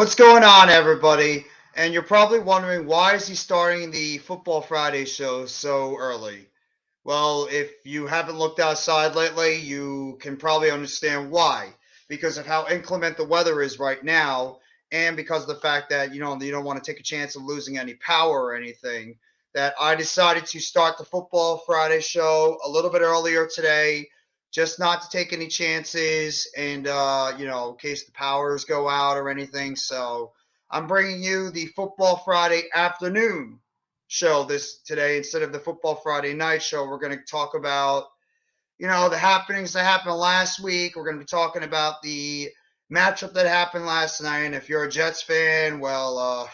What's going on, everybody? And you're probably wondering why is he starting the Football Friday show so early? Well, if you haven't looked outside lately, you can probably understand why. Because of how inclement the weather is right now, and because of the fact that you don't want to take a chance of losing any power or anything, that I decided to start the Football Friday show a little bit earlier today, just not to take any chances, and in case the powers go out or anything. So I'm bringing you the Football Friday afternoon show this today instead of the Football Friday night show. We're going to talk about, the happenings that happened last week. We're going to be talking about the matchup that happened last night. And if you're a Jets fan, well,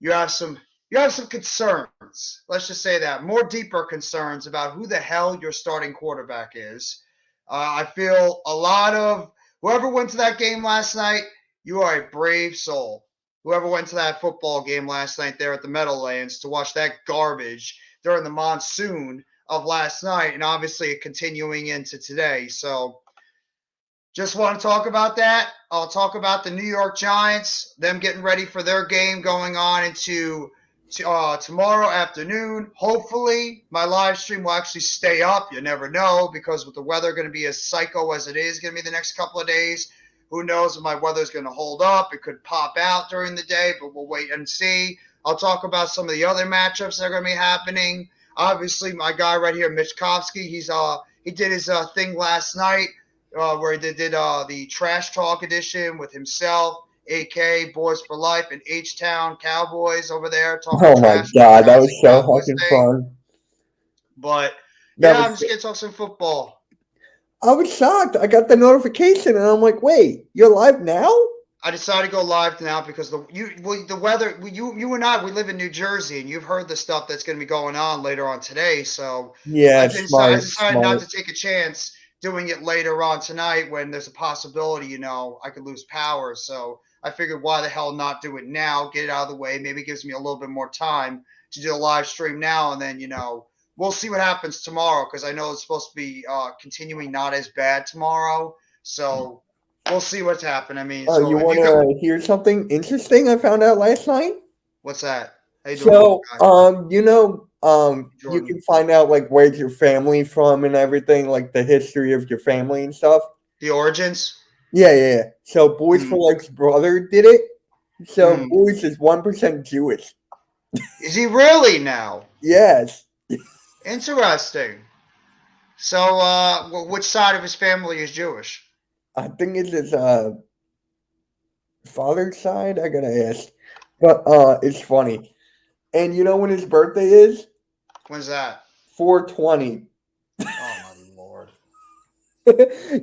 you have some you have some concerns. Let's just say that more deeper concerns about who the hell your starting quarterback is. I feel a lot of whoever went to that game last night. You are a brave soul. Whoever went to that football game last night there at the Meadowlands to watch that garbage during the monsoon of last night, and obviously continuing into today. So just want to talk about that. I'll talk about the New York Giants, them getting ready for their game going on into tomorrow afternoon. Hopefully, my live stream will actually stay up. You never know, because with the weather going to be as psycho as it is going to be the next couple of days, who knows if my weather's going to hold up. It could pop out during the day, but we'll wait and see. I'll talk about some of the other matchups that are going to be happening. Obviously, my guy right here, Mitch Kovsky, he did his thing last night where they did the Trash Talk edition with himself, AK, Boys for Life, and H-Town Cowboys over there talking Oh my trash about the god, that Giants was and so Cowboys fucking thing. fun. But That yeah, was. I'm just going to talk some football. I was shocked. I got the notification, and I'm like, "Wait, you're live now?" I decided to go live now because the weather. You and I, we live in New Jersey, and you've heard the stuff that's going to be going on later on today. So Yeah, I smart, decided not smart. to take a chance doing it later on tonight when there's a possibility, I could lose power. So I figured, why the hell not do it now? Get it out of the way. Maybe it gives me a little bit more time to do a live stream now, and then we'll see what happens tomorrow because I know it's supposed to be continuing not as bad tomorrow. So we'll see what's happened. I mean, Oh, so you if want you got to hear something interesting I found out last night? what's that? How you doing, So, guy? you Jordan? can find out like where's your family from and everything, like the history of your family and stuff. The origins? Yeah, yeah, yeah. So, Boys for Hmm. Life's brother did it. So, Hmm. Boys is 1% Jewish. Is he really now? Yes, Interesting. So, which side of his family is Jewish? I think it's his father's side. I gotta ask, but it's funny. And you know when his birthday is? When's that? 420. Oh my lord.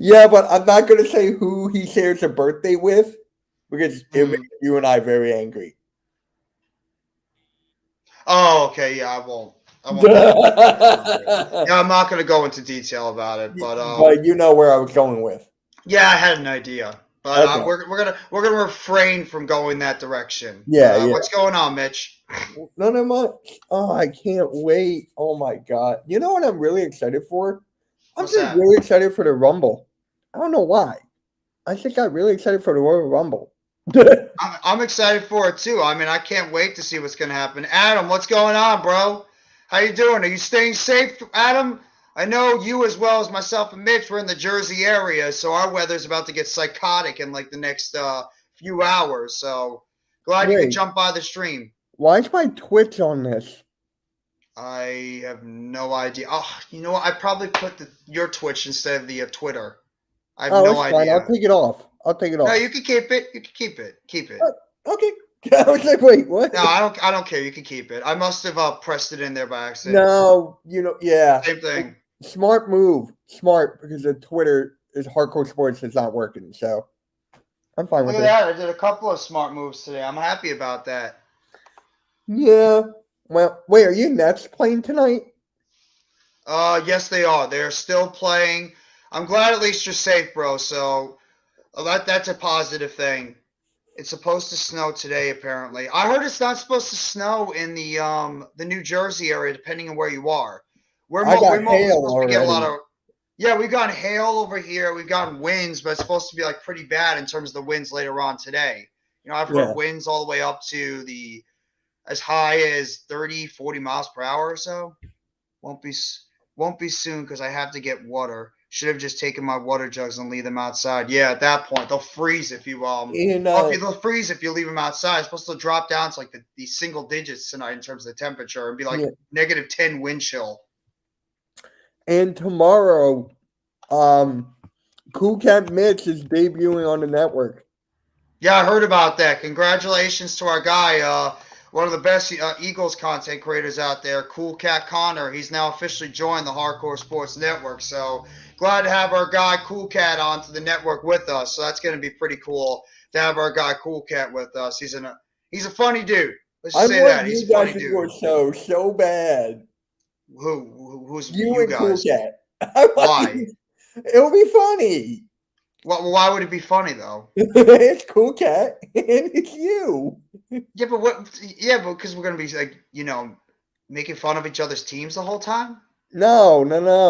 Yeah, but I'm not gonna say who he shares a birthday with because it makes Hmm. you and I very angry. Oh, okay. Yeah, I won't. I won't go into detail about it. But Yeah, I'm not going to go into detail about it. But you know where I was going with. yeah, I had an idea. But Okay. we're gonna refrain from going that direction. Yeah, yeah. What's going on, Mitch? None of my. Oh, I can't wait. Oh my god. You know what I'm really excited for? I'm What's just that? really excited for the Rumble. I don't know why. I just got really excited for the Royal Rumble. I'm excited for it too. I mean, I can't wait to see what's gonna happen. Adam, what's going on, bro? How you doing? Are you staying safe, Adam? I know you as well as myself and Mitch. We're in the Jersey area, so our weather's about to get psychotic in like the next few hours. So glad you could Wait, jump by the stream. why is my Twitch on this? I have no idea. Oh, you know what? I probably put your Twitch instead of the Twitter. I have Oh, no it's fine. I'll idea. take it off. I'll take it No, off. you can keep it. You can keep it. Keep it. Oh, okay. I was like, wait, what? No, I don't. I don't care. You can keep it. I must have pressed it in there by accident. No, yeah. Same thing. Smart move. Smart because the Twitter is hardcore sports is not working. So I'm fine Look with at it. that. I did a couple of smart moves today. I'm happy about that. Yeah. Well, wait, are you Nets playing tonight? Yes, they are. They're still playing. I'm glad at least you're safe, bro. So that's a positive thing. It's supposed to snow today, apparently. I heard it's not supposed to snow in the New Jersey area, depending on where you are. I got We're hail supposed to be getting a lot already. of. Yeah, we've got hail over here. We've gotten winds, but it's supposed to be like pretty bad in terms of the winds later on today. I've heard winds all the way up to as high as 30, 40 miles per hour or so. Won't be soon because I have to get water. Should have just taken my water jugs and leave them outside. Yeah, at that point they'll freeze if you they'll freeze if you leave them outside. It's supposed to drop down to like the single digits tonight in terms of the temperature and be like -10 wind chill. And tomorrow, Cool Cat Mitch is debuting on the network. Yeah, I heard about that. Congratulations to our guy, one of the best Eagles content creators out there, Cool Cat Connor. He's now officially joined the Hardcore Sports Network. So glad to have our guy Cool Cat onto the network with us. So that's going to be pretty cool to have our guy Cool Cat with us. He's a funny dude. Let's just say that he's a funny dude. Your show so bad. Who's you and guys? Cool Cat? Why? It'll be funny. Well, why would it be funny though? It's Cool Cat and it's you. Yeah, but what? Yeah, but because we're gonna be like, making fun of each other's teams the whole time. No.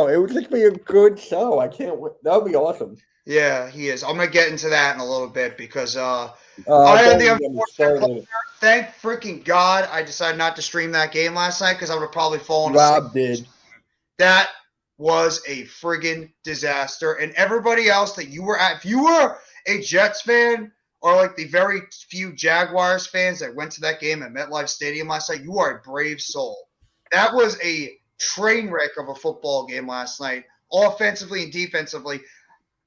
It would just be a good show. I can't wait. That would be awesome. Yeah, he is. I'm gonna get into that in a little bit because I had the unfortunate. Thank freaking God I decided not to stream that game last night because I would have probably fallen asleep. Rob did. That was a friggin' disaster. And everybody else that you were at, if you were a Jets fan or like the very few Jaguars fans that went to that game at MetLife Stadium last night, you are a brave soul. That was a train wreck of a football game last night, offensively and defensively.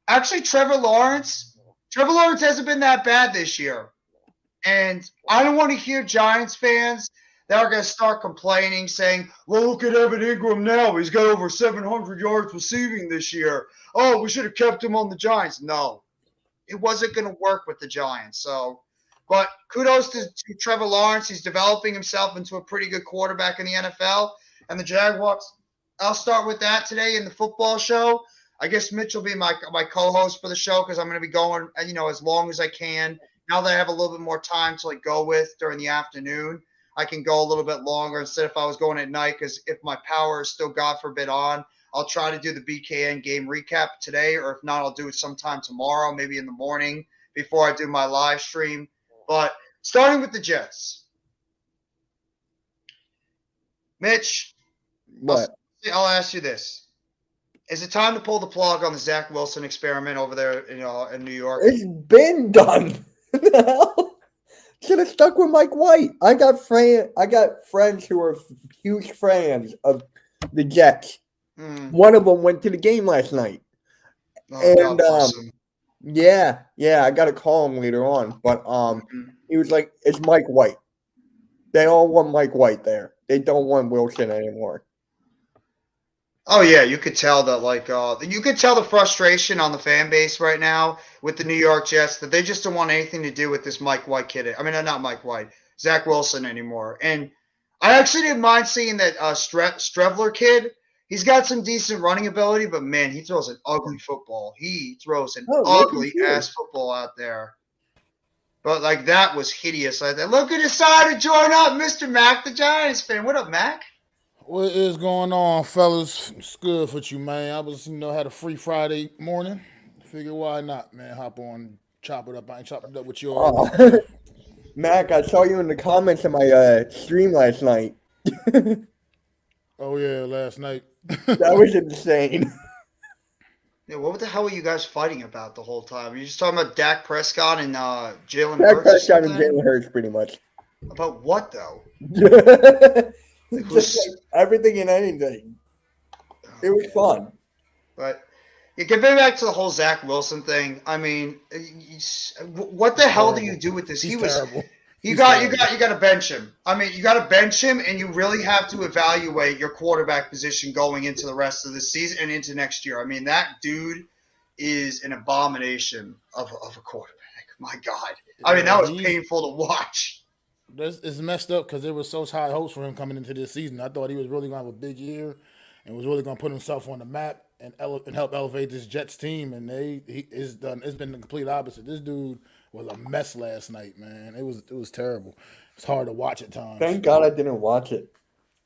Actually, Trevor Lawrence hasn't been that bad this year. And I don't want to hear Giants fans that are going to start complaining, saying, well, look at Evan Ingram now. He's got over 700 yards receiving this year. Oh, we should have kept him on the Giants. No, it wasn't going to work with the Giants. So, but kudos to Trevor Lawrence. He's developing himself into a pretty good quarterback in the NFL. And the Jaguars, I'll start with that today in the football show. I guess Mitch will be my co-host for the show because I'm going to be going, as long as I can. Now that I have a little bit more time to go with during the afternoon, I can go a little bit longer instead if I was going at night because if my power is still, God forbid, on, I'll try to do the BKN game recap today, or if not, I'll do it sometime tomorrow, maybe in the morning before I do my live stream. But starting with the Jets. Mitch, what? I'll ask you this. Is it time to pull the plug on the Zach Wilson experiment over there in New York? It's been done. Should have stuck with Mike White. I got friends who are huge fans of the Jets. One of them went to the game last night. And awesome. yeah, I got to call him later on. But he was like, it's Mike White. They all want Mike White there. They don't want Wilson anymore. Oh yeah, you could tell that you could tell the frustration on the fan base right now with the New York Jets that they just don't want anything to do with this Mike White kid. I mean, not Mike White, Zach Wilson anymore. And I actually didn't mind seeing that Streveler kid. He's got some decent running ability, but man, he throws an ugly football. He throws an ugly ass football out there. But that was hideous. Look at his side to join up, Mr. Mac, the Giants fan. What up, Mac? What is going on, fellas? It's good for you, man. I was, had a free Friday morning. Figure why not, man? Hop on, chop it up. I ain't chopped it up with you all. Mac, I saw you in the comments of my stream last night. Oh, yeah, last night. That was insane. Yeah, what the hell were you guys fighting about the whole time? Are you just talking about Dak Prescott and Jalen Hurts? Dak Prescott and Jalen Hurts, pretty much. About what, though? Just everything and anything. It was fun. But getting back to the whole Zach Wilson thing, I mean, what the hell do you do with this? He's terrible. You got to bench him. I mean, you got to bench him, and you really have to evaluate your quarterback position going into the rest of the season and into next year. I mean, that dude is an abomination of a quarterback. My God. I mean, that was painful to watch. It's messed up because there was such high hopes for him coming into this season. I thought he was really going to have a big year and was really going to put himself on the map and help elevate this Jets team. And it's been the complete opposite. This dude was a mess last night, man. It was terrible. It's hard to watch at times. Thank God I didn't watch it.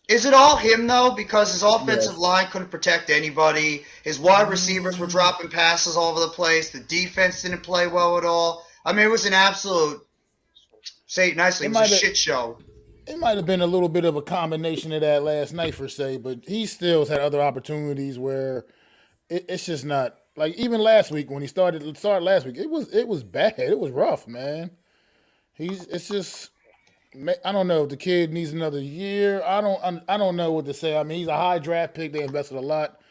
Is it all him, though? Because his offensive line couldn't protect anybody. His wide receivers were dropping passes all over the place. The defense didn't play well at all. I mean, it was an absolute say it nicely. It was a shit show. It might have been a little bit of a combination of that last night for say, but he still had other opportunities where it's just not like even last week when he started last week. It was bad. It was rough, man. It's just I don't know if the kid needs another year. I don't know what to say. I mean, he's a high draft pick. They invested a lot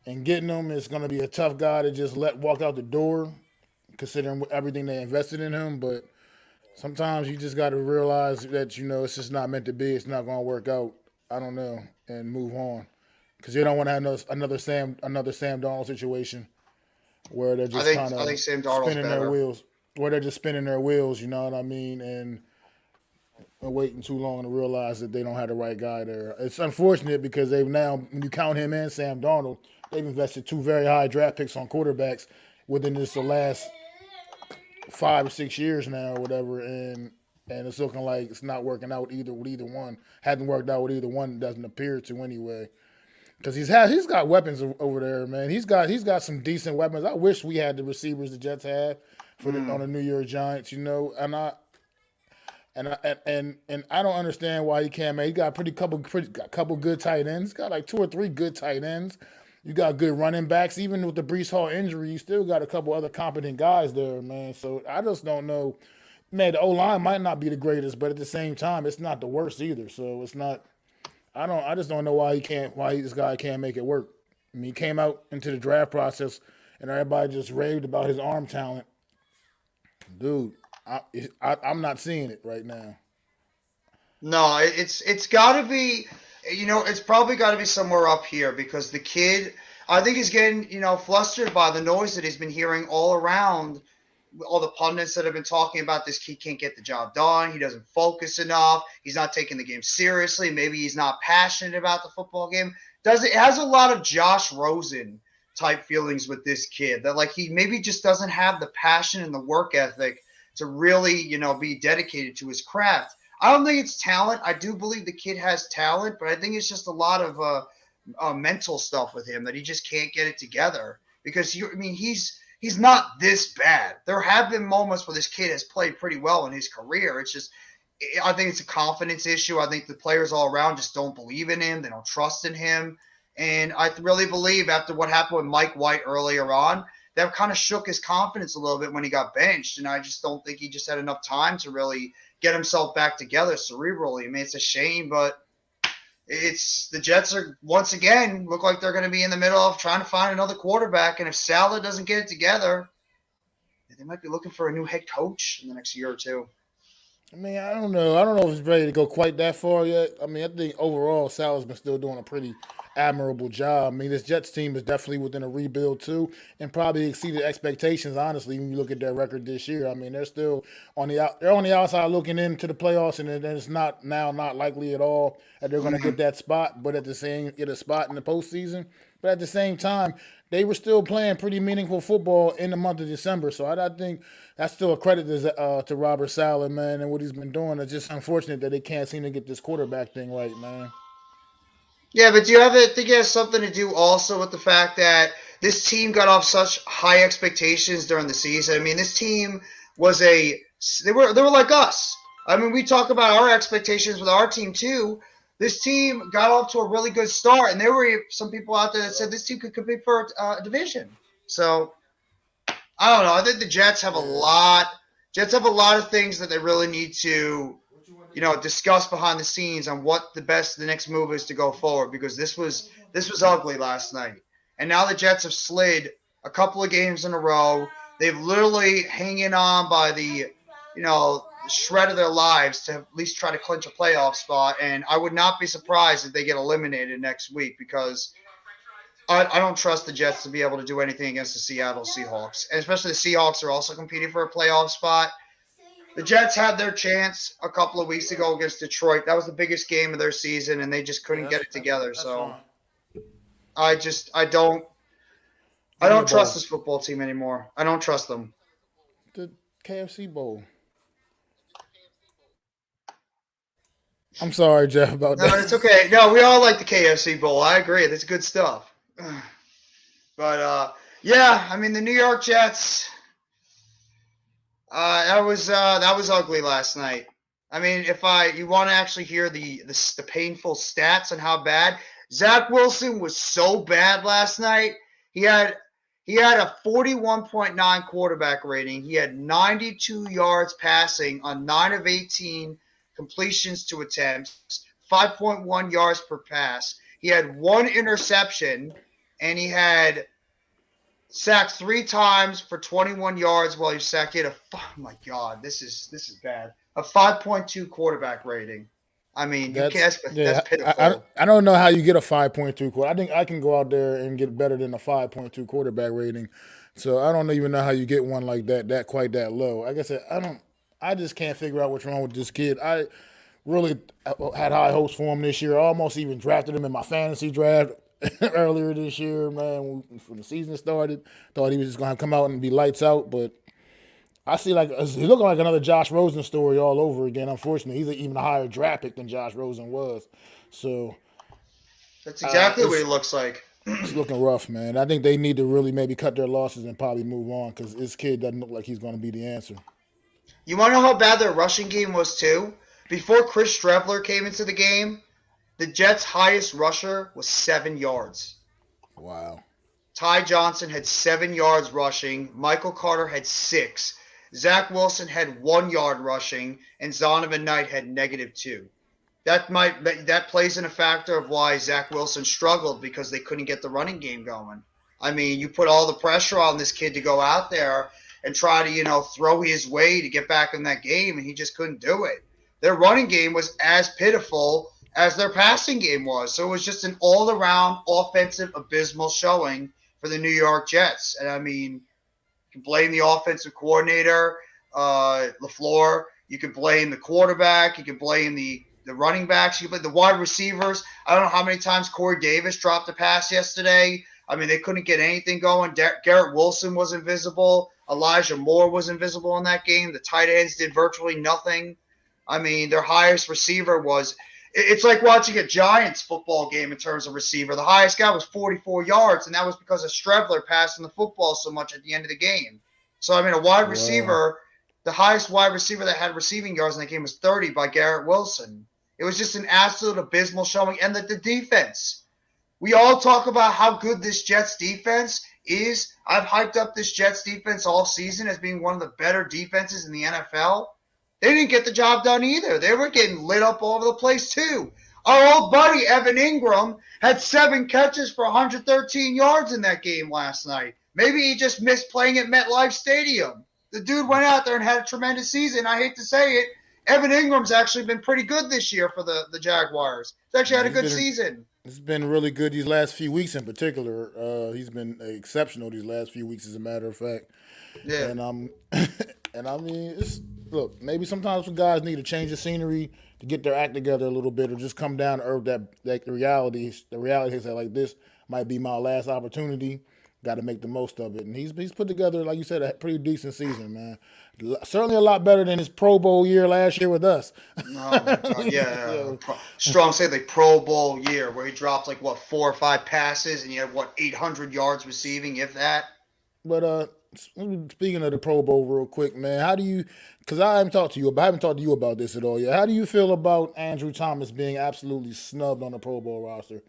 in getting him. It's going to be a tough guy to just let walk out the door, considering everything they invested in him. But sometimes you just got to realize that it's just not meant to be. It's not going to work out. I don't know, and move on because you don't want to have another Sam Darnold situation where they're just kind of spinning their wheels. Where they're just spinning their wheels. You know what I mean? And waiting too long to realize that they don't have the right guy there. It's unfortunate because they've now, when you count him and Sam Darnold, they've invested 2 very high draft picks on quarterbacks within just the last 5 or 6 years now or whatever, and it's looking like it's not working out with either one. Hasn't worked out with either one, doesn't appear to anyway. Because he's got weapons over there, man. He's got some decent weapons. I wish we had the receivers the Jets had on the New York Giants, and I don't understand why he can't make. He got couple good tight ends. He's got like 2 or 3 good tight ends. You got good running backs. Even with the Breece Hall injury, you still got a couple other competent guys there, man. So I just don't know. Man, the O-line might not be the greatest, but at the same time, it's not the worst either. So it's not. I just don't know why this guy can't make it work. I mean, he came out into the draft process, and everybody just raved about his arm talent, dude. I'm not seeing it right now. No, it's got to be, it's probably got to be somewhere up here because the kid, I think he's getting, flustered by the noise that he's been hearing all around, all the pundits that have been talking about this kid can't get the job done. He doesn't focus enough. He's not taking the game seriously. Maybe he's not passionate about the football game. It has a lot of Josh Rosen type feelings with this kid that like he maybe just doesn't have the passion and the work ethic to really, be dedicated to his craft. I don't think it's talent. I do believe the kid has talent, but I think it's just a lot of mental stuff with him that he just can't get it together. Because he's not this bad. There have been moments where this kid has played pretty well in his career. It's just, I think it's a confidence issue. I think the players all around just don't believe in him. They don't trust in him. And I really believe after what happened with Mike White earlier on, that kind of shook his confidence a little bit when he got benched. And I just don't think he just had enough time to really get himself back together cerebrally. I mean, it's a shame, but the Jets are once again look like they're going to be in the middle of trying to find another quarterback. And if Saleh doesn't get it together, they might be looking for a new head coach in the next year or two. I mean, I don't know. I don't know if he's ready to go quite that far yet. I mean, I think overall Saleh's been still doing a pretty admirable job. I mean, this Jets team is definitely within a rebuild too, and probably exceeded expectations. Honestly, when you look at their record this year, I mean, they're still on the outside looking into the playoffs, and it's not likely at all that they're going to get that spot. But get a spot in the postseason. But at the same time, they were still playing pretty meaningful football in the month of December. So I think that's still a credit to Robert Saleh, man, and what he's been doing. It's just unfortunate that they can't seem to get this quarterback thing right, man. Yeah, but do you think it has something to do also with the fact that this team got off such high expectations during the season? I mean, this team they were like us. I mean, we talk about our expectations with our team too. This team got off to a really good start, and there were some people out there that said this team could compete for a division. So I don't know. I think the Jets have a lot of things that they really need to discuss behind the scenes on what the next move is to go forward, because this was ugly last night. And now the Jets have slid a couple of games in a row. They've literally hanging on by the shred of their lives to at least try to clinch a playoff spot. And I would not be surprised if they get eliminated next week, because I don't trust the Jets to be able to do anything against the Seattle Seahawks. And especially the Seahawks are also competing for a playoff spot. The Jets had their chance a couple of weeks ago against Detroit. That was the biggest game of their season, and they just couldn't get it together. So I don't trust this football team anymore. I don't trust them. The KFC Bowl. I'm sorry, Jeff, about that. No, it's okay. No, we all like the KFC Bowl. I agree. That's good stuff. But, yeah, I mean, the New York Jets, that was ugly last night. I mean, if you want to actually hear the painful stats on how bad Zach Wilson was so bad last night, he had a 41.9 quarterback rating. He had 92 yards passing on 9 of 18 completions to attempts, 5.1 yards per pass. He had 1 interception, and he had sacked 3 times for 21 yards while he sacked. He had oh my God, this is bad. A 5.2 quarterback rating. I mean, that's pitiful. I don't know how you get a 5.2 quarter. I think I can go out there and get better than a 5.2 quarterback rating. So I don't even know how you get one like that quite that low. Like I said, I just can't figure out what's wrong with this kid. I really had high hopes for him this year. I almost even drafted him in my fantasy draft earlier this year, man. When the season started, thought he was just gonna come out and be lights out, but I see he's looking like another Josh Rosen story all over again. Unfortunately, he's even a higher draft pick than Josh Rosen was. So that's exactly what he looks like. It's looking rough, man. I think they need to really maybe cut their losses and probably move on because this kid doesn't look like he's going to be the answer. You want to know how bad their rushing game was too? Before Chris Streveler came into the game, the Jets' highest rusher was 7 yards. Wow. Ty Johnson had 7 yards rushing. Michael Carter had 6. Zach Wilson had 1 yard rushing, and Zonovan Knight had -2. That plays in a factor of why Zach Wilson struggled because they couldn't get the running game going. I mean, you put all the pressure on this kid to go out there and try to, throw his way to get back in that game, and he just couldn't do it. Their running game was as pitiful as their passing game was. So it was just an all-around offensive abysmal showing for the New York Jets. And, I mean, you can blame the offensive coordinator, LaFleur. You can blame the quarterback. You can blame the running backs. You can blame the wide receivers. I don't know how many times Corey Davis dropped a pass yesterday. I mean, they couldn't get anything going. Garrett Wilson was invisible. Elijah Moore was invisible in that game. The tight ends did virtually nothing. I mean, their highest receiver was – it's like watching a Giants football game in terms of receiver. The highest guy was 44 yards, and that was because of Streveler passing the football so much at the end of the game. So, I mean, a wide receiver, the highest wide receiver that had receiving yards in that game was 30 by Garrett Wilson. It was just an absolute abysmal showing. And the defense. We all talk about how good this Jets defense is. I've hyped up this Jets defense all season as being one of the better defenses in the NFL. They didn't get the job done either. They were getting lit up all over the place too. Our old buddy Evan Ingram had 7 catches for 113 yards in that game last night. Maybe he just missed playing at MetLife Stadium. The dude went out there and had a tremendous season. I hate to say it. Evan Ingram's actually been pretty good this year for the Jaguars. He's actually had a good season. It's been really good these last few weeks in particular. He's been exceptional these last few weeks, as a matter of fact. Yeah. And I mean, look, maybe sometimes guys need to change the scenery to get their act together a little bit, or just come down to earth. The reality is that like this might be my last opportunity. Got to make the most of it, and he's put together, like you said, a pretty decent season, man. Certainly a lot better than his Pro Bowl year last year with us. Oh my God, yeah. Strong say the Pro Bowl year where he dropped 4 or 5 passes and he had 800 yards receiving, if that. But speaking of the Pro Bowl, real quick, man, how do you? Because I haven't talked to you about this at all yet. How do you feel about Andrew Thomas being absolutely snubbed on the Pro Bowl roster?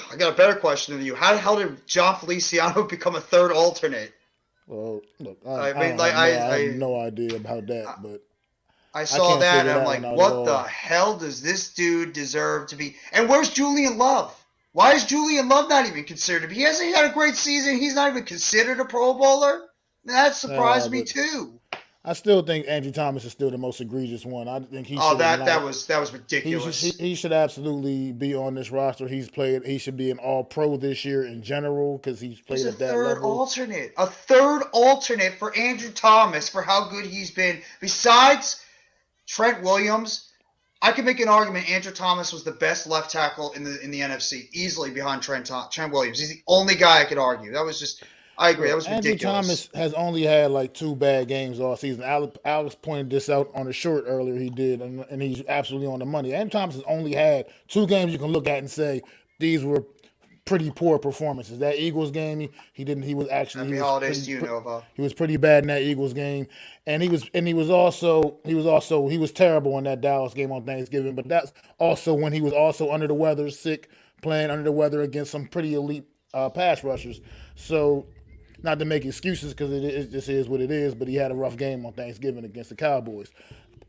I got a better question than you. How the hell did John Feliciano become a third alternate? Well, look, I have no idea about that, but I saw that and I'm like, what the hell does this dude deserve to be? And where's Julian Love? Why is Julian Love not even considered? He hasn't had a great season. He's not even considered a Pro Bowler. That surprised me too. I still think Andrew Thomas is still the most egregious one. I think he. That was ridiculous. He should absolutely be on this roster. He should be an All-Pro this year in general because he's played at that level. A third alternate for Andrew Thomas for how good he's been. Besides Trent Williams, I could make an argument Andrew Thomas was the best left tackle in the NFC, easily behind Trent Williams. He's the only guy I could argue. That was just. I agree. That was ridiculous. Andrew Thomas has only had 2 bad games all season. Alex pointed this out on the short earlier. He did, and he's absolutely on the money. Andrew Thomas has only had 2 games you can look at and say these were pretty poor performances. That Eagles game, he didn't. He was actually Happy holidays to you, Nova. he was pretty bad in that Eagles game, and he was terrible in that Dallas game on Thanksgiving. But that's also when he was also under the weather, sick, playing under the weather against some pretty elite pass rushers. So, not to make excuses because it just is what it is. But he had a rough game on Thanksgiving against the Cowboys.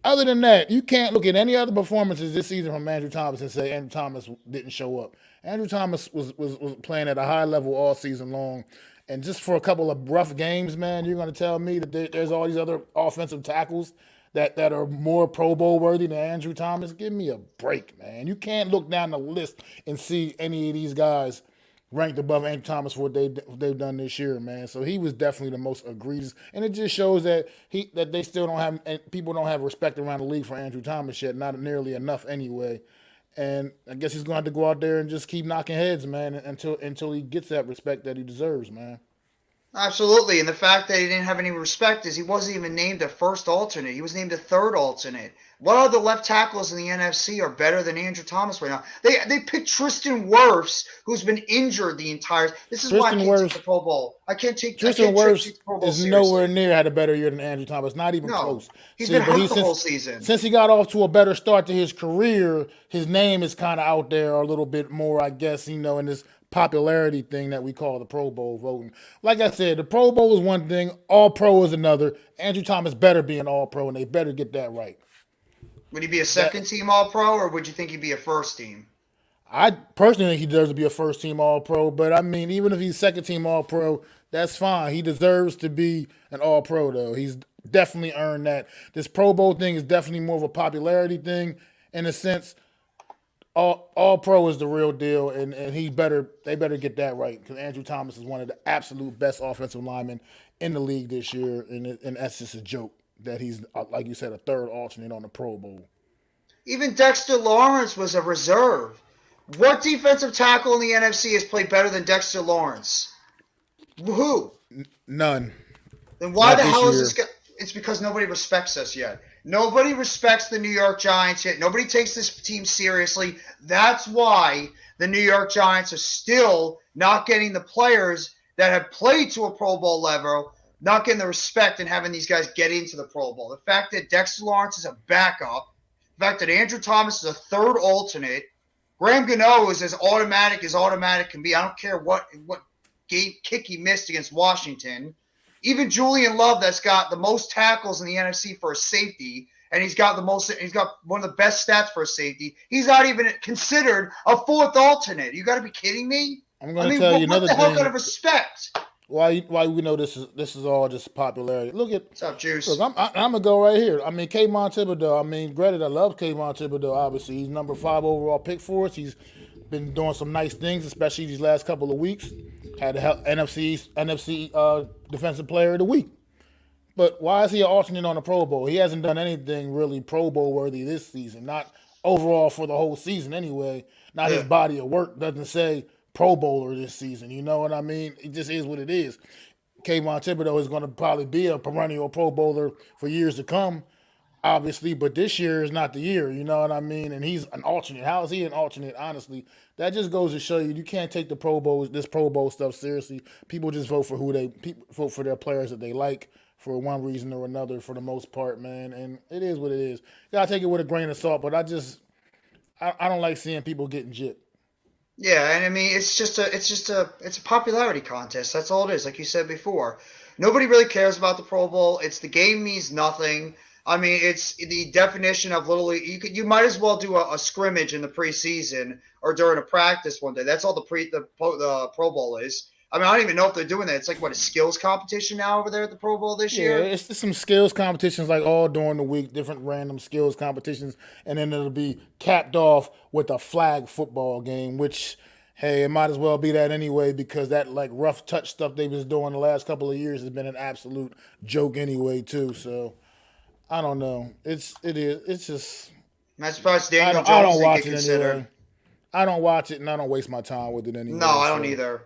Other than that, you can't look at any other performances this season from Andrew Thomas and say Andrew Thomas didn't show up. Andrew Thomas was playing at a high level all season long. And just for a couple of rough games, man, you're going to tell me that there's all these other offensive tackles that are more Pro Bowl worthy than Andrew Thomas? Give me a break, man. You can't look down the list and see any of these guys ranked above Andrew Thomas for what they've done this year, man. So he was definitely the most egregious, and it just shows that they still don't have, and people don't have respect around the league for Andrew Thomas yet, not nearly enough anyway. And I guess he's going to have to go out there and just keep knocking heads, man, until he gets that respect that he deserves, man. Absolutely, and the fact that he didn't have any respect is he wasn't even named a first alternate. He was named a third alternate. What other left tackles in the NFC are better than Andrew Thomas right now? They picked Tristan Wirfs, who's been injured the entire. This is why I can't take the Pro Bowl. I can't take Tristan Wirfs is seriously. nowhere near had a better year than Andrew Thomas. Not even close. He's been hurt the whole season. Since he got off to a better start to his career, his name is kind of out there a little bit more, I guess. In this popularity thing that we call the Pro Bowl voting. Like I said, the Pro Bowl is one thing, All Pro is another. Andrew Thomas better be an All Pro, and they better get that right. Would he be a second team All Pro, or would you think he'd be a first team? I personally think he deserves to be a first team All Pro, but I mean, even if he's second team All Pro, that's fine. He deserves to be an All Pro, though. He's definitely earned that. This Pro Bowl thing is definitely more of a popularity thing in a sense. All Pro is the real deal, and they better get that right because Andrew Thomas is one of the absolute best offensive linemen in the league this year, and that's just a joke that he's, like you said, a third alternate on the Pro Bowl. Even Dexter Lawrence was a reserve. What defensive tackle in the NFC has played better than Dexter Lawrence? Who? None. Then why the hell is this guy? It's because nobody respects us yet. Nobody respects the New York Giants yet. Nobody takes this team seriously. That's why the New York Giants are still not getting the players that have played to a Pro Bowl level, not getting the respect and having these guys get into the Pro Bowl. The fact that Dexter Lawrence is a backup, the fact that Andrew Thomas is a third alternate, Graham Gano is as automatic can be. I don't care what kick he missed against Washington. Even Julian Love, that's got the most tackles in the NFC for a safety, and he's got one of the best stats for a safety. He's not even considered a fourth alternate. You got to be kidding me. I'm going to tell you another thing. What the hell kind of respect? Why we know this is all just popularity. What's up, Juice? Look, I'm gonna go right here. I mean, Kayvon Thibodeau. I mean, granted, I love Kayvon Thibodeau. Obviously, he's number 5 overall pick for us. He's been doing some nice things, especially these last couple of weeks. Had the NFC Defensive Player of the Week. But why is he an alternate on the Pro Bowl? He hasn't done anything really Pro Bowl worthy this season. Not overall for the whole season anyway. Not his body of work doesn't say Pro Bowler this season. You know what I mean? It just is what it is. Kayvon Thibodeau is going to probably be a perennial Pro Bowler for years to come, obviously, but this year is not the year, you know what I mean? And he's an alternate. How is he an alternate, honestly? That just goes to show you can't take the this Pro Bowl stuff seriously. People just vote for vote for their players that they like for one reason or another for the most part, man. And it is what it is. You got to take it with a grain of salt, but I don't like seeing people getting gypped. Yeah, and I mean it's a popularity contest. That's all it is. Like you said before, nobody really cares about the Pro Bowl. The game means nothing. I mean, it's the definition of little league. You might as well do a scrimmage in the preseason or during a practice one day. That's all the Pro Bowl is. I mean, I don't even know if they're doing that. It's like a skills competition now over there at the Pro Bowl this year. Yeah, it's just some skills competitions like all during the week, different random skills competitions, and then it'll be capped off with a flag football game, which, hey, it might as well be that anyway because that rough touch stuff they've been doing the last couple of years has been an absolute joke anyway too. So I don't know. It's just. I'm surprised Daniel Jones I don't didn't watch get it considered. Anyway. I don't watch it, and I don't waste my time with it anyway. No, I don't either.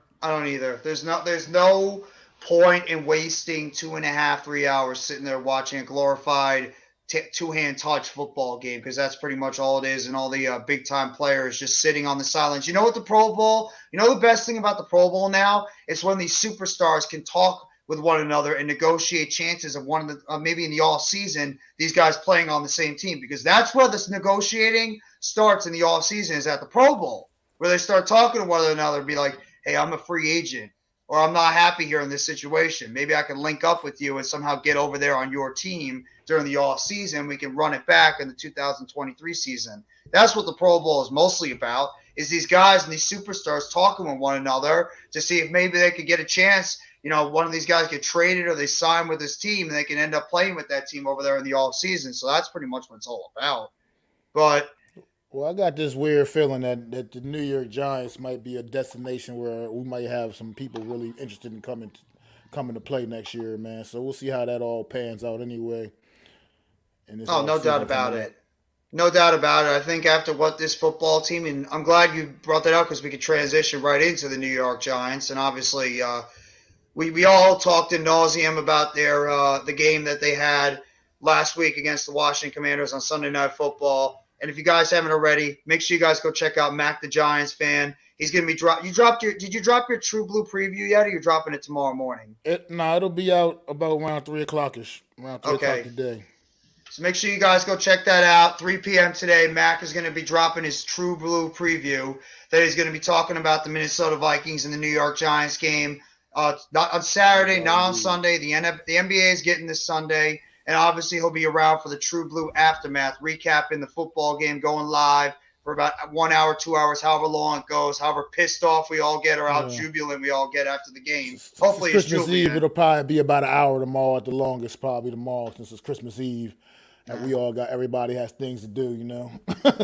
There's no point in wasting 2.5, 3 hours sitting there watching a glorified two-hand touch football game, because that's pretty much all it is, and all the big-time players just sitting on the sidelines. You know what the Pro Bowl? You know the best thing about the Pro Bowl now? It's when these superstars can talk with one another and negotiate chances of one of the maybe in the off season, these guys playing on the same team, because that's where this negotiating starts in the off season, is at the Pro Bowl, where they start talking to one another and be like, hey, I'm a free agent, or I'm not happy here in this situation. Maybe I can link up with you and somehow get over there on your team during the off season. We can run it back in the 2023 season. That's what the Pro Bowl is mostly about, is these guys and these superstars talking with one another to see if maybe they could get a chance. You know, one of these guys get traded or they sign with his team and they can end up playing with that team over there in the off season. So that's pretty much what it's all about. But well, I got this weird feeling that the New York Giants might be a destination where we might have some people really interested in coming to play next year, man. So we'll see how that all pans out anyway. No doubt about it. No doubt about it. I think after what this football team, and I'm glad you brought that up because we could transition right into the New York Giants. And obviously, we all talked in nauseum about the game that they had last week against the Washington Commanders on Sunday Night Football. And if you guys haven't already, make sure you guys go check out Mac the Giants fan. He's gonna be did you drop your True Blue preview yet, or you're dropping it tomorrow morning? It'll be out about around 3:00ish. Around 3:00 today. So make sure you guys go check that out. 3 p.m. today, Mac is going to be dropping his True Blue preview that he's going to be talking about the Minnesota Vikings and the New York Giants game. Not on Saturday, not on Sunday. The NBA is getting this Sunday. And obviously he'll be around for the True Blue Aftermath, recapping the football game, going live for about 1 hour, 2 hours, however long it goes, however pissed off we all get or how jubilant we all get after the game. Hopefully it's Christmas Eve. It'll probably be about an hour tomorrow at the longest, probably tomorrow, since it's Christmas Eve. And everybody has things to do, you know.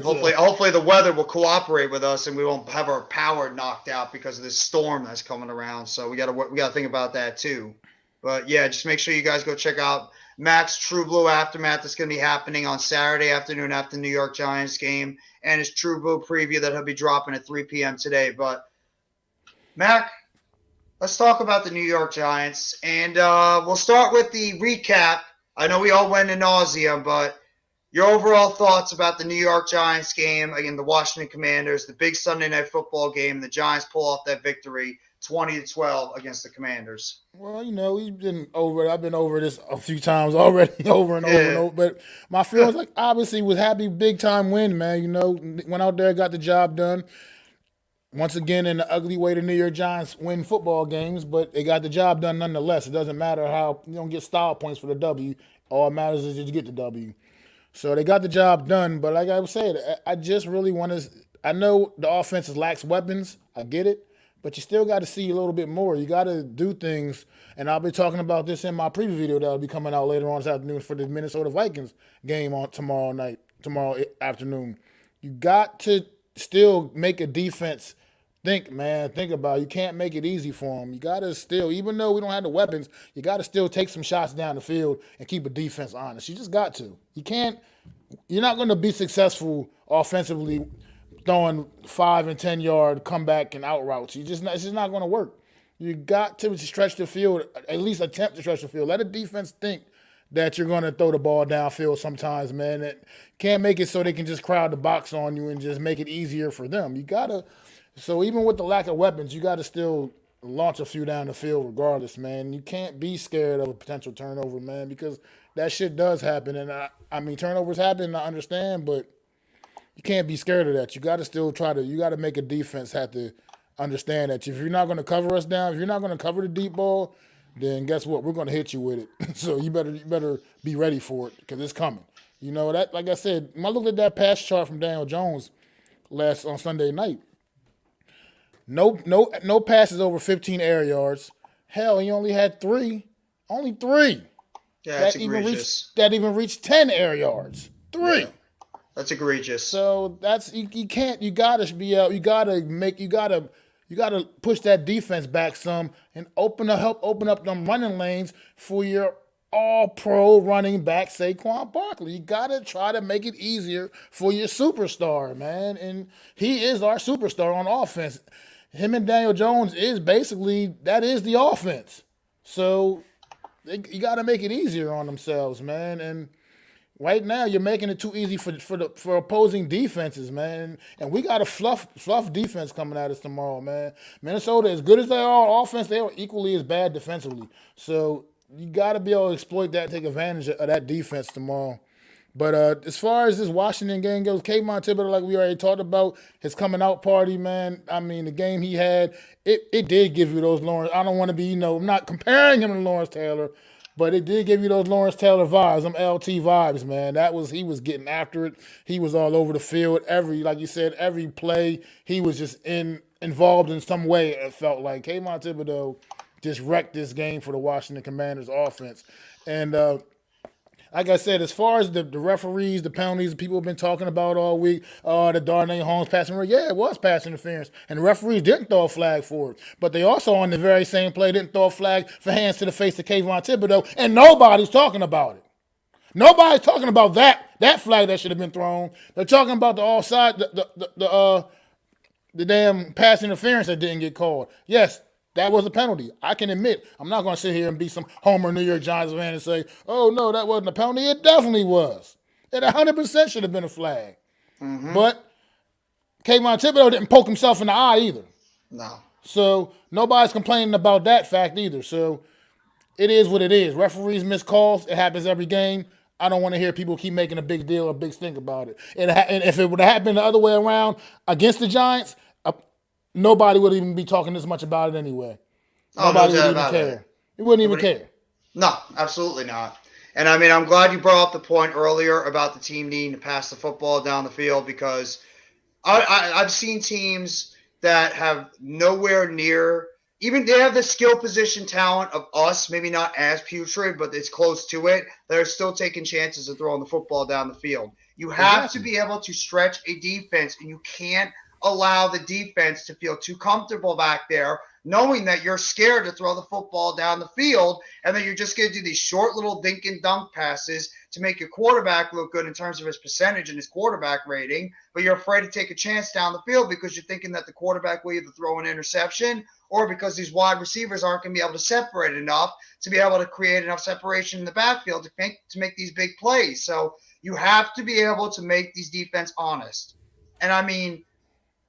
Hopefully the weather will cooperate with us and we won't have our power knocked out because of this storm that's coming around. So we gotta think about that too. But yeah, just make sure you guys go check out Mac's True Blue Aftermath. That's going to be happening on Saturday afternoon after the New York Giants game, and his True Blue preview that he'll be dropping at 3 p.m. today. But Mac, let's talk about the New York Giants, and we'll start with the recap. I know we all went in nauseam, but your overall thoughts about the New York Giants game against the Washington Commanders, the big Sunday Night Football game. The Giants pull off that victory 20-12 against the Commanders. Well, you know, I've been over this a few times already, over and over. But my feelings, like, obviously was happy, big time win, man. You know, went out there, got the job done. Once again, in the ugly way the New York Giants win football games, but they got the job done nonetheless. It doesn't matter how you don't get style points for the W. All that matters is you get the W. So they got the job done. But like I was saying, I just really want to. I know the offense lacks weapons. I get it. But you still got to see a little bit more. You got to do things, and I'll be talking about this in my preview video that will be coming out later on this afternoon for the Minnesota Vikings game on tomorrow afternoon. You got to still make a defense think about it. You can't make it easy for them. You got to still, even though we don't have the weapons, you got to still take some shots down the field and keep a defense honest. You just got to. You're not going to be successful offensively throwing 5 and 10 yard comeback and out routes. It's just not going to work. You got to stretch the field, at least attempt to stretch the field. Let the defense think that you're going to throw the ball downfield sometimes, man. That can't make it so they can just crowd the box on you and just make it easier for them. You got to. So even with the lack of weapons, you got to still launch a few down the field regardless, man. You can't be scared of a potential turnover, man, because that shit does happen. And I mean, turnovers happen, I understand, but you can't be scared of that. You got to still you got to make a defense have to understand that if you're not going to cover us down, if you're not going to cover the deep ball, then guess what? We're going to hit you with it. So you better be ready for it because it's coming. You know, that, like I said, when I looked at that pass chart from Daniel Jones on Sunday night, no passes over 15 air yards. Hell, he only had 3. Only 3. Yeah, that's egregious. That even reached 10 air yards. 3. Yeah. That's egregious. So that's you can't. You gotta be out. You gotta push that defense back some and help open up them running lanes for your all-pro running back Saquon Barkley. You gotta try to make it easier for your superstar, man. And he is our superstar on offense. Him and Daniel Jones is that is the offense. So you gotta make it easier on themselves, man. And right now you're making it too easy for opposing defenses, man. And we got a fluff defense coming at us tomorrow, man. Minnesota, as good as they are on offense, they are equally as bad defensively. So you got to be able to exploit that, take advantage of that defense tomorrow. But as far as this Washington game goes, Kayvon Thibodeaux, like we already talked about, his coming out party, man. I mean, the game he had, it did give you those Lawrence. I don't want to be, I'm not comparing him to Lawrence Taylor, but it did give you those Lawrence Taylor vibes, them LT vibes, man. He was getting after it. He was all over the field. Like you said, every play, he was just involved in some way. It felt like Kayvon Thibodeaux just wrecked this game for the Washington Commanders offense. And like I said, as far as the referees, the penalties, people have been talking about all week, the Darnay Holmes passing, yeah, it was pass interference, and the referees didn't throw a flag for it. But they also, on the very same play, didn't throw a flag for hands to the face of Kayvon Thibodeaux, and nobody's talking about it. Nobody's talking about that flag that should have been thrown. They're talking about the offside, the damn pass interference that didn't get called. Yes, that was a penalty. I can admit, I'm not going to sit here and be some Homer New York Giants fan and say, oh, no, that wasn't a penalty. It definitely was. It 100% should have been a flag. Mm-hmm. But Kayvon Thibodeaux didn't poke himself in the eye either. No. So nobody's complaining about that fact either. So it is what it is. Referees miss calls. It happens every game. I don't want to hear people keep making a big deal or a big stink about it. And if it would have happened the other way around against the Giants, nobody would even be talking this much about it anyway. Nobody would even care. He wouldn't even care. No, absolutely not. And I mean, I'm glad you brought up the point earlier about the team needing to pass the football down the field, because I've seen teams that have nowhere near, even they have the skill position talent of us, maybe not as putrid, but it's close to it. They're still taking chances of throwing the football down the field. You have to be able to stretch a defense, and you can't allow the defense to feel too comfortable back there, knowing that you're scared to throw the football down the field, and that you're just going to do these short little dink and dunk passes to make your quarterback look good in terms of his percentage and his quarterback rating, but you're afraid to take a chance down the field because you're thinking that the quarterback will either throw an interception, or because these wide receivers aren't going to be able to separate enough to be able to create enough separation in the backfield to make these big plays. So you have to be able to make these defense honest. And I mean,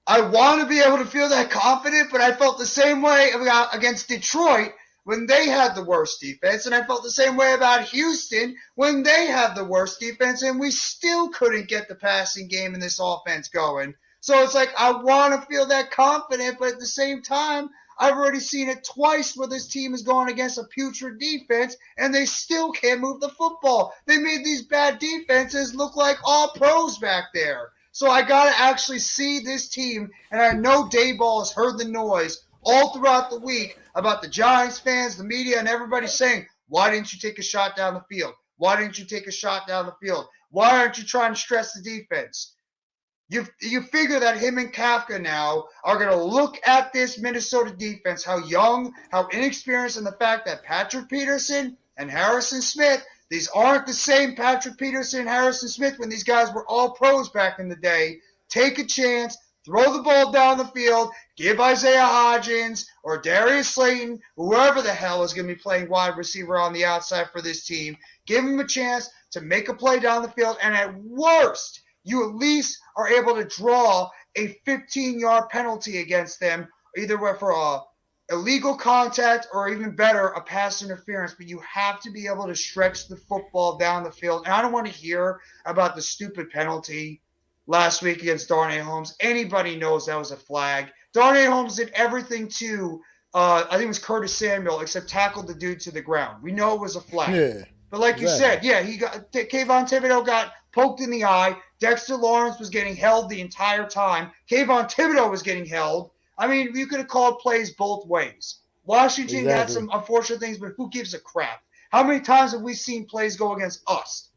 I want to be able to feel that confident, but I felt the same way against Detroit when they had the worst defense, and I felt the same way about Houston when they had the worst defense, and we still couldn't get the passing game in this offense going. So it's like I want to feel that confident, but at the same time, I've already seen it twice where this team is going against a putrid defense, and they still can't move the football. They made these bad defenses look like all pros back there. So I got to actually see this team, and I know Daboll has heard the noise all throughout the week about the Giants fans, the media, and everybody saying, why didn't you take a shot down the field? Why didn't you take a shot down the field? Why aren't you trying to stress the defense? You figure that him and Kafka now are going to look at this Minnesota defense, how young, how inexperienced, and the fact that Patrick Peterson and Harrison Smith, these aren't the same Patrick Peterson and Harrison Smith when these guys were all pros back in the day. Take a chance, throw the ball down the field, give Isaiah Hodgins or Darius Slayton, whoever the hell is going to be playing wide receiver on the outside for this team, give him a chance to make a play down the field, and at worst, you at least are able to draw a 15-yard penalty against them, either for a illegal contact or even better, a pass interference. But you have to be able to stretch the football down the field. And I don't want to hear about the stupid penalty last week against Darnay Holmes. Anybody knows that was a flag. Darnay Holmes did everything to, I think it was Curtis Samuel, except tackled the dude to the ground. We know it was a flag. Yeah, but like you said, Kayvon Thibodeaux got poked in the eye. Dexter Lawrence was getting held the entire time. Kayvon Thibodeaux was getting held. I mean, you could have called plays both ways. Washington had some unfortunate things, but who gives a crap? How many times have we seen plays go against us?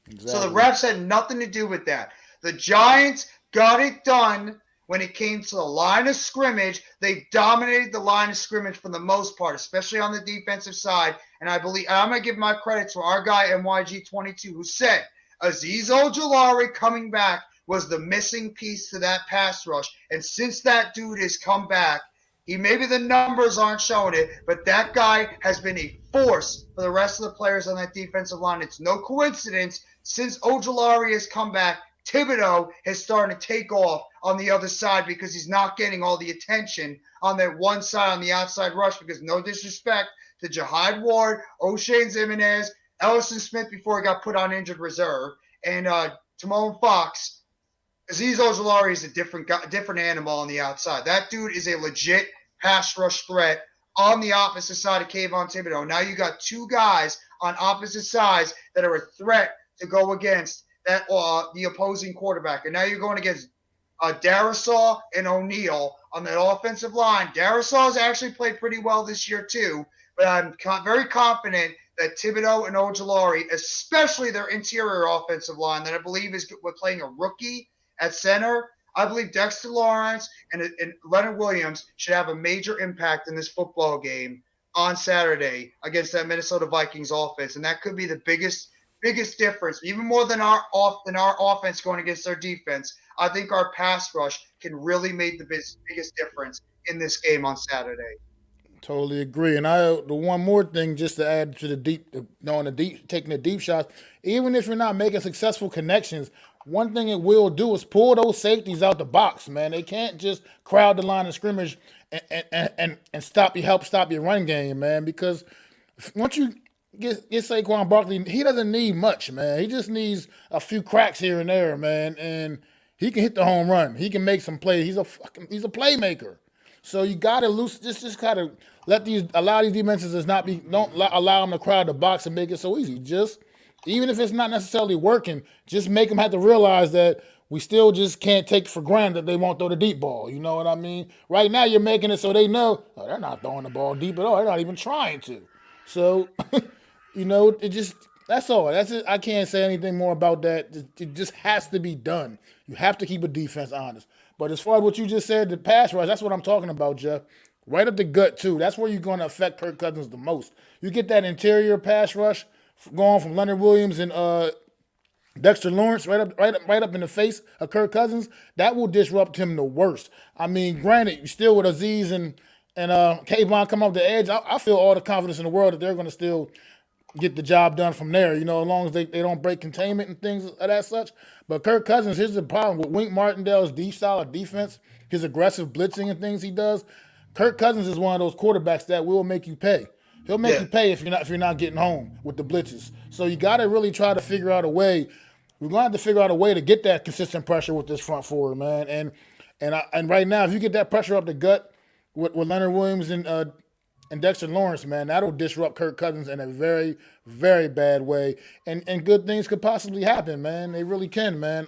Exactly. So the refs had nothing to do with that. The Giants got it done when it came to the line of scrimmage. They dominated the line of scrimmage for the most part, especially on the defensive side. And I believe I'm going to give my credit to our guy, MYG22, who said Azeez Ojulari coming back was the missing piece to that pass rush. And since that dude has come back, maybe the numbers aren't showing it, but that guy has been a force for the rest of the players on that defensive line. It's no coincidence since Ojulari has come back, Thibodeau has started to take off on the other side because he's not getting all the attention on that one side on the outside rush because no disrespect to Jihad Ward, O'Shane Zimenez, Ellison Smith before he got put on injured reserve, and Timon Fox. Azeez Ojulari is a different animal on the outside. That dude is a legit pass rush threat on the opposite side of Kayvon Thibodeau. Now you got two guys on opposite sides that are a threat to go against that the opposing quarterback. And now you're going against Darrisaw and O'Neal on that offensive line. Darrisaw has actually played pretty well this year too, but I'm very confident that Thibodeau and Ojulari, especially their interior offensive line, that I believe is playing a rookie at center, I believe Dexter Lawrence and Leonard Williams should have a major impact in this football game on Saturday against that Minnesota Vikings offense, and that could be the biggest difference, even more than our offense going against their defense. I think our pass rush can really make the biggest difference in this game on Saturday. Totally agree. And the one more thing just to add to taking the deep shots, even if you're not making successful connections, one thing it will do is pull those safeties out the box, man. They can't just crowd the line of scrimmage and stop your run game, man. Because once you get Saquon Barkley, he doesn't need much, man. He just needs a few cracks here and there, man, and he can hit the home run. He can make some plays. He's a playmaker. So you gotta just gotta allow these defenses don't allow them to crowd the box and make it so easy. Just even if it's not necessarily working, just make them have to realize that we still just can't take for granted that they won't throw the deep ball. You know what I mean? Right now you're making it so they know they're not throwing the ball deep at all. They're not even trying to. So that's all. That's it. I can't say anything more about that. It just has to be done. You have to keep a defense honest. But as far as what you just said, the pass rush, that's what I'm talking about, Jeff. Right up the gut, too. That's where you're going to affect Kirk Cousins the most. You get that interior pass rush going from Leonard Williams and Dexter Lawrence right up in the face of Kirk Cousins, that will disrupt him the worst. I mean, granted, you still with Azeez and Kayvon come off the edge, I feel all the confidence in the world that they're going to still get the job done from there, as long as they don't break containment and things of that such. But Kirk Cousins, here's the problem with Wink Martindale's deep style of defense, his aggressive blitzing and things he does. Kirk Cousins is one of those quarterbacks that will make you pay. He'll make you pay if you're not getting home with the blitzes. So you got to really try to figure out a way. We're going to have to figure out a way to get that consistent pressure with this front four, man. And right now, if you get that pressure up the gut with Leonard Williams and Dexter Lawrence, man, that'll disrupt Kirk Cousins in a very, very bad way. And good things could possibly happen, man. They really can, man.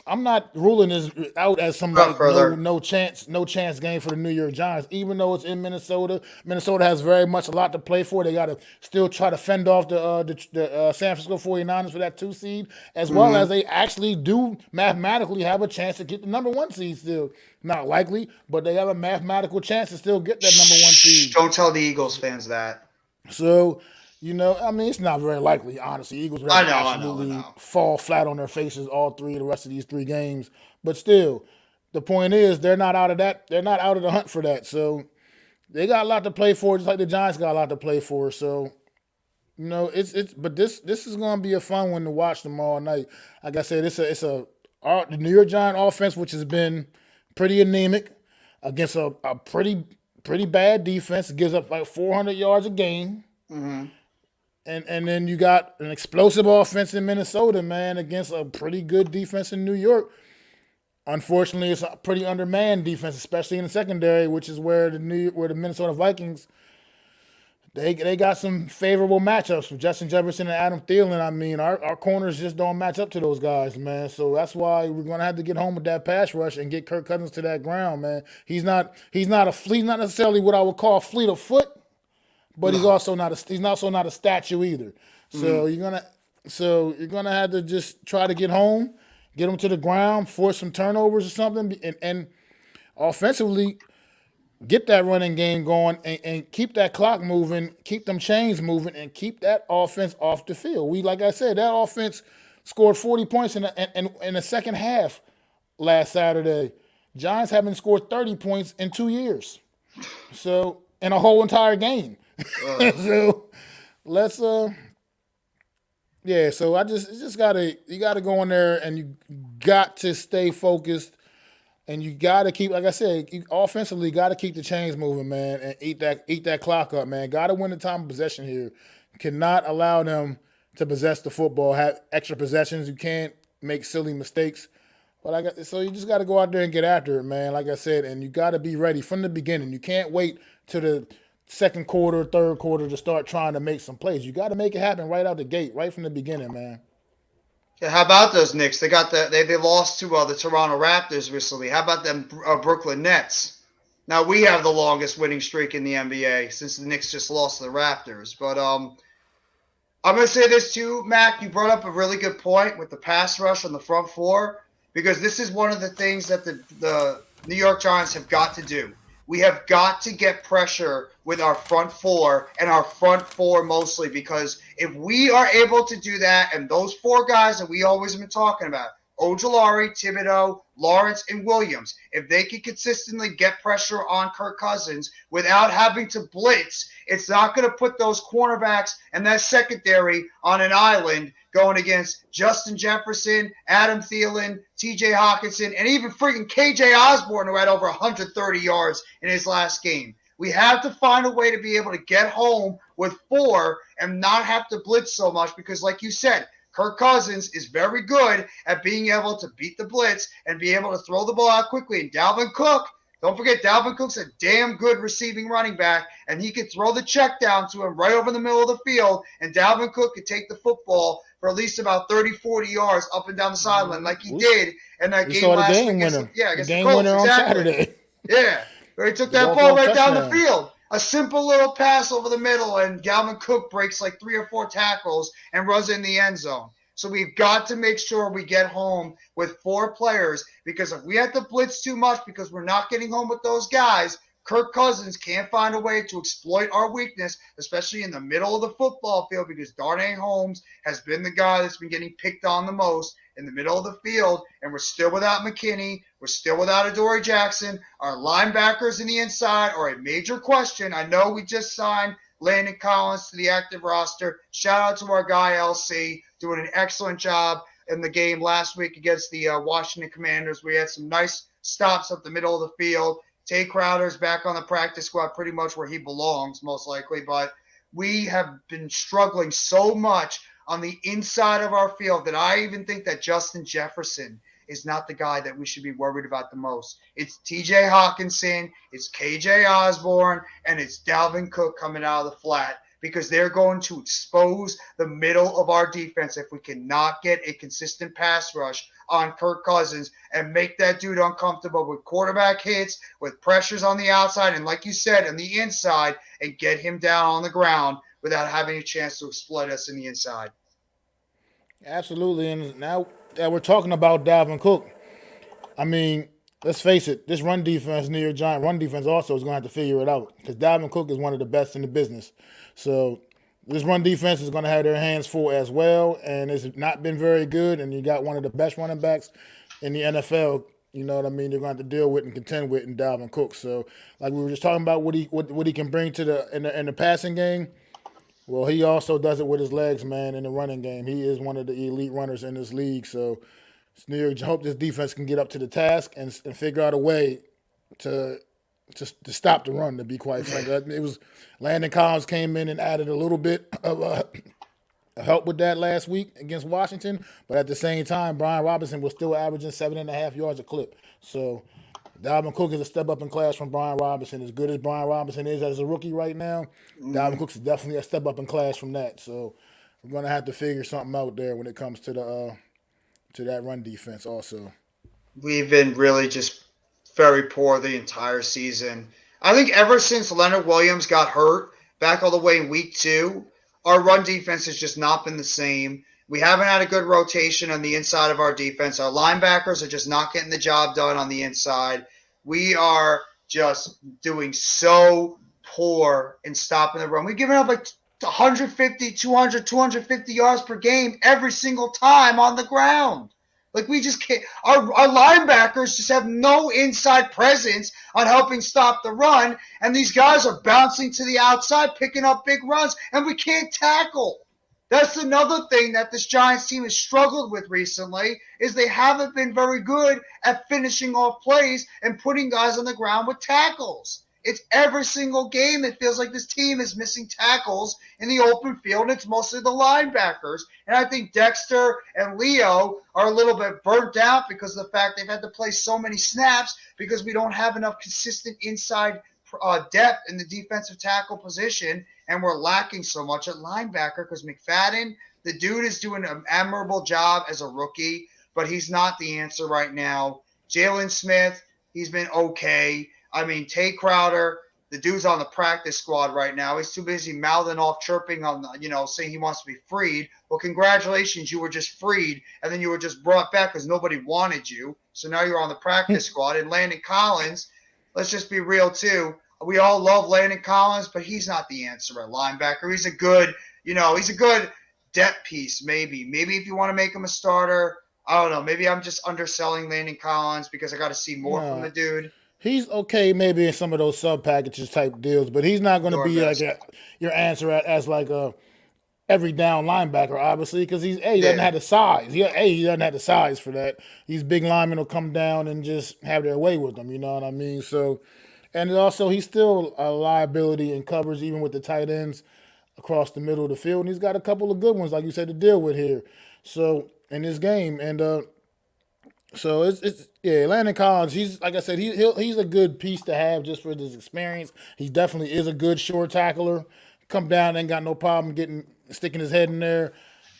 I'm not ruling this out as some no chance game for the New York Giants, even though it's in Minnesota. Minnesota has very much a lot to play for. They got to still try to fend off the San Francisco 49ers for that 2 seed, as well as they actually do mathematically have a chance to get the number 1 seed still. Not likely, but they have a mathematical chance to still get that number 1 seed. Don't tell the Eagles fans that. So, it's not very likely, honestly. Eagles would absolutely fall flat on their faces all the rest of these 3 games. But still, the point is they're not out of that. They're not out of the hunt for that. So they got a lot to play for, just like the Giants got a lot to play for. So, but this is going to be a fun one to watch tomorrow night. Like I said, the New York Giant offense, which has been pretty anemic against a pretty bad defense. It gives up like 400 yards a game. Mm-hmm. And then you got an explosive offense in Minnesota, man, against a pretty good defense in New York. Unfortunately, it's a pretty undermanned defense, especially in the secondary, which is where the Minnesota Vikings they got some favorable matchups with Justin Jefferson and Adam Thielen. I mean, our corners just don't match up to those guys, man. So that's why we're gonna have to get home with that pass rush and get Kirk Cousins to that ground, man. He's not necessarily what I would call fleet of foot. But he's also not a statue either. So you're gonna have to just try to get home, get him to the ground, force some turnovers or something, and offensively get that running game going and keep that clock moving, keep them chains moving, and keep that offense off the field. Like I said, that offense scored 40 points in the second half last Saturday. Giants haven't scored 30 points in 2 years. So in a whole entire game. So let's Yeah, so you gotta go in there and you got to stay focused and you got to keep, like I said, offensively, got to keep the chains moving, man, and eat that clock up, man. Got to win the time of possession here. Cannot allow them to possess the football, have extra possessions. You can't make silly mistakes. But so you just got to go out there and get after it, man. Like I said, and you got to be ready from the beginning. You can't wait to the second quarter, third quarter to start trying to make some plays. You got to make it happen right out the gate, right from the beginning, man. Yeah, how about those Knicks? They lost to the Toronto Raptors recently. How about them Brooklyn Nets? Now we have the longest winning streak in the NBA since the Knicks just lost to the Raptors. But I'm going to say this too, Mac. You brought up a really good point with the pass rush on the front four because this is one of the things that the New York Giants have got to do. We have got to get pressure with our front four and our front four mostly because if we are able to do that and those four guys that we always have been talking about, Ojulari, Thibodeau, Lawrence, and Williams, if they can consistently get pressure on Kirk Cousins without having to blitz, it's not going to put those cornerbacks and that secondary on an island going against Justin Jefferson, Adam Thielen, TJ Hawkinson, and even freaking KJ Osborne, who had over 130 yards in his last game. We have to find a way to be able to get home with four and not have to blitz so much because, like you said, Kirk Cousins is very good at being able to beat the blitz and be able to throw the ball out quickly. And Dalvin Cook, don't forget, Dalvin Cook's a damn good receiving running back, and he could throw the check down to him right over the middle of the field, and Dalvin Cook could take the football for at least about 30, 40 yards up and down the sideline like he did in that game last week. Against the Colts, winner on Saturday. Yeah, where he took that ball right down the field. A simple little pass over the middle, and Dalvin Cook breaks like 3 or 4 tackles and runs in the end zone. So we've got to make sure we get home with 4 players because if we have to blitz too much because we're not getting home with those guys, Kirk Cousins can't find a way to exploit our weakness, especially in the middle of the football field because Darnay Holmes has been the guy that's been getting picked on the most in the middle of the field, and we're still without McKinney. We're still without Adoree Jackson. Our linebackers in the inside are a major question. I know we just signed Landon Collins to the active roster. Shout out to our guy, LC, doing an excellent job in the game last week against the Washington Commanders. We had some nice stops up the middle of the field. Tay Crowder's back on the practice squad pretty much where he belongs, most likely. But we have been struggling so much on the inside of our field that I even think that Justin Jefferson is not the guy that we should be worried about the most. It's TJ Hawkinson, it's KJ Osborne, and it's Dalvin Cook coming out of the flat because they're going to expose the middle of our defense if we cannot get a consistent pass rush on Kirk Cousins and make that dude uncomfortable with quarterback hits, with pressures on the outside, and like you said, on the inside, and get him down on the ground without having a chance to exploit us in the inside. Absolutely, and now that we're talking about Dalvin Cook, I mean, let's face it, this run defense, New York Giant run defense also is going to have to figure it out because Dalvin Cook is one of the best in the business. So this run defense is going to have their hands full as well, and it's not been very good, and you got one of the best running backs in the NFL, you know what I mean, they're going to have to deal with and contend with in Dalvin Cook. So like we were just talking about what he can bring to in the passing game. Well, he also does it with his legs, man, in the running game. He is one of the elite runners in this league. So, New York, I hope this defense can get up to the task and figure out a way to stop the run, to be quite frank. It was Landon Collins came in and added a little bit of help with that last week against Washington. But at the same time, Brian Robinson was still averaging 7.5 yards a clip. So, Dalvin Cook is a step up in class from Brian Robinson. As good as Brian Robinson is as a rookie right now, Dalvin Cook is definitely a step up in class from that. So we're going to have to figure something out there when it comes to that run defense also. We've been really just very poor the entire season. I think ever since Leonard Williams got hurt back all the way in week 2, our run defense has just not been the same. We haven't had a good rotation on the inside of our defense. Our linebackers are just not getting the job done on the inside. We are just doing so poor in stopping the run. We've given up like 150, 200, 250 yards per game every single time on the ground. Like we just can't. Our linebackers just have no inside presence on helping stop the run, and these guys are bouncing to the outside, picking up big runs, and we can't tackle. That's another thing that this Giants team has struggled with recently is they haven't been very good at finishing off plays and putting guys on the ground with tackles. It's every single game. It feels like this team is missing tackles in the open field, and it's mostly the linebackers. And I think Dexter and Leo are a little bit burnt out because of the fact they've had to play so many snaps because we don't have enough consistent inside depth in the defensive tackle position, and we're lacking so much at linebacker because McFadden, the dude is doing an admirable job as a rookie, but he's not the answer right now. Jalen Smith, he's been okay. I mean, Tay Crowder, the dude's on the practice squad right now. He's too busy mouthing off, chirping on, saying he wants to be freed. Well, congratulations, you were just freed, and then you were just brought back because nobody wanted you. So now you're on the practice squad. And Landon Collins, let's just be real too. We all love Landon Collins, but he's not the answer at linebacker. He's a good depth piece, maybe. Maybe if you want to make him a starter, I don't know. Maybe I'm just underselling Landon Collins because I got to see more from the dude. He's okay maybe in some of those sub packages type deals, but he's not going to be like your answer as like a every down linebacker, obviously, because he doesn't have the size. He doesn't have the size for that. These big linemen will come down and just have their way with them. You know what I mean? So, and also he's still a liability in coverage, even with the tight ends across the middle of the field. And he's got a couple of good ones, like you said, to deal with here. So in this game, and so it's Landon Collins. He's like I said, he's a good piece to have just for his experience. He definitely is a good short tackler. Come down, ain't got no problem sticking his head in there,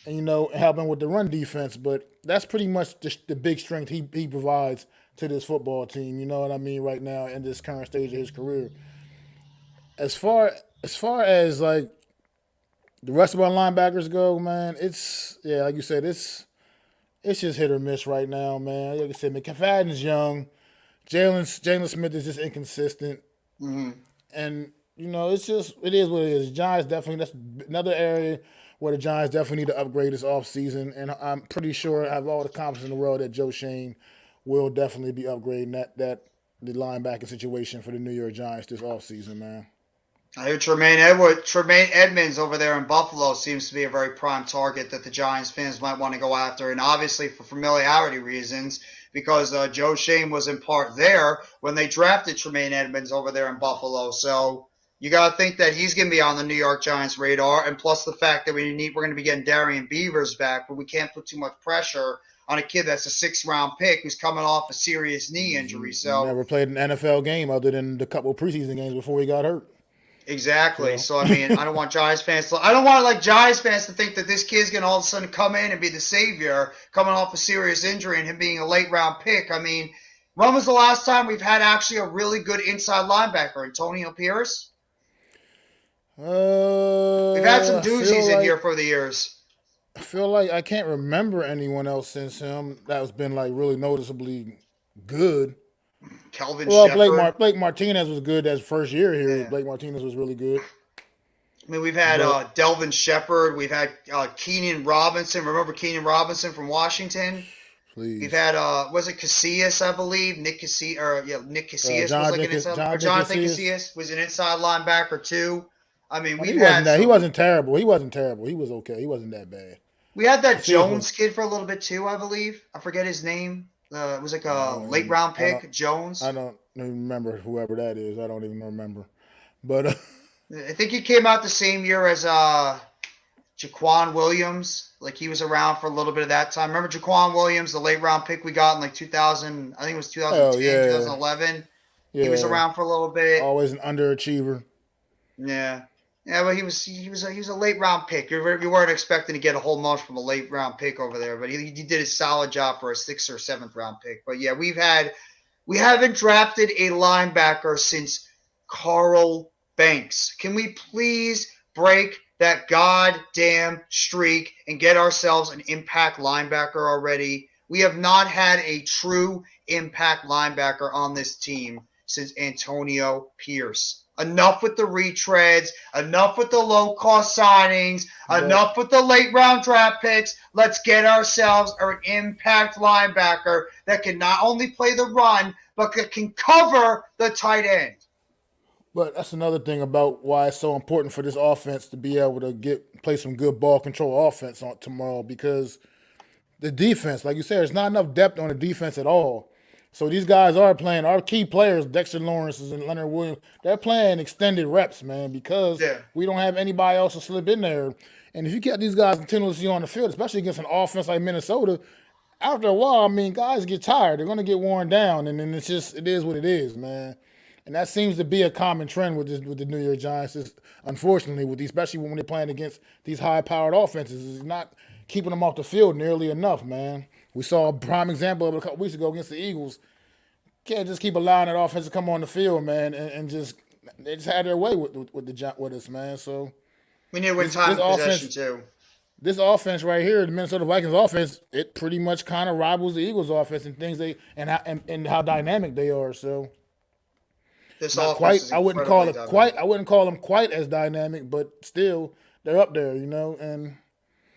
and helping with the run defense. But that's pretty much the big strength he provides to this football team. You know what I mean? Right now in this current stage of his career. As far as like the rest of our linebackers go, man, it's like you said, it's just hit or miss right now, man. Like I said, McFadden's young. Jalen Smith is just inconsistent. Mm-hmm. And, it is what it is. Giants definitely, that's another area where the Giants definitely need to upgrade this offseason. And I'm pretty sure I have all the confidence in the world that Joe Schoen will definitely be upgrading the linebacker situation for the New York Giants this offseason, man. I hear Tremaine Edmonds over there in Buffalo seems to be a very prime target that the Giants fans might want to go after, and obviously for familiarity reasons, because Joe Schoen was in part there when they drafted Tremaine Edmonds over there in Buffalo. So you got to think that he's going to be on the New York Giants radar, and plus the fact that we're going to be getting Darian Beavers back, but we can't put too much pressure on a kid that's a 6th-round pick who's coming off a serious knee injury. So never played an NFL game other than the couple preseason games before he got hurt. Exactly. So I mean, I don't want Giants fans to think that this kid's gonna all of a sudden come in and be the savior, coming off a serious injury and him being a late round pick. I mean, when was the last time we've had actually a really good inside linebacker? Antonio Pierce? We've had some doozies in here for the years. I feel like I can't remember anyone else since him that's been like really noticeably good. Kelvin Shepherd. Blake Martinez was good that first year here. Yeah. Blake Martinez was really good. I mean, we've had Delvin Shepherd. We've had Keenan Robinson. Remember Keenan Robinson from Washington? Please. We've had, was it Casillas, I believe? Nick Casillas was like an inside. Jonathan Casillas was an inside linebacker too. I mean, he wasn't terrible. He was okay. He wasn't that bad. We had that Jones kid for a little bit too, I believe. I forget his name. It was like a late round pick, Jones. I don't even remember whoever that is. I don't even remember. But I think he came out the same year as Jaquan Williams. Like he was around for a little bit of that time. Remember Jaquan Williams, the late round pick we got in like 2000, I think it was 2010, 2011. Yeah. He was around for a little bit. Always an underachiever. Yeah. Yeah, but he was a late round pick. You weren't expecting to get a whole bunch from a late round pick over there, but he did a solid job for a 6th or 7th round pick. But yeah, we haven't drafted a linebacker since Carl Banks. Can we please break that goddamn streak and get ourselves an impact linebacker already? We have not had a true impact linebacker on this team since Antonio Pierce. Enough with the retreads, enough with the low-cost signings, enough with the late-round draft picks. Let's get ourselves an impact linebacker that can not only play the run, but can cover the tight end. But that's another thing about why it's so important for this offense to be able to play some good ball control offense on tomorrow, because the defense, like you said, there's not enough depth on the defense at all. So these guys are playing. Our key players, Dexter Lawrence and Leonard Williams, they're playing extended reps, man, because Yeah. we don't have anybody else to slip in there. And if you get these guys continuously on the field, especially against an offense like Minnesota, after a while, I mean, guys get tired. They're going to get worn down, and then it is what it is, man. And that seems to be a common trend with the New York Giants. Is unfortunately especially when they're playing against these high-powered offenses, is not keeping them off the field nearly enough, man. We saw a prime example of it a couple weeks ago against the Eagles. Can't just keep allowing that offense to come on the field, man, and just they just had their way with us, man. So We need to win time of possession too. This offense right here, the Minnesota Vikings offense, it pretty much kind of rivals the Eagles offense and things and how dynamic they are. So This not offense quite. is I wouldn't call incredibly it dynamic. quite. I wouldn't call them quite as dynamic, but still, they're up there, you know. And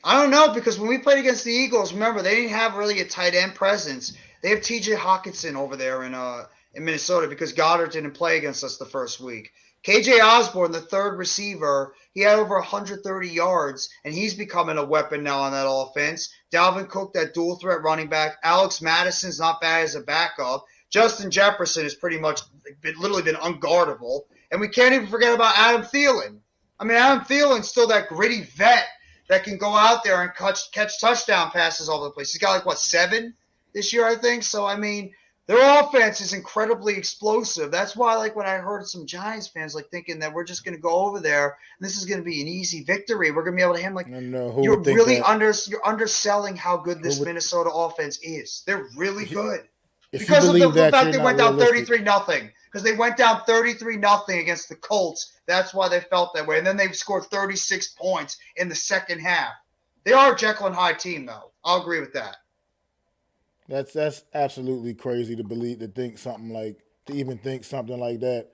I don't know, because when we played against the Eagles, remember, they didn't have really a tight end presence. They have T.J. Hawkinson over there in Minnesota because Goddard didn't play against us the first week. K.J. Osborne, the third receiver, he had over 130 yards, and he's becoming a weapon now on that offense. Dalvin Cook, that dual threat running back. Alex Madison's not bad as a backup. Justin Jefferson has pretty much literally been unguardable. And we can't even forget about Adam Thielen. I mean, Adam Thielen's still that gritty vet that can go out there and catch touchdown passes all over the place. He's got 7 this year, I think. So, I mean, their offense is incredibly explosive. That's why, when I heard some Giants fans, thinking that we're just going to go over there and this is going to be an easy victory. We're going to be able to handle, you're really you're underselling how good this Minnesota offense is. They're really good. Because of the fact they went down 33-0. Because they went down 33-0 against the Colts. That's why they felt that way. And then they scored 36 points in the second half. They are a Jekyll and Hyde team, though. I'll agree with that. That's absolutely crazy to even think something like that.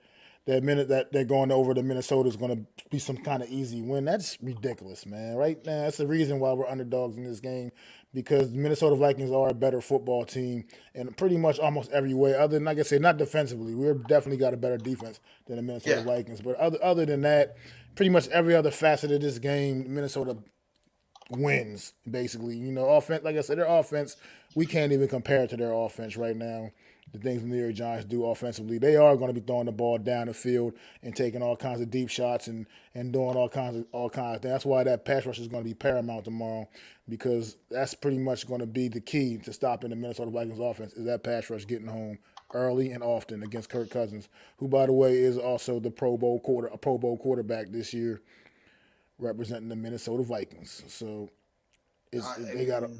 That minute that they're going over to Minnesota is going to be some kind of easy win. That's ridiculous, man. Right now, that's the reason why we're underdogs in this game, because the Minnesota Vikings are a better football team in pretty much almost every way. Other than, like I said, not defensively. We've definitely got a better defense than the Minnesota Vikings. But other than that, pretty much every other facet of this game, Minnesota wins, basically. You know, offense, like I said, their offense, we can't even compare it to their offense right now. The things the New York Giants do offensively, they are going to be throwing the ball down the field and taking all kinds of deep shots and doing all kinds of things. That's why that pass rush is going to be paramount tomorrow, because that's pretty much going to be the key to stopping the Minnesota Vikings offense, is that pass rush getting home early and often against Kirk Cousins, who, by the way, is also the Pro Bowl quarterback this year, representing the Minnesota Vikings. So they got to.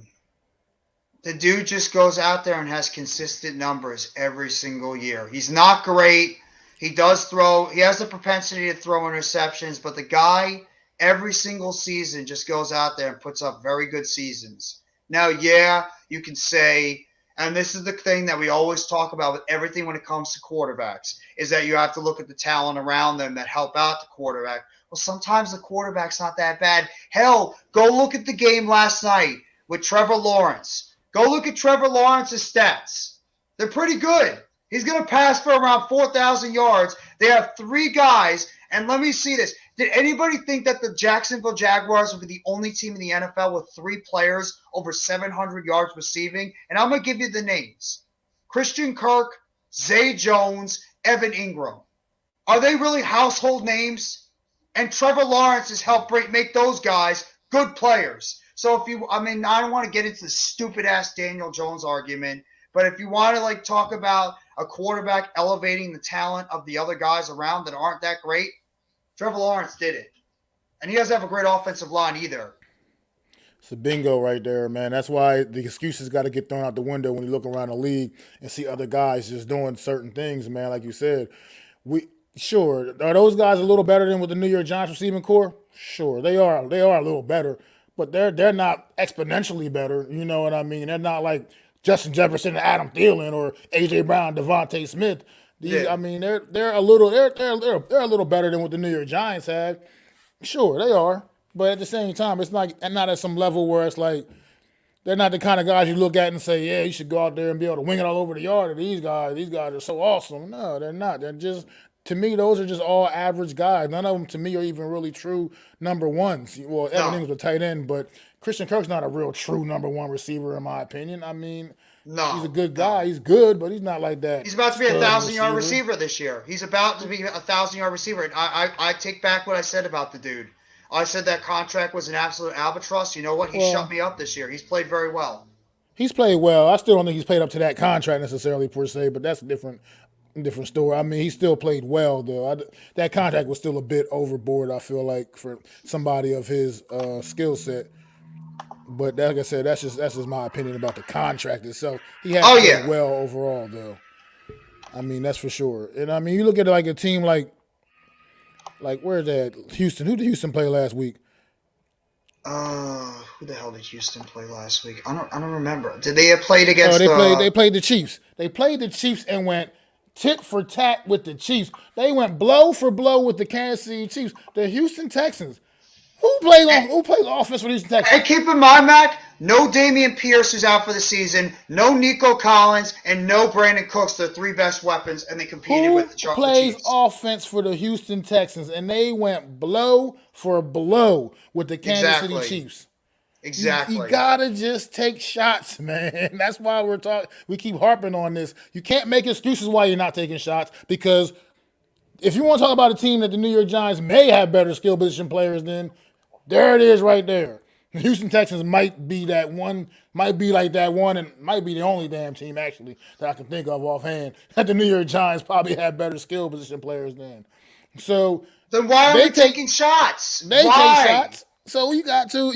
The dude just goes out there and has consistent numbers every single year. He's not great. He does throw. He has the propensity to throw interceptions, but the guy every single season just goes out there and puts up very good seasons. Now, you can say, and this is the thing that we always talk about with everything when it comes to quarterbacks, is that you have to look at the talent around them that help out the quarterback. Well, sometimes the quarterback's not that bad. Hell, go look at the game last night with Trevor Lawrence. Go look at Trevor Lawrence's stats. They're pretty good. He's going to pass for around 4,000 yards. They have 3 guys. And let me see this. Did anybody think that the Jacksonville Jaguars would be the only team in the NFL with 3 players over 700 yards receiving? And I'm going to give you the names. Christian Kirk, Zay Jones, Evan Ingram. Are they really household names? And Trevor Lawrence has helped make those guys good players. So I don't want to get into the stupid-ass Daniel Jones argument, but if you want to talk about a quarterback elevating the talent of the other guys around that aren't that great, Trevor Lawrence did it. And he doesn't have a great offensive line either. It's a bingo right there, man. That's why the excuses got to get thrown out the window when you look around the league and see other guys just doing certain things, man. Like you said, are those guys a little better than with the New York Giants receiving core? Sure, they are. They are a little better. But they're not exponentially better, you know what I mean? They're not like Justin Jefferson and Adam Thielen or A.J. Brown, Devontae Smith. I mean, they're a little better than what the New York Giants had. Sure, they are, but at the same time, it's not at some level where it's like they're not the kind of guys you look at and say, yeah, you should go out there and be able to wing it all over the yard. Or these guys are so awesome. No, they're not. to me, those are just all average guys. None of them, to me, are even really true number ones. Well, Evan Ingram's a tight end, but Christian Kirk's not a real true number one receiver, in my opinion. I mean, he's a good guy. He's good, but he's not like that. He's about to be a 1,000-yard receiver this year. He's about to be a 1,000-yard receiver. I take back what I said about the dude. I said that contract was an absolute albatross. You know what? He shut me up this year. He's played very well. He's played well. I still don't think he's played up to that contract necessarily per se, but that's a different story. I mean, he still played well though. That contract was still a bit overboard, I feel like, for somebody of his skill set. But like I said, that's just my opinion about the contract itself. He has played well overall though. I mean, that's for sure. And I mean, you look at like a team like where's that? Houston. Who did Houston play last week? Who the hell did Houston play last week? I don't remember. Did they have played against? They played the Chiefs. They played the Chiefs and went tit for tat with the Chiefs. They went blow for blow with the Kansas City Chiefs. The Houston Texans. Who plays offense for the Houston Texans? And keep in mind, Mac, no Dameon Pierce who's out for the season, no Nico Collins, and no Brandon Cooks, the three best weapons, and they competed with the Chiefs. Who plays offense for the Houston Texans? And they went blow for blow with the Kansas City Chiefs. Exactly. You gotta just take shots, man. That's why we keep harping on this. You can't make excuses why you're not taking shots, because if you want to talk about a team that the New York Giants may have better skill position players than, there it is right there. The Houston Texans might be like that one, and might be the only damn team actually that I can think of offhand that the New York Giants probably have better skill position players than. So then why are they taking shots? They take shots. So you got to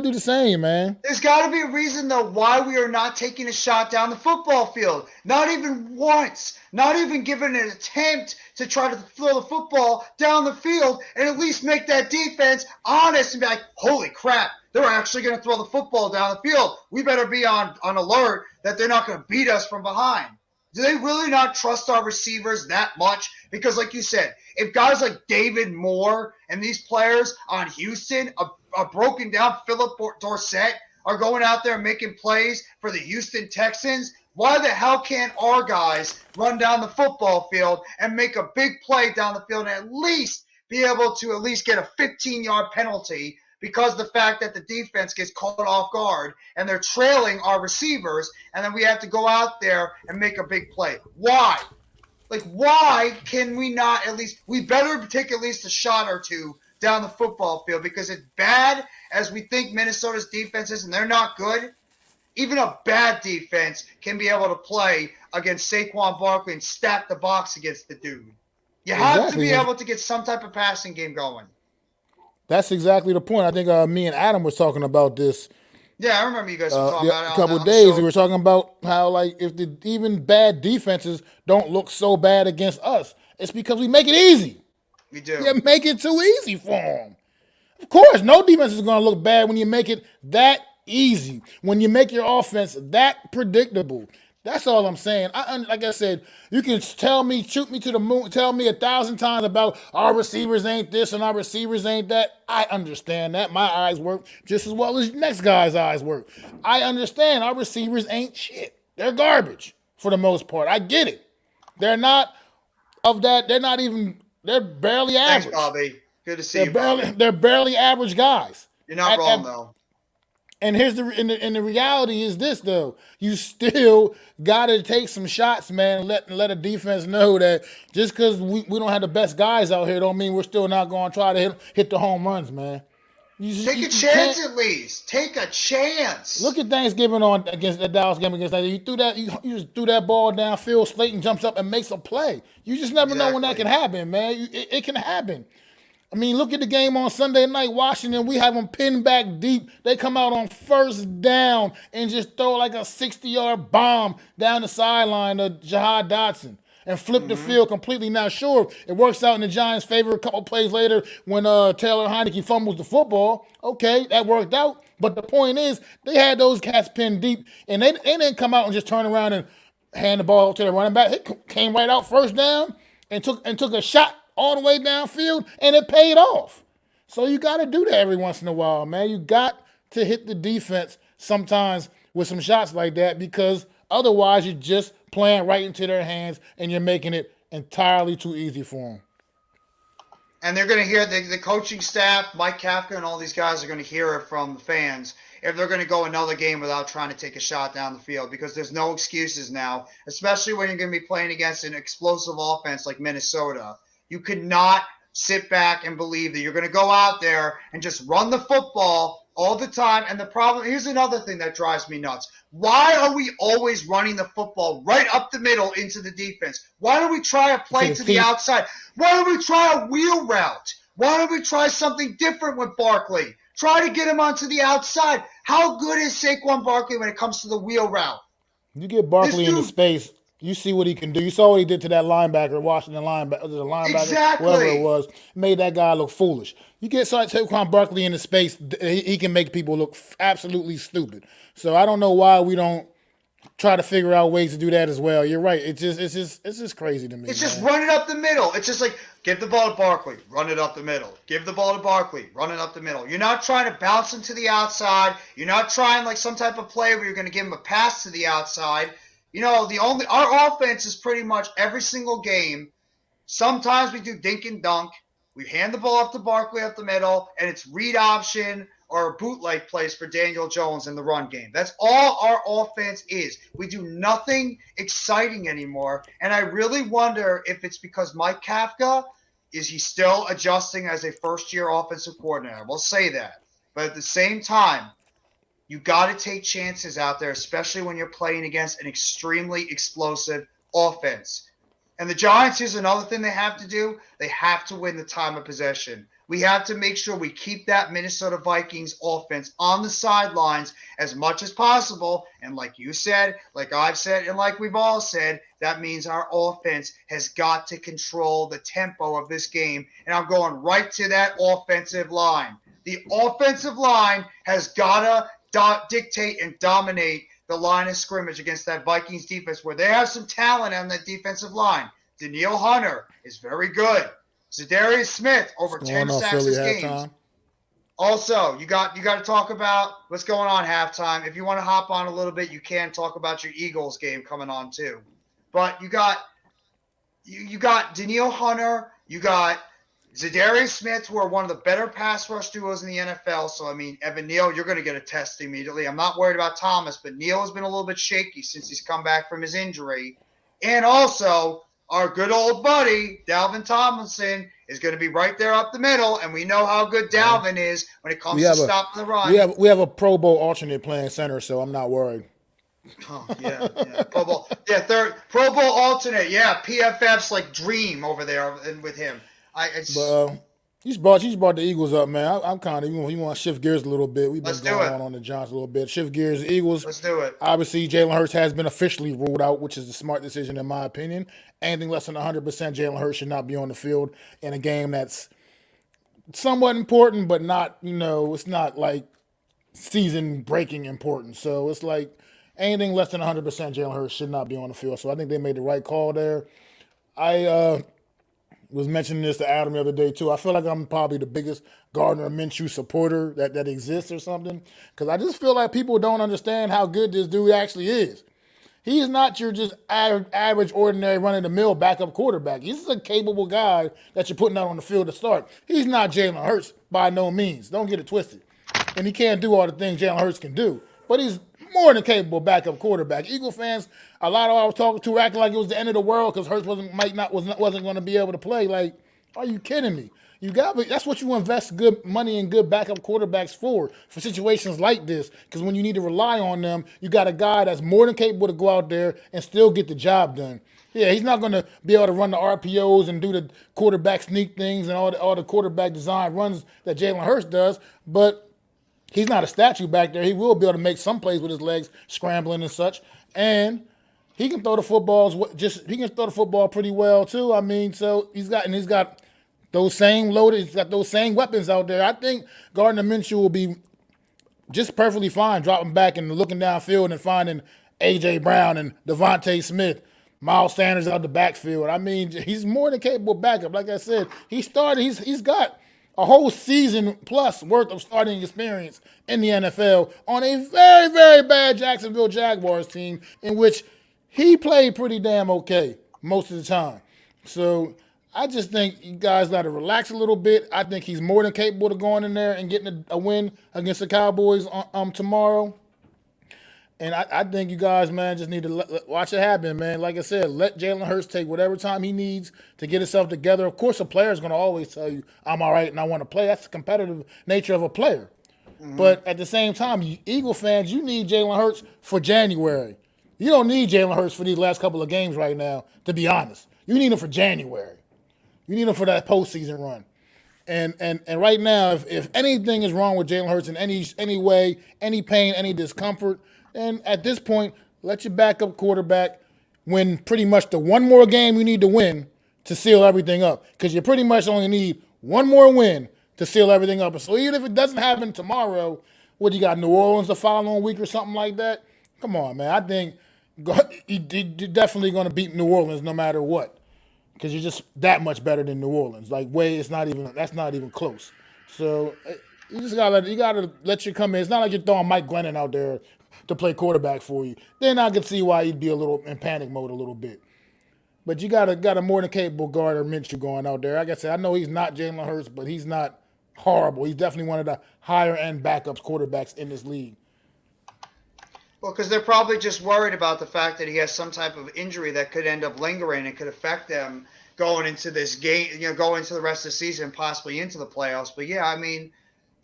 do the same, man. There's got to be a reason, though, why we are not taking a shot down the football field. Not even once. Not even giving an attempt to try to throw the football down the field and at least make that defense honest and be like, holy crap, they're actually going to throw the football down the field. We better be on alert that they're not going to beat us from behind. Do they really not trust our receivers that much? Because like you said, if guys like David Moore and these players on Houston, a broken down Philip Dorsett, are going out there making plays for the Houston Texans, why the hell can't our guys run down the football field and make a big play down the field and at least be able to at least get a 15-yard penalty because of the fact that the defense gets caught off guard and they're trailing our receivers, and then we have to go out there and make a big play? Why? Like, why can we not at least – we better take at least a shot or two down the football field, because as bad as we think Minnesota's defense is, and they're not good, even a bad defense can be able to play against Saquon Barkley and stack the box against the dude. You have to be able to get some type of passing game going. That's exactly the point. I think me and Adam was talking about this. Yeah, I remember you guys were talking about it. A couple of days, we were talking about how, like, if the even bad defenses don't look so bad against us, it's because we make it easy. We do. We make it too easy for them. Of course, no defense is going to look bad when you make it that easy, when you make your offense that predictable. That's all I'm saying. Like I said, you can tell me, shoot me to the moon, tell me 1,000 times about our receivers ain't this and our receivers ain't that. I understand that. My eyes work just as well as next guy's eyes work. I understand our receivers ain't shit. They're garbage for the most part. I get it. They're not of that. They're not even. They're barely average. Thanks, Bobby. Good to see you, Bobby. They're barely average guys. You're not wrong, though. And here's the reality is this, though. You still got to take some shots, man, and let a defense know that just because we don't have the best guys out here don't mean we're still not going to try to hit the home runs, man. Take a chance at least. Take a chance. Look at Thanksgiving against the Dallas game against that. You just threw that ball downfield. Slayton jumps up and makes a play. You just never know when that can happen, man. It can happen. I mean, look at the game on Sunday night, Washington. We have them pinned back deep. They come out on first down and just throw like a 60-yard bomb down the sideline to Jahad Dotson and flip the field completely. Now, sure, it works out in the Giants' favor a couple plays later when Taylor Heineke fumbles the football. Okay, that worked out. But the point is, they had those cats pinned deep, and they didn't come out and just turn around and hand the ball to the running back. It came right out first down and took a shot all the way downfield, and it paid off. So you got to do that every once in a while, man. You got to hit the defense sometimes with some shots like that, because otherwise you're just playing right into their hands and you're making it entirely too easy for him. And they're going to hear the coaching staff, Mike Kafka, and all these guys are going to hear it from the fans if they're going to go another game without trying to take a shot down the field, because there's no excuses now, especially when you're going to be playing against an explosive offense like Minnesota. You could not sit back and believe that you're going to go out there and just run the football all the time. And the problem, here's another thing that drives me nuts. Why are we always running the football right up the middle into the defense? Why don't we try a play to the outside? Why don't we try a wheel route? Why don't we try something different with Barkley? Try to get him onto the outside. How good is Saquon Barkley when it comes to the wheel route? You get Barkley into space, you see what he can do. You saw what he did to that linebacker, Washington linebacker, Exactly. whoever it was, made that guy look foolish. You get Saquon Barkley into space, he can make people look absolutely stupid. So I don't know why we don't try to figure out ways to do that as well. You're right. It's just crazy to me. It's just run it up the middle. It's just like, give the ball to Barkley, run it up the middle. Give the ball to Barkley, run it up the middle. You're not trying to bounce him to the outside. You're not trying like some type of play where you're going to give him a pass to the outside. You know, our offense is pretty much every single game. Sometimes we do dink and dunk. We hand the ball up to Barkley up the middle, and it's read option or bootleg plays for Daniel Jones in the run game. That's all our offense is. We do nothing exciting anymore, and I really wonder if it's because Mike Kafka, is he still adjusting as a first-year offensive coordinator? We'll say that. But at the same time, you got to take chances out there, especially when you're playing against an extremely explosive offense. And the Giants, here's another thing they have to do. They have to win the time of possession. We have to make sure we keep that Minnesota Vikings offense on the sidelines as much as possible. And like you said, like I've said, and like we've all said, that means our offense has got to control the tempo of this game. And I'm going right to that offensive line. The offensive line has got to dictate and dominate the line of scrimmage against that Vikings defense, where they have some talent on that defensive line. Danielle Hunter is very good. Za'Darius Smith over 10 sacks this game. Also, you got to talk about what's going on halftime. If you want to hop on a little bit, you can talk about your Eagles game coming on too. But you got Danielle Hunter, you got Za'Darius Smith, who are one of the better pass rush duos in the NFL. So, I mean, Evan Neal, you're going to get a test immediately. I'm not worried about Thomas, but Neal has been a little bit shaky since he's come back from his injury. And also, our good old buddy, Dalvin Tomlinson, is going to be right there up the middle, and we know how good Dalvin is when it comes to stopping the run. We have a Pro Bowl alternate playing center, so I'm not worried. Oh, yeah. Pro Bowl. Yeah, Pro Bowl alternate. Yeah, PFF's like dream over there with him. He's brought the Eagles up, man. I'm kind of, you want to shift gears a little bit. We've been going on the Giants a little bit. Shift gears, Eagles. Let's do it. Obviously, Jalen Hurts has been officially ruled out, which is the smart decision in my opinion. Anything less than 100%, Jalen Hurts should not be on the field in a game that's somewhat important, but not, it's not like season-breaking important. So it's like anything less than 100%, Jalen Hurts should not be on the field. So I think they made the right call there. I was mentioning this to Adam the other day too. I feel like I'm probably the biggest Gardner Minshew supporter that exists or something, because I just feel like people don't understand how good this dude actually is. He's not your just average, ordinary, run-of-the-mill backup quarterback. He's a capable guy that you're putting out on the field to start. He's not Jalen Hurts by no means. Don't get it twisted. And he can't do all the things Jalen Hurts can do. But he's more than capable backup quarterback. Eagle fans, a lot of I was talking to acting like it was the end of the world because Hurts wasn't going to be able to play. Like, are you kidding me? That's what you invest good money in good backup quarterbacks for situations like this. Because when you need to rely on them, you got a guy that's more than capable to go out there and still get the job done. Yeah, he's not going to be able to run the RPOs and do the quarterback sneak things and all the quarterback design runs that Jalen Hurts does, but he's not a statue back there. He will be able to make some plays with his legs scrambling and such, and he can throw the football pretty well too. I mean, so he's got those same weapons out there. I think Gardner Minshew will be just perfectly fine dropping back and looking downfield and finding A.J. Brown and Devontae Smith, Miles Sanders out the backfield. I mean, he's more than capable backup. Like I said, he's got a whole season plus worth of starting experience in the NFL on a very, very bad Jacksonville Jaguars team in which he played pretty damn okay most of the time. So I just think you guys got to relax a little bit. I think he's more than capable of going in there and getting a win against the Cowboys tomorrow. And I think you guys, man, just need to watch it happen, man. Like I said, let Jalen Hurts take whatever time he needs to get himself together. Of course, a player is going to always tell you, I'm all right and I want to play. That's the competitive nature of a player. Mm-hmm. But at the same time, you Eagle fans, you need Jalen Hurts for January. You don't need Jalen Hurts for these last couple of games right now, to be honest. You need him for January. You need him for that postseason run. And right now, if anything is wrong with Jalen Hurts in any way, any pain, any discomfort, then at this point, let your backup quarterback win pretty much the one more game you need to win to seal everything up. Because you pretty much only need one more win to seal everything up. So even if it doesn't happen tomorrow, what you got, New Orleans the following week or something like that? Come on, man. I think you're definitely going to beat New Orleans no matter what. Because you're just that much better than New Orleans. Like, that's not even close. So you just gotta let you come in. It's not like you're throwing Mike Glennon out there to play quarterback for you. Then I can see why you'd be a little in panic mode a little bit. But you got a more than capable Gardner Minshew going out there. Like I said, I know he's not Jalen Hurts, but he's not horrible. He's definitely one of the higher end backups quarterbacks in this league. Well, because they're probably just worried about the fact that he has some type of injury that could end up lingering and could affect them going into this game, going into the rest of the season, possibly into the playoffs. But yeah, I mean,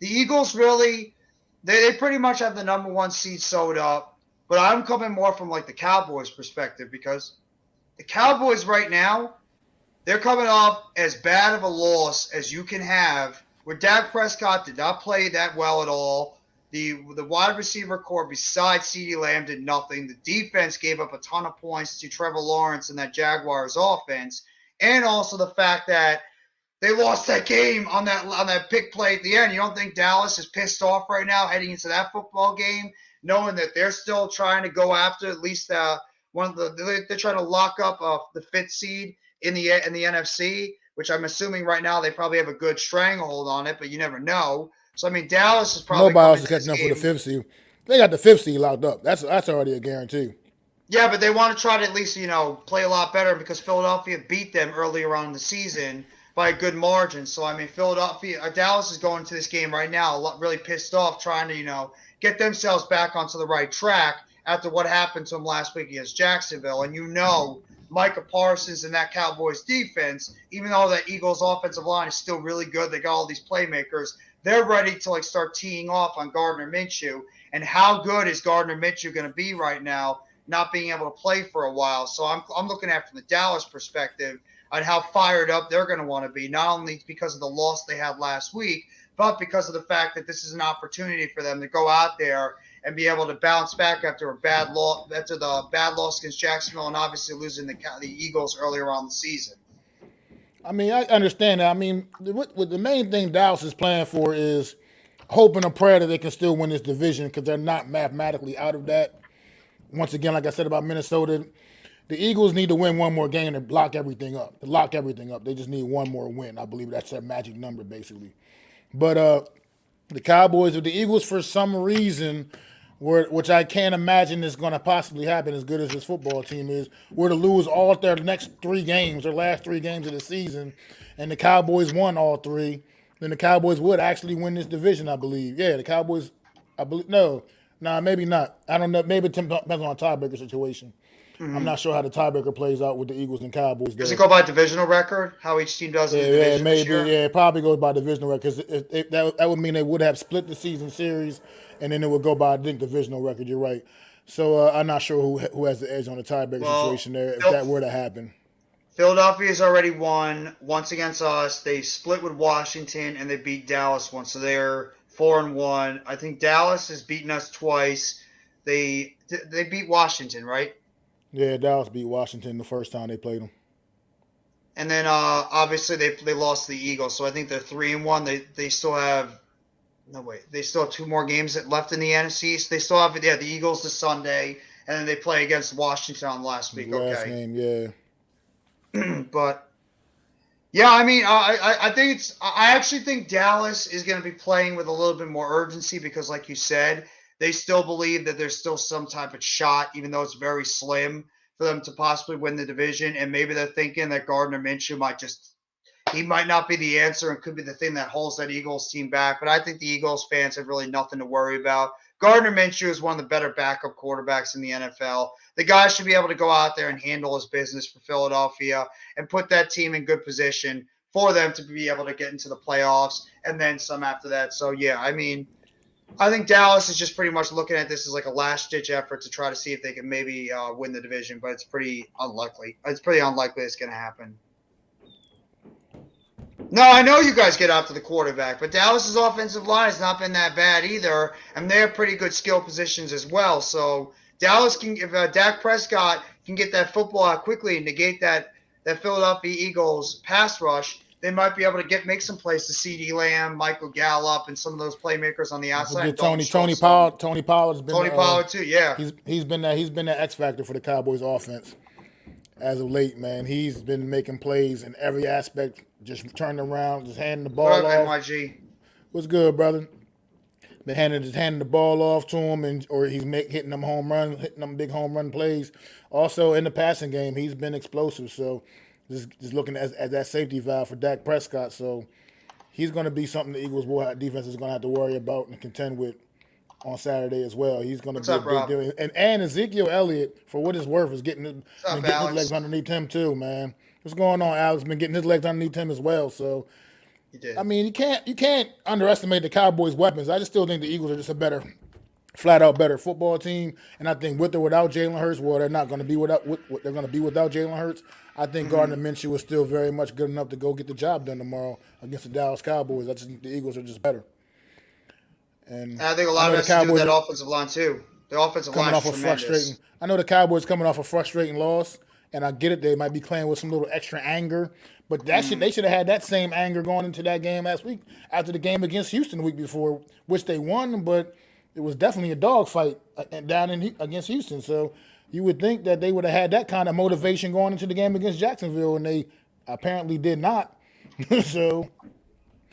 the Eagles really, they pretty much have the number one seed sewed up. But I'm coming more from like the Cowboys perspective, because the Cowboys right now, they're coming off as bad of a loss as you can have, where Dak Prescott did not play that well at all. The wide receiver core besides CeeDee Lamb did nothing. The defense gave up a ton of points to Trevor Lawrence and that Jaguars offense. And also the fact that they lost that game on that pick play at the end. You don't think Dallas is pissed off right now heading into that football game, knowing that they're still trying to go after at least they're trying to lock up the fifth seed in the NFC, which I'm assuming right now they probably have a good stranglehold on it, but you never know. So I mean, Dallas is probably nobody else is catching up for the fifth seed. They got the fifth seed locked up. That's already a guarantee. Yeah, but they want to try to at least play a lot better, because Philadelphia beat them earlier on in the season by a good margin. So I mean, Dallas is going to this game right now really pissed off, trying to get themselves back onto the right track after what happened to them last week against Jacksonville. And Micah Parsons and that Cowboys defense, even though that Eagles offensive line is still really good, they got all these playmakers. They're ready to start teeing off on Gardner Minshew. And how good is Gardner Minshew going to be right now, not being able to play for a while? So I'm looking at it from the Dallas perspective on how fired up they're going to want to be, not only because of the loss they had last week, but because of the fact that this is an opportunity for them to go out there and be able to bounce back after the bad loss against Jacksonville, and obviously losing the Eagles earlier on in the season. I mean, I understand that. I mean, what the main thing Dallas is playing for is hoping and prayer that they can still win this division, because they're not mathematically out of that. Once again, like I said about Minnesota, the Eagles need to win one more game to lock everything up. They just need one more win. I believe that's their magic number, basically. But the Cowboys, if the Eagles, for some reason, which I can't imagine is going to possibly happen, as good as this football team is, were to lose all their last 3 games of the season, and the Cowboys won all 3, then the Cowboys would actually win this division, I believe. Yeah, the Cowboys, I believe, maybe not. I don't know. Maybe it depends on a tiebreaker situation. Mm-hmm. I'm not sure how the tiebreaker plays out with the Eagles and Cowboys. Does it go by divisional record? How each team does in the division? Maybe. Yeah, it probably goes by divisional record, because that would mean they would have split the season series, and then it would go by, I think, divisional record. You're right. So I'm not sure who has the edge on the tiebreaker situation there, if that were to happen. Philadelphia's already won once against us. They split with Washington, and they beat Dallas once. So they're 4-1. I think Dallas has beaten us twice. They beat Washington, right? Yeah, Dallas beat Washington the first time they played them. And then obviously they lost to the Eagles, so I think they're 3-1. They still have they still have 2 more games left in the NFC. So they still have the Eagles this Sunday, and then they play against Washington on last week. Last game, yeah. But yeah, I mean, I actually think Dallas is going to be playing with a little bit more urgency, because, like you said, they still believe that there's still some type of shot, even though it's very slim, for them to possibly win the division. And maybe they're thinking that Gardner Minshew might not be the answer and could be the thing that holds that Eagles team back. But I think the Eagles fans have really nothing to worry about. Gardner Minshew is one of the better backup quarterbacks in the NFL. The guy should be able to go out there and handle his business for Philadelphia and put that team in good position for them to be able to get into the playoffs and then some after that. So, yeah, I mean, I think Dallas is just pretty much looking at this as like a last-ditch effort to try to see if they can maybe win the division, but it's pretty unlikely. It's pretty unlikely it's going to happen. No, I know you guys get after the quarterback, but Dallas's offensive line has not been that bad either, and they have pretty good skill positions as well. So Dallas can, if Dak Prescott can get that football out quickly and negate that Philadelphia Eagles pass rush, they might be able to make some plays to CeeDee Lamb, Michael Gallup, and some of those playmakers on the outside. Tony Pollard's been Tony Pollard too. Yeah, he's been that X factor for the Cowboys offense as of late, man. He's been making plays in every aspect. Just turning around, just handing the ball off. NYG. What's good, brother? Been handing the ball off to him, or he's hitting them big home run plays. Also in the passing game, he's been explosive. So just looking at that safety valve for Dak Prescott. So he's going to be something the Eagles defense is going to have to worry about and contend with on Saturday as well. He's going to be a big deal. And Ezekiel Elliott, for what it's worth, is getting his legs underneath him too, man. What's going on? Alex been getting his legs underneath him as well. So, he did. I mean, you can't underestimate the Cowboys' weapons. I just still think the Eagles are just a flat out better football team. And I think with or without Jalen Hurts, they're not going to be without Jalen Hurts. I think Gardner Minshew is still very much good enough to go get the job done tomorrow against the Dallas Cowboys. I just think the Eagles are just better. And I think a lot of it has to do with that offensive line too. The offensive line is tremendous. I know the Cowboys coming off a frustrating loss. And I get it, they might be playing with some little extra anger. But they should have had that same anger going into that game last week after the game against Houston the week before, which they won, but it was definitely a dogfight against Houston. So you would think that they would have had that kind of motivation going into the game against Jacksonville, and they apparently did not. So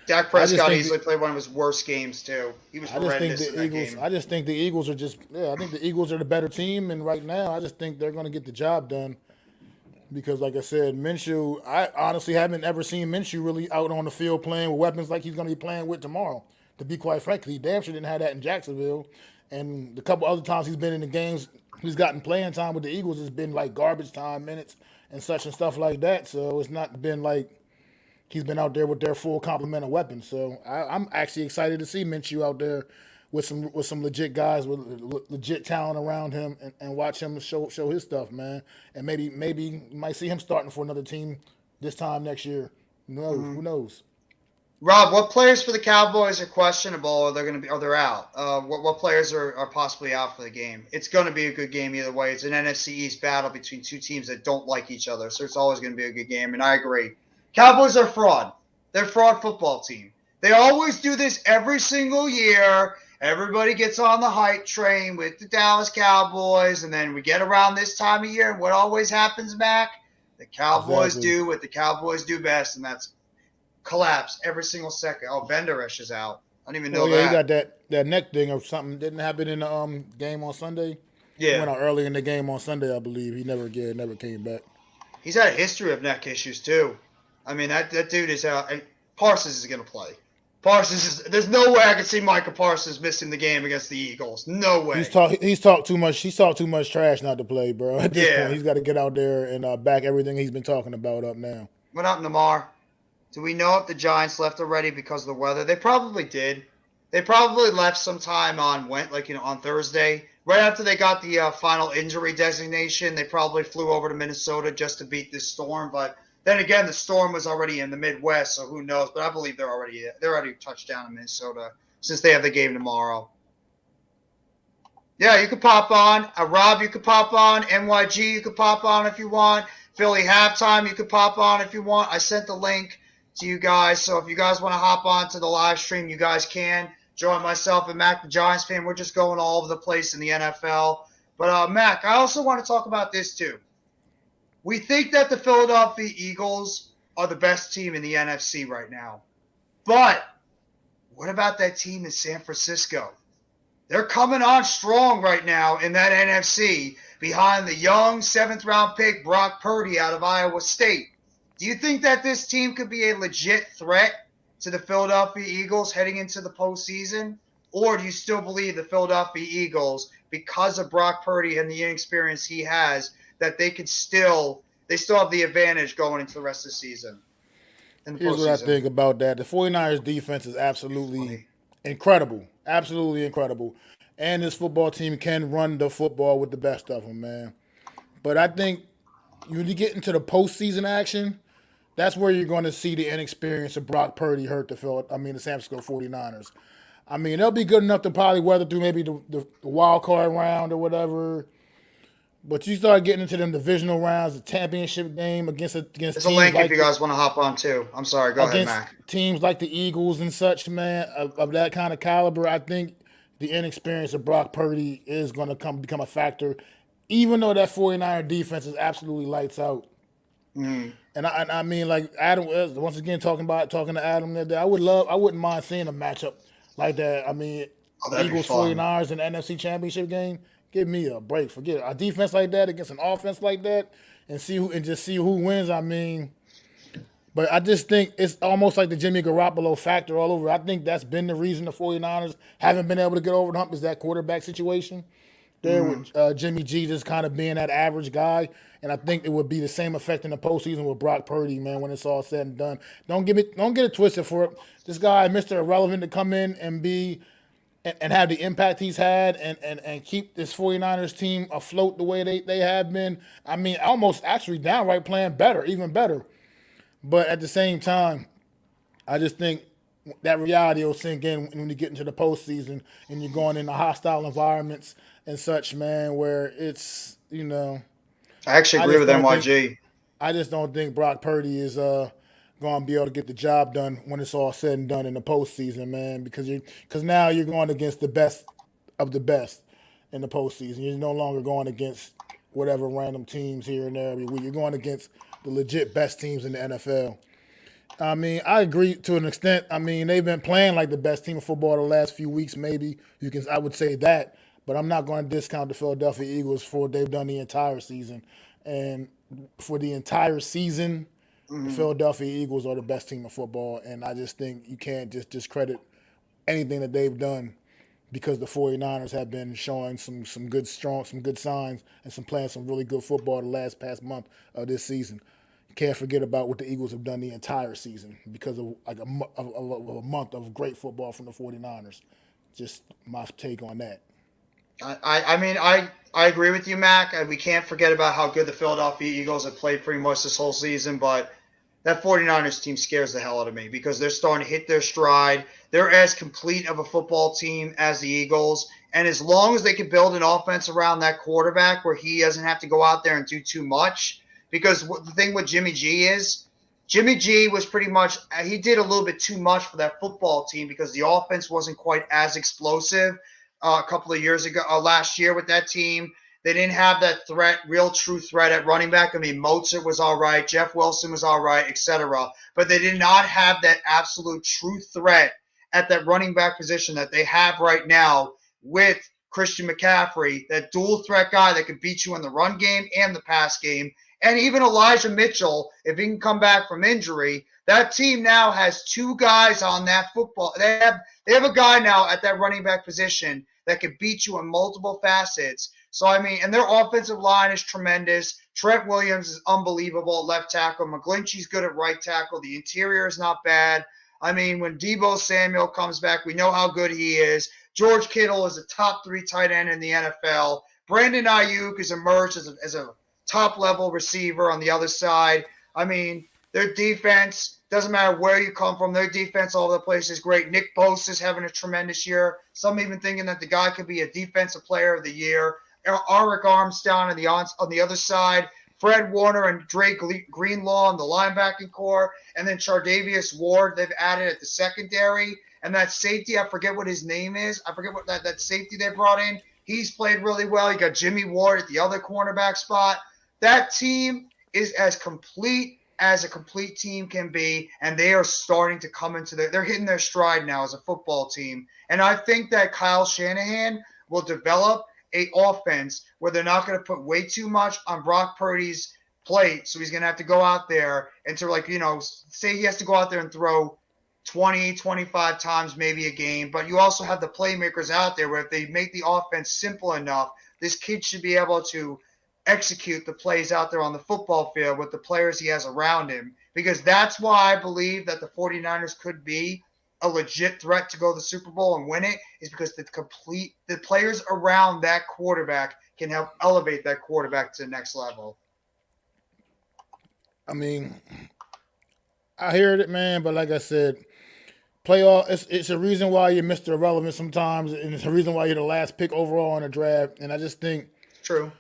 Dak Prescott easily played one of his worst games too. He was horrendous in that game. I just think the Eagles are I think the Eagles are the better team, and right now I just think they're going to get the job done. Because, like I said, Minshew, I honestly haven't ever seen Minshew really out on the field playing with weapons like he's going to be playing with tomorrow. To be quite frank, he damn sure didn't have that in Jacksonville. And the couple other times he's been in the games, he's gotten playing time with the Eagles, has been like garbage time minutes and such and stuff like that. So it's not been like he's been out there with their full complement of weapons. So I'm actually excited to see Minshew out there with some legit guys with legit talent around him and watch him show his stuff, man. And maybe you might see him starting for another team this time next year. Who knows? Rob, what players for the Cowboys are questionable or they're out? What players are possibly out for the game? It's going to be a good game either way. It's an NFC East battle between two teams that don't like each other, so it's always going to be a good game, and I agree. Cowboys are fraud. They're a fraud football team. They always do this every single year. Everybody gets on the hype train with the Dallas Cowboys, and then we get around this time of year, and what always happens, Mac? The Cowboys do what the Cowboys do best, and that's collapse every single second. Oh, Benderish is out. I didn't even know that. He got that neck thing or something. Didn't happen in the game on Sunday. Yeah, he went out early in the game on Sunday, I believe. He never came back. He's had a history of neck issues too. I mean, that dude is out. Parsons is going to play. There's no way I can see Micah Parsons missing the game against the Eagles. No way. He's talked too much. He's talked too much trash not to play, bro. At this point, he's got to get out there and back everything he's been talking about up now. What up, Namar? Do we know if the Giants left already because of the weather? They probably did. They probably left sometime on Thursday. Right after they got the final injury designation, they probably flew over to Minnesota just to beat this storm, but then again, the storm was already in the Midwest, so who knows? But I believe they're already touched down in Minnesota since they have the game tomorrow. Yeah, you could pop on. Rob, you could pop on. NYG, you could pop on if you want. Philly halftime, you could pop on if you want. I sent the link to you guys, so if you guys want to hop on to the live stream, you guys can. Join myself and Mac, the Giants fan. We're just going all over the place in the NFL. But, Mac, I also want to talk about this too. We think that the Philadelphia Eagles are the best team in the NFC right now. But what about that team in San Francisco? They're coming on strong right now in that NFC. behind the young 7th-round pick Brock Purdy out of Iowa State. Do you think that this team could be a legit threat to the Philadelphia Eagles heading into the postseason? Or do you still believe the Philadelphia Eagles, because of Brock Purdy and the inexperience he has, that they still have the advantage going into the rest of the season? Here's what I think about that. The 49ers defense is absolutely incredible. Absolutely incredible. And this football team can run the football with the best of them, man. But I think when you get into the postseason action, that's where you're going to see the inexperience of Brock Purdy hurt the San Francisco 49ers. I mean, they'll be good enough to probably weather through maybe the wild card round or whatever. But you start getting into them divisional rounds, the championship game against There's a link if you guys want to hop on too. I'm sorry, go ahead, Mac. Teams like the Eagles and such, man, of that kind of caliber, I think the inexperience of Brock Purdy is going to become a factor, even though that 49er defense is absolutely lights out. Mm. And I mean, like Adam, once again, talking to Adam that day, I wouldn't mind seeing a matchup like that. I mean, Eagles 49ers in the NFC Championship game. Give me a break. Forget it. A defense like that against an offense like that, and just see who wins. I mean, but I just think it's almost like the Jimmy Garoppolo factor all over. I think that's been the reason the 49ers haven't been able to get over the hump, is that quarterback situation there with Jimmy G just kind of being that average guy. And I think it would be the same effect in the postseason with Brock Purdy, man, when it's all said and done. Don't get it twisted for it. This guy, Mr. Irrelevant, to come in and be and have the impact he's had and keep this 49ers team afloat the way they have been. I mean, almost actually downright playing better, even better. But at the same time, I just think that reality will sink in when you get into the postseason and you're going into hostile environments and such, man, where it's, you know. I actually agree with MYG. I just don't think Brock Purdy is going to be able to get the job done when it's all said and done in the postseason, man, because now you're going against the best of the best in the postseason. You're no longer going against whatever random teams here and there every week. You're going against the legit best teams in the NFL. I mean, I agree to an extent. I mean, they've been playing like the best team of football the last few weeks, maybe. I would say that. But I'm not going to discount the Philadelphia Eagles for what they've done the entire season. And for the entire season, the Philadelphia Eagles are the best team of football. And I just think you can't just discredit anything that they've done, because the 49ers have been showing some good signs and playing some really good football the past month of this season. You can't forget about what the Eagles have done the entire season because of like a month of great football from the 49ers. Just my take on that. I mean, I agree with you, Mac. We can't forget about how good the Philadelphia Eagles have played pretty much this whole season, but that 49ers team scares the hell out of me because they're starting to hit their stride. They're as complete of a football team as the Eagles, and as long as they can build an offense around that quarterback where he doesn't have to go out there and do too much, because the thing with Jimmy G was pretty much – he did a little bit too much for that football team because the offense wasn't quite as explosive. A couple of years ago, last year with that team, they didn't have that real true threat at running back. I mean, Mozart was all right, Jeff Wilson was all right, etc. But they did not have that absolute true threat at that running back position that they have right now with Christian McCaffrey, that dual threat guy that can beat you in the run game and the pass game. And even Elijah Mitchell, if he can come back from injury, that team now has two guys on that football. They have a guy now at that running back position that can beat you in multiple facets. So, I mean, and their offensive line is tremendous. Trent Williams is unbelievable at left tackle. McGlinchey's good at right tackle. The interior is not bad. I mean, when Deebo Samuel comes back, we know how good he is. George Kittle is a top 3 tight end in the NFL. Brandon Ayuk has emerged as a top-level receiver on the other side. I mean, their defense, doesn't matter where you come from, their defense all over the place is great. Nick Bosa is having a tremendous year. Some even thinking that the guy could be a defensive player of the year. Arik Armstead on the other side. Fred Warner and Drake Greenlaw on the linebacking core. And then Chardavius Ward they've added at the secondary. And that safety, I forget what his name is. I forget what that safety they brought in. He's played really well. You got Jimmy Ward at the other cornerback spot. That team is as complete as a complete team can be, and they are starting to come into they're hitting their stride now as a football team. And I think that Kyle Shanahan will develop a offense where they're not going to put way too much on Brock Purdy's plate. So he's going to have to go out there and to, like, say he has to go out there and throw 20, 25 times maybe a game. But you also have the playmakers out there where if they make the offense simple enough, this kid should be able to execute the plays out there on the football field with the players he has around him. Because that's why I believe that the 49ers could be a legit threat to go to the Super Bowl and win it, is because the players around that quarterback can help elevate that quarterback to the next level. I mean, I hear it, man, but like I said, playoff, it's a reason why you're Mr. Irrelevant sometimes, and it's a reason why you're the last pick overall in the draft. And I just think, true.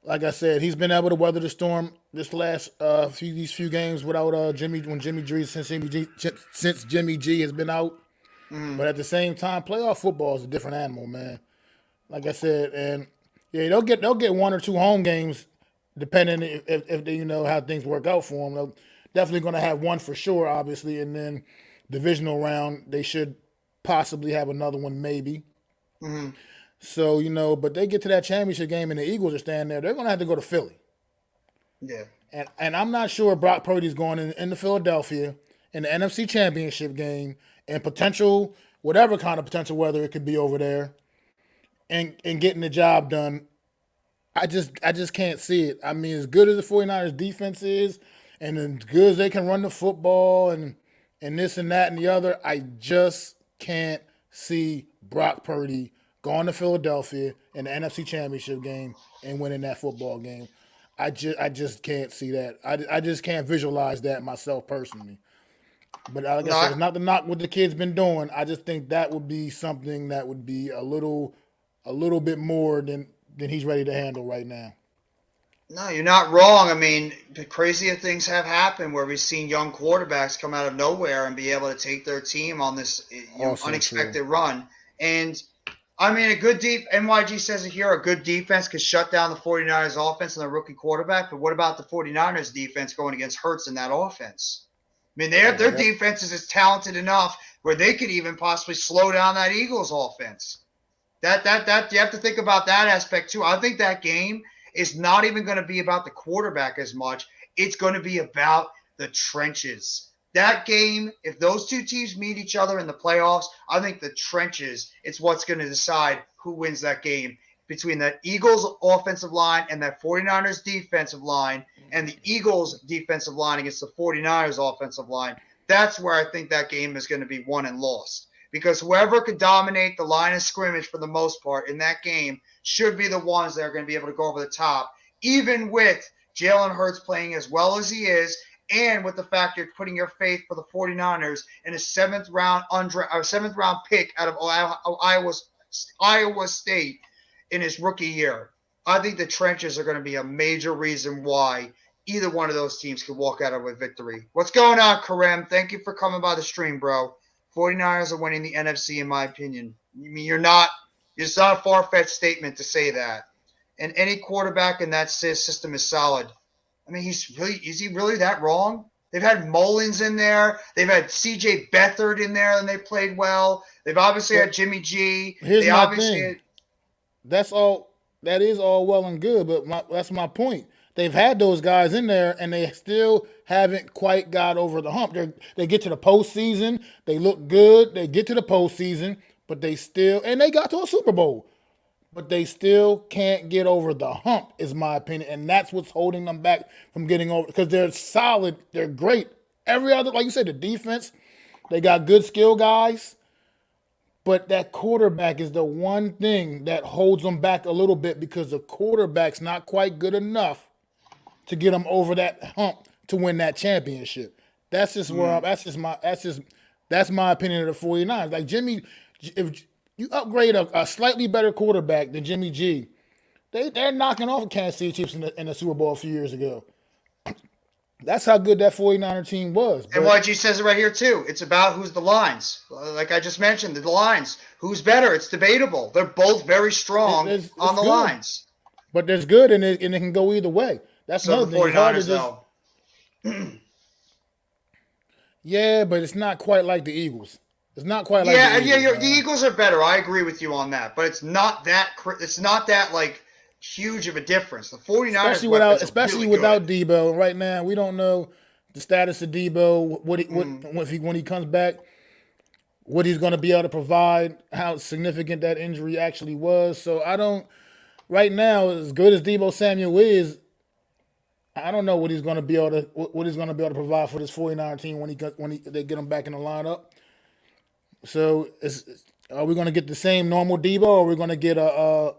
Like I said, he's been able to weather the storm this last few games without Jimmy G since Jimmy G has been out. Mm-hmm. But at the same time, playoff football is a different animal, man. Like I said, and yeah, they'll get 1 or 2 home games depending if they how things work out for them. They're definitely going to have one for sure, obviously, and then divisional round they should possibly have another one, maybe. Mm-hmm. So, but they get to that championship game and the Eagles are standing there, they're going to have to go to Philly. Yeah. And I'm not sure Brock Purdy's going into Philadelphia in the NFC Championship game and whatever kind of potential weather it could be over there and getting the job done. I just can't see it. I mean, as good as the 49ers defense is and as good as they can run the football and this and that and the other, I just can't see Brock Purdy going to Philadelphia in the NFC Championship game and winning that football game. I just can't see that. I just can't visualize that myself personally. But like I said, not to knock what the kid's been doing. I just think that would be something that would be a little bit more than he's ready to handle right now. No, you're not wrong. I mean, the crazier things have happened where we've seen young quarterbacks come out of nowhere and be able to take their team on this unexpected run. And I mean, a good NYG says it here, a good defense could shut down the 49ers offense and their rookie quarterback. But what about the 49ers defense going against Hurts in that offense? I mean, their defense is talented enough where they could even possibly slow down that Eagles offense. That you have to think about that aspect too. I think that game is not even going to be about the quarterback as much. It's going to be about the trenches. That game, if those two teams meet each other in the playoffs, I think the trenches, it's what's going to decide who wins that game between the Eagles offensive line and that 49ers defensive line and the Eagles defensive line against the 49ers offensive line. That's where I think that game is going to be won and lost. Because whoever could dominate the line of scrimmage for the most part in that game should be the ones that are going to be able to go over the top, even with Jalen Hurts playing as well as he is, and with the fact you're putting your faith for the 49ers in a seventh round pick out of Iowa State in his rookie year. I think the trenches are going to be a major reason why either one of those teams could walk out of a victory. What's going on, Kareem? Thank you for coming by the stream, bro. 49ers are winning the NFC, in my opinion. I mean, it's not a far-fetched statement to say that. And any quarterback in that system is solid. I mean, is he really that wrong? They've had Mullins in there. They've had C.J. Beathard in there, and they played well. They've obviously had Jimmy G. Here's my thing. That is all well and good, but that's my point. They've had those guys in there, and they still haven't quite got over the hump. They get to the postseason. They look good. They get to the postseason, but they got to a Super Bowl. But they still can't get over the hump, is my opinion. And that's what's holding them back from getting over, because they're solid. They're great. Every other, like you said, the defense, they got good skill guys. But that quarterback is the one thing that holds them back a little bit, because the quarterback's not quite good enough to get them over that hump to win that championship. That's just where that's my opinion of the 49ers. Like Jimmy, if you upgrade a slightly better quarterback than Jimmy G, they're knocking off the Kansas City Chiefs in the Super Bowl a few years ago. That's how good that 49er team was. And YG says it right here, too. It's about who's the lines. Like I just mentioned, the lines. Who's better? It's debatable. They're both very strong on the good. lines. But there's good, and it can go either way. That's another thing. 49ers, yeah, but it's not quite like the Eagles. It's not quite like the Eagles. The Eagles are better. I agree with you on that, but it's not that like huge of a difference. The 49ers especially without Debo. Right now, we don't know the status of Debo. When he comes back, what he's going to be able to provide, how significant that injury actually was. So I don't. Right now, as good as Debo Samuel is, I don't know what he's going to be able to provide for this 49 team when they get him back in the lineup. So are we going to get the same normal Debo, or are we going to get a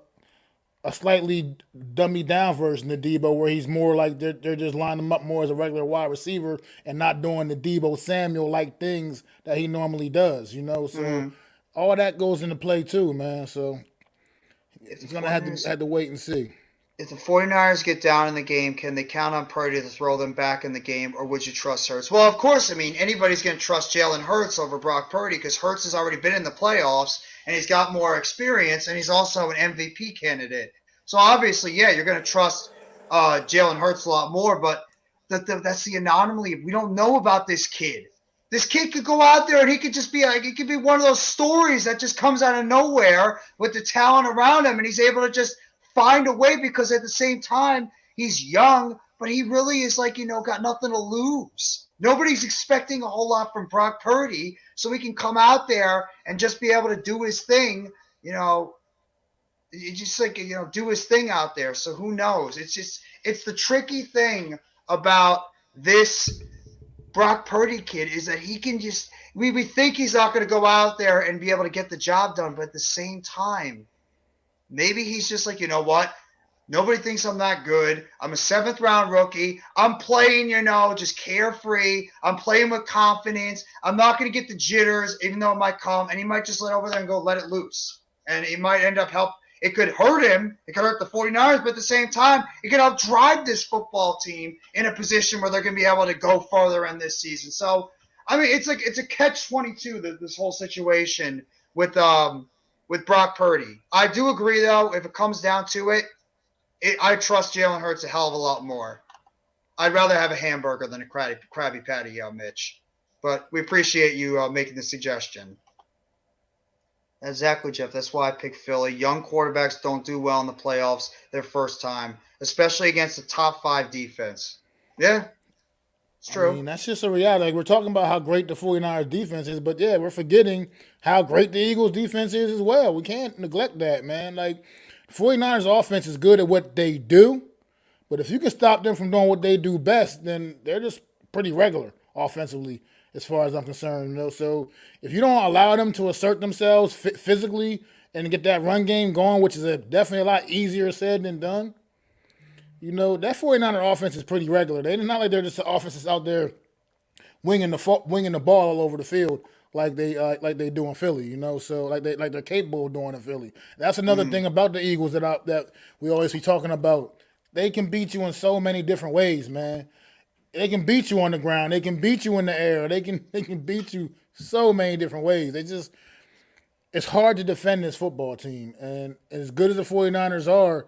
slightly dummied down version of Debo where he's more like they're just lining him up more as a regular wide receiver and not doing the Debo Samuel like things that he normally does, So all that goes into play too, man. So it's going to have to wait and see. If the 49ers get down in the game, can they count on Purdy to throw them back in the game, or would you trust Hurts? Well, of course, anybody's going to trust Jalen Hurts over Brock Purdy because Hurts has already been in the playoffs, and he's got more experience, and he's also an MVP candidate. So obviously, you're going to trust Jalen Hurts a lot more, but that's the anomaly. We don't know about this kid. This kid could go out there and he could just be it could be one of those stories that just comes out of nowhere with the talent around him, and he's able to just find a way because at the same time he's young, but he really is got nothing to lose. Nobody's expecting a whole lot from Brock Purdy, so he can come out there and just be able to do his thing, do his thing out there. So who knows? It's the tricky thing about this Brock Purdy kid is that he can we think he's not going to go out there and be able to get the job done, but at the same time, maybe he's just like, you know what? Nobody thinks I'm that good. I'm a 7th round rookie. I'm playing, just carefree. I'm playing with confidence. I'm not going to get the jitters, even though it might come. And he might just let over there and go let it loose. And it might end up It could hurt him. It could hurt the 49ers, but at the same time, it could help drive this football team in a position where they're going to be able to go further in this season. So, it's a catch-22, this whole situation with Brock Purdy. I do agree, though, if it comes down to it, I trust Jalen Hurts a hell of a lot more. I'd rather have a hamburger than a Krabby Patty, Mitch. But we appreciate you making the suggestion. Exactly, Jeff. That's why I picked Philly. Young quarterbacks don't do well in the playoffs their first time, especially against a top 5 defense. Yeah, it's true. That's just a reality. We're talking about how great the 49ers defense is, but we're forgetting how great the Eagles defense is as well. We can't neglect that, man. 49ers offense is good at what they do, but if you can stop them from doing what they do best, then they're just pretty regular offensively as far as I'm concerned. So if you don't allow them to assert themselves physically and get that run game going, which is definitely a lot easier said than done, that 49er offense is pretty regular. They're not like they're just an offense that's out there winging the ball all over the field like they do in Philly, So they're capable of doing in Philly. That's another thing about the Eagles that we always be talking about. They can beat you in so many different ways, man. They can beat you on the ground. They can beat you in the air. They can beat you so many different ways. It's hard to defend this football team. And as good as the 49ers are,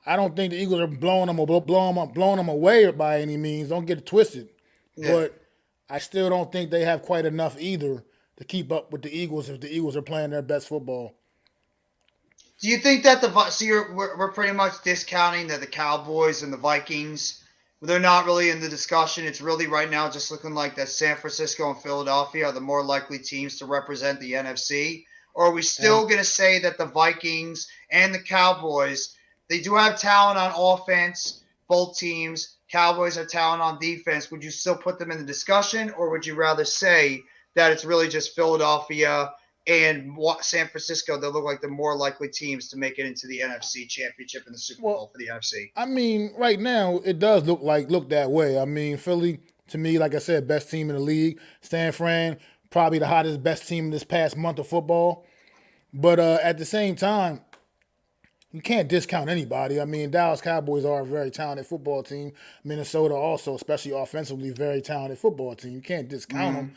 I don't think the Eagles are blowing them away by any means. Don't get it twisted. Yeah. But I still don't think they have quite enough either to keep up with the Eagles if the Eagles are playing their best football. Do you think that we're pretty much discounting that the Cowboys and the Vikings, they're not really in the discussion? It's really right now just looking like that San Francisco and Philadelphia are the more likely teams to represent the NFC? Or are we still going to say that the Vikings and the Cowboys, they do have talent on offense, both teams. Cowboys have talent on defense. Would you still put them in the discussion, or would you rather say that it's really just Philadelphia and San Francisco that look like the more likely teams to make it into the NFC Championship and the Super Bowl for the NFC? Right now it does look that way. Philly, to me, like I said, best team in the league. San Fran, probably the hottest, best team in this past month of football. But at the same time, you can't discount anybody. Dallas Cowboys are a very talented football team. Minnesota also, especially offensively, very talented football team. You can't discount them.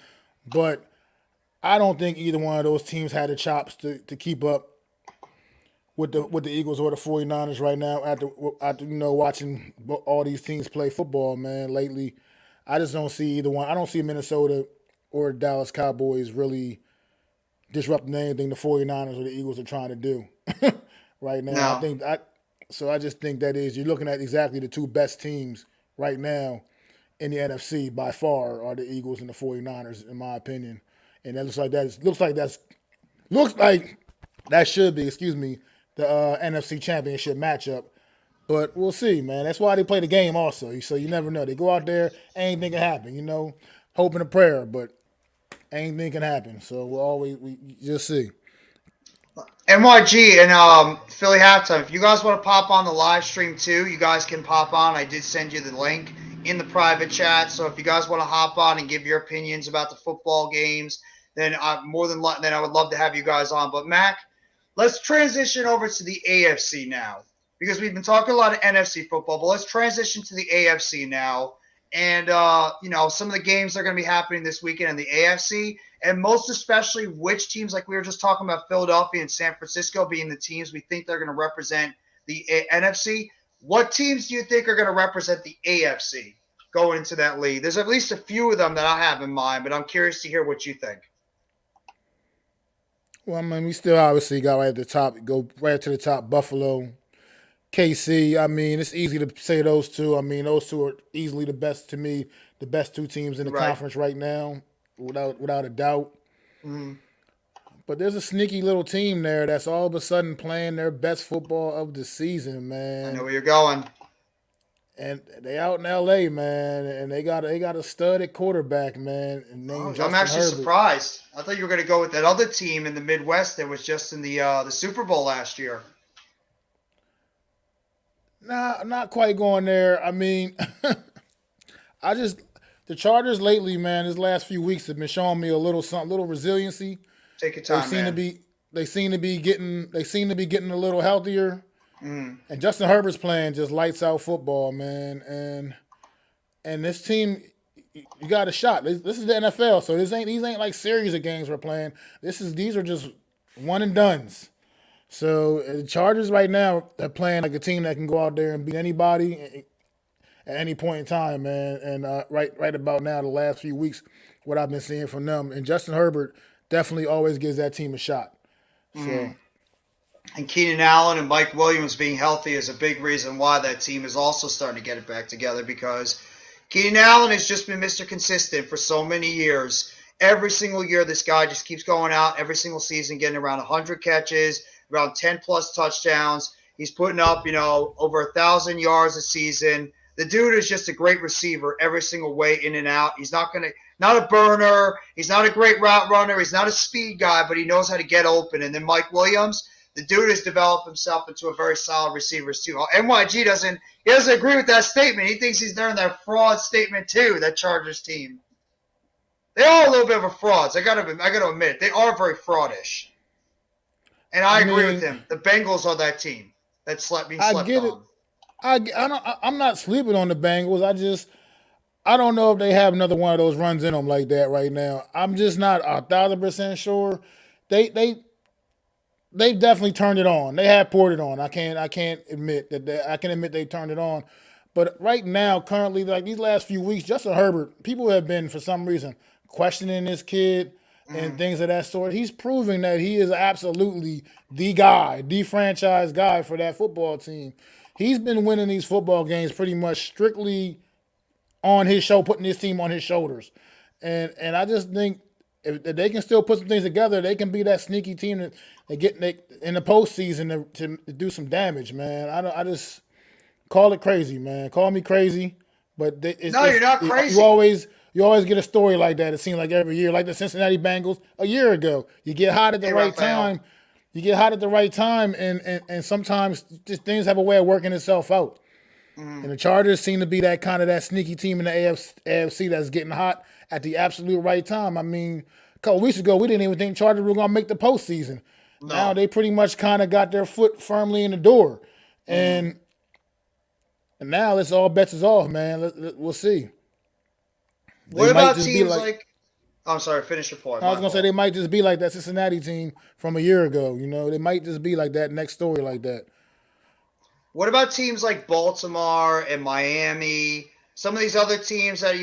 But I don't think either one of those teams had the chops to keep up with the Eagles or the 49ers right now after watching all these teams play football, man, lately. I just don't see either one. I don't see Minnesota or Dallas Cowboys really disrupting anything the 49ers or the Eagles are trying to do right now. No. I just think that is, you're looking at exactly the two best teams right now in the NFC by far are the Eagles and the 49ers, in my opinion. And that looks like that should be, the NFC Championship matchup. But we'll see, man. That's why they play the game also. So you never know. They go out there, anything can happen, hoping a prayer, but anything can happen. So we just see. NYG and Philly halftime. If you guys want to pop on the live stream too, you guys can pop on. I did send you the link in the private chat. So if you guys want to hop on and give your opinions about the football games, then I would love to have you guys on. But Mac, let's transition over to the AFC now, because we've been talking a lot of NFC football, but let's transition to the AFC now. And some of the games that are going to be happening this weekend in the AFC, and most especially which teams, like we were just talking about Philadelphia and San Francisco being the teams we think they're going to represent the NFC. What teams do you think are going to represent the AFC going into that league? There's at least a few of them that I have in mind, but I'm curious to hear what you think. Well, I mean, we still obviously got right at the top, go right to the top, Buffalo, KC. I mean, it's easy to say those two. I mean, those two are easily the best, to me, the best two teams in the conference right now, without a doubt. Mm-hmm. But there's a sneaky little team there that's all of a sudden playing their best football of the season, man. I know where you're going. And they out in LA, man, and they got a stud at quarterback, man. I'm actually surprised. I thought you were going to go with that other team in the Midwest that was just in the Super Bowl last year. Nah, not quite going there. I mean, the Chargers lately, man, these last few weeks have been showing me a little resiliency. Take your time, They seem to be getting a little healthier. Mm. And Justin Herbert's playing just lights out football, man. And this team, you got a shot. This is the NFL, so these ain't like series of games we're playing. These are just one and dones. So the Chargers right now, they're playing like a team that can go out there and beat anybody at any point in time, man. And right about now, the last few weeks, what I've been seeing from them, and Justin Herbert definitely always gives that team a shot. So. And Keenan Allen and Mike Williams being healthy is a big reason why that team is also starting to get it back together, because Keenan Allen has just been Mr. Consistent for so many years. Every single year, this guy just keeps going out every single season, getting around 100 catches, around 10-plus touchdowns. He's putting up, over 1,000 yards a season. The dude is just a great receiver every single way, in and out. He's not a burner. He's not a great route runner. He's not a speed guy, but he knows how to get open. And then Mike Williams, the dude has developed himself into a very solid receiver too. NYG doesn't agree with that statement. He thinks he's there in that fraud statement too, that Chargers team. They are a little bit of a frauds. I got to admit, they are very fraudish. And I agree with him. The Bengals are that team that slept on. I get it. I'm not sleeping on the Bengals. I don't know if they have another one of those runs in them like that right now. I'm just not 1,000% sure. They've definitely turned it on. They have poured it on. I can't admit that. I can admit they turned it on. But right now, currently, like these last few weeks, Justin Herbert, people have been, for some reason, questioning this kid and things of that sort. He's proving that he is absolutely the guy, the franchise guy for that football team. He's been winning these football games pretty much strictly on his show, putting his team on his shoulders. And I just think if they can still put some things together, they can be that sneaky team that get in the postseason to do some damage, man. I just call it crazy, man. Call me crazy, but you're not crazy. You always get a story like that. It seems like every year, like the Cincinnati Bengals a year ago. You get hot at the right time. You get hot at the right time, and sometimes just things have a way of working itself out. And the Chargers seem to be that sneaky team in the AFC that's getting hot at the absolute right time. I mean, a couple weeks ago, we didn't even think Chargers were going to make the postseason. No. Now they pretty much kind of got their foot firmly in the door. And now it's all bets is off, man. We'll see. What about teams like I'm sorry, finish your point. I was going to say they might just be like that Cincinnati team from a year ago. They might just be like that next story like that. What about teams like Baltimore and Miami? Some of these other teams that,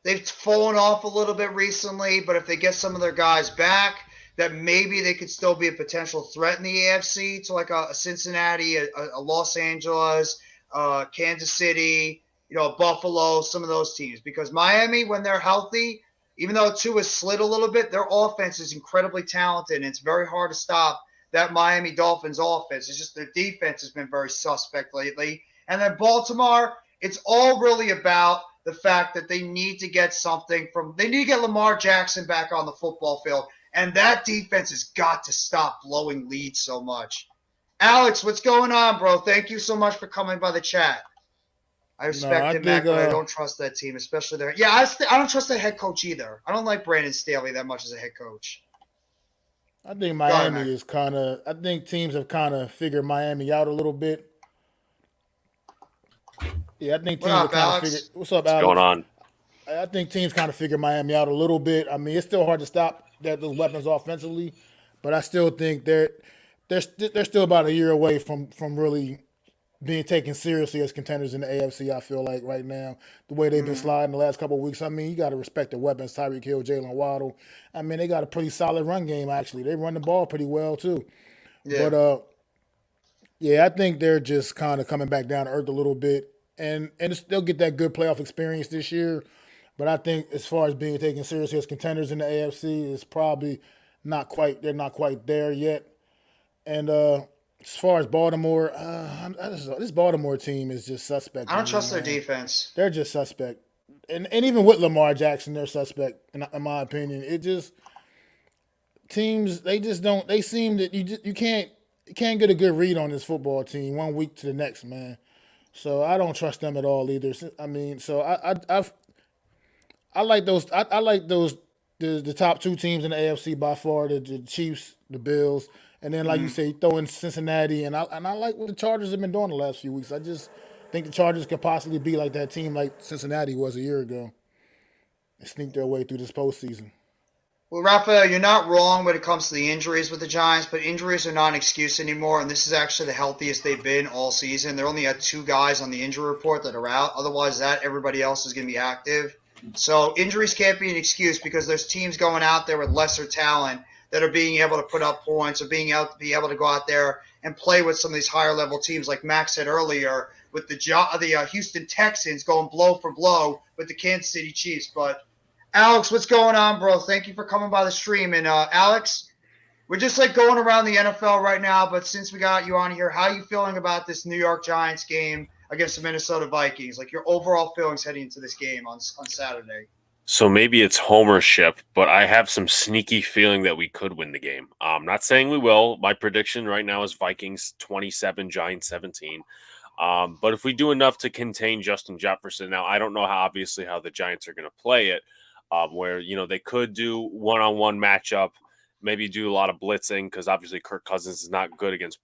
they've fallen off a little bit recently, but if they get some of their guys back, that maybe they could still be a potential threat in the AFC to like a Cincinnati, a Los Angeles, Kansas City, Buffalo, some of those teams. Because Miami, when they're healthy, even though Tua slid a little bit, their offense is incredibly talented, and it's very hard to stop that Miami Dolphins offense. It's just their defense has been very suspect lately. And then Baltimore, it's all really about the fact that they need to get they need to get Lamar Jackson back on the football field. And that defense has got to stop blowing leads so much. Alex, what's going on, bro? Thank you so much for coming by the chat. I respect him, Mac, but I don't trust that team, especially their. Yeah, I don't trust the head coach either. I don't like Brandon Staley that much as a head coach. I think Miami is kind of. I think teams have kind of figured Miami out a little bit. Yeah, I think teams have kind of figured. What's up, Alex? What's going on? I think teams kind of figure Miami out a little bit. I mean, it's still hard to stop those weapons offensively, but I still think they're still about a year away from really being taken seriously as contenders in the AFC. I feel like right now, the way they've been sliding the last couple of weeks. I mean, you got to respect the weapons: Tyreek Hill, Jalen Waddle. I mean, they got a pretty solid run game. Actually, they run the ball pretty well too. Yeah. But yeah, I think they're just kind of coming back down to earth a little bit, and they'll get that good playoff experience this year. But I think as far as being taken seriously as contenders in the AFC, it's probably not quite. They're not quite there yet. And as far as Baltimore, this Baltimore team is just suspect. I don't trust their defense. They're just suspect, and even with Lamar Jackson, they're suspect. In my opinion, it just teams they just don't. They seem that you can't get a good read on this football team 1 week to the next, man. So I don't trust them at all either. I mean, so I like those. I like those. The top two teams in the AFC by far: the Chiefs, the Bills, and then like you say, throw in Cincinnati. And I like what the Chargers have been doing the last few weeks. I just think the Chargers could possibly be like that team like Cincinnati was a year ago, and sneak their way through this postseason. Well, Raphael, you're not wrong when it comes to the injuries with the Giants, but injuries are not an excuse anymore, and this is actually the healthiest they've been all season. They only had 2 guys on the injury report that are out. Otherwise, everybody else is going to be active. So injuries can't be an excuse because there's teams going out there with lesser talent that are being able to put up points or being able to go out there and play with some of these higher level teams, like Max said earlier, with the Houston Texans going blow for blow with the Kansas City Chiefs. But Alex, what's going on, bro? Thank you for coming by the stream. And Alex, we're just like going around the NFL right now, but since we got you on here, how are you feeling about this New York Giants game against the Minnesota Vikings? Like your overall feelings heading into this game on Saturday? So maybe it's homership, but I have some sneaky feeling that we could win the game. I'm not saying we will. My prediction right now is Vikings 27, Giants 17. But if we do enough to contain Justin Jefferson, now I don't know how the Giants are going to play it, where they could do one-on-one matchup, maybe do a lot of blitzing because obviously Kirk Cousins is not good against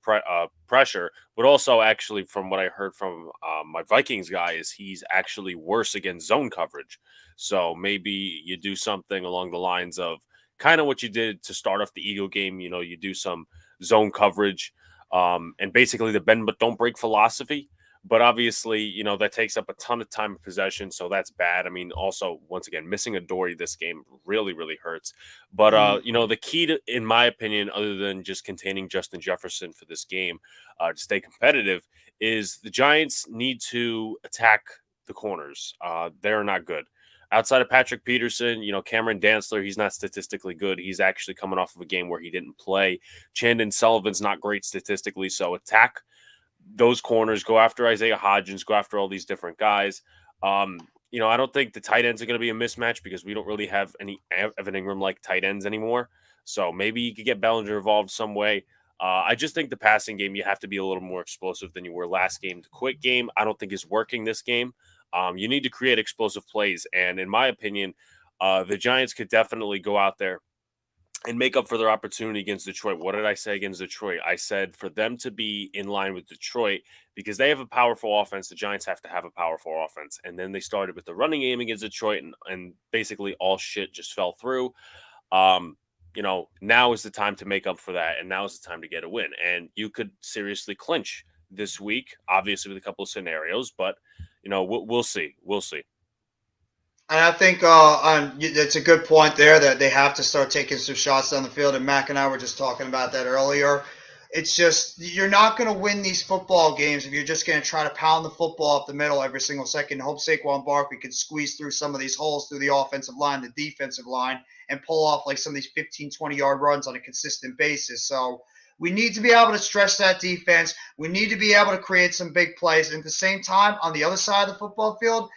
pressure, but also actually from what I heard from my Vikings guy is he's actually worse against zone coverage. So maybe you do something along the lines of kind of what you did to start off the Eagle game. You do some zone coverage and basically the bend but don't break philosophy. But obviously, that takes up a ton of time of possession, so that's bad. I mean, also, once again, missing Adoree this game really, really hurts. But, the key to, in my opinion, other than just containing Justin Jefferson for this game to stay competitive, is the Giants need to attack the corners. They're not good. Outside of Patrick Peterson, Cameron Dantzler, he's not statistically good. He's actually coming off of a game where he didn't play. Chandon Sullivan's not great statistically, so attack those corners, go after Isaiah Hodgins, go after all these different guys. I don't think the tight ends are going to be a mismatch because we don't really have any Evan Ingram-like tight ends anymore. So maybe you could get Bellinger involved some way. I just think the passing game, you have to be a little more explosive than you were last game. The quick game, I don't think is working this game. You need to create explosive plays. And in my opinion, the Giants could definitely go out there and make up for their opportunity against Detroit. What did I say against Detroit? I said for them to be in line with Detroit because they have a powerful offense. The Giants have to have a powerful offense. And then they started with the running game against Detroit and basically all shit just fell through. Now is the time to make up for that. And now is the time to get a win. And you could seriously clinch this week, obviously with a couple of scenarios, but we'll see. We'll see. And I think it's a good point there that they have to start taking some shots down the field. And Mac and I were just talking about that earlier. It's just you're not going to win these football games if you're just going to try to pound the football up the middle every single second. Hope Saquon Barkley could squeeze through some of these holes through the offensive line, the defensive line, and pull off like some of these 15, 20-yard runs on a consistent basis. So we need to be able to stretch that defense. We need to be able to create some big plays. And at the same time, on the other side of the football field,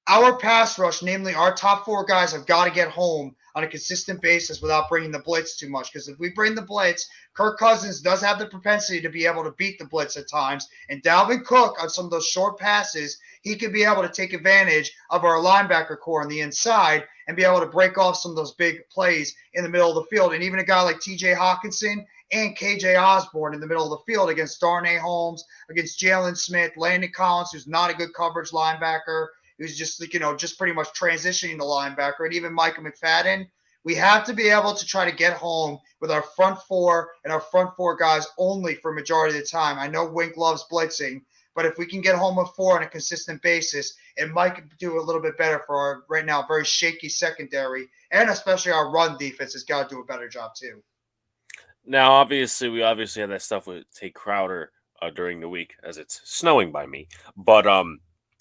our pass rush, namely our top 4 guys, have got to get home on a consistent basis without bringing the blitz too much. Because if we bring the blitz, Kirk Cousins does have the propensity to be able to beat the blitz at times. And Dalvin Cook, on some of those short passes, he could be able to take advantage of our linebacker core on the inside and be able to break off some of those big plays in the middle of the field. And even a guy like TJ Hawkinson and KJ Osborne in the middle of the field against Darnay Holmes, against Jalen Smith, Landon Collins, who's not a good coverage linebacker, who's just, just pretty much transitioning to linebacker, and even Micah McFadden. We have to be able to try to get home with our front 4 and our front 4 guys only for a majority of the time. I know Wink loves blitzing, but if we can get home with 4 on a consistent basis, it might do a little bit better for our, right now, very shaky secondary, and especially our run defense has got to do a better job too. Now, we obviously had that stuff with Tate Crowder during the week as it's snowing by me. But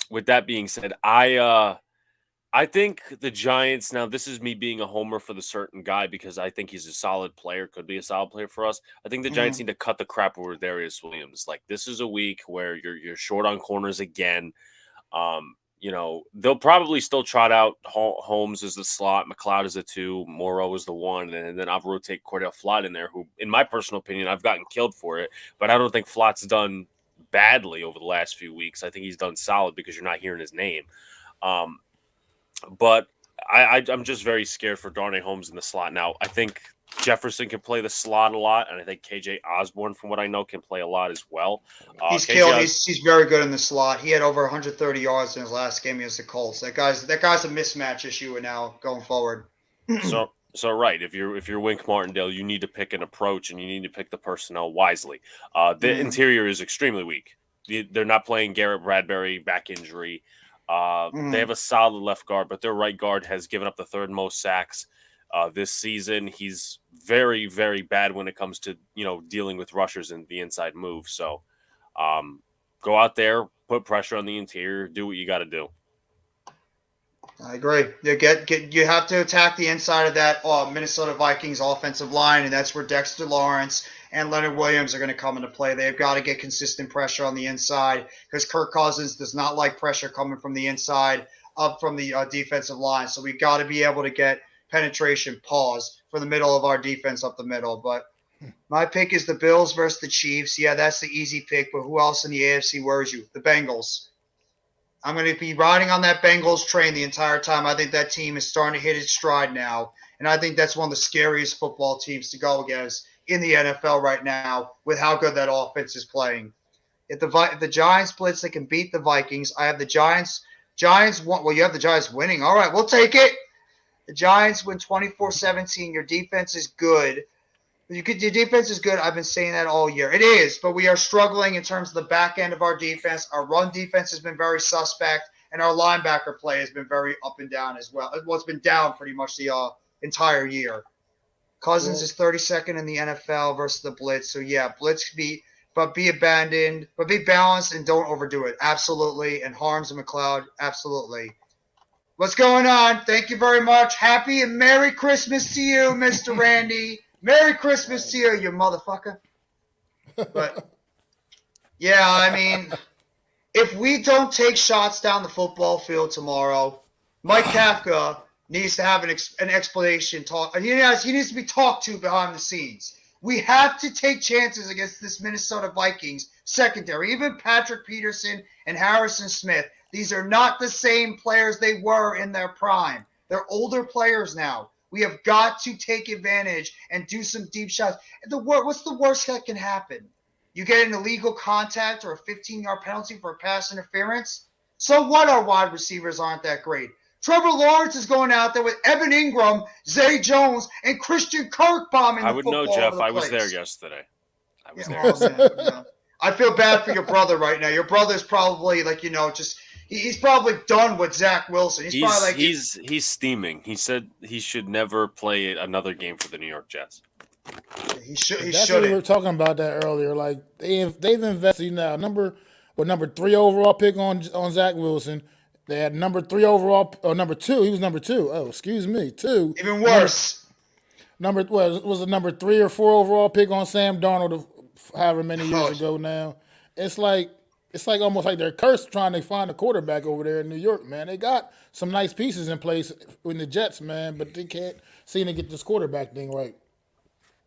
with that being said, I think the Giants, now this is me being a homer for the certain guy because I think he's a solid player, could be a solid player for us. I think the Giants need to cut the crap over Darius Williams. Like, this is a week where you're short on corners again. They'll probably still trot out Holmes as the slot, McLeod as the 2, Morrow is the 1, and then I'll rotate Cordell Flott in there, who, in my personal opinion, I've gotten killed for it, but I don't think Flott's done badly over the last few weeks. I think he's done solid because you're not hearing his name. But I'm just very scared for Darnay Holmes in the slot. Now, I think Jefferson can play the slot a lot, and I think KJ Osborne, from what I know, can play a lot as well. He's killed. He's very good in the slot. He had over 130 yards in his last game against the Colts. That guy's a mismatch issue now going forward. So right, if you're Wink Martindale, you need to pick an approach and you need to pick the personnel wisely. The interior is extremely weak. They're not playing Garrett Bradbury, back injury. They have a solid left guard, but their right guard has given up the 3rd most sacks this season. He's very, very bad when it comes to dealing with rushers and the inside move. So go out there, put pressure on the interior, do what you got to do. I agree. You have to attack the inside of that Minnesota Vikings offensive line, and that's where Dexter Lawrence and Leonard Williams are going to come into play. They've got to get consistent pressure on the inside because Kirk Cousins does not like pressure coming from the inside up from the defensive line. So we've got to be able to get penetration pause for the middle of our defense up the middle. But my pick is the Bills versus the Chiefs. Yeah, that's the easy pick, but who else in the AFC worries you? The Bengals. I'm going to be riding on that Bengals train the entire time. I think that team is starting to hit its stride now, and I think that's one of the scariest football teams to go against in the NFL right now with how good that offense is playing. If the Giants blitz, they can beat the Vikings. I have the Giants. Well, you have the Giants winning. All right, we'll take it. The Giants win 24-17. Your defense is good. Your defense is good. I've been saying that all year. It is, but we are struggling in terms of the back end of our defense. Our run defense has been very suspect, and our linebacker play has been very up and down as well. Well, it's been down pretty much the entire year. Cousins is 32nd in the NFL versus the blitz. So, yeah, blitz be abandoned, but be balanced and don't overdo it. Absolutely. And Harms and McLeod, absolutely. What's going on? Thank you very much. Happy and Merry Christmas to you, Mr. Randy. Merry Christmas to you motherfucker. But, yeah, I mean, if we don't take shots down the football field tomorrow, Mike Kafka needs to have an explanation talk. He needs to be talked to behind the scenes. We have to take chances against this Minnesota Vikings secondary. Even Patrick Peterson and Harrison Smith, these are not the same players they were in their prime. They're older players now. We have got to take advantage and do some deep shots. What's the worst that can happen? You get an illegal contact or a 15-yard penalty for pass interference? So what? Our wide receivers aren't that great. Trevor Lawrence is going out there with Evan Ingram, Zay Jones, and Christian Kirk bombing the football. I would know, Jeff. I was there yesterday. I feel bad for your brother right now. Your brother's probably just he's probably done with Zach Wilson. He's probably like he's steaming. He said he should never play another game for the New York Jets. he should. He That's what we were shouldn't. talking about that earlier. Like they've invested now number 3 overall pick on Zach Wilson. They had number 3 overall or number 2. He was number 2. Oh, excuse me, 2. Even worse. Was a number 3 or 4 overall pick on Sam Darnold, however many years ago now. It's like almost like they're cursed trying to find a quarterback over there in New York, man. They got some nice pieces in place in the Jets, man, but they can't seem to get this quarterback thing right.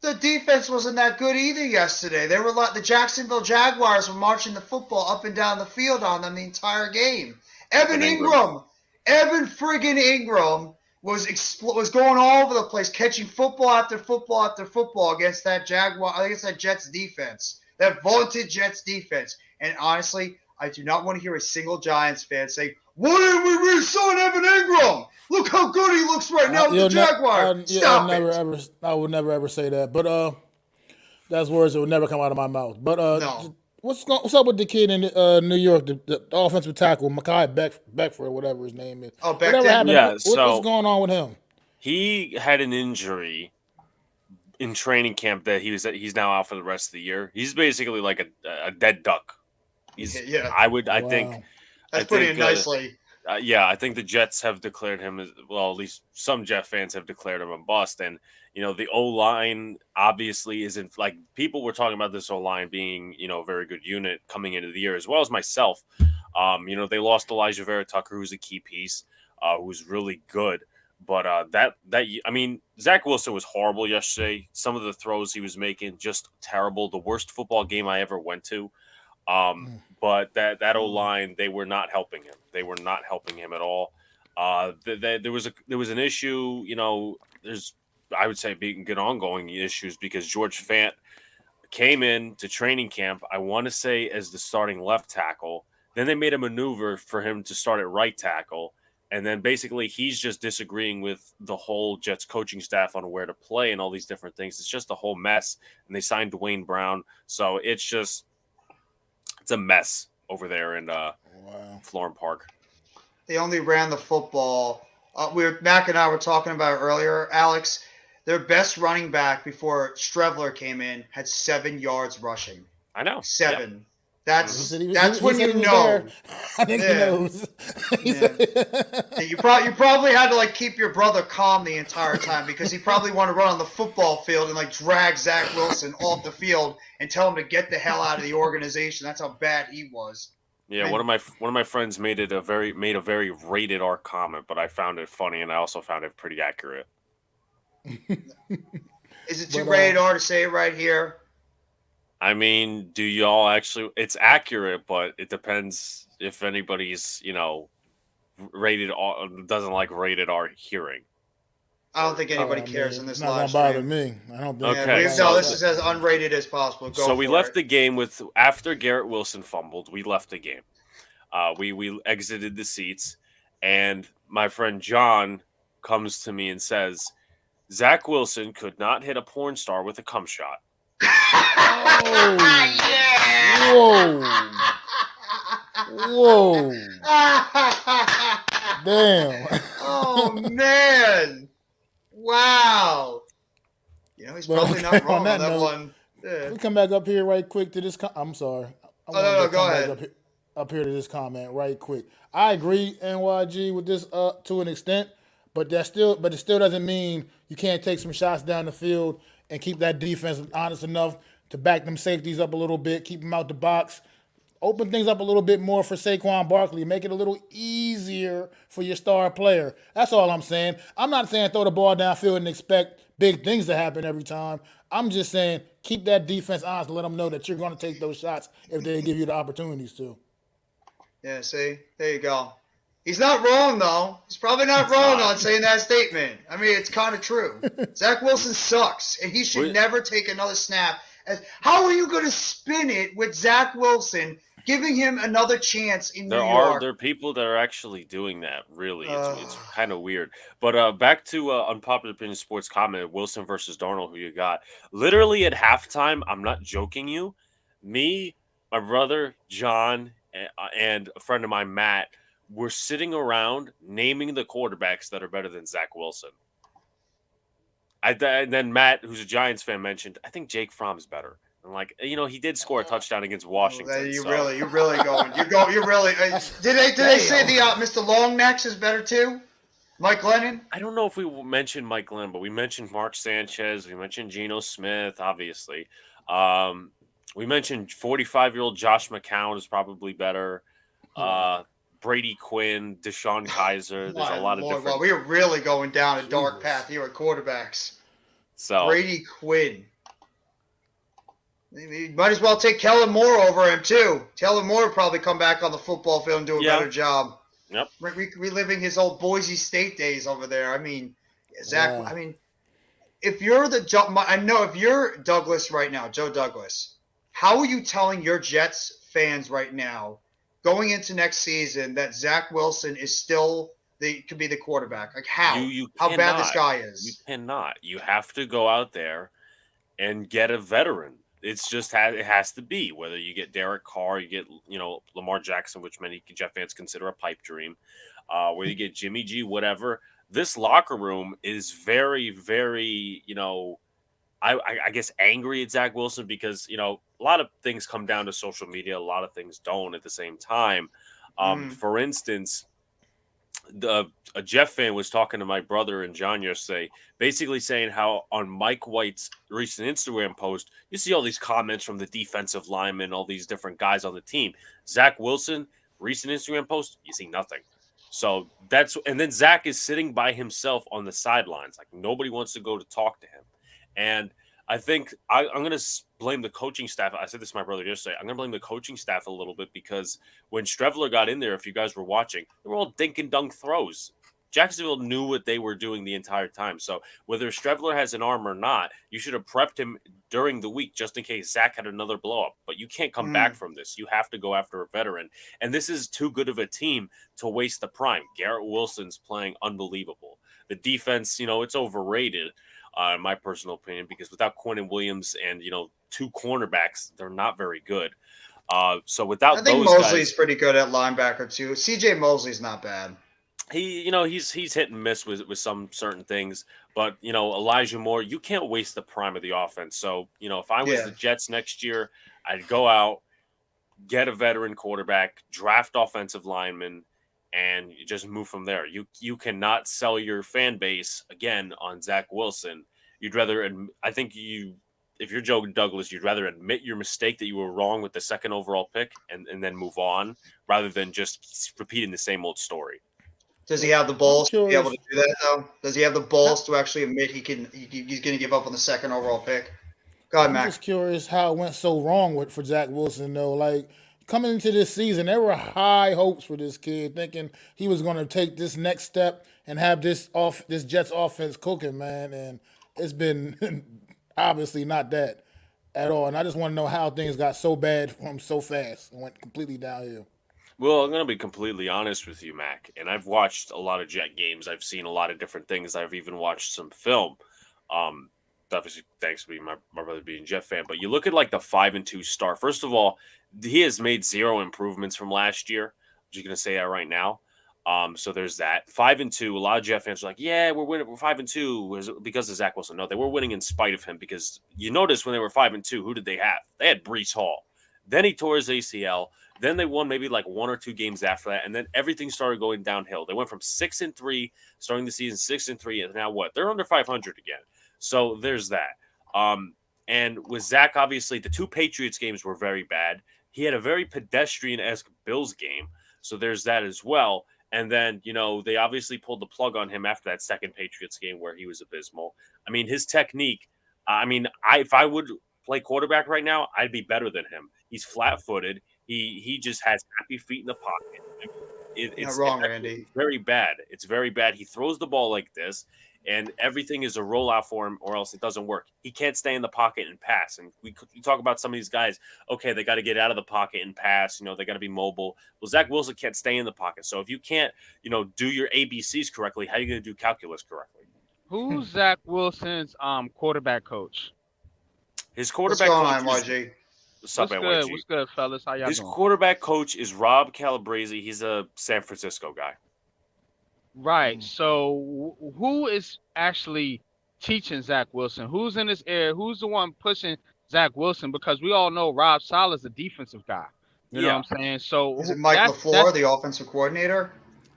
The defense wasn't that good either yesterday. They were like the Jacksonville Jaguars were marching the football up and down the field on them the entire game. Evan friggin' Ingram was going all over the place, catching football after football after football against that Jets defense, that vaunted Jets defense. And honestly, I do not want to hear a single Giants fan say, "Why didn't we re-sign Evan Ingram? Look how good he looks right now with the Jaguars." Stop it. I would never ever say that. But that's words that would never come out of my mouth. But No. what's up with the kid in New York, the offensive tackle, Mekhi Beckford, whatever his name is? Oh, Whatever Becton? happened? Yeah, What's so- going on with him? He had an injury in training camp that he's now out for the rest of the year. He's basically like a dead duck. Yeah. I Wow. think That's I putting think, it nicely. I think the Jets have declared him as well. At least some Jet fans have declared him a bust. And the O line obviously isn't like people were talking about this O line being a very good unit coming into the year as well as myself. They lost Elijah Vera Tucker, who's a key piece, who's really good. But Zach Wilson was horrible yesterday. Some of the throws he was making just terrible. The worst football game I ever went to. But that O line, they were not helping him. They were not helping him at all. There was an issue. There's I would say being good ongoing issues because George Fant came in to training camp. I want to say as the starting left tackle. Then they made a maneuver for him to start at right tackle. And then basically he's just disagreeing with the whole Jets coaching staff on where to play and all these different things. It's just a whole mess. And they signed Dwayne Brown. So it's a mess over there in Florham Park. They only ran the football. Mac and I were talking about it earlier, Alex. Their best running back before Strevler came in had 7 yards rushing. I know. 7. Yep. That's when you was know. there. I think he knows. You probably had to keep your brother calm the entire time because he probably wanted to run on the football field and drag Zach Wilson off the field and tell him to get the hell out of the organization. That's how bad he was. Yeah, one of my friends made a very rated R comment, but I found it funny and I also found it pretty accurate. Is it too rated R to say it right here? I mean, do y'all actually? It's accurate, but it depends if anybody's rated R doesn't like rated R hearing. I don't think anybody cares in this live stream. It's not stream. gonna bother me. I don't think. Okay, this is as unrated as possible. So we left the game with after Garrett Wilson fumbled. We left the game. We exited the seats, and my friend John comes to me and says, "Zach Wilson could not hit a porn star with a cum shot." Oh. Yeah! Whoa! Damn! Oh man! Wow! He's probably not wrong on that one. Yeah. We come back up here right quick to this. I'm sorry. No, go ahead. Up here to this comment right quick. I agree, NYG, with this to an extent, but it still doesn't mean you can't take some shots down the field and keep that defense honest enough to back them safeties up a little bit, keep them out the box, open things up a little bit more for Saquon Barkley, make it a little easier for your star player. That's all I'm saying. I'm not saying throw the ball downfield and expect big things to happen every time. I'm just saying keep that defense honest and let them know that you're going to take those shots if they give you the opportunities to. Yeah, see? There you go. He's not wrong, though. He's probably not wrong on saying that statement. I mean, it's kind of true. Zach Wilson sucks, and he should never take another snap. How are you going to spin it with Zach Wilson giving him another chance in New York? There are people that are actually doing that, really. It's kind of weird. But back to Unpopular Opinion Sports comment, Wilson versus Darnold, who you got. Literally at halftime, I'm not joking you, me, my brother, John, and a friend of mine, Matt, we're sitting around naming the quarterbacks that are better than Zach Wilson. And then Matt, who's a Giants fan, mentioned, I think Jake Fromm's better. And like, he did score a touchdown against Washington. You're really going. You're really. Did they say the Mr. Longnecks is better too? Mike Glennon? I don't know if we mentioned Mike Glennon, but we mentioned Mark Sanchez. We mentioned Geno Smith, obviously. We mentioned 45-year-old Josh McCown is probably better. Brady Quinn, Deshaun Kaiser. There's a lot of different. Well, we are really going down a dark path here at quarterbacks. So Brady Quinn. You might as well take Kellen Moore over him too. Kellen Moore would probably come back on the football field and do a better job. Yep. Reliving his old Boise State days over there. I mean, Zach. Yeah. I mean, if you're if you're Douglas right now, Joe Douglas, how are you telling your Jets fans right now, going into next season, that Zach Wilson is still could be the quarterback? Like how? How bad this guy is? You cannot. You have to go out there and get a veteran. It's just it has to be, whether you get Derek Carr, you get Lamar Jackson, which many Jet fans consider a pipe dream, where you get Jimmy G, whatever. This locker room is very, very, I guess angry at Zach Wilson because a lot of things come down to social media, a lot of things don't at the same time. For instance, a Jeff fan was talking to my brother and John yesterday, basically saying how on Mike White's recent Instagram post, you see all these comments from the defensive linemen, all these different guys on the team. Zach Wilson, recent Instagram post, you see nothing. So and then Zach is sitting by himself on the sidelines. Like nobody wants to go to talk to him. And I think I'm going to blame the coaching staff. I said this to my brother yesterday. I'm going to blame the coaching staff a little bit because when Streveler got in there, if you guys were watching, they were all dink and dunk throws. Jacksonville knew what they were doing the entire time. So whether Streveler has an arm or not, you should have prepped him during the week just in case Zach had another blow up. But you can't come back from this. You have to go after a veteran. And this is too good of a team to waste the prime. Garrett Wilson's playing unbelievable. The defense, it's overrated. In my personal opinion, because without Quinnen Williams and two cornerbacks, they're not very good. So without I think those Mosley's guys, pretty good at linebacker too. CJ Mosley's not bad. He's hit and miss with some certain things, but Elijah Moore, you can't waste the prime of the offense. So if I was the Jets next year, I'd go out, get a veteran quarterback, draft offensive linemen, and you just move from there. You cannot sell your fan base again on Zach Wilson. You'd rather, I think if you're Joe Douglas, you'd rather admit your mistake that you were wrong with the second overall pick and then move on rather than just repeating the same old story. Does he have the balls to be able to do that though? Does he have the balls to actually admit he's going to give up on the second overall pick? Go ahead, Mac. I'm just curious how it went so wrong for Zach Wilson though. Like, coming into this season, there were high hopes for this kid, thinking he was going to take this next step and have this Jets offense cooking, man. And it's been obviously not that at all. And I just want to know how things got so bad from so fast and went completely downhill. Well, I'm going to be completely honest with you, Mac. And I've watched a lot of Jet games. I've seen a lot of different things. I've even watched some film. Obviously, thanks to my brother being a Jet fan. But you look at like the 5-2 start. First of all, he has made zero improvements from last year. I'm just going to say that right now. So there's that. 5-2. A lot of Jet fans are like, yeah, we're winning. We're 5-2 because of Zach Wilson. No, they were winning in spite of him because you notice when they were 5-2, who did they have? They had Breece Hall. Then he tore his ACL. Then they won maybe like one or two games after that, and then everything started going downhill. They went from 6-3 starting the season, 6-3, and now what? They're under 500 again. So there's that. And with Zach, obviously, the two Patriots games were very bad. He had a very pedestrian-esque Bills game, so there's that as well. And then, they obviously pulled the plug on him after that second Patriots game where he was abysmal. I mean, his technique, if I would play quarterback right now, I'd be better than him. He's flat-footed. He just has happy feet in the pocket. It's not wrong, Randy. Very bad. It's very bad. He throws the ball like this, and everything is a rollout for him, or else it doesn't work. He can't stay in the pocket and pass. And we talk about some of these guys. Okay, they got to get out of the pocket and pass. They got to be mobile. Well, Zach Wilson can't stay in the pocket. So if you can't, do your ABCs correctly, how are you going to do calculus correctly? Who's Zach Wilson's quarterback coach? His quarterback coach. What's going on, YG? What's up, What's NYG? good? What's good, fellas? How y'all His doing? quarterback coach is Rob Calabrese. He's a San Francisco guy. Right. So who is actually teaching Zach Wilson? Who's in this area? Who's the one pushing Zach Wilson? Because we all know Rob Saleh's a defensive guy. You know what I'm saying? So Is it Mike that's LaFleur, the offensive coordinator?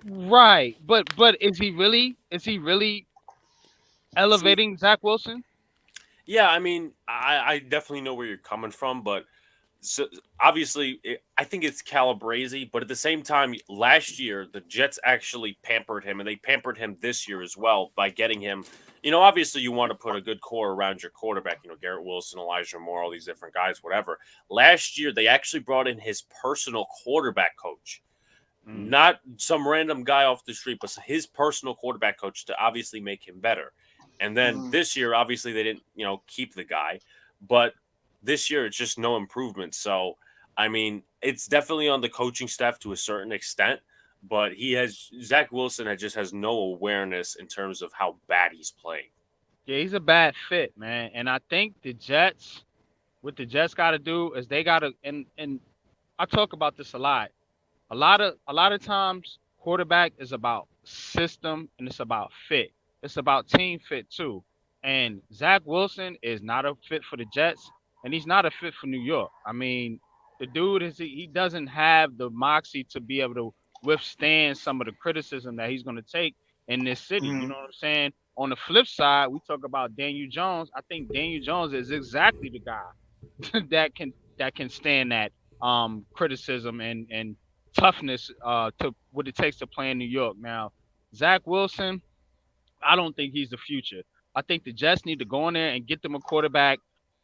right. But is he really elevating Zach Wilson? Yeah, I mean, I definitely know where you're coming from, but so obviously, I think it's Calabrese. But at the same time, last year the Jets actually pampered him, and they pampered him this year as well by getting him. Obviously, you want to put a good core around your quarterback. Garrett Wilson, Elijah Moore, all these different guys, whatever. Last year, they actually brought in his personal quarterback coach. Not some random guy off the street, but his personal quarterback coach to obviously make him better. And then this year, obviously, they didn't, keep the guy. But this year, it's just no improvement. So, I mean, it's definitely on the coaching staff to a certain extent. But Zach Wilson just has no awareness in terms of how bad he's playing. Yeah, he's a bad fit, man. And I think what the Jets got to do is they got to, and I talk about this a lot. A lot of times, quarterback is about system and it's about fit. It's about team fit too. And Zach Wilson is not a fit for the Jets, and he's not a fit for New York. I mean, the dude he doesn't have the moxie to be able to withstand some of the criticism that he's going to take in this city. You know what I'm saying? On the flip side, we talk about Daniel Jones. I think Daniel Jones is exactly the guy that can stand that criticism and toughness to what it takes to play in New York. Now, Zach Wilson, I don't think he's the future. I think the Jets need to go in there and get them a quarterback.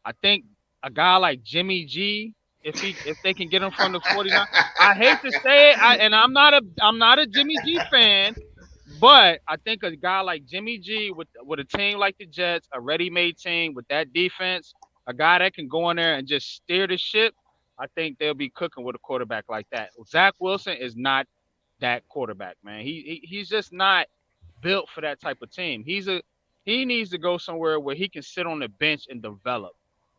I think a guy like Jimmy G, if they can get him from the 49, I hate to say it, and I'm not a Jimmy G fan, but I think a guy like Jimmy G with a team like the Jets, a ready-made team with that defense, a guy that can go in there and just steer the ship, I think they'll be cooking with a quarterback like that. Zach Wilson is not that quarterback, man. He's just not built for that type of team. He needs to go somewhere where he can sit on the bench and develop.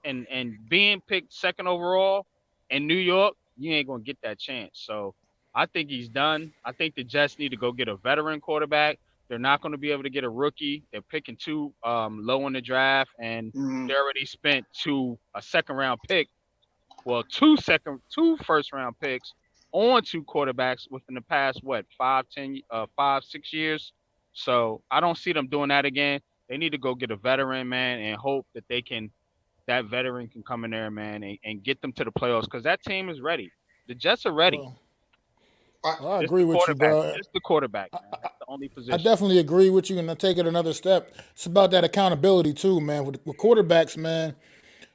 And being picked second overall in New York, you ain't gonna get that chance. So I think he's done. I think the Jets need to go get a veteran quarterback. They're not going to be able to get a rookie. They're picking too low in the draft, and they already spent a second round pick. Well, two first round picks on two quarterbacks within the past 5-6 years. So I don't see them doing that again. They need to go get a veteran, man, and hope that that veteran can come in there, man, and get them to the playoffs because that team is ready. The Jets are ready. Well, I agree with you, bro. It's the quarterback, man. That's the only position. I definitely agree with you, and I take it another step. It's about that accountability too, man. With quarterbacks, man.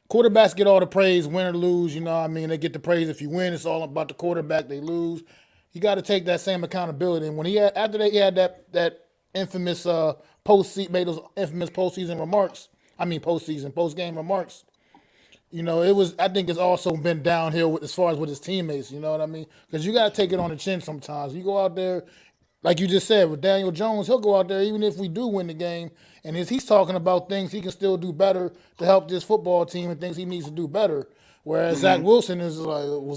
Quarterbacks get all the praise, win or lose. You know what I mean? They get the praise if you win. It's all about the quarterback. They lose. You got to take that same accountability. And when he had that infamous made those infamous postseason remarks. I mean post game remarks. I think it's also been downhill as far as with his teammates. You know what I mean? Because you got to take it on the chin sometimes. You go out there, like you just said, with Daniel Jones, he'll go out there even if we do win the game. And as he's talking about things he can still do better to help this football team and things he needs to do better. Whereas Zach Wilson was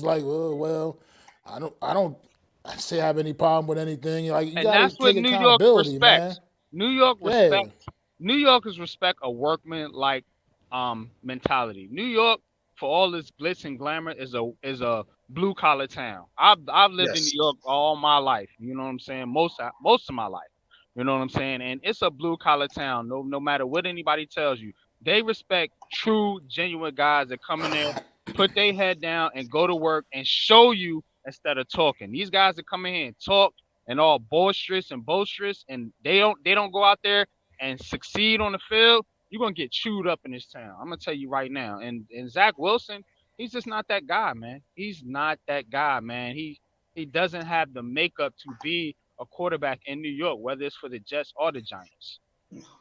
like, well, I don't have any problem with anything. You got to take accountability, man. New Yorkers respect a workman like mentality. New York, for all its glitz and glamour, is a blue collar town. I've lived in New York all my life. You know what I'm saying? Most of my life. You know what I'm saying? And it's a blue collar town. No matter what anybody tells you, they respect true, genuine guys that come in there, put their head down, and go to work and show you instead of talking. These guys that come in here and talk and all boisterous, and they don't go out there and succeed on the field. You're gonna get chewed up in this town. I'm gonna tell you right now. And Zach Wilson, he's just not that guy, man. He's not that guy, man. He doesn't have the makeup to be a quarterback in New York, whether it's for the Jets or the Giants.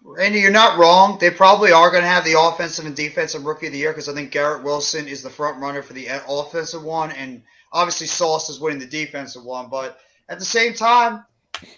Randy, you're not wrong. They probably are going to have the offensive and defensive rookie of the year because I think Garrett Wilson is the front runner for the offensive one, and obviously Sauce is winning the defensive one. But at the same time,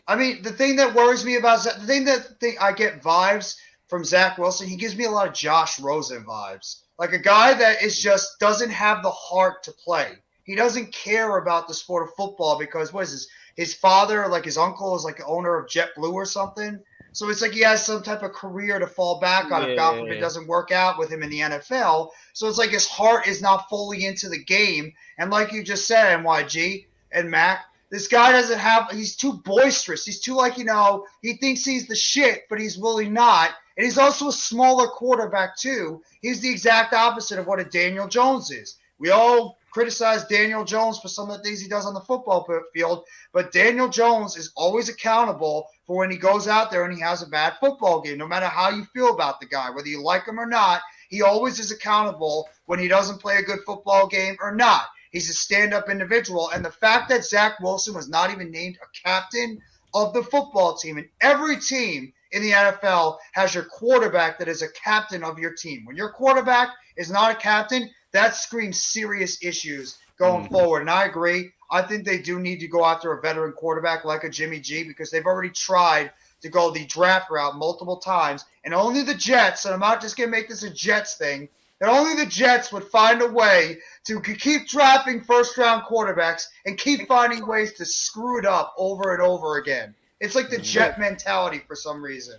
I mean, the thing that worries me about I get vibes from Zach Wilson, he gives me a lot of Josh Rosen vibes. Like a guy that is just doesn't have the heart to play. He doesn't care about the sport of football because what is his father, like his uncle, is like the owner of JetBlue or something. So it's like he has some type of career to fall back on if God forbid it doesn't work out with him in the NFL. So it's like his heart is not fully into the game. And like you just said, NYG and Mac, this guy doesn't have – he's too boisterous. He's too like, he thinks he's the shit, but he's really not. And he's also a smaller quarterback too. He's the exact opposite of what a Daniel Jones is. We all criticize Daniel Jones for some of the things he does on the football field, but Daniel Jones is always accountable for when he goes out there and he has a bad football game. No matter how you feel about the guy, whether you like him or not, he always is accountable when he doesn't play a good football game or not. He's a stand-up individual, and the fact that Zach Wilson was not even named a captain of the football team, and every team in the NFL has your quarterback that is a captain of your team. When your quarterback is not a captain, that screams serious issues going forward. And I agree. I think they do need to go after a veteran quarterback like a Jimmy G because they've already tried to go the draft route multiple times. And only the Jets, and I'm not just going to make this a Jets thing, that only the Jets would find a way to keep drafting first-round quarterbacks and keep finding ways to screw it up over and over again. It's like the Jet mentality for some reason.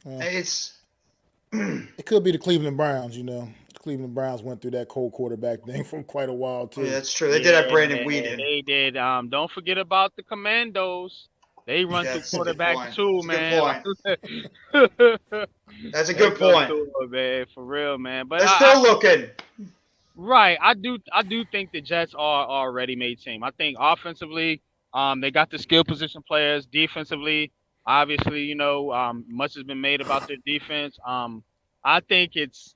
It could be the Cleveland Browns, The Cleveland Browns went through that cold quarterback thing for quite a while, too. Yeah, that's true. They did have Brandon Weeden. They did. Don't forget about the Commandos. They run through quarterbacks too, man. That's a good point. Man, for real, man. But they're still looking. Right. I do think the Jets are a ready-made team. I think offensively, they got the skill position players. Defensively, obviously, much has been made about their defense. I think it's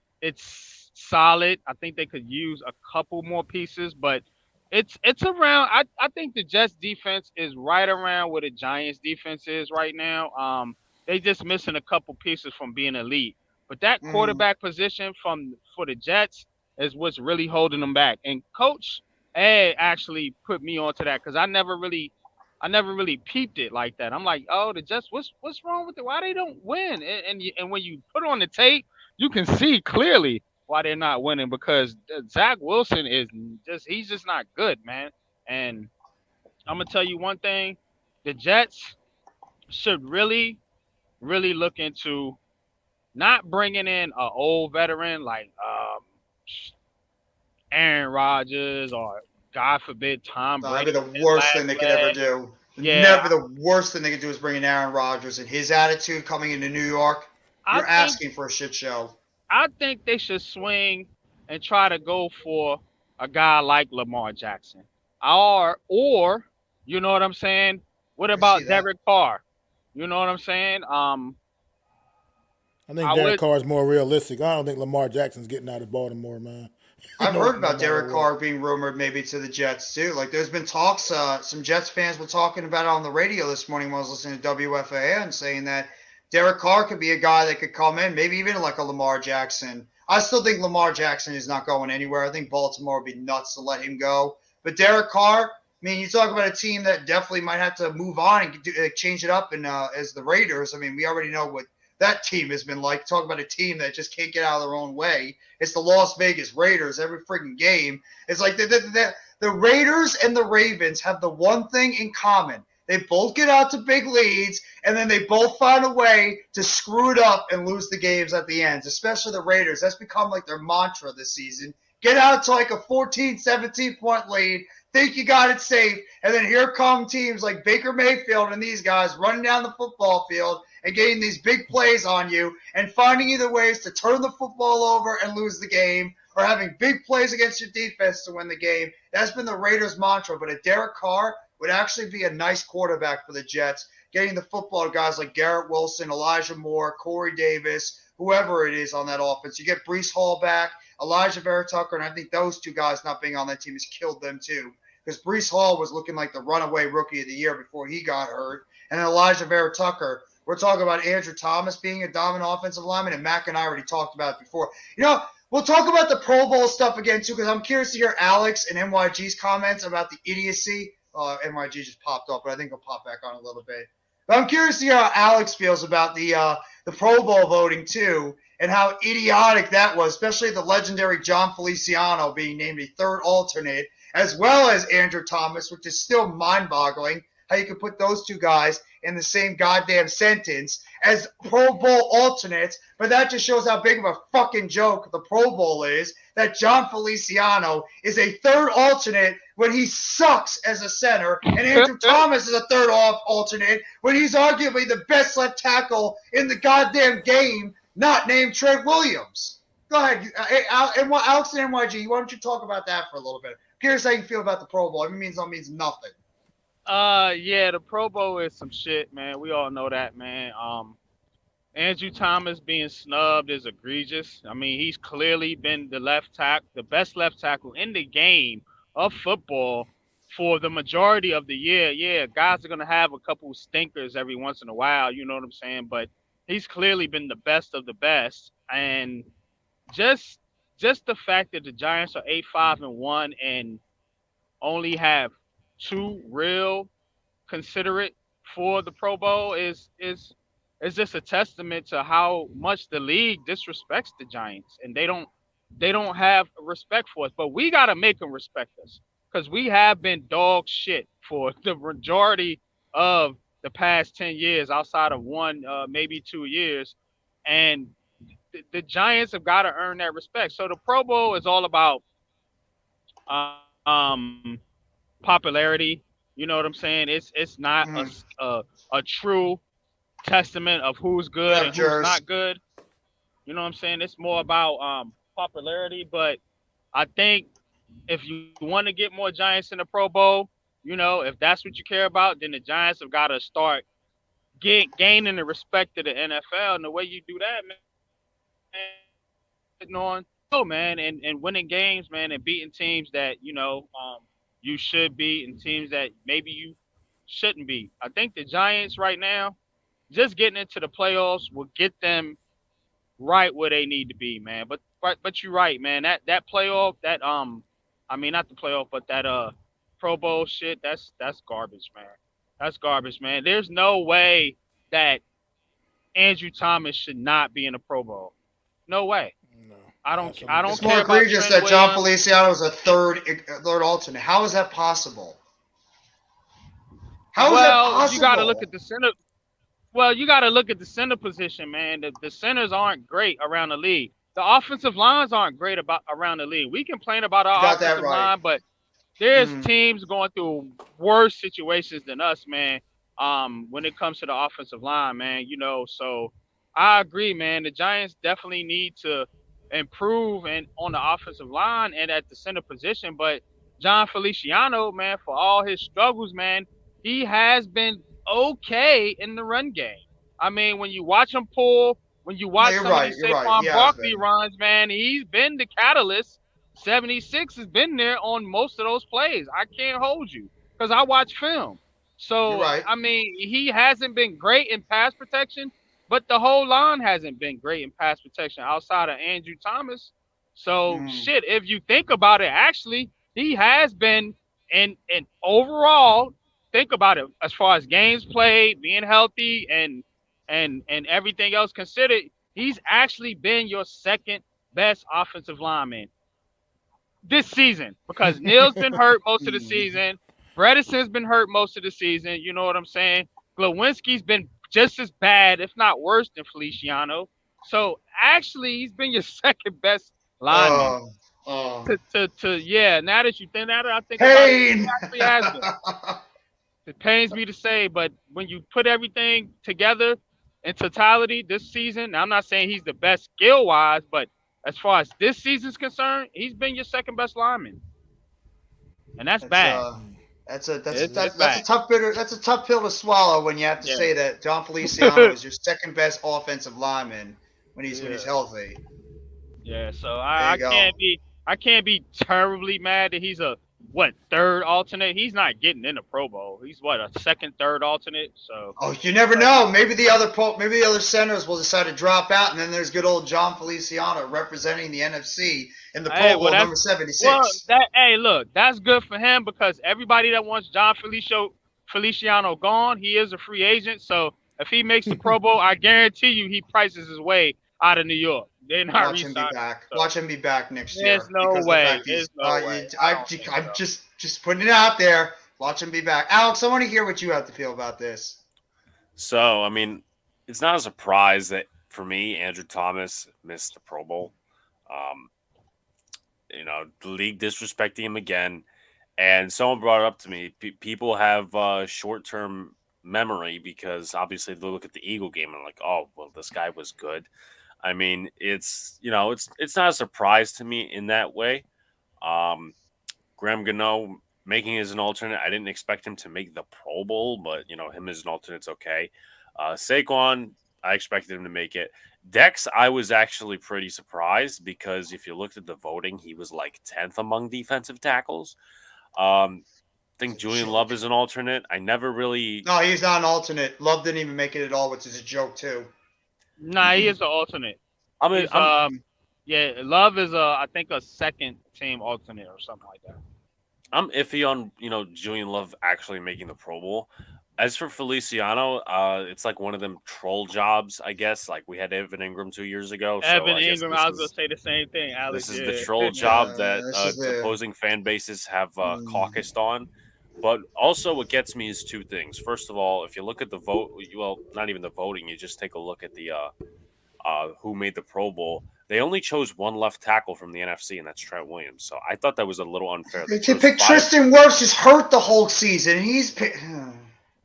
solid. I think they could use a couple more pieces, but it's around. I think the Jets defense is right around where the Giants defense is right now. They just missing a couple pieces from being elite. But that quarterback position for the Jets is what's really holding them back. And Coach Ed actually put me onto that because I never really peeped it like that. I'm like, oh, the Jets, what's wrong with it? Why they don't win? And when you put on the tape, you can see clearly why they're not winning because Zach Wilson he's just not good, man. And I'm gonna tell you one thing: the Jets should really, really look into not bringing in an old veteran like Aaron Rodgers or God forbid Tom Brady. That'd be the worst thing they could ever do. Yeah. Never the worst thing they could do is bring in Aaron Rodgers and his attitude coming into New York. You're asking for a shit show. I think they should swing and try to go for a guy like Lamar Jackson. Or you know what I'm saying? What about Derek Carr? You know what I'm saying? I think Derek Carr is more realistic. I don't think Lamar Jackson's getting out of Baltimore, man. I've heard about Derek Carr being rumored maybe to the Jets too. Like there's been talks, some Jets fans were talking about it on the radio this morning when I was listening to WFAN saying that Derek Carr could be a guy that could come in, maybe even like a Lamar Jackson. I still think Lamar Jackson is not going anywhere. I think Baltimore would be nuts to let him go. But Derek Carr, I mean, you talk about a team that definitely might have to move on and change it up and as the Raiders. I mean, we already know what that team has been like. Talk about a team that just can't get out of their own way. It's the Las Vegas Raiders every freaking game. It's like the Raiders and the Ravens have the one thing in common. They both get out to big leads, and then they both find a way to screw it up and lose the games at the end, especially the Raiders. That's become like their mantra this season. Get out to like a 14, 17-point lead, think you got it safe, and then here come teams like Baker Mayfield and these guys running down the football field and getting these big plays on you and finding either ways to turn the football over and lose the game or having big plays against your defense to win the game. That's been the Raiders' mantra, but a Derek Carr would actually be a nice quarterback for the Jets, getting the football guys like Garrett Wilson, Elijah Moore, Corey Davis, whoever it is on that offense. You get Breece Hall back, Elijah Vera Tucker, and I think those two guys not being on that team has killed them too because Breece Hall was looking like the runaway rookie of the year before he got hurt. And then Elijah Vera Tucker, we're talking about Andrew Thomas being a dominant offensive lineman, and Mac and I already talked about it before. We'll talk about the Pro Bowl stuff again too because I'm curious to hear Alex and NYG's comments about the idiocy. NYG just popped up, but I think he'll pop back on a little bit. But I'm curious to see how Alex feels about the Pro Bowl voting too, and how idiotic that was, especially the legendary John Feliciano being named a third alternate, as well as Andrew Thomas, which is still mind-boggling how you could put those two guys in the same goddamn sentence as Pro Bowl alternates. But that just shows how big of a fucking joke the Pro Bowl is, that John Feliciano is a third alternate when he sucks as a center, and Andrew Thomas is a third alternate when he's arguably the best left tackle in the goddamn game, not named Trent Williams. Go ahead. Alex and NYG, why don't you talk about that for a little bit? Curious how you feel about the Pro Bowl. It means nothing. Yeah, the Pro Bowl is some shit, man. We all know that, man. Andrew Thomas being snubbed is egregious. I mean, he's clearly been the best left tackle in the game of football for the majority of the year. Yeah, guys are gonna have a couple stinkers every once in a while, you know what I'm saying? But he's clearly been the best of the best. And just the fact that the Giants are 8-5-1 and only have two real considerate for the Pro Bowl is just a testament to how much the league disrespects the Giants, and they don't have respect for us. But we gotta make them respect us, because we have been dog shit for the majority of the past 10 years, outside of one, maybe 2 years, and the Giants have got to earn that respect. So the Pro Bowl is all about popularity. You know what I'm saying? It's not a true testament of who's good and who's not good. You know what I'm saying? It's more about popularity. But I think if you want to get more Giants in the Pro Bowl, you know, if that's what you care about, then the Giants have got to start gaining the respect of the NFL. And the way you do that, man, and winning games, man, and beating teams that, you know, you should beat, and teams that maybe you shouldn't beat. I think the Giants right now, just getting into the playoffs will get them right where they need to be, man. But you're right, man. That playoff, I mean, not the playoff, but that Pro Bowl shit, that's garbage, man. That's garbage, man. There's no way that Andrew Thomas should not be in a Pro Bowl. No way. No, I don't It's care more about egregious Trent that John Williams. Feliciano is a third alternate. How is that possible? How is that possible? You got to look at the center. Well, you got to look at the center position, man. The centers aren't great around the league. The offensive lines aren't great around the league. We complain about our offensive line, but there's teams going through worse situations than us, man. When it comes to the offensive line, man, you know. So I agree, man. The Giants definitely need to improve and on the offensive line and at the center position. But John Feliciano, man, for all his struggles, man, he has been okay in the run game. I mean, when you watch him pull, when you watch some of these Saquon Barkley runs, man, he's been the catalyst. 76 has been there on most of those plays. I can't hold you because I watch film. So, I mean, he hasn't been great in pass protection, but the whole line hasn't been great in pass protection outside of Andrew Thomas. So, shit, if you think about it, actually, he has been, and overall, think about it, as far as games played, being healthy, and everything else considered, he's actually been your second best offensive lineman this season, because Neal's been hurt most of the season. Bredesen's been hurt most of the season. You know what I'm saying? Glowinski's been just as bad, if not worse, than Feliciano. So actually, he's been your second best lineman. Now that you think that, I think Pain. About it, he actually has been. It pains me to say, but when you put everything together in totality this season, now I'm not saying he's the best skill-wise, but as far as this season's concerned, he's been your second best lineman, and that's bad. That's a tough pill to swallow when you have to say that John Feliciano is your second best offensive lineman when he's healthy. Yeah, so I can't be terribly mad that he's a third alternate. He's not getting in the Pro Bowl. He's a second, third alternate. So you never know. Maybe the other centers will decide to drop out, and then there's good old John Feliciano representing the NFC in the Pro Bowl number 76. Look, that's good for him, because everybody that wants John Feliciano gone. He is a free agent, so if he makes the Pro Bowl, I guarantee you he prices his way out of New York. They're not Watch him be re-signing him. back. So Watch him be back next there's year no because of the way. fact he's. There's no way. I don't think I'm so. just putting it out there. Watch him be back. Alex, I want to hear what you have to feel about this. So, I mean, it's not a surprise that for me, Andrew Thomas missed the Pro Bowl. The league disrespecting him again. And someone brought it up to me. People have short-term memory because obviously they look at the Eagle game and like, oh, well, this guy was good. I mean, it's not a surprise to me in that way. Graham Gano making as an alternate, I didn't expect him to make the Pro Bowl, but him as an alternate's okay. Saquon, I expected him to make it. Dex, I was actually pretty surprised because if you looked at the voting, he was like 10th among defensive tackles. I think Julian Love is an alternate. I never really. No, he's not an alternate. Love didn't even make it at all, which is a joke too. Nah, he is an alternate. Yeah, Love is I think a second team alternate or something like that. I'm iffy on Julian Love actually making the Pro Bowl. As for Feliciano, it's like one of them troll jobs, I guess. Like we had Evan Ingram 2 years ago. Evan Ingram, I was gonna say the same thing. Alex, this is the troll job that the opposing fan bases have caucused on. But also, what gets me is two things. First of all, if you look at the vote, well, not even the voting, you just take a look at the who made the Pro Bowl. They only chose one left tackle from the NFC, and that's Trent Williams. So I thought that was a little unfair. To pick Tristan Wirfs is hurt the whole season.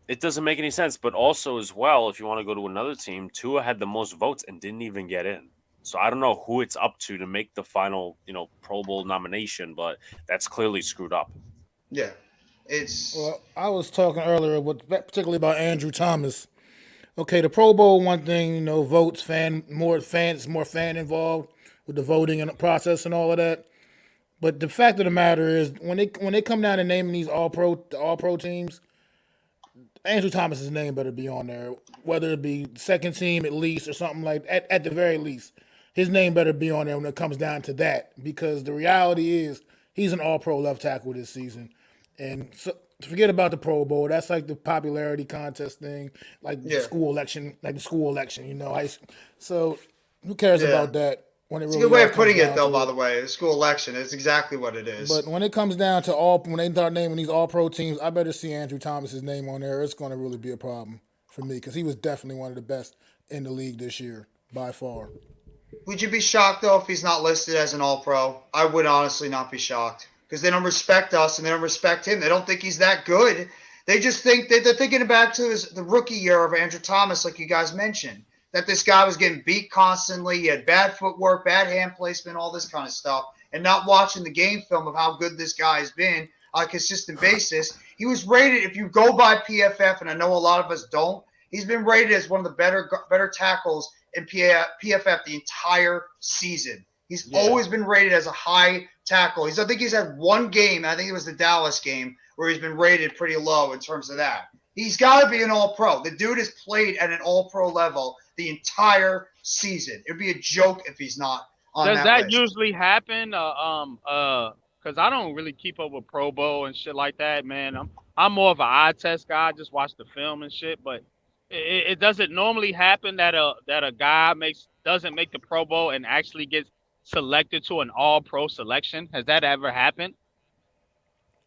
It doesn't make any sense. But also, as well, if you want to go to another team, Tua had the most votes and didn't even get in. So I don't know who it's up to make the final, Pro Bowl nomination, but that's clearly screwed up. Yeah, Well, I was talking earlier, particularly about Andrew Thomas. Okay, the Pro Bowl, one thing, votes, more fan involved with the voting and the process and all of that. But the fact of the matter is, when they come down to naming these all pro teams, Andrew Thomas's name better be on there, whether it be second team at least or something like at the very least. His name better be on there when it comes down to that, because the reality is he's an all-pro left tackle this season. And so, forget about the Pro Bowl. That's like the popularity contest thing, like the school election, So who cares about that? When it's a good way of putting it, though, by the way. The school election is exactly what it is. But when it comes down to when they start naming these all-pro teams, I better see Andrew Thomas's name on there. It's going to really be a problem for me because he was definitely one of the best in the league this year, by far. Would you be shocked, though, if he's not listed as an all-pro? I would honestly not be shocked because they don't respect us and they don't respect him. They don't think he's that good. They just think they're thinking back to the rookie year of Andrew Thomas, like you guys mentioned, that this guy was getting beat constantly. He had bad footwork, bad hand placement, all this kind of stuff, and not watching the game film of how good this guy has been on a consistent basis. He was rated, if you go by PFF, and I know a lot of us don't, he's been rated as one of the better tackles in PFF the entire season. He's always been rated as a high tackle. I think he's had one game, I think it was the Dallas game, where he's been rated pretty low in terms of that. He's got to be an all-pro. The dude has played at an all-pro level the entire season. It'd be a joke if he's not on that list. Does that usually happen? Because I don't really keep up with Pro Bowl and shit like that, man. I'm more of an eye test guy. I just watch the film and shit. But it doesn't normally happen that a guy doesn't make the Pro Bowl and actually gets selected to an all-pro selection. Has that ever happened?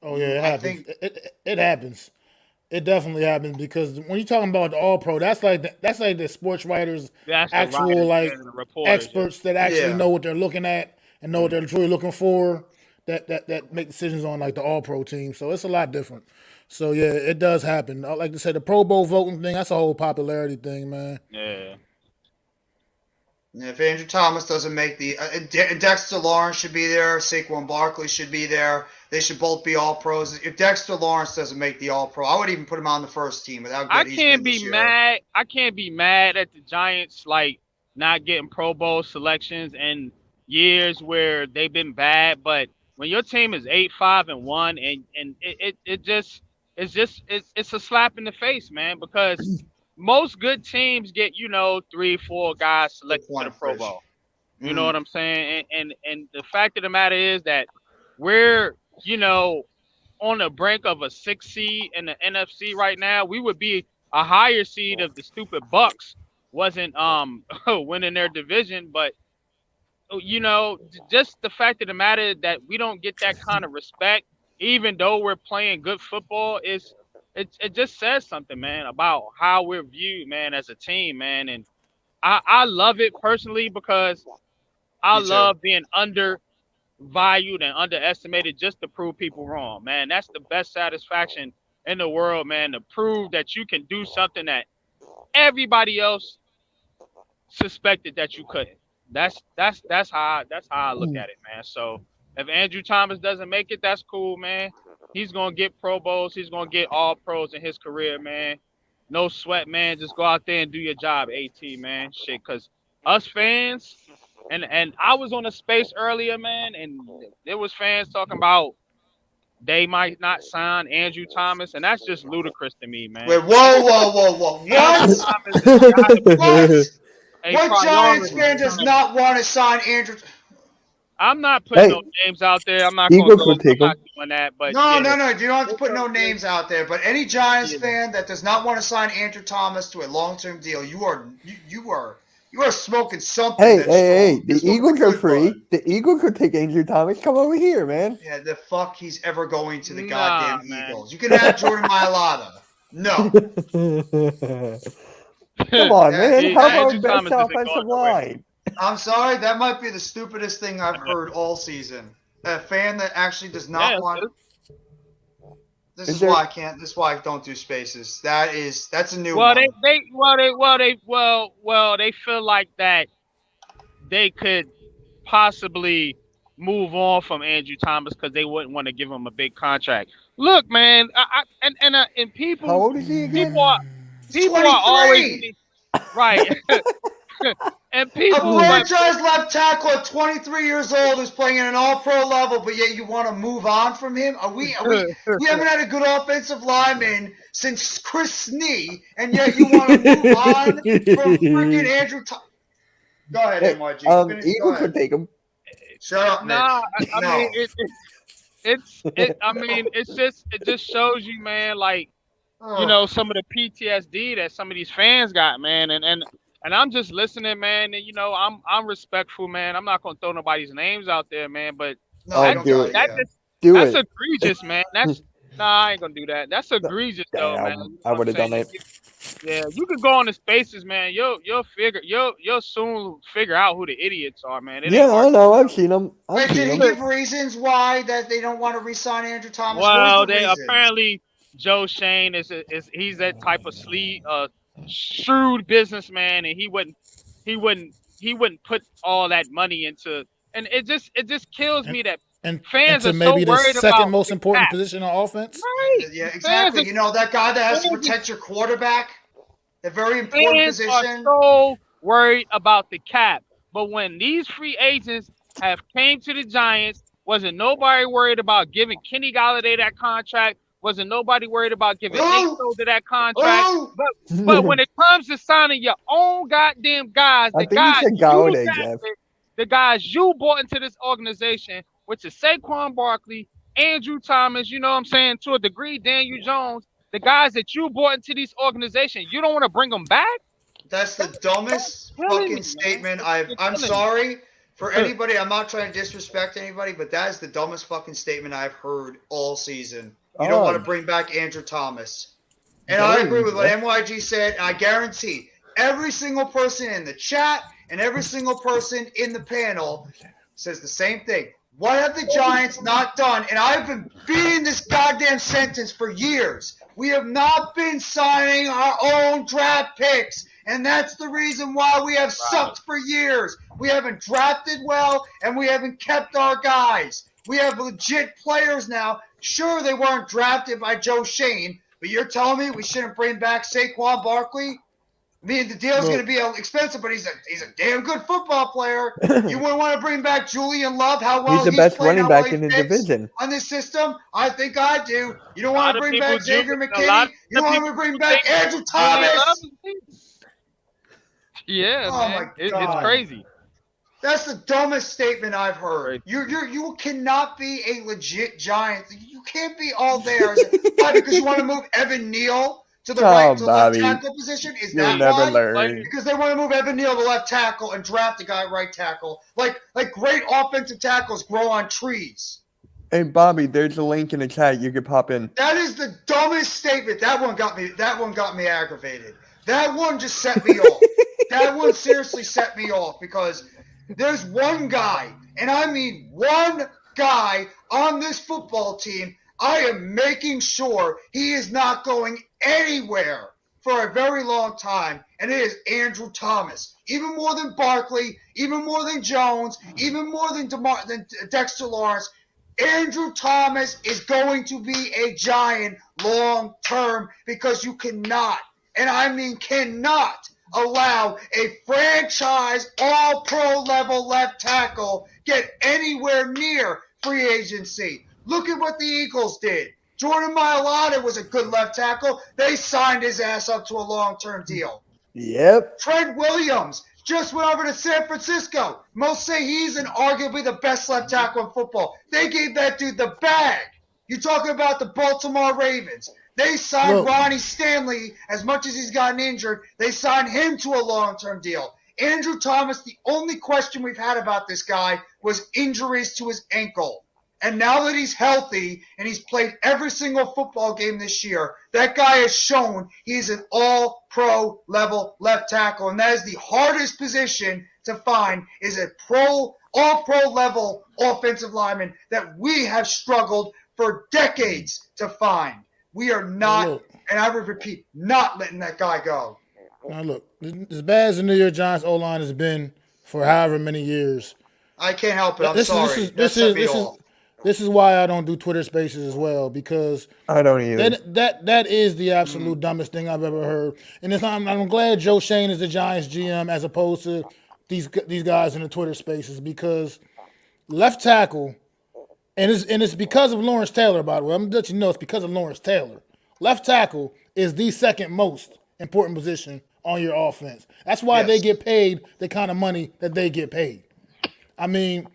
Oh yeah, it happens. It happens. It definitely happens because when you're talking about the all-pro, that's like the sports writers, actual experts that actually know what they're looking at and know what they're truly looking for. That make decisions on like the all-pro team. So it's a lot different. So yeah, it does happen. Like I said, the Pro Bowl voting thing, that's a whole popularity thing, man. Yeah. If Andrew Thomas doesn't make the Dexter Lawrence should be there, Saquon Barkley should be there. They should both be all pros. If Dexter Lawrence doesn't make the all pro, I would even put him on the first team with how good he's been this year. I can't be mad at the Giants like not getting Pro Bowl selections in years where they've been bad, but when your team is 8-5-1 and it's a slap in the face, man, because most good teams get 3-4 guys selected to the Pro Bowl. You know what I'm saying? And the fact of the matter is that we're on the brink of a 6 seed in the NFC right now. We would be a higher seed if the stupid Bucks wasn't winning their division. But just the fact of the matter that we don't get that kind of respect, even though we're playing good football, it just says something, man, about how we're viewed, man, as a team, man. And I love it personally because I love being undervalued and underestimated just to prove people wrong, man. That's the best satisfaction in the world, man, to prove that you can do something that everybody else suspected that you couldn't. That's how I look at it, man. So if Andrew Thomas doesn't make it, that's cool, man. He's gonna get Pro Bowls. He's gonna get all pros in his career, man. No sweat, man. Just go out there and do your job, AT, man. Shit, cause us fans, and I was on a space earlier, man, and there was fans talking about they might not sign Andrew Thomas, and that's just ludicrous to me, man. Wait, whoa. What Giants fan does not want to sign Andrew? I'm not putting no names out there. I'm not going to go doing that. But no. You don't have to put no names out there. But any Giants fan that does not want to sign Andrew Thomas to a long-term deal, you are smoking something. Hey! The Eagles are free. The Eagles could take Andrew Thomas. Come over here, man. Yeah, the fuck he's ever going to the goddamn Eagles. You can have Jordan Mailata. No. Come on, man. How about best offensive line? I'm sorry, that might be the stupidest thing I've heard all season. A fan that actually does not want. This is why I don't do spaces. That's a new one. They feel like that they could possibly move on from Andrew Thomas because they wouldn't want to give him a big contract. Look, man, and people. How old is he again? People are always right. And people a franchise left tackle at 23 years old who's playing at an all-pro level, but yet you want to move on from him? We haven't had a good offensive lineman since Chris Snee, and yet you want to move on from freaking Andrew Thomas. Go ahead, NYG. Eagles could take him. Shut up, Mitch. It just shows you, man, like some of the PTSD that some of these fans got, man, and I'm just listening, man, and I'm respectful, man. I'm not gonna throw nobody's names out there, man, but that's egregious, man. I ain't gonna do that. That's egregious, though, man. I would have done it. Yeah, you can go on the spaces, man. You'll soon figure out who the idiots are, man. I know. I've seen them. Did he give reasons why that they don't want to re-sign Andrew Thomas? Well, apparently Joe Shane he's that type of shrewd businessman, and he wouldn't put all that money into, and it just kills me that fans are maybe so worried the second about most important position on offense. Right. Yeah, exactly. That guy that has to protect your quarterback, a very important position. Fans are so worried about the cap, but when these free agents have came to the Giants, wasn't nobody worried about giving Kenny Golladay that contract. Wasn't nobody worried about giving Nick Solder that contract. But when it comes to signing your own goddamn guys, the guys you brought into this organization, which is Saquon Barkley, Andrew Thomas, you know what I'm saying, to a degree, Daniel Jones, the guys that you brought into this organization, you don't want to bring them back? That's the dumbest fucking statement I'm sorry for anybody. I'm not trying to disrespect anybody, but that is the dumbest fucking statement I've heard all season. You don't want to bring back Andrew Thomas. And I agree with what NYG said. I guarantee every single person in the chat and every single person in the panel says the same thing. What have the Giants not done? And I've been beating this goddamn sentence for years. We have not been signing our own draft picks. And that's the reason why we have sucked for years. We haven't drafted well, and we haven't kept our guys. We have legit players now. Sure, they weren't drafted by Joe Shane, but you're telling me we shouldn't bring back Saquon Barkley? I mean, the deal's going to be expensive, but he's a damn good football player. You wouldn't want to bring back Julian Love? How well he's the best running back in the division on this system? I think I do. You don't want to bring back Xavier McKinney? You don't want to bring back Andrew Thomas? Yeah, man. It's crazy. That's the dumbest statement I've heard. Right. You cannot be a legit Giant. You can't be all there. Why? Because you want to move Evan Neal to the right to left Bobby, tackle position? Is you'll that never why? learn. Because they want to move Evan Neal to left tackle and draft a guy at right tackle. Like great offensive tackles grow on trees. Hey, Bobby, there's a link in the chat. You could pop in. That is the dumbest statement. That one got me aggravated. That one just set me off. That one seriously set me off because there's one guy, and I mean one guy on this football team. I am making sure he is not going anywhere for a very long time, and it is Andrew Thomas. Even more than Barkley, even more than Jones, even more than Dexter Lawrence. Andrew Thomas is going to be a Giant long term because you cannot, and I mean cannot, allow a franchise all-pro level left tackle get anywhere near free agency. Look at what the Eagles did. Jordan Mailata was a good left tackle. They signed his ass up to a long-term deal. Yep. Trent Williams just went over to San Francisco. Most say he's arguably the best left tackle in football. They gave that dude the bag. You're talking about the Baltimore Ravens. They signed Ronnie Stanley as much as he's gotten injured. They signed him to a long-term deal. Andrew Thomas, the only question we've had about this guy was injuries to his ankle. And now that he's healthy and he's played every single football game this year, that guy has shown he's an all-pro level left tackle. And that is the hardest position to find, is a all-pro level offensive lineman that we have struggled for decades to find. We are not, and I would repeat, not letting that guy go. Now look, as bad as the New York Giants O-line has been for however many years, I can't help it. I'm sorry. This is why I don't do Twitter Spaces as well, because I don't either. That is the absolute dumbest thing I've ever heard. And I'm glad Joe Shane is the Giants GM as opposed to these guys in the Twitter Spaces, because left tackle, and it's because of Lawrence Taylor, by the way. I'm gonna let you know it's because of Lawrence Taylor. Left tackle is the second most important position on your offense. That's why they get paid the kind of money that they get paid. I mean,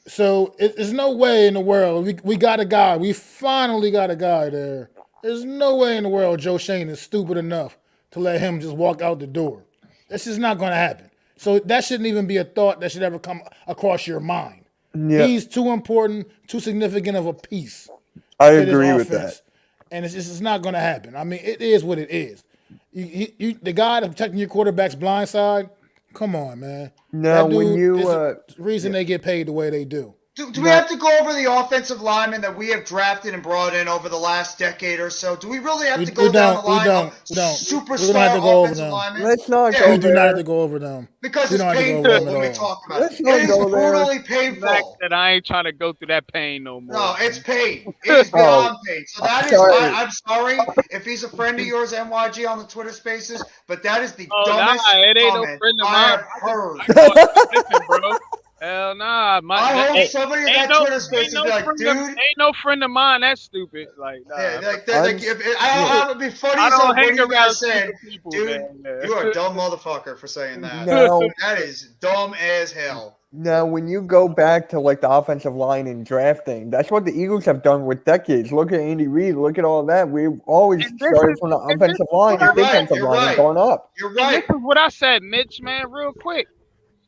so there's no way in the world we got a guy. We finally got a guy there. There's no way in the world Joe Shane is stupid enough to let him just walk out the door. This is not going to happen. So that shouldn't even be a thought that should ever come across your mind. Yeah. He's too important, too significant of a piece. I agree with that. And it's not going to happen. I mean, it is what it is. The guy that's protecting your quarterback's blind side, come on, man. Now, when you the reason they get paid the way they do. Do we have to go over the offensive linemen that we have drafted and brought in over the last decade or so? Do we really have to go down the line of superstar offensive linemen? Let's not go there. We do not have to go over them. Because it's painful when we talk about it. It is brutally painful. That I ain't trying to go through that pain no more. No, it's pain. It is beyond pain. So that is why I'm sorry if he's a friend of yours, NYG, on the Twitter Spaces, but that is the dumbest comment I have heard. Listen, bro. Hell nah. I hope somebody in that Twitter Spaces be like, dude. Ain't no friend of mine that's stupid. Like, nah. I would be funny as hell when you guys said, dude, you are a dumb motherfucker for saying that. No. That is dumb as hell. Now, when you go back to like the offensive line and drafting, that's what the Eagles have done with decades. Look at Andy Reid. Look at all that. We've always started from the offensive line and defensive line and gone up. You're right. This is what I said, Mitch, man, real quick.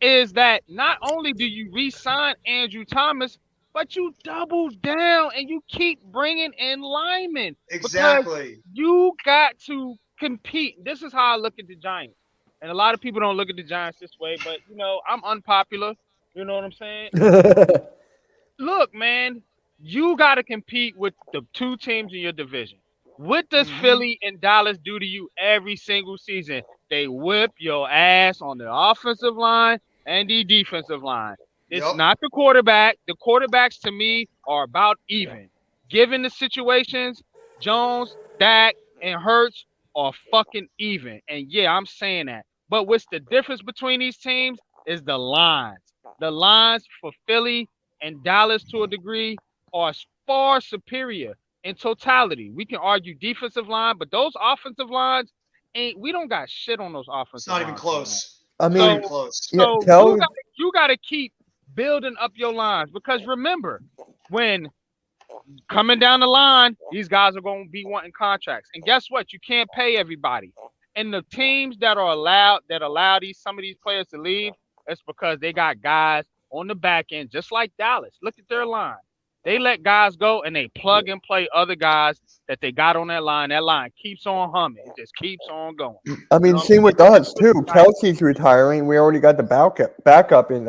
Is that not only do you re-sign Andrew Thomas, but you double down and you keep bringing in linemen. Exactly. You got to compete. This is how I look at the Giants. And a lot of people don't look at the Giants this way, but, I'm unpopular. You know what I'm saying? Look, man, you got to compete with the two teams in your division. What does Philly and Dallas do to you every single season? They whip your ass on the offensive line and the defensive line. It's not the quarterback. The quarterbacks, to me, are about even. Given the situations, Jones, Dak, and Hurts are fucking even. And, yeah, I'm saying that. But what's the difference between these teams is the lines. The lines for Philly and Dallas, to a degree, are far superior in totality. We can argue defensive line, but those offensive lines, we don't got shit on those offensive lines. It's not even close. I mean, you you got to keep building up your lines because remember, when coming down the line, these guys are going to be wanting contracts. And guess what? You can't pay everybody. And the teams that allow some of these players to leave, it's because they got guys on the back end, just like Dallas. Look at their line. They let guys go and they plug and play other guys that they got on that line. That line keeps on humming. It just keeps on going. I mean, same with us too. Kelsey's retiring. We already got the backup in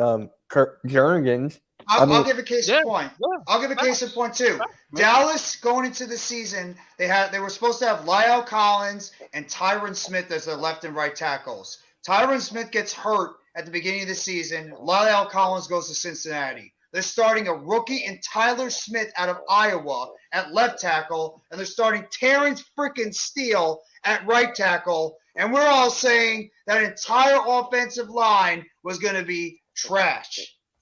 Jernigan. I'll give a case in point. I'll give a case in point too. Dallas going into the season, they were supposed to have Lyle Collins and Tyron Smith as their left and right tackles. Tyron Smith gets hurt at the beginning of the season. Lyle Collins goes to Cincinnati. They're starting a rookie and Tyler Smith out of Iowa at left tackle, and they're starting Terrence freaking Steele at right tackle. And we're all saying that entire offensive line was going to be trash.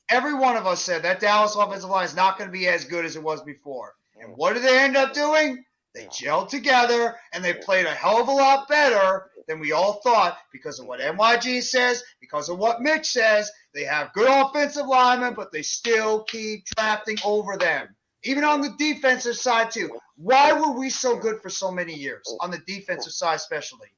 Every one of us said that Dallas offensive line is not going to be as good as it was before. And what did they end up doing? They gelled together, and they played a hell of a lot better than we all thought because of what NYG says, because of what Mitch says. They have good offensive linemen, but they still keep drafting over them. Even on the defensive side, too. Why were we so good for so many years on the defensive side especially?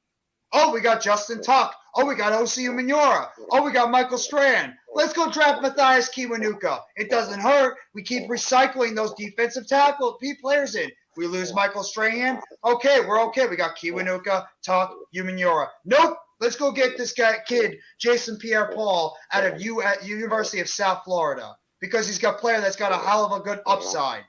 Oh, we got Justin Tuck. Oh, we got Osi Umenyiora. Oh, we got Michael Strand. Let's go draft Matthias Kiwanuka. It doesn't hurt. We keep recycling those defensive tackle players in. We lose Michael Strahan. Okay, we're okay. We got Kiwanuka, Tuck, Umenyiora. Nope. Let's go get this kid, Jason Pierre-Paul, out of University of South Florida because he's got a player that's got a hell of a good upside.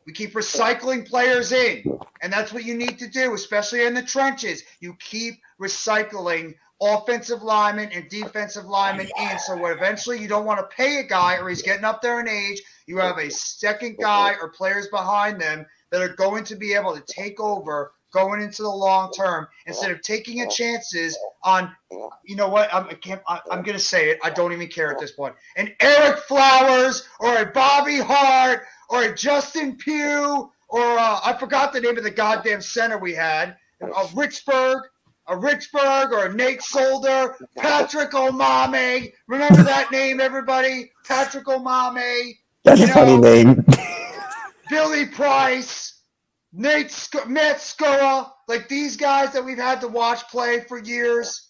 We keep recycling players in, and that's what you need to do, especially in the trenches. You keep recycling offensive linemen and defensive linemen in, so when eventually you don't want to pay a guy or he's getting up there in age, you have a second guy or players behind them that are going to be able to take over going into the long term instead of taking a chances on, you know what, I'm going to say it. I don't even care at this point. An Eric Flowers or a Bobby Hart or a Justin Pugh or I forgot the name of the goddamn center we had, a Richburg or a Nate Solder, Patrick Omame. Remember that name, everybody? Patrick Omame. That's a funny name. Billy Price. Matt Skura, like these guys that we've had to watch play for years.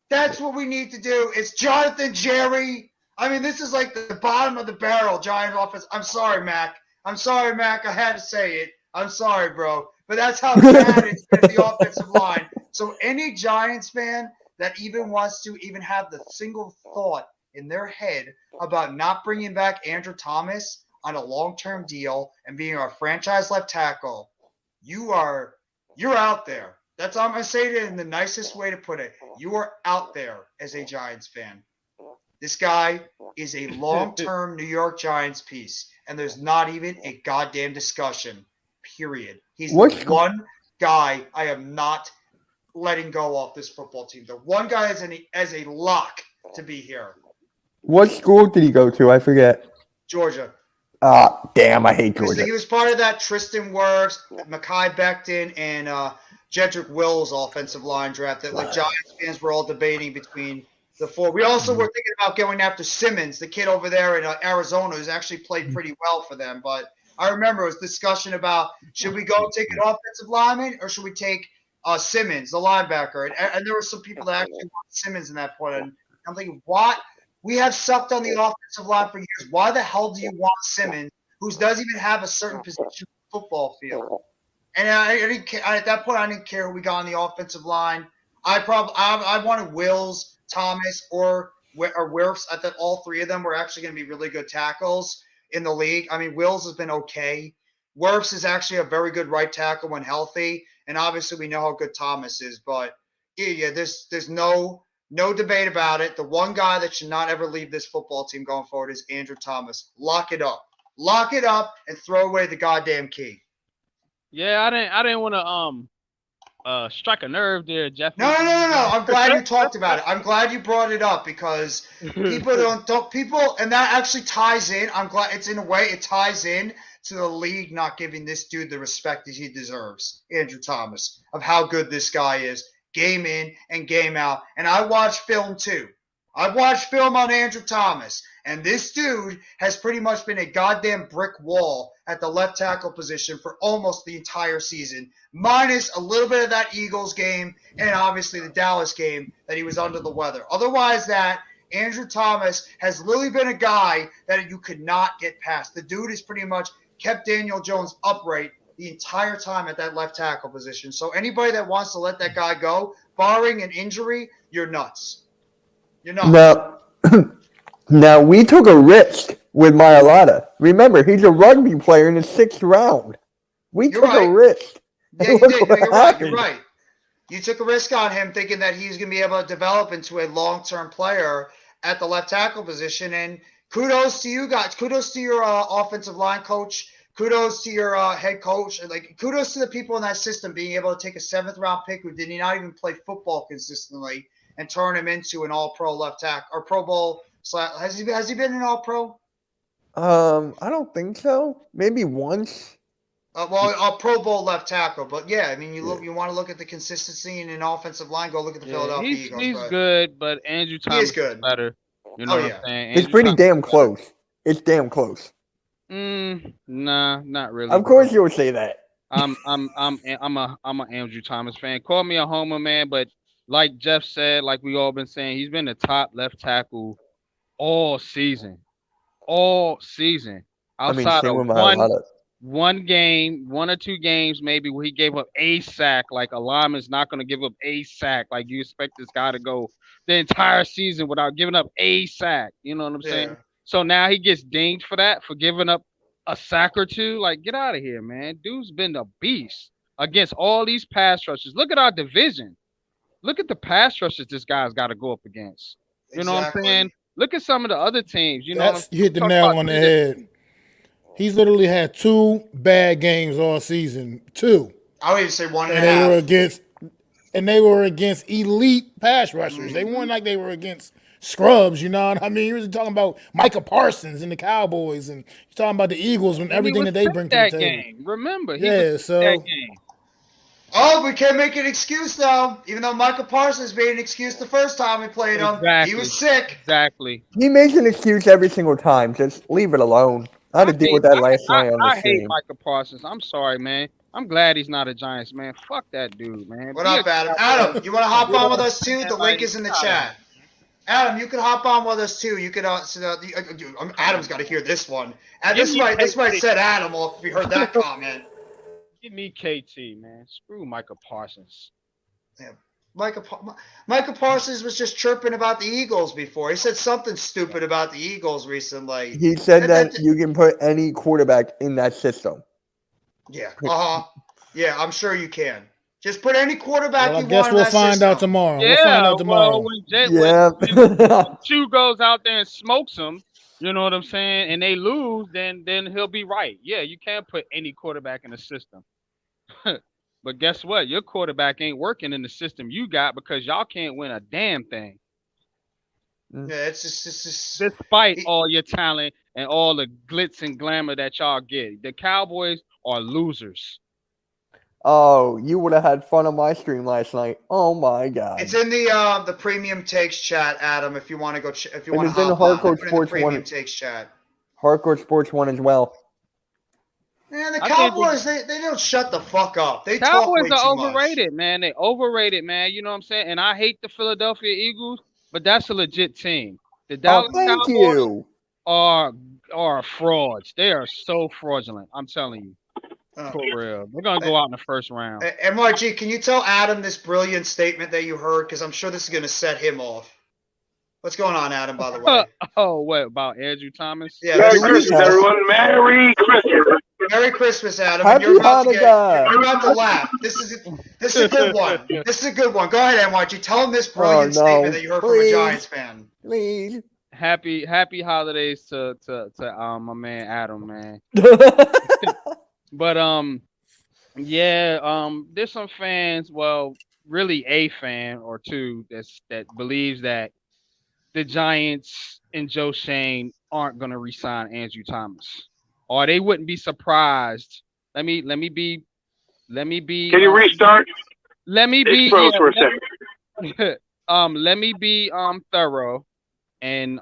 That's what we need to do. It's Jonathan Jerry. I mean, this is like the bottom of the barrel, Giant offense. I'm sorry, Mac. I had to say it. I'm sorry, bro. But that's how bad it's been the offensive line. So any Giants fan that even wants to even have the single thought in their head about not bringing back Andrew Thomas on a long-term deal and being our franchise left tackle, you're out there. That's all I'm going to say it in the nicest way to put it. You are out there as a Giants fan. This guy is a long-term New York Giants piece, and there's not even a goddamn discussion, period. He's the one guy I am not letting go off this football team. The one guy as a lock to be here. What school did he go to? I forget. Georgia. Damn, I hate Georgia. He was part of that Tristan Wirfs, Mekhi Becton, and Jedrick Wills offensive line draft that like Giants fans were all debating between the four. We also were thinking about going after Simmons, the kid over there in Arizona who's actually played pretty well for them. But I remember it was discussion about should we go take an offensive lineman or should we take Simmons, the linebacker? And there were some people that actually want Simmons in that point. And I'm thinking, what? We have sucked on the offensive line for years. Why the hell do you want Simmons, who doesn't even have a certain position in the football field? And I didn't care. At that point, I didn't care who we got on the offensive line. I wanted Wills, Thomas, or Wirfs. I thought all three of them were actually going to be really good tackles in the league. I mean, Wills has been okay. Wirfs is actually a very good right tackle when healthy, and obviously we know how good Thomas is. But yeah, there's no debate about it. The one guy that should not ever leave this football team going forward is Andrew Thomas. Lock it up. Lock it up and throw away the goddamn key. Yeah, I didn't want to strike a nerve there, Jeff. No. I'm glad you talked about it. I'm glad you brought it up because people don't and that actually ties in. I'm glad it's in a way it ties in to the league not giving this dude the respect that he deserves, Andrew Thomas, of how good this guy is. Game in and game out. And I watch film too. I've watched film on Andrew Thomas, and this dude has pretty much been a goddamn brick wall at the left tackle position for almost the entire season, minus a little bit of that Eagles game and obviously the Dallas game that he was under the weather. Otherwise, Andrew Thomas has literally been a guy that you could not get past. The dude has pretty much kept Daniel Jones upright the entire time at that left tackle position. So anybody that wants to let that guy go, barring an injury, you're nuts. You're nuts. Now we took a risk with Mailata. Remember, he's a rugby player in the 6th round. We took a risk. Yeah, you did. No, you're right. You took a risk on him thinking that he's going to be able to develop into a long-term player at the left tackle position. And kudos to you guys. Kudos to your offensive line coach. Kudos to your head coach. And kudos to the people in that system being able to take a 7th-round pick who did not even play football consistently and turn him into an all-pro left tackle or Pro Bowl. Has he been an all-pro? I don't think so. Maybe once. A Pro Bowl left tackle, but yeah, I mean, you want to look at the consistency in an offensive line. Go look at the Philadelphia Eagles. He's good, but Andrew Thomas is better. You know what I'm saying? It's pretty damn close. It's damn close. Nah, not really. Of course you'll say that. I'm a Andrew Thomas fan. Call me a homer, man, but like Jeff said, like we all been saying, he's been the top left tackle all season. Outside of one game, 1 or 2 games, maybe where he gave up a sack. Like a lineman's not going to give up a sack. Like you expect this guy to go the entire season without giving up a sack. You know what I'm saying? So now he gets dinged for that, for giving up a sack or 2. Like, get out of here, man. Dude's been a beast against all these pass rushers. Look at our division. Look at the pass rushers this guy's got to go up against. You know what I'm saying? Look at some of the other teams. You know, you hit the nail on the head. He's literally had 2 bad games all season. 2. I would even say 1 and a half. They were against elite pass rushers. They weren't like they were against scrubs, you know what I mean? You're really talking about Micah Parsons and the Cowboys, and you're talking about the Eagles and everything that they bring to the table. Game. Remember, he was that game. Oh, we can't make an excuse though. Even though Micah Parsons made an excuse the first time we played him, he was sick. Exactly. He makes an excuse every single time. Just leave it alone. I had to deal with that last night on the I hate Micah Parsons. I'm sorry, man. I'm glad he's not a Giants, man. Fuck that dude, man. What up, Adam? Adam, you want to hop on with us too? The link is in the chat. Adam, you can hop on with us too. You could. Adam's got to hear this one. And this might set Adam off if he heard that comment. Give me KT, man. Screw Micah Parsons. Yeah. Micah Parsons was just chirping about the Eagles before. He said something stupid about the Eagles recently. He said that you can put any quarterback in that system. Yeah. Yeah, I'm sure you can. Just put any quarterback you want. I guess we'll find out tomorrow. Yeah, we'll find out tomorrow. When Chu goes out there and smokes him, you know what I'm saying, and they lose, then he'll be right. Yeah, you can't put any quarterback in the system. But guess what? Your quarterback ain't working in the system you got because y'all can't win a damn thing. Yeah, it's just despite all your talent and all the glitz and glamour that y'all get. The Cowboys are losers. Oh, you would have had fun on my stream last night. Oh my god! It's in the premium takes chat, Adam. If you want to go, if you want to hop on, Hardcore Sports premium takes chat. Hardcore Sports 1 as well. Man, the Cowboys, they don't shut the fuck up. They Cowboys talk are overrated, man. They overrated, man. You know what I'm saying? And I hate the Philadelphia Eagles, but that's a legit team. The Dallas Cowboys are frauds. They are so fraudulent. I'm telling you. For real. They're going to go out in the first round. MYG, can you tell Adam this brilliant statement that you heard? Because I'm sure this is going to set him off. What's going on, Adam, by the way? What, about Andrew Thomas? Yeah, Merry Christmas, everyone. Merry Christmas. Merry Christmas, Adam. Happy You're about Hanukkah. to laugh. This is a good one. This is a good one. Go ahead, MYG. Tell him this brilliant statement that you heard from a Giants fan. Please. Happy holidays to my man Adam, man. But there's some fans, well, really a fan or two that believes that the Giants and Joe Shane aren't gonna re-sign Andrew Thomas. Or they wouldn't be surprised. Let me be. Can you restart? Let me be. It froze for a second. Let me be thorough. and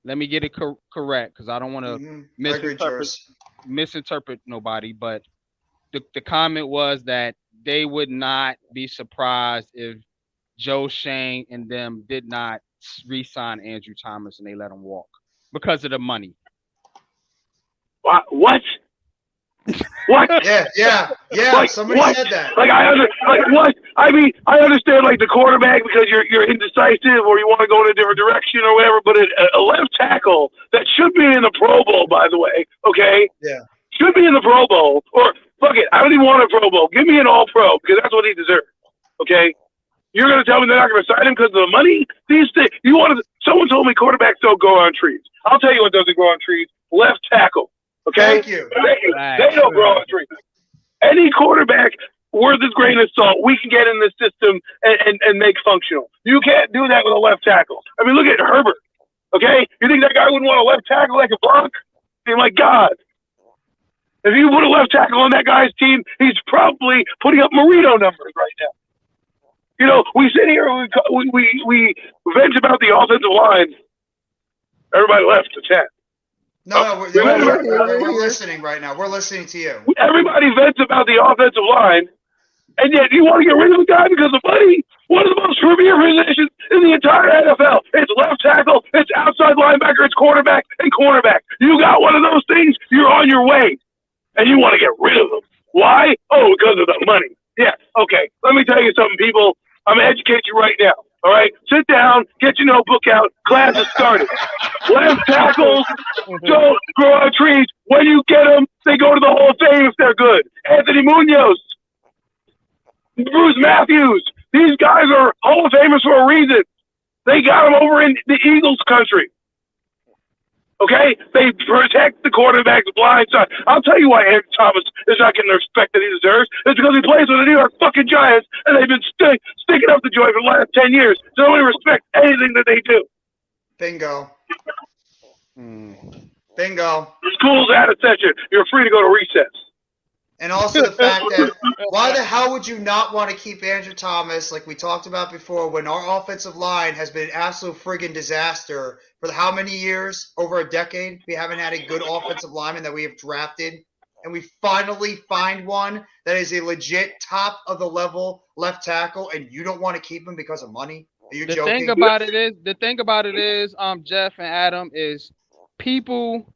let me get it correct because I don't want to misinterpret nobody. But the comment was that they would not be surprised if Joe Schoen and them did not re-sign Andrew Thomas and they let him walk because of the money. What? What? Yeah. Like, somebody said that. Like what? I mean, I understand like the quarterback because you're indecisive or you want to go in a different direction or whatever. But a left tackle that should be in the Pro Bowl, by the way, okay? Yeah. Should be in the Pro Bowl, or fuck it, I don't even want a Pro Bowl. Give me an All-Pro because that's what he deserves. Okay. You're gonna tell me they're not gonna sign him because of the money? These things. Someone told me quarterbacks don't grow on trees. I'll tell you what doesn't grow on trees. Left tackle. Okay? Thank you. They don't grow on trees. Any quarterback worth his grain of salt, we can get in this system and make functional. You can't do that with a left tackle. I mean, look at Herbert. Okay? You think that guy wouldn't want a left tackle like a Bronx? I mean, my God. If you put a left tackle on that guy's team, he's probably putting up Marino numbers right now. You know, we sit here and we vent about the offensive line. Everybody left the chat. No, we're listening right now. We're listening to you. Everybody vents about the offensive line, and yet you want to get rid of the guy because of money? One of the most premier positions in the entire NFL. It's left tackle, it's outside linebacker, it's quarterback, and cornerback. You got one of those things, you're on your way. And you want to get rid of them. Why? Oh, because of the money. Yeah, okay. Let me tell you something, people. I'm going to educate you right now. All right? Sit down, get your notebook out. Class has started. Left tackles don't grow on trees. When you get them, they go to the Hall of Fame if they're good. Anthony Munoz, Bruce Matthews. These guys are Hall of Famers for a reason. They got them over in the Eagles country. Okay? They protect the quarterback's blind side. I'll tell you why Andrew Thomas is not getting the respect that he deserves. It's because he plays with the New York fucking Giants, and they've been sticking up the joint for the last 10 years. So nobody respects anything that they do. Bingo. Bingo. School's out of session. You're free to go to recess. And also the fact that why the hell would you not want to keep Andrew Thomas, like we talked about before, when our offensive line has been an absolute friggin' disaster for how many years? Over a decade? We haven't had a good offensive lineman that we have drafted. And we finally find one that is a legit top of the level left tackle, and you don't want to keep him because of money? Are you joking? The thing about it is, Jeff and Adam, is people,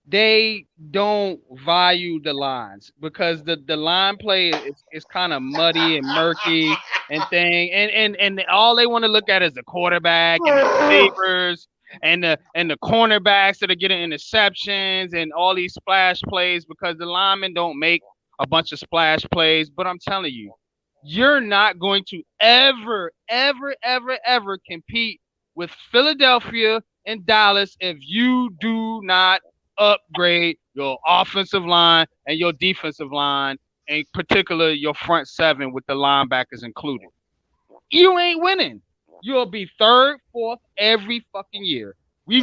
they don't value the lines because the line play is kind of muddy and murky and and all they want to look at is the quarterback and the receivers and the cornerbacks that are getting interceptions and all these splash plays because the linemen don't make a bunch of splash plays. But I'm telling you, you're not going to ever compete with Philadelphia and Dallas if you do not upgrade your offensive line and your defensive line, in particular your front seven with the linebackers included. You ain't winning. You'll be third, fourth every fucking year. We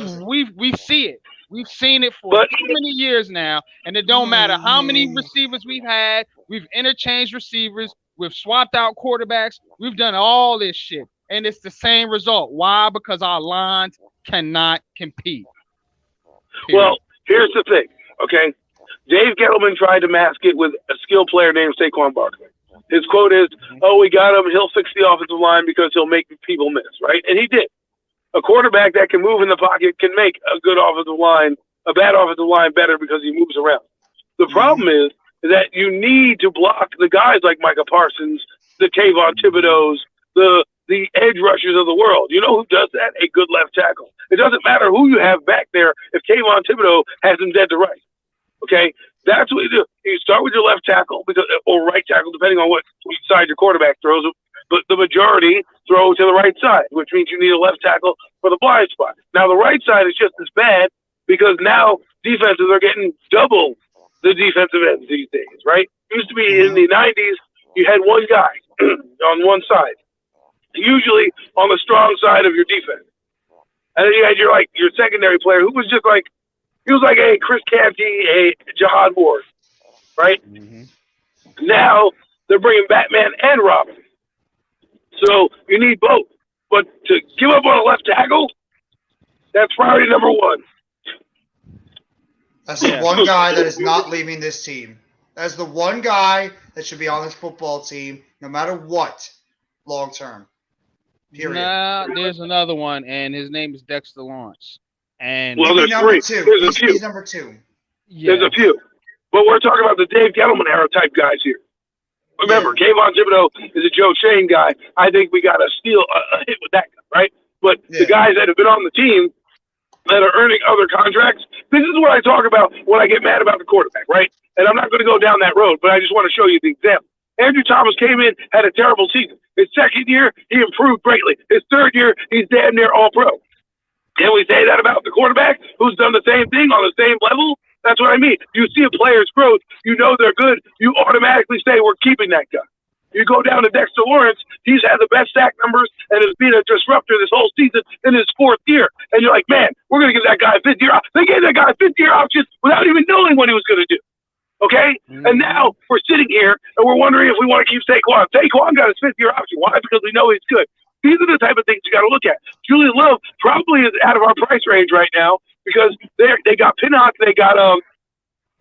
see it. We've seen it for too many years now, and it don't matter how many receivers we've had. We've interchanged receivers. We've swapped out quarterbacks. We've done all this shit, and it's the same result. Why? Because our lines cannot compete. Period. Well, here's the thing, okay? Dave Gettleman tried to mask it with a skill player named Saquon Barkley. His quote is, "Oh, we got him. He'll fix the offensive line because he'll make people miss," right? And he did. A quarterback that can move in the pocket can make a good offensive line, a bad offensive line better because he moves around. The problem is that you need to block the guys like Micah Parsons, the Kayvon Thibodeaux, the edge rushers of the world. You know who does that? A good left tackle. It doesn't matter who you have back there if Kayvon Thibodeaux has him dead to right. Okay? That's what you do. You start with your left tackle or right tackle, depending on what side your quarterback throws. But the majority throw to the right side, which means you need a left tackle for the blind spot. Now, the right side is just as bad because now defenses are getting double the defensive ends these days, right? It used to be in the 90s, you had one guy on one side, usually on the strong side of your defense. And then you had your secondary player who was just like, he was like a Chris Canty, a Jihad Ward, right? Mm-hmm. Now they're bringing Batman and Robin. So you need both. But to give up on a left tackle, That's priority number one. That's the one guy that is not leaving this team. That's the one guy that should be on this football team, no matter what, long term. Period. Nah, there's another one, and his name is Dexter Lawrence. And well, there's number three. two. There's a few. He's number two. yeah, There's a few. But we're talking about the Dave Gettleman era type guys here. Remember, Kayvon Thibodeau is a Joe Shane guy. I think we got to steal a hit with that guy, right? But the guys that have been on the team that are earning other contracts, this is what I talk about when I get mad about the quarterback, right? And I'm not going to go down that road, but I just want to show you the example. Andrew Thomas came in, had a terrible season. His second year, he improved greatly. His third year, he's damn near all-pro. Can we say that about the quarterback who's done the same thing on the same level? That's what I mean. You see a player's growth, you know they're good, you automatically say we're keeping that guy. You go down to Dexter Lawrence, he's had the best sack numbers and has been a disruptor this whole season in his fourth year. And you're like, man, we're going to give that guy a fifth-year option. They gave that guy a fifth-year option without even knowing what he was going to do. Okay? Mm-hmm. And now we're sitting here and we're wondering if we want to keep Saquon. Saquon got his fifth-year option. Why? Because we know he's good. These are the type of things you got to look at. Julian Love probably is out of our price range right now because they got Pinnock, they got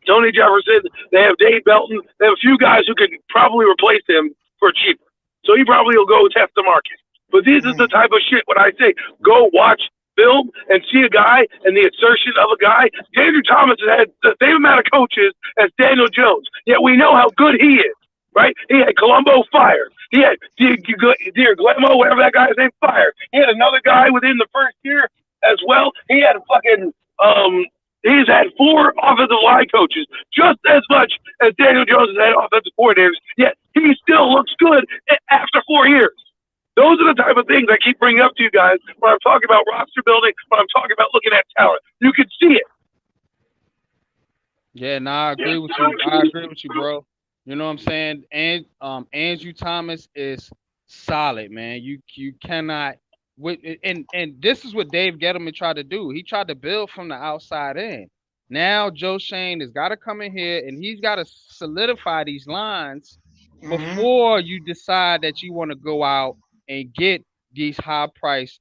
Tony Jefferson, they have Dave Belton, they have a few guys who could probably replace him for cheaper. So he probably will go test the market. But this is the type of shit when I say go watch film and see a guy and the assertion of a guy. Andrew Thomas has had the same amount of coaches as Daniel Jones, yet we know how good he is, right? He had Colombo fired. He had Dear Glemo, whatever that guy's name, fired. He had another guy within the first year as well. He had fucking he's had 4 offensive line coaches, just as much as Daniel Jones has had offensive coordinators, yet he still looks good after 4 years. Those are the type of things I keep bringing up to you guys when I'm talking about roster building, when I'm talking about looking at talent. You can see it. Yeah, I agree with you. I agree with you, bro. You know what I'm saying? And Andrew Thomas is solid, man. You cannot and this is what Dave Gettleman tried to do. He tried to build from the outside in. Now Joe Shane has got to come in here and he's got to solidify these lines before you decide that you want to go out and get these high price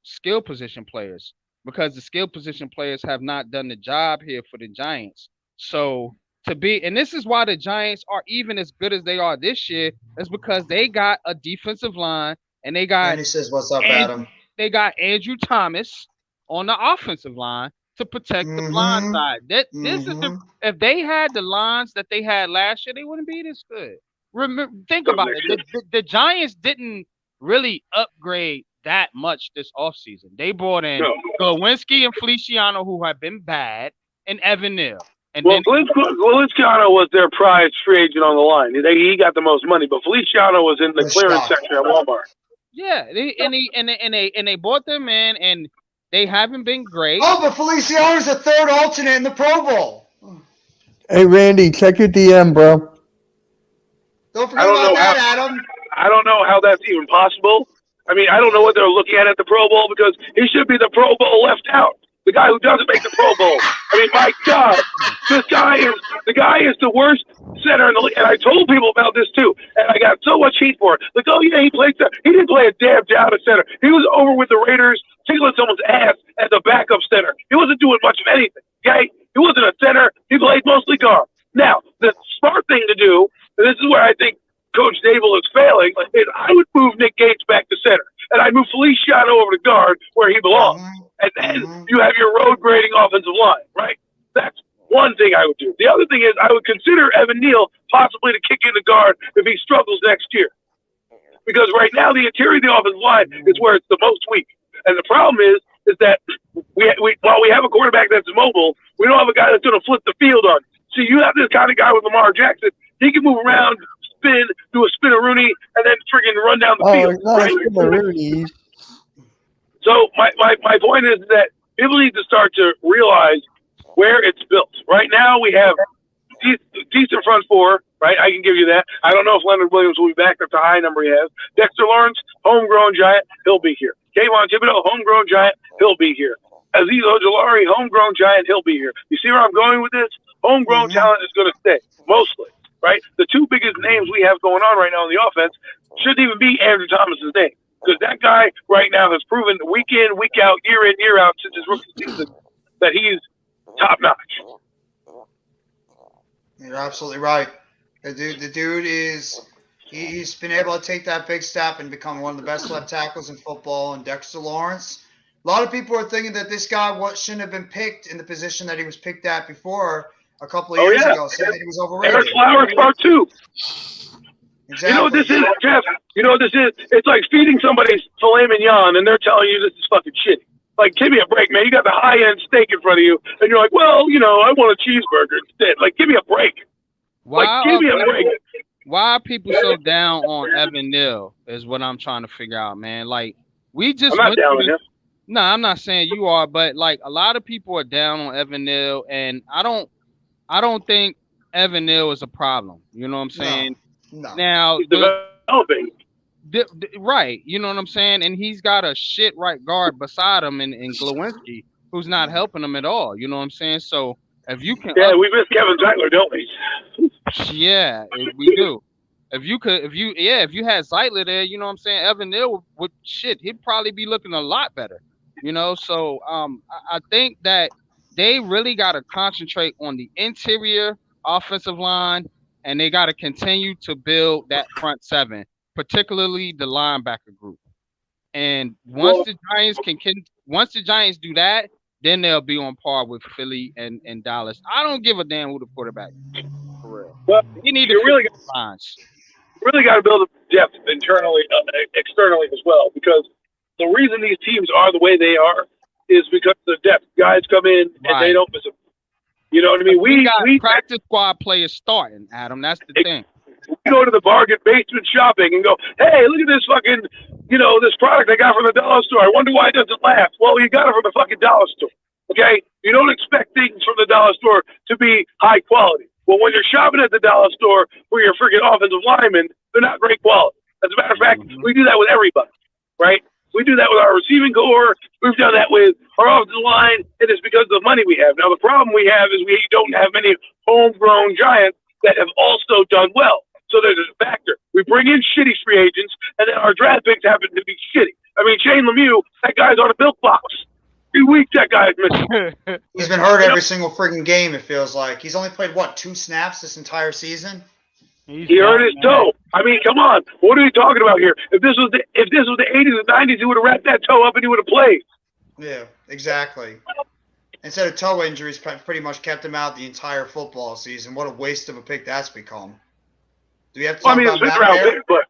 skill position players, because the skill position players have not done the job here for the Giants. So and this is why the Giants are even as good as they are this year, is because they got a defensive line and they got and he says, "What's up, Adam?" They got Andrew Thomas on the offensive line to protect the blind side. This is if they had the lines that they had last year, they wouldn't be this good. Think about it. The Giants didn't really upgrade that much this offseason. They brought in Glowinski and Feliciano, who have been bad, and Evan Neal. And Feliciano was their prize free agent on the line. He got the most money, but Feliciano was in the clearance section at Walmart. Yeah, they brought them in, and they haven't been great. Oh, but Feliciano's a third alternate in the Pro Bowl. Hey, Randy, check your DM, bro. Don't forget about that, Adam. I don't know how that's even possible. I mean, I don't know what they're looking at the Pro Bowl, because he should be the Pro Bowl left out. The guy who doesn't make the Pro Bowl. I mean, my God, the guy is the worst center in the league. And I told people about this too, and I got so much heat for it. Like, oh yeah, he played center. He didn't play a damn down at center. He was over with the Raiders, tickling someone's ass as a backup center. He wasn't doing much of anything. Okay, he wasn't a center. He played mostly guard. Now, the smart thing to do, and this is where I think Coach Dable is failing, is I would move Nick Gates back to center, and I'd move Feliciano over to guard where he belongs. And then you have your road grading offensive line, right? That's one thing I would do. The other thing is I would consider Evan Neal possibly to kick in the guard if he struggles next year. Because right now the interior of the offensive line is where it's the most weak. And the problem is that while we have a quarterback that's mobile, we don't have a guy that's going to flip the field on. See, you have this kind of guy with Lamar Jackson. He can move around, spin, do a spin-a-rooney, and then friggin' run down the field. Right? So my point is that people need to start to realize where it's built. Right now we have decent front four, right? I can give you that. I don't know if Leonard Williams will be back. That's a high number he has. Dexter Lawrence, homegrown Giant, he'll be here. Kayvon Thibodeau, homegrown Giant, he'll be here. Azeez Ojulari, homegrown Giant, he'll be here. You see where I'm going with this? Homegrown talent is going to stay, mostly, right? The two biggest names we have going on right now in the offense shouldn't even be Andrew Thomas's name. Because that guy right now has proven week in, week out, year in, year out since his rookie season that he's top notch. You're absolutely right. The dude is he's been able to take that big step and become one of the best left tackles in football. And Dexter Lawrence, a lot of people are thinking that this guy shouldn't have been picked in the position that he was picked at before a couple of years ago, saying that he was overrated. Eric Flowers part 2. Exactly. You know what this is, Jeff? You know what this is? It's like feeding somebody filet mignon and they're telling you this is fucking shitty. Like, give me a break, man. You got the high-end steak in front of you, and you're like, well, I want a cheeseburger instead. Like, give me a break. Give me a break. Why are people so down on Evan Neal is what I'm trying to figure out, man. Like, we just I'm not down on him. No, I'm not saying you are, but, like, a lot of people are down on Evan Neal, and I don't think Evan Neal is a problem. You know what I'm saying? No. Now, He's developing. Right, you know what I'm saying, and he's got a shit right guard beside him in Glowinski, who's not helping him at all. You know what I'm saying? So if you can, we miss Kevin Zeitler, don't we? Yeah, we do. If you had Zeitler there, you know what I'm saying, Evan Neal would he'd probably be looking a lot better. So I think that they really got to concentrate on the interior offensive line, and they got to continue to build that front seven, particularly the linebacker group. And once the Giants do that, then they'll be on par with Philly and Dallas. I don't give a damn who the quarterback is, for real. Well, you need to really got to build a depth internally, externally as well, because the reason these teams are the way they are is because of the depth. Guys come in and they don't miss them. You know what I mean? We got practice squad players starting, Adam. That's the thing. We go to the bargain basement shopping and go, hey, look at this fucking, this product I got from the dollar store. I wonder why it doesn't last. Well, you got it from the fucking dollar store, okay? You don't expect things from the dollar store to be high quality. Well, when you're shopping at the dollar store for your freaking offensive linemen, they're not great quality. As a matter of fact, we do that with everybody, right? We do that with our receiving core. We've done that with our offensive line, and it's because of the money we have. Now, the problem we have is we don't have many homegrown Giants that have also done well. So there's a factor. We bring in shitty free agents, and then our draft picks happen to be shitty. I mean, Shane Lemieux, that guy's on a milk box. 3 weeks, that guy's missing. He's been hurt every single freaking game, it feels like. He's only played, 2 snaps this entire season? He hurt his toe. I mean, come on. What are we talking about here? If this was the 80s and 90s, he would have wrapped that toe up and he would have played. Yeah, exactly. Instead of toe injuries, pretty much kept him out the entire football season. What a waste of a pick that's become. Do we have to talk about Matt Parrott? But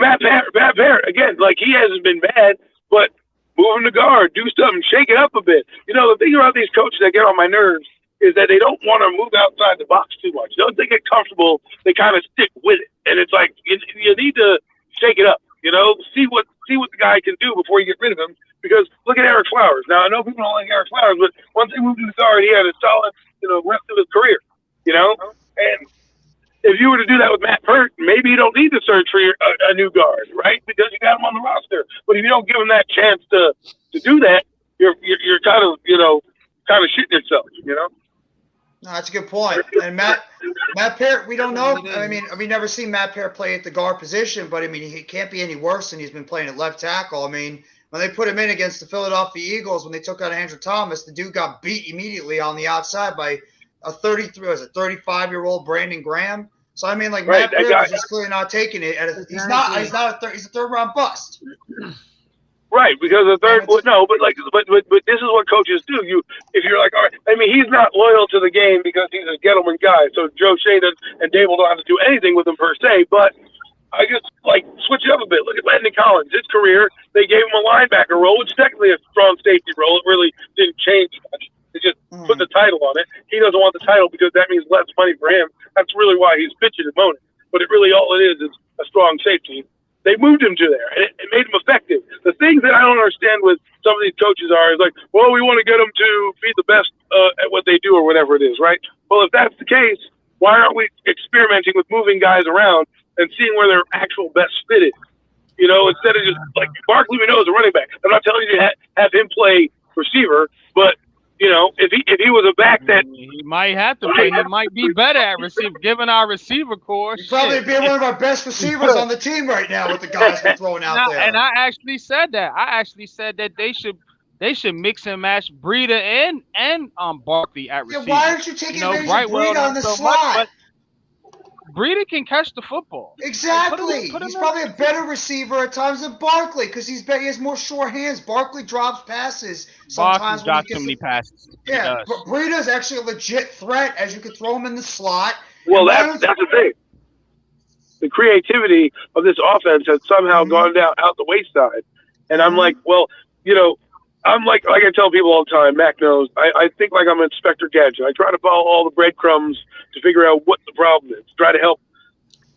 Matt Parrott, again, he hasn't been bad, but move him to guard, do something, shake it up a bit. The thing about these coaches that get on my nerves is that they don't want to move outside the box too much. Once they get comfortable, they kind of stick with it. And it's like, you need to shake it up, see what the guy can do before you get rid of him. Because look at Eric Flowers. Now, I know people don't like Eric Flowers, but once he moved to the guard, he had a solid, rest of his career, And if you were to do that with Matt Peart, maybe you don't need to search for a new guard, right? Because you got him on the roster. But if you don't give him that chance to do that, you're kind of shitting yourself, No, that's a good point. And Matt Parrott, we don't know. I mean, we've never seen Matt Parrott play at the guard position, but I mean, he can't be any worse than he's been playing at left tackle. I mean, when they put him in against the Philadelphia Eagles, when they took out Andrew Thomas, the dude got beat immediately on the outside by a 35-year-old Brandon Graham. So I mean, Matt Parrott is just clearly not taking it. He's a third-round bust. Right, because the third, but this is what coaches do. If you're like, all right, I mean, he's not loyal to the game because he's a Gettleman guy. So Joe Shea and Dable don't have to do anything with him per se. But I just switch it up a bit. Look at Landon Collins. His career, they gave him a linebacker role, which is technically a strong safety role. It really didn't change much. They just put the title on it. He doesn't want the title because that means less money for him. That's really why he's bitching and moaning. But all it is a strong safety. They moved him to there, and it made him effective. The things that I don't understand with some of these coaches is we want to get them to be the best at what they do or whatever it is, right? Well, if that's the case, why aren't we experimenting with moving guys around and seeing where their actual best fit is? Instead of just Barkley, we know is a running back. I'm not telling you to have him play receiver, but if he was a back that He might have to, but he might be better at receiver, given our receiver core. He'd probably be one of our best receivers on the team right now with the guys we're throwing out there. And I actually said that. They should mix and match Breida and Barkley at receiver. Why aren't you taking advantage of Breida on the slot? Breida can catch the football. Exactly. He's probably a better receiver at times than Barkley because he has more sure hands. Barkley drops passes sometimes. Barkley drops too many passes. Yeah, but Breida's actually a legit threat as you could throw him in the slot. Well, that's the thing. The creativity of this offense has somehow gone out the wayside. And I'm like, well, I'm like I tell people all the time, Mac knows, I think like I'm Inspector Gadget. I try to follow all the breadcrumbs to figure out what the problem is, try to help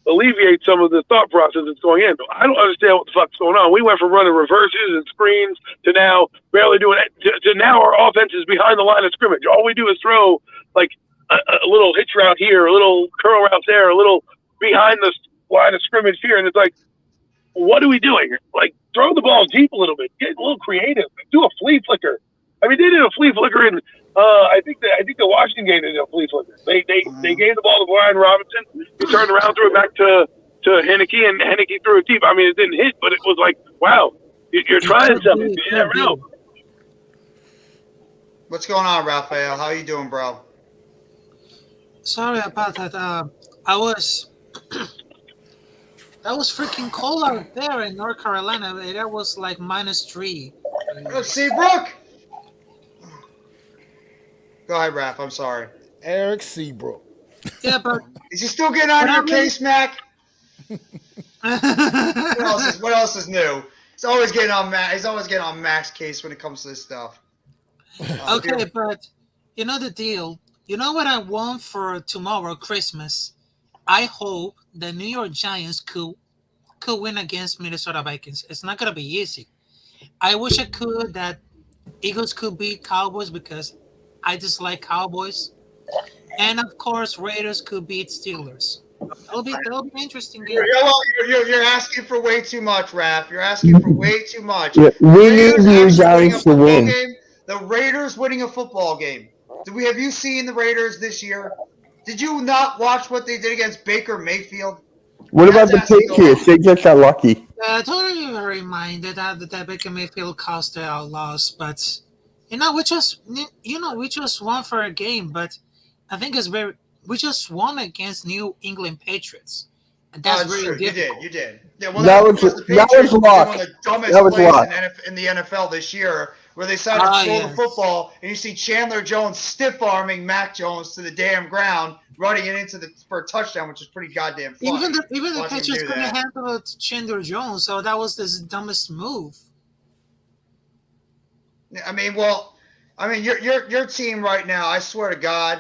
alleviate some of the thought process that's going in. I don't understand what the fuck's going on. We went from running reverses and screens to now barely doing it, to now our offense is behind the line of scrimmage. All we do is throw like a little hitch route here, a little curl route there, a little behind the line of scrimmage here. And it's like, what are we doing? Like, throw the ball deep a little bit. Get a little creative. Do a flea flicker. I mean, they did a flea flicker in. I think the Washington game did a flea flicker. They gave the ball to Brian Robinson. He turned around, threw it back to Henneke, and Henneke threw it deep. I mean, it didn't hit, but it was like, wow, you're trying something. You never know. What's going on, Raphael? How you doing, bro? Sorry about that. That was freaking cold out there in North Carolina. That was like -3. Seabrook. Go ahead, Raph. I'm sorry. Eric Seabrook. Yeah, but is he still getting on your case, Mac? What else is new? He's always getting on Mac. He's always getting on Mac's case when it comes to this stuff. Okay, but you know the deal. You know what I want for tomorrow, Christmas? I hope the New York Giants could win against Minnesota Vikings. It's not gonna be easy. I wish I could that Eagles could beat Cowboys because I dislike Cowboys, and of course Raiders could beat Steelers. That'll be interesting game. You're asking for way too much, Raph. You're asking for way too much. Yeah, we need the Giants to win. The Raiders winning a football game. Have you seen the Raiders this year? Did you not watch what they did against Baker Mayfield? What about the Patriots? They just got lucky. I totally remind that Baker Mayfield caused a loss, but we just won for a game, but I think we just won against New England Patriots. And that's really difficult. You did. Yeah, well, that was luck. One of the dumbest plays in the NFL this year, where they decided to throw the football, and you see Chandler Jones stiff-arming Mac Jones to the damn ground, running it for a touchdown, which is pretty goddamn funny. Even the Patriots couldn't handle Chandler Jones, so that was the dumbest move. I mean, your team right now, I swear to God,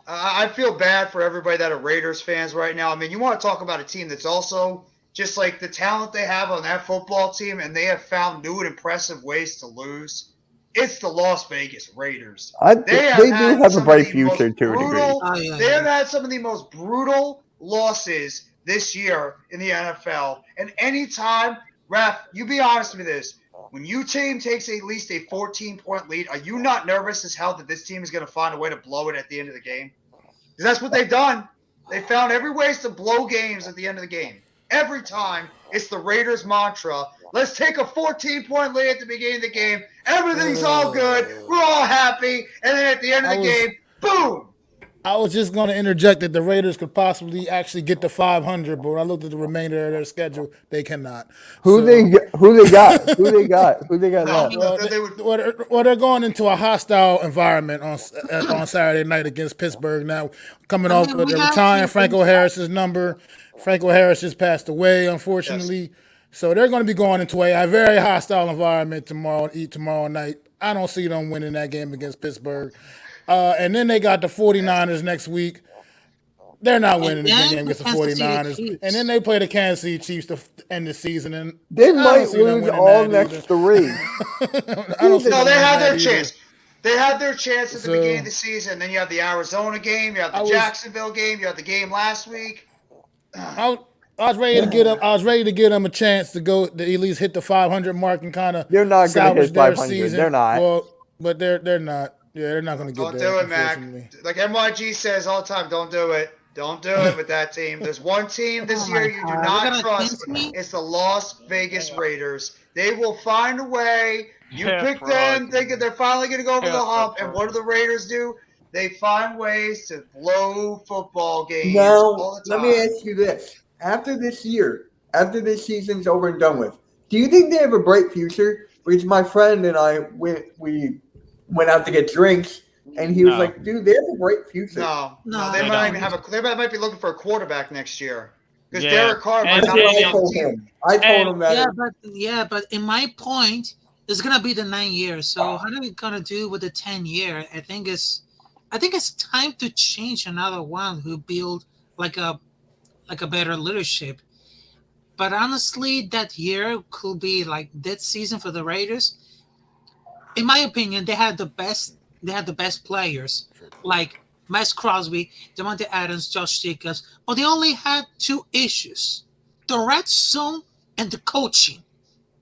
I feel bad for everybody that are Raiders fans right now. I mean, you want to talk about a team that's also just like the talent they have on that football team, and they have found new and impressive ways to lose. It's the Las Vegas Raiders. They do have a bright future to a degree. They have had some of the most brutal losses this year in the NFL. And anytime, Raph, you be honest with me this. When your team takes at least a 14-point lead, are you not nervous as hell that this team is going to find a way to blow it at the end of the game? Because that's what they've done. They found every ways to blow games at the end of the game. Every time, it's the Raiders' mantra. Let's take a 14-point lead at the beginning of the game. Everything's all good. We're all happy. And then at the end of the game, boom. I was just going to interject that the Raiders could possibly actually get to 500, but when I looked at the remainder of their schedule, they cannot. Who they got now? Well, they're going into a hostile environment on Saturday night against Pittsburgh. Now, coming off with retiring Franco Harris's number. Franco Harris just passed away, unfortunately. Yes. So they're going to be going into a very hostile environment tomorrow night. I don't see them winning that game against Pittsburgh. And then they got the 49ers next week. They're not winning the game against the 49ers. And then they play the Kansas City Chiefs to end the season. And they might lose all next three. No, they have their chance. They had their chance at the beginning of the season. Then you have the Arizona game. You have the Jacksonville game. You have the game last week. I was ready to get them. I was ready to give them a chance to go to at least hit the 500 mark and kind of. They're not going to hit 500. They're not. Well, but they're not. Yeah, they're not going to get Don't there. do it, Mac. Unfortunately. Like MYG says all the time, don't do it. Don't do it with that team. There's one team this Oh my year you do God, you're not gonna trust. jinx me? It's the Las Vegas Raiders. They will find a way. You Yeah, pick fraud. them, thinking they're finally going to go over Yeah, the hump. And fraud. what do the Raiders do? They find ways to blow football games Now, all the let time. me ask you this. After this year, after this season's over and done with, do you think they have a bright future? Because my friend and I, we went out to get drinks, and he was No. like, dude, they have a bright future. No, No, they they might don't. even have a. They might be looking for a quarterback next year because Yeah. Derek Carr might And not That's what be I on the told team. him. I told him that. But in my point, it's gonna be the 9 years. So how are we gonna do with the 10-year? I think it's time to change another one who build like a better leadership. But honestly, that year could be like that season for the Raiders. In my opinion, they had the best. They had the best players like Max Crosby, Devontae Adams, Josh Jacobs, but they only had two issues: the red zone and the coaching.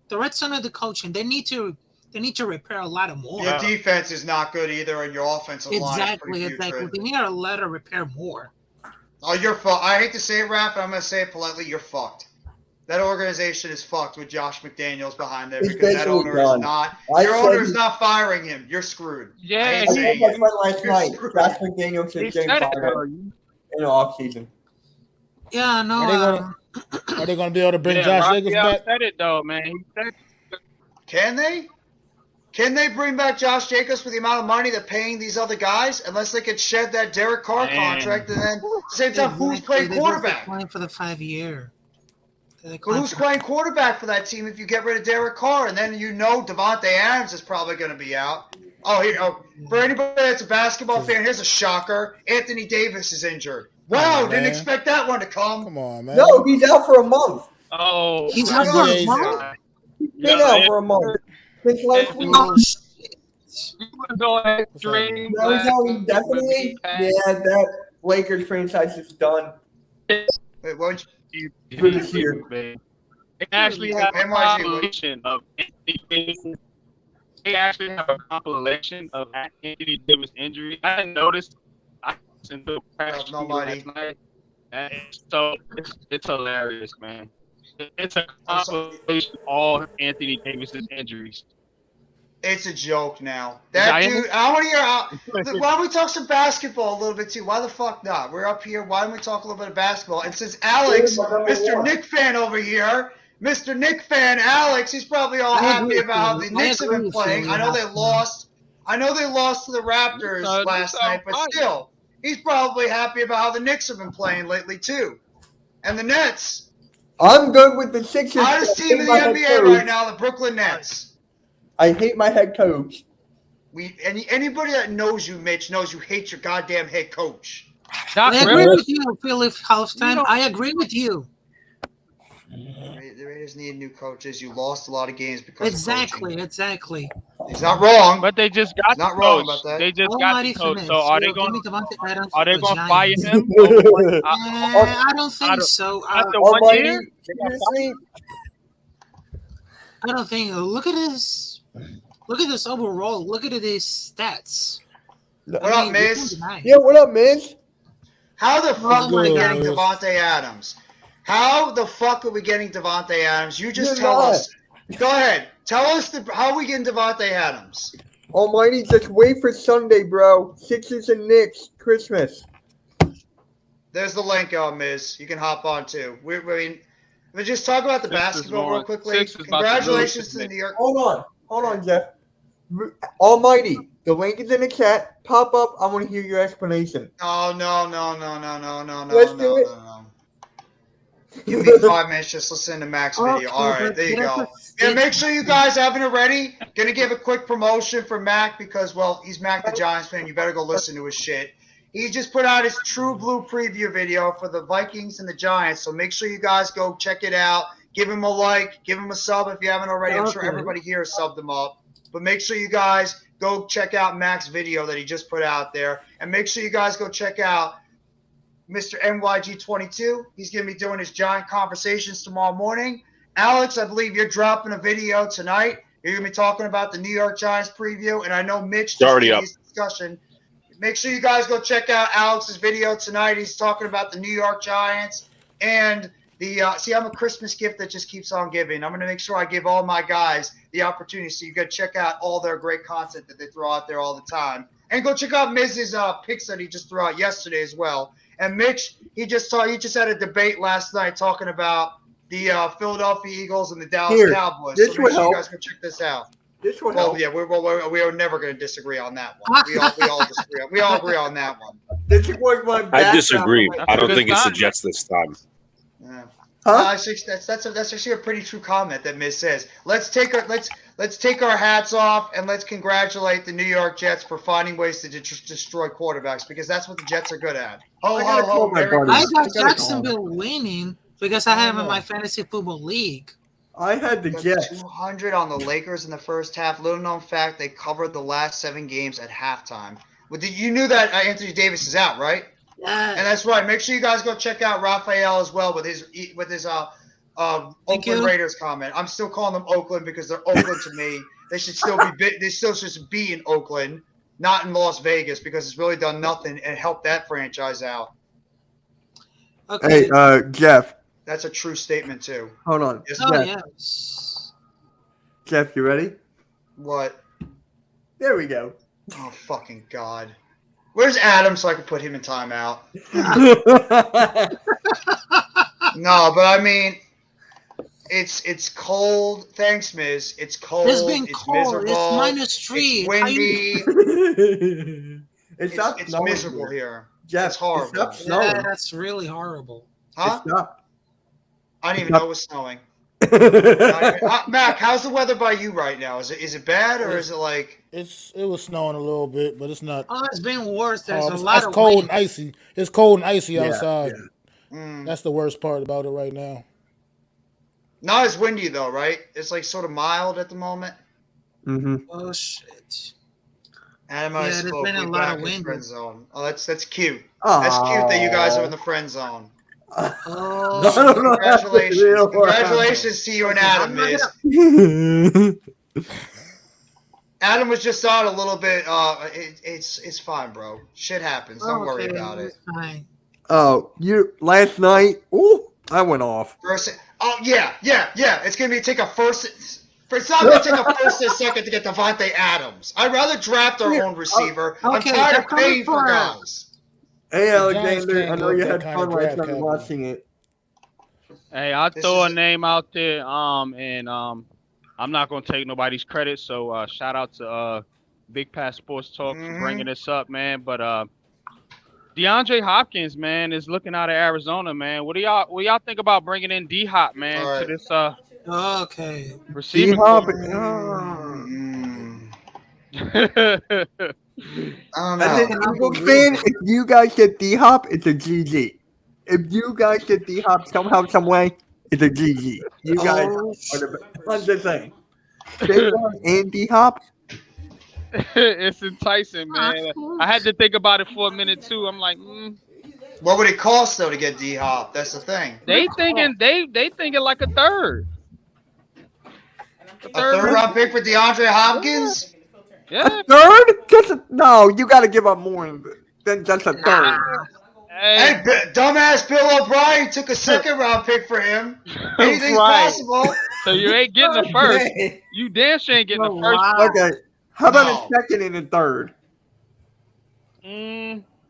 The red zone and the coaching. They need to repair a lot of more. Your defense is not good either, and your offensive line is pretty Exactly. putrid. They need a lot of repair more. Oh, you're fucked. I hate to say it, Raph, but I'm going to say it politely. You're fucked. That organization is fucked with Josh McDaniels behind there He's because that basically owner is done. not. I Your said owner is he- not firing him. You're screwed. Yeah, I hate I saying told my it. friend last You're night, screwed. Josh McDaniels He is getting said it, fired though. in the offseason. Yeah, no. Are they going to be able to bring Yeah, Josh Rocky Jacobs back? said it though, man. He said Can they? Can they bring back Josh Jacobs for the amount of money they're paying these other guys? Unless they could shed that Derek Carr Man. contract, and then at the same time, who's playing quarterback? Playing for the 5 year. But who's playing quarterback for that team if you get rid of Derek Carr? And then you know Devontae Adams is probably going to be out. For anybody that's a basketball fan, here's a shocker. Anthony Davis is injured. Wow, Oh, didn't man. expect that one to come. Come on, man. No, he's out for a month. Oh, He's my out for a God. month? He's been out for a month. Since last week. Oh, shit. You wanna go ahead and dream, No, he's man. out indefinitely. Yeah, that Lakers franchise is done. Wait, what? For this year. They actually have a compilation of Anthony Davis. They actually have a compilation of Anthony Davis injury. I didn't notice. I listened to the press last night. And so it's hilarious, man. It's a compilation of all Anthony Davis's injuries. It's a joke now. That dude, I want to hear. Why don't we talk some basketball a little bit too? Why the fuck not? We're up here. Why don't we talk a little bit of basketball? And since Alex, Mr. Nick fan over here, Mr. Nick fan Alex, he's probably all happy about how the Knicks have been playing. I know they lost. I know they lost to the Raptors last night, but still, he's probably happy about how the Knicks have been playing lately too. And the Nets. I'm good with the Sixers. Hottest team in the NBA right now, the Brooklyn Nets. I hate my head coach. Anybody that knows you, Mitch, knows you hate your goddamn head coach. I agree with you, Philip Halftime. I agree with you. The Raiders need new coaches. You lost a lot of games because Exactly. He's not wrong. But they just got not the wrong coach. about that. They just got the coach. So are they going? Are they going to Giants. fire him? I don't think so. After 1 year, I don't think. Look at this. Look at this overall. Look at his stats. What up, Miz? Yeah, what up, Miz? How the fuck are we God. getting Devontae Adams? How the fuck are we getting Devontae Adams? You just You're tell not. us. Go ahead. Tell us how are we getting Devontae Adams? Almighty, just wait for Sunday, bro. Sixers and Knicks, Christmas. There's the link, Miz. You can hop on too. We'll just talk about the basketball real quickly. Congratulations to the New York. Hold on, Jeff. Almighty, the link is in the chat. Pop up. I want to hear your explanation. Oh no. Let's do it. Give me 5 minutes. Just listen to Mac's video. All right, there you go. Yeah, make sure you guys haven't already. Gonna give a quick promotion for Mac because, well, he's Mac the Giants fan. You better go listen to his shit. He just put out his True Blue preview video for the Vikings and the Giants. So make sure you guys go check it out. Give him a like. Give him a sub if you haven't already. I'm sure everybody here has subbed him up. But make sure you guys go check out Mac's video that he just put out there. And make sure you guys go check out Mr. NYG22. He's going to be doing his Giant Conversations tomorrow morning. Alex, I believe you're dropping a video tonight. You're going to be talking about the New York Giants preview. And I know Mitch It's already up. discussion. Make sure you guys go check out Alex's video tonight. He's talking about the New York Giants and the I'm a Christmas gift that just keeps on giving. I'm going to make sure I give all my guys the opportunity, so you got to check out all their great content that they throw out there all the time. And go check out Miz's picks that he just threw out yesterday as well. And Mitch, he just had a debate last night talking about the Philadelphia Eagles and the Dallas Cowboys. So make sure you guys go check this out. This will help. Yeah, we are never going to disagree on that one. We all disagree. We all agree on that one. This was my I disagree. That's I a don't good think it's the sign. Jets this time. Yeah. Huh? That's actually a pretty true comment that Miz says. Let's take our hats off and let's congratulate the New York Jets for finding ways to destroy quarterbacks, because that's what the Jets are good at. I gotta call my buddy. I got I gotta Jacksonville winning because I have him in my fantasy football league. I had the Got Jets. 200 on the Lakers in the first half. Little known fact, they covered the last 7 games at halftime. Well, you knew that Anthony Davis is out, right? Yeah. And that's right. Make sure you guys go check out Raphael as well with his Oakland Raiders comment. I'm still calling them Oakland because they're Oakland to me. They should still just be in Oakland, not in Las Vegas, because it's really done nothing and helped that franchise out. Okay. Hey, Jeff. That's a true statement too. Hold on. Yes, Oh, Jeff. yes. Jeff, you ready? What? There we go. Oh fucking God. Where's Adam so I can put him in timeout? No, but I mean, it's cold. Thanks, Miz. It's cold. It's been it's cold. miserable. It's -3. It's windy. It's snowing miserable here. Jeff, It's horrible. It's not snowing. Yeah, that's really horrible. Huh? It's not. I didn't even know it was snowing. Mac, how's the weather by you right now? Is it bad or is it like? It was snowing a little bit, but it's not. Oh, it's been worse. There's a It's lot of cold wind. and icy. It's cold and icy Yeah, outside. yeah. That's the worst part about it right now. Not as windy though, right? It's like sort of mild at the moment. Mm-hmm. Oh shit. Adam, Yeah, I there's spoke. been a We're lot back of in wind. friend zone. Oh, that's cute. That's cute that you guys are in the friend zone. Oh, Congratulations! Congratulations to you and Adam, Miz. Adam was just on a little bit. It's fine, bro. Shit happens. Don't worry okay, about it. it's fine. Oh, you last night? Ooh, I went off. Yeah. It's gonna take a first. It's not gonna take a first and second to get Devontae Adams. I'd rather draft our own receiver. I'm Okay, tired they're of paying coming for for guys. Hey, Giants Alexander, can't I know go you with had that kind fun of last draft night capital. watching it. Hey, I This throw is a name out there, and I'm not gonna take nobody's credit. So shout out to Big Pass Sports Talk for bringing this up, man. But DeAndre Hopkins, man, is looking out of Arizona, man. What do y'all think about bringing in D Hop, man, All right. to this Okay. receiving? D-Hop. I don't As know. an Eagles fan, if you guys get D-Hop, it's a GG. If you guys get D-Hop somehow, some way, it's a GG. You guys Oh, are the best. I'm just saying. Saquon and D-Hop, It's enticing, man. I had to think about it for a minute too. I'm like, What would it cost though to get D Hop? That's the thing. they thinking like a third. A third round pick for DeAndre Hopkins? Yeah. third? No, you got to give up more than just a third. Hey, dumbass Bill O'Brien took a second round pick for him. Anything's Right. possible. So you ain't getting the first. Okay. You damn sure ain't getting the Oh, first. wow. Okay. How about No. a second and a third?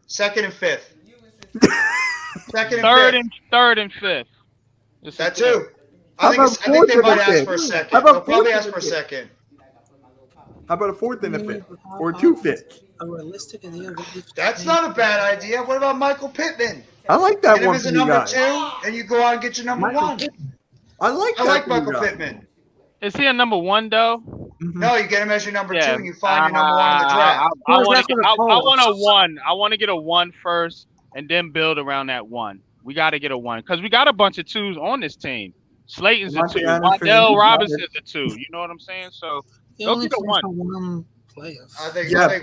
Second and fifth. Second and Third fifth. and fifth. Just That a third. too. I think about they fourth and might a ask fifth? for a second. How about They'll probably fourth ask and for a a fifth? second. How about a fourth and a fifth? Or 2 fifths? A realistic idea of what That's not a bad idea. What about Michael Pittman? I like that Get him one as for a you number guys. 2, and you go out and get your number Michael 1. Pittman. I like I that like for you Michael guys. Pittman. Is he a number one though? Mhm. No, you get him as your number 2, Yeah. and you find your number 1 in the draft. I Well, want that's to. what I it calls. want a one. I want to get a 1 first, and then build around that 1. We got to get a 1 because we got a bunch of 2s on this team. Slayton's a 2. Devontae Adams, Wardell Finn, Robinson's a 2. You know what I'm saying? So He Go only get a plays for one player. I think Jeff, I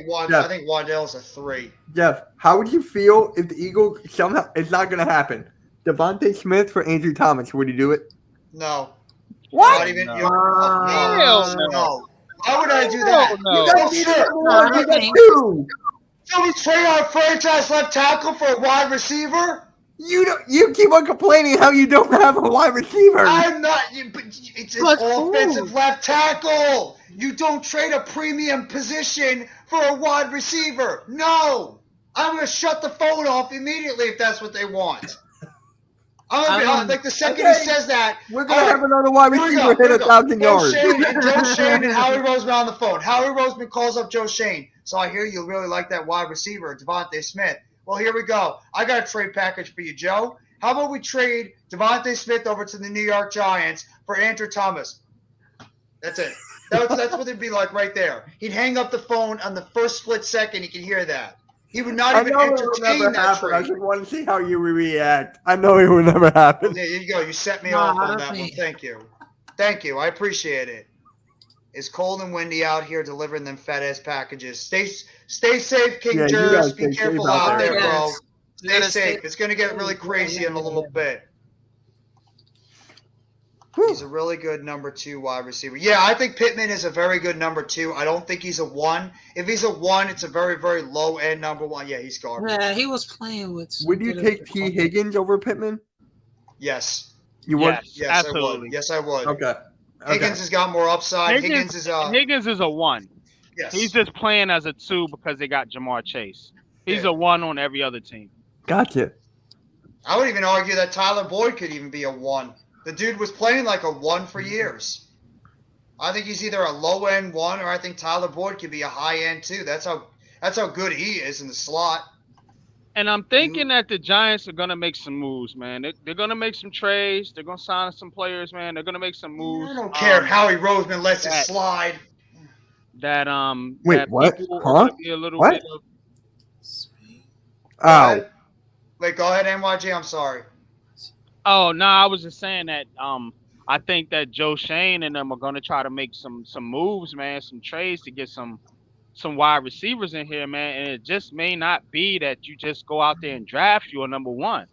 think Waddell's a 3. Jeff, how would you feel if the Eagles somehow it's not going to happen? Devontae Smith for Andrew Thomas, would you do it? No. What? Not even. Hell no. No. Why would I do that? No. You got Bullshit. you got think- 2. So we trade our franchise left tackle for a wide receiver? You keep on complaining how you don't have a wide receiver. I'm not. But it's an But offensive who? left tackle. You don't trade a premium position for a wide receiver. No. I'm going to shut the phone off immediately if that's what they want. Like the second Okay. he says that, We're gonna all have right, another wide here we receiver go, hit here we go. 1,000 yards. Joe Shane and Howie Roseman on the phone. Howie Roseman calls up Joe Shane. So I hear you really like that wide receiver, Devontae Smith. Well, here we go. I got a trade package for you, Joe. How about we trade Devontae Smith over to the New York Giants for Andrew Thomas? That's it. That's what it'd be like right there. He'd hang up the phone on the first split second. He could hear that. He would not I even know it will entertain never that happen. I trade. just want to see how you react. I know it will never happen. There you go. You set me No, off I on don't that one. think- Thank you. Thank you. I appreciate it. It's cold and windy out here delivering them fat ass packages. Stay safe, King Yeah, you Jers. guys Be stay careful safe out out there. there, bro. Yes. You Stay gotta safe. stay- It's gonna get really crazy in a little bit. Whew. He's a really good number 2 wide receiver. Yeah, I think Pittman is a very good number 2. I don't think he's a 1. If he's a 1, it's a very, very low end number 1. Yeah, he's garbage. Yeah, he was playing with. some Would you good take T. people. Higgins over Pittman? Yes. You would? Yes, Yes, I absolutely. would. Yes, I would. Okay. Higgins has got more upside. Higgins is a 1. Yes. He's just playing as a 2 because they got Jamar Chase. He's Yeah. a 1 on every other team. Gotcha. I would even argue that Tyler Boyd could even be a 1. The dude was playing like a 1 for years. I think he's either a low end 1 or I think Tyler Boyd could be a high end 2. That's how good he is in the slot. And I'm thinking that the Giants are gonna make some moves, man. They're gonna make some trades. They're gonna sign some players, man. They're gonna make some moves. I don't care if Howie Roseman lets it that- slide. That Wait, that what? people are Huh? gonna be a little What? bit of Go Ow. ahead. Wait, go ahead, NYG. I'm sorry. Oh no, I was just saying that I think that Joe Shane and them are gonna try to make some moves, man, some trades to get some wide receivers in here, man. And it just may not be that you just go out there and draft your number 1.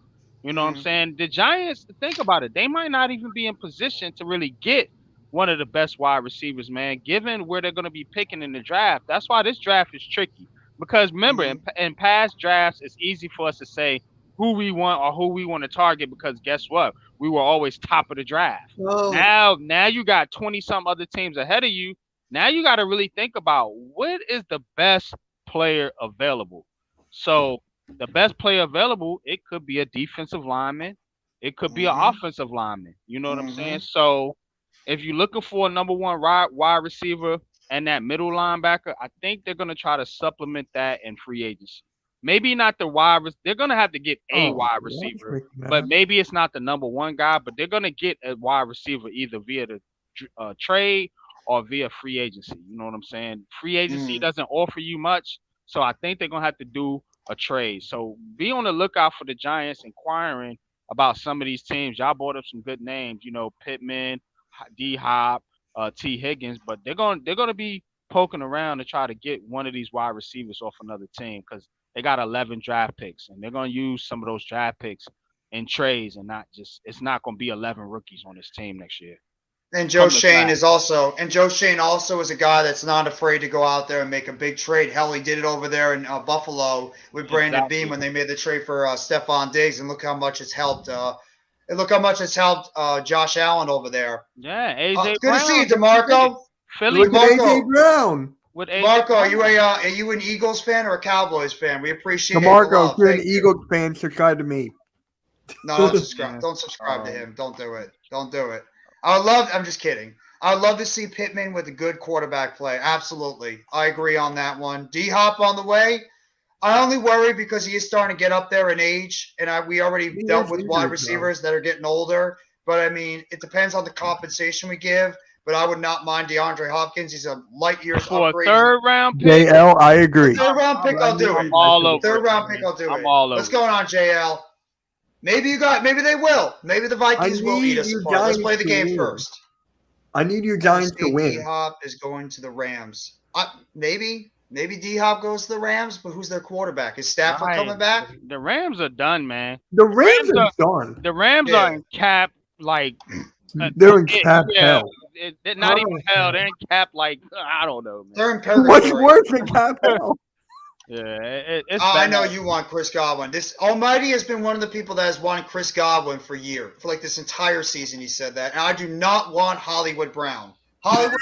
You know what I'm saying? The Giants, think about it, they might not even be in position to really get one of the best wide receivers, man, given where they're gonna be picking in the draft. That's why this draft is tricky. Because remember, in past drafts, it's easy for us to say who we want or who we want to target because guess what? We were always top of the draft. Oh, Now you got 20 some other teams ahead of you. Now you got to really think about what is the best player available. So the best player available, it could be a defensive lineman. It could be an offensive lineman. You know what I'm saying? So if you're looking for a number 1 wide receiver and that middle linebacker, I think they're going to try to supplement that in free agency. Maybe not the they're going to have to get a wide receiver, but maybe it's not the number 1 guy, but they're going to get a wide receiver either via the trade or via free agency. You know what I'm saying? Free agency doesn't offer you much, so I think they're going to have to do a trade. So be on the lookout for the Giants inquiring about some of these teams. Y'all brought up some good names, you know, Pittman, D-Hop, T. Higgins, but they're going to be poking around to try to get one of these wide receivers off another team because they got 11 draft picks, and they're going to use some of those draft picks in trades and it's not going to be 11 rookies on this team next year. And Joe Shane is also a guy that's not afraid to go out there and make a big trade. Hell, he did it over there in Buffalo with Brandon Beam when they made the trade for Stephon Diggs, and look how much it's helped. Josh Allen over there. Yeah, AJ. Good to see you, DeMarco. Philly, Look at AJ Brown. with AJ Marco, are Brown. you an Eagles fan or a Cowboys fan? We appreciate it. DeMarco, if you're an Eagles fan, subscribe to me. No, don't subscribe. Don't subscribe to him. Don't do it. Don't do it. I'm just kidding. I'd love to see Pittman with a good quarterback play. Absolutely. I agree on that one. D-Hop on the way. I only worry because he is starting to get up there in age, and we already dealt with wide receivers that are getting older. But, I mean, it depends on the compensation we give. But I would not mind DeAndre Hopkins. He's a light years For upgrade. a third round pick. JL, I agree. Third round pick, I'll do it. I'm all over. Third it, round man. pick, I'll do it. I'm all over. What's going on, JL? Maybe they will. Maybe the Vikings will eat us apart. Let's play the game first. I need your Giants to win. D-Hop is going to the Rams. Maybe D-Hop goes to the Rams, but who's their quarterback? Is Stafford Right. coming back? The Rams are done, man. The Rams Rams are done. The Rams Yeah. are in cap like They're in cap yeah, hell. not even hell. They're in cap like I don't know, man. They're in What's purgatory. worse than Cap Hell? Yeah, it's I bad. know you want Chris Godwin. This Almighty has been one of the people that has wanted Chris Godwin for years. For like this entire season, he said that. And I do not want Hollywood Brown. Hollywood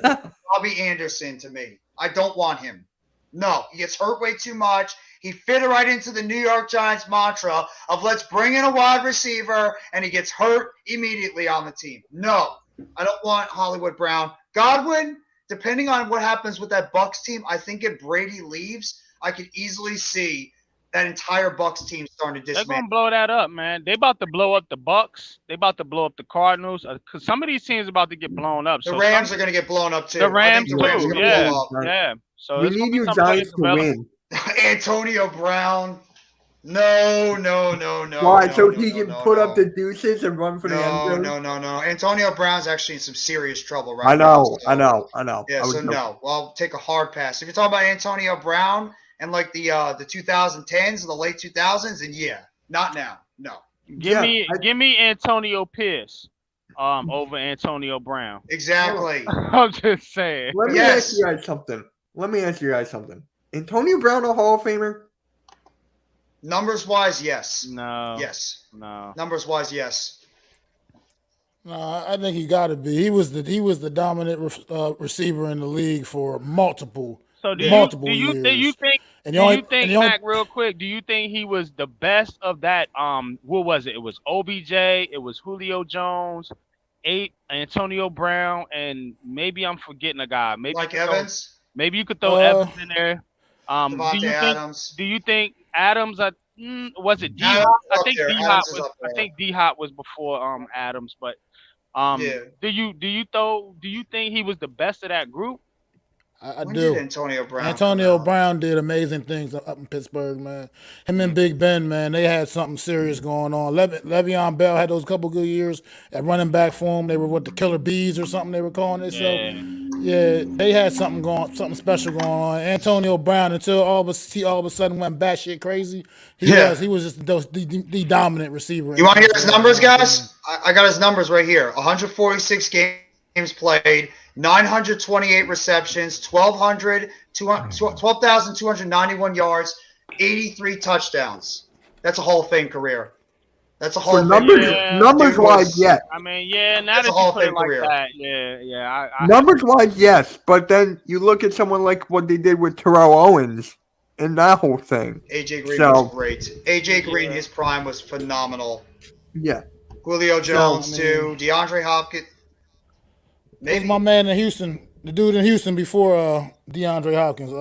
Brown, Bobby Anderson to me. I don't want him. No, he gets hurt way too much. He fit right into the New York Giants mantra of let's bring in a wide receiver, and he gets hurt immediately on the team. No, I don't want Hollywood Brown. Godwin, depending on what happens with that Bucs team, I think if Brady leaves, I could easily see that entire Bucs team starting to They're dismantle. gonna blow that up, man. They about to blow up the Bucks. They about to blow up the Cardinals. Cause some of these teams about to get blown up. The Rams are going to get blown up too. The Rams I think the Rams too. are going to Yeah, blow up. yeah. So We it's gonna need be you some Giants players to developing. win. Antonio Brown. No. Why? no, So no, he no, can no, put no. up the deuces and run for the end zone? No. Antonio Brown's actually in some serious trouble right I now. know. so- I know. Yeah, I was so joking. no. Well, I'll take a hard pass. If you're talking about Antonio Brown and like the 2010s and the late 2000s, then yeah, not now. No. Give Yeah, me me Antonio Pierce over Antonio Brown. Exactly. I'm just saying. Let me Yes. ask you guys something. Antonio Brown a Hall of Famer? Numbers wise, yes. No. Yes. No. Numbers wise, yes. No, I think he got to be. He was the dominant receiver in the league for multiple So do multiple you years. think And do you think Mac, real quick, do you think he was the best of that what was it? It was OBJ, it was Julio Jones, Antonio Brown, and maybe I'm forgetting a guy. Maybe Like you could throw- Evans, maybe you could throw Evans in there. Devontae Adams. Do you think Adams? Was it D Adams Hop? is I up think there. D Adams Hop is was. up I there. think D Hop was before Adams. But Yeah. do you think he was the best of that group? I When do. did Antonio Brown? Antonio come out? Brown did amazing things up in Pittsburgh, man. Him and Big Ben, man, they had something serious going on. Le'Veon Bell had those couple good years at running back for him. They were the Killer Bees or something they were calling themselves. Yeah, they had something special going on. Antonio Brown, until all of a sudden went batshit crazy, he was just the dominant receiver. You want to hear his numbers, guys? I got his numbers right here. 146 games played, 928 receptions, 12,291 yards, 83 touchdowns. That's a Hall of Fame career. That's a Hall So of Fame numbers, career. numbers Dude wise, was- yes. I mean, yeah. Now That's that a Hall you of put it Fame like career. that, yeah. I Numbers wise, yes. But then you look at someone like what they did with Terrell Owens and that whole thing. AJ Green So- was great. AJ Green, his prime was phenomenal. Yeah. Julio Jones, I mean- too. DeAndre Hopkins. That was Maybe. my man in Houston, the dude in Houston before DeAndre Hopkins.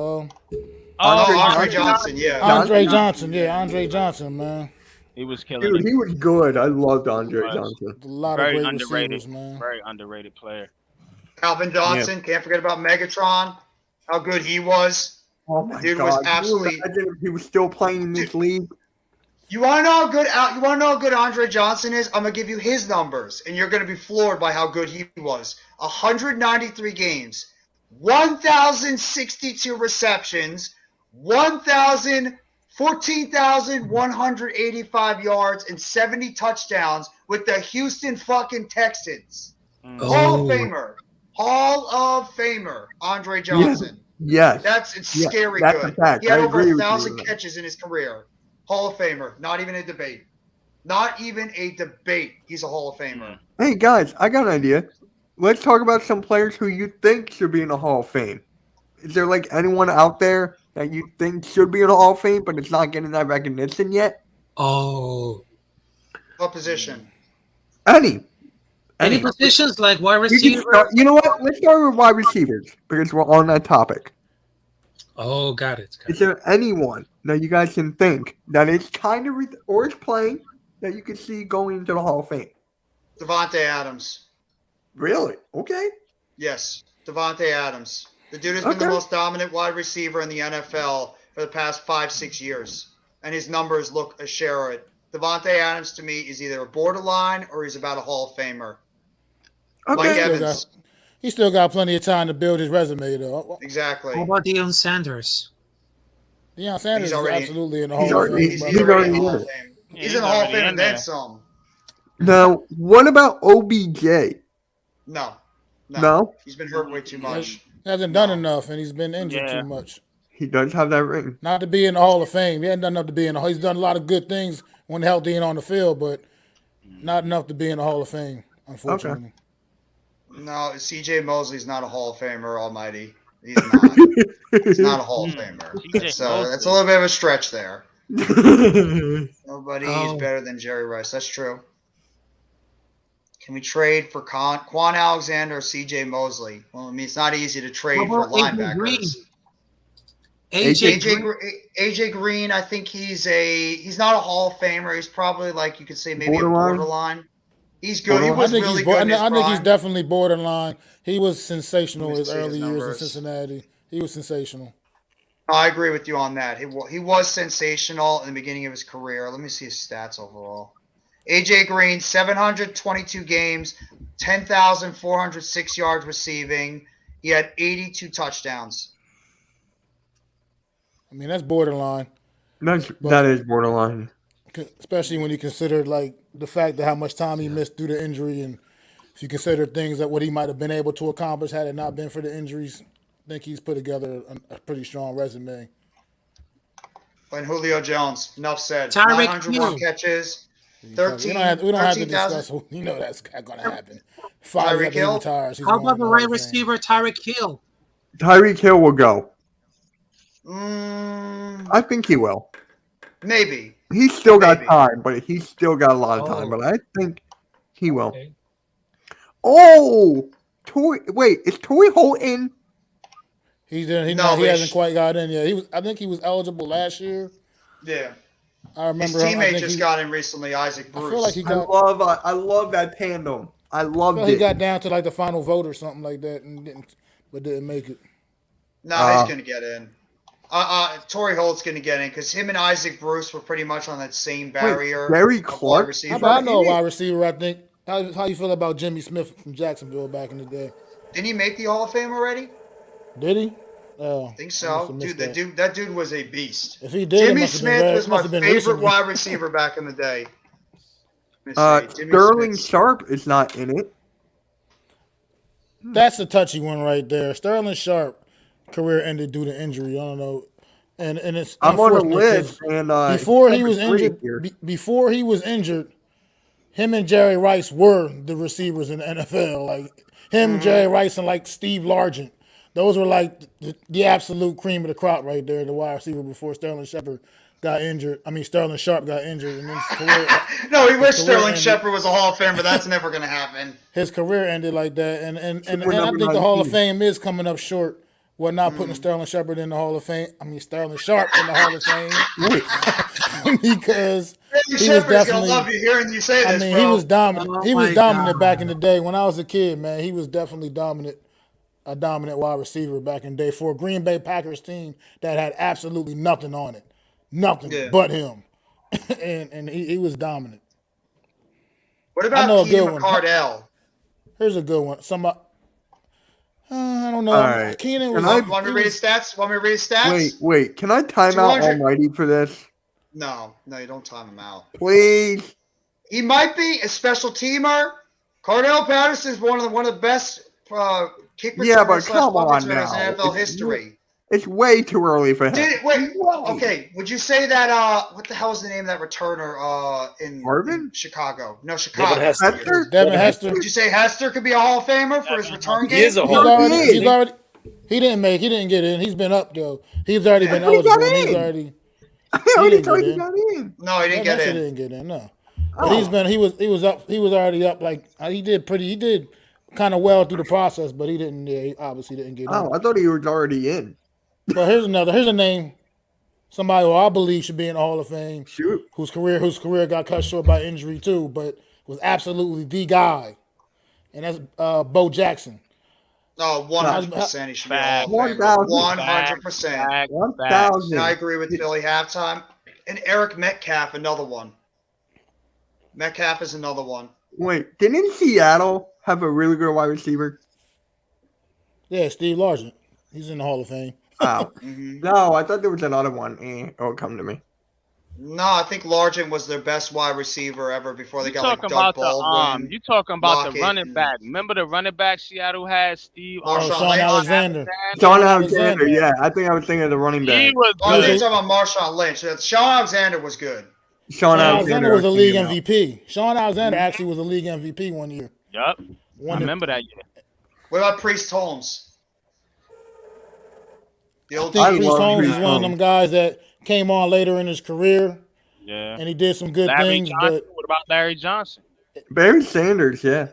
Andre Johnson, yeah. Andre Johnson, Andre Johnson, man. he was killing Dude, it. he was good. I loved Andre He was. Johnson. A lot Very of great underrated. receivers, man. Very underrated player. Calvin Johnson, can't forget about Megatron, how good he was. Oh my Dude was god! absolutely- Can you imagine if he was still playing in this league? You want to know how good Andre Johnson is? I'm gonna give you his numbers, and you're gonna be floored by how good he was. 193 games, 1,062 receptions, 14,185 yards, and 70 touchdowns with the Houston fucking Texans. Hall of Famer, Andre Johnson. Yes. It's Yeah, scary that's good. a fact. He had I over agree with you 1,000 on that. catches in his career. Hall of Famer. Not even a debate. Not even a debate. He's a Hall of Famer. Hey guys, I got an idea. Let's talk about some players who you think should be in the Hall of Fame. Is there like anyone out there that you think should be in the Hall of Fame, but it's not getting that recognition yet? Oh, What position? Any positions like wide We can receiver. start, you know what? Let's start with wide receivers because we're on that topic. Oh, got it. Is there anyone that you guys can think that is kind of or is playing that you could see going into the Hall of Fame? Devontae Adams. Really? Okay. Yes. Devontae Adams. The dude has been the Okay. most dominant wide receiver in the NFL for the past 5-6 years. And his numbers look a share it. Devontae Adams to me is either a borderline or he's about a Hall of Famer. Mike Okay. Evans. He still got plenty of time to build his resume, though. Exactly. How about Deion Sanders? Deion Sanders He's already- is absolutely in the he's Hall of already- Fame. He's brother. already in the Hall already of Fame. Yeah, He's he's in the Hall of already Fame in and then there. some. Now, what about OBJ? No. No. He's been hurt way too much. He hasn't done enough, and he's been injured Yeah. too much. He does have that ring. Not to be in the Hall of Fame. He hasn't done enough to be in the Hall. He's done a lot of good things when healthy and on the field, but not enough to be in the Hall of Fame, unfortunately. No, C.J. Mosley's not a Hall of Famer, Almighty. He's not. He's not a Hall of Famer. C.J. So Mosley. that's a little bit of a stretch there. Nobody is Oh. better than Jerry Rice. That's true. Can we trade for Quan Alexander or C.J. Mosley? Well, I mean, it's not easy to trade for How about AJ Green? linebackers. AJ Green. AJ Green, I think he's not a Hall of Famer. He's probably like you could say maybe Borderline? a borderline. He's good. He Borderline? was I think really he's good. in his I think he's prime. definitely borderline. He was sensational Let me his see his early years in numbers. Cincinnati. He was sensational. I agree with you on that. He was sensational in the beginning of his career. Let me see his stats overall. AJ Green, 722 games, 10,406 yards receiving. He had 82 touchdowns. I mean, that's borderline, That is borderline. especially when you consider like the fact that how much time he missed due to injury, and if you consider things that what he might have been able to accomplish had it not been for the injuries. I think he's put together a pretty strong resume. And Julio Jones, enough said. Tyreek 901 Hill. catches, We 13, don't have to 13,000. discuss. You know that's going to happen. Five Tyreek after he Hill? retires, he's How going about in the Hall right of Fame. receiver, Tyreek Hill? Tyreek Hill will go. Mm, I think he will. maybe. He's still got Maybe. time, but he's still got a lot of time. Oh. But I think he will. Okay. Oh, wait, is Torrey Holt in? He No, but hasn't quite got in yet. I think he was eligible last year. Yeah. I His remember. I teammate think just got in recently, Isaac I Bruce. feel like he I got. love that tandem. I I loved feel he it. got down to like the final vote or something like that, and didn't make it. No, he's going to get in. Torrey Holt's going to get in because him and Isaac Bruce were pretty much on that same barrier. Gary of wide Clark? receiver. How about I know a wide receiver? I think. How you feel about Jimmy Smith from Jacksonville back in the day? Didn't he make the Hall of Fame already? Did he? I think so. That dude was a beast. If he did, it Jimmy must have been Smith very- was my must have been favorite recently. wide receiver back in the day. Let me see. Jimmy Sterling Smith's- Sharp is not in it. That's a touchy one right there. Sterling Sharp career ended due to injury. I don't know, and it's I'm on the unfortunate list, 'cause and before it's he was number 3 injured, here. before he was injured, him and Jerry Rice were the receivers in the NFL. Like him, Jerry Rice, and like Steve Largent. Those were like the absolute cream of the crop right there, the wide receiver before Sterling Sharp got injured. Sterling Sharp got injured, and then his career, No, he wished career Sterling ended. Shepard was a Hall of Fame, but that's never going to happen. his career ended like that. And I number think the Hall of 19. Fame is coming up short. We're not putting Sterling Shepard in the Hall of Fame. Sterling Sharp in the Hall of Fame because Sterling he was Shepard's going to definitely. love you hearing you say this, He bro. was dominant. Oh He was my dominant God. back in the day when I was a kid. Man, he was definitely dominant. A dominant wide receiver back in the day for a Green Bay Packers team that had absolutely nothing on it, nothing Yeah. but him, and he was dominant. What I about know a Keenan good one. McCardell? Here's a good one. I don't know. All right. Keenan Can was. I- Want me to read his stats? Want me to read his stats? Wait, can I time out 200 Almighty for this? No, you don't time him out. Please? He might be a special teamer. Cardell Patterson is one of the best kick returners Yeah, but / come punt on returners now. in NFL It's- history. It's way too early for him. Okay, would you say that what the hell is the name of that returner in Marvin? Chicago? No, Chicago. Devin Hester. Hester? Devin Hester. Would you say Hester could be a Hall of Famer for his return He game? is a He's Hall of already. Famer. He's already. He didn't get in. He's been up though. He's already been But he got eligible. And he's in. already. I already didn't thought get he in. got in. No, he didn't get Hester in. didn't get in. No. Oh. But he was up. He was already up. Like he did kind of well through the process, but he didn't. Yeah, he obviously didn't get in. Oh, I thought he was already in. But here's a name. Somebody who I believe should be in the Hall of Fame. Shoot. Whose career got cut short by injury too, but was absolutely the guy, and that's Bo Jackson. Oh, 100% he should be a Hall of 1,000. Famer. 100%. Back. 1,000. And I agree with Philly halftime. And Eric Metcalf, another one. Metcalf is another one. Wait, didn't Seattle have a really good wide receiver? Yeah, Steve Largent. He's in the Hall of Fame. Oh. Mhm. No, I thought there was another one. It'll come to me. No, I think Largent was their best wide receiver ever before they You got like talking Doug about Baldwin. you talking about the Lockett, running and back. Remember the running back Seattle had, Steve? Marshawn Sean Lynch? Alexander. John Alexander, yeah. I think I was thinking of the running He back. was Oh, I think good. you're talking about Marshawn Lynch. Sean Alexander was good. Sean Alexander was a I was league thinking about. MVP. Sean Alexander actually was a league MVP one year. Yup. I remember that year. What about Priest Holmes? The I old think I Priest love Holmes Priest is one of them Holmes. guys that came on later in his career Yeah. and he did some good Larry things, Johnson. but What about Larry Johnson? Barry Sanders, yeah.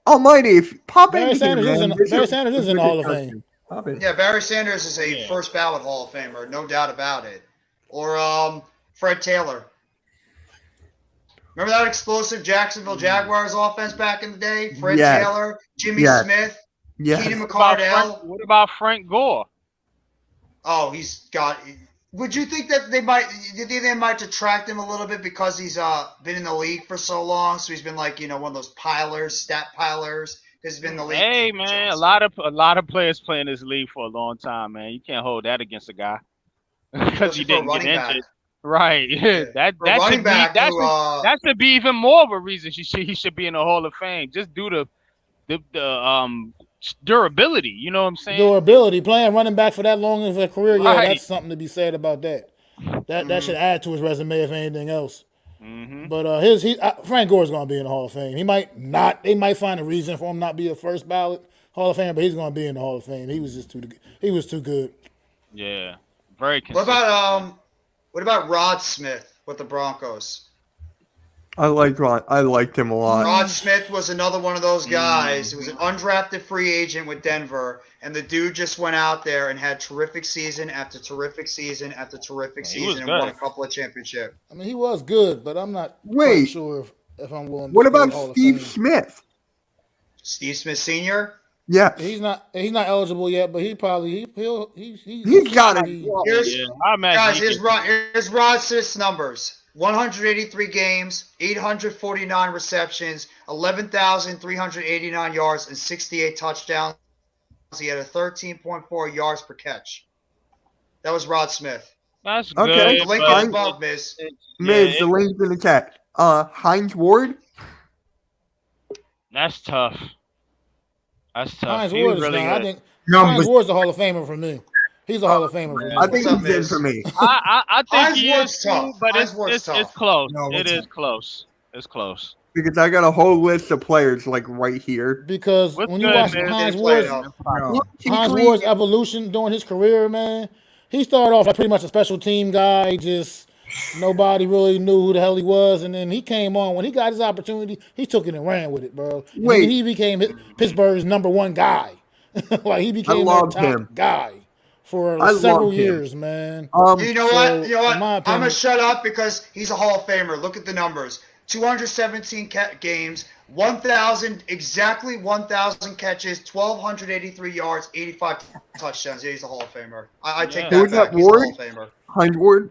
Almighty, if pop Barry in Sanders here, is man. in Barry Sanders is in the Hall of Fame. Pop in. Yeah, Barry Sanders is a Yeah. first ballot Hall of Famer, no doubt about it. Or Fred Taylor. Remember that explosive Jacksonville Jaguars offense back in the day? Fred Yes. Taylor, Jimmy Yes. Smith, Yes. Keenan What about McCardell. What about Frank Gore? Oh, he's got. Would you think that they might? Do you think they might detract him a little bit because he's been in the league for so long? So he's been like one of those pilers, stat pilers. Because he's been in the league. Hey man, a lot of players play in this league for a long time, man. You can't hold that against a guy because he Especially for a didn't get running back. injured. Right. Yeah. that For a that running should be back that who, should, that should be even more of a reason he should be in the Hall of Fame. Just due to the durability. You know what I'm saying? Durability, playing running back for that long of a career, yeah, Right. that's something to be said about that. That should add to his resume if anything else. Mm-hmm. But Frank Gore's going to be in the Hall of Fame. He might not. They might find a reason for him not be a first ballot Hall of Fame, but he's going to be in the Hall of Fame. He was too good. Yeah. Very consistent. What about Rod Smith with the Broncos? I liked him a lot. Rod Smith was another one of those guys. He was an undrafted free agent with Denver, and the dude just went out there and had terrific season after terrific season after terrific Yeah, he was season and won a good. couple of championships. I mean, he was good, but I'm not quite Wait. sure if I'm willing to What put him in about the Hall of Steve Fame. Smith? Steve Smith Sr. Yes. He's not eligible yet, but he's He's got to it. be. Here's, Yeah, I imagine guys, he here's Rod Smith's numbers. 183 games, 849 receptions, 11,389 yards, and 68 touchdowns. He had a 13.4 yards per catch. That was Rod Smith. That's Okay. good. The link but is above, Miz. Miz, the link's in the chat. Heinz Ward? That's tough. That's tough. Heinz He Ward was is really not. I good. think No, Heinz but Ward's a Hall of Famer for me. He's a Hall of Famer for me. I think What's up, he's in Miz? for me. I think Heinz he Ward's is tough. too, but Heinz Ward's tough. it's close. No, It what's is up? close. It's close. Because I got a whole list of players like right here. Because What's when you good, watch man? Heinz Didn't play Ward's enough. No. Heinz Ward's evolution during his career, man, he started off like pretty much a special team guy. Just nobody really knew who the hell he was, and then he came on when he got his opportunity. He took it and ran with it, bro. And Wait. then he became Pittsburgh's #1 guy. Like he became their loved top him. guy for I several loved him. years, man. You know So, what? You know what? in my I'm going opinion- to shut up because he's a Hall of Famer. Look at the numbers. 217 games, 1,000 catches, 1,283 yards, 85 touchdowns. Yeah, he's a Hall of Famer. I take Yeah. that Who's back. that, He's a Ward? Hall of Famer. Heinz Ward?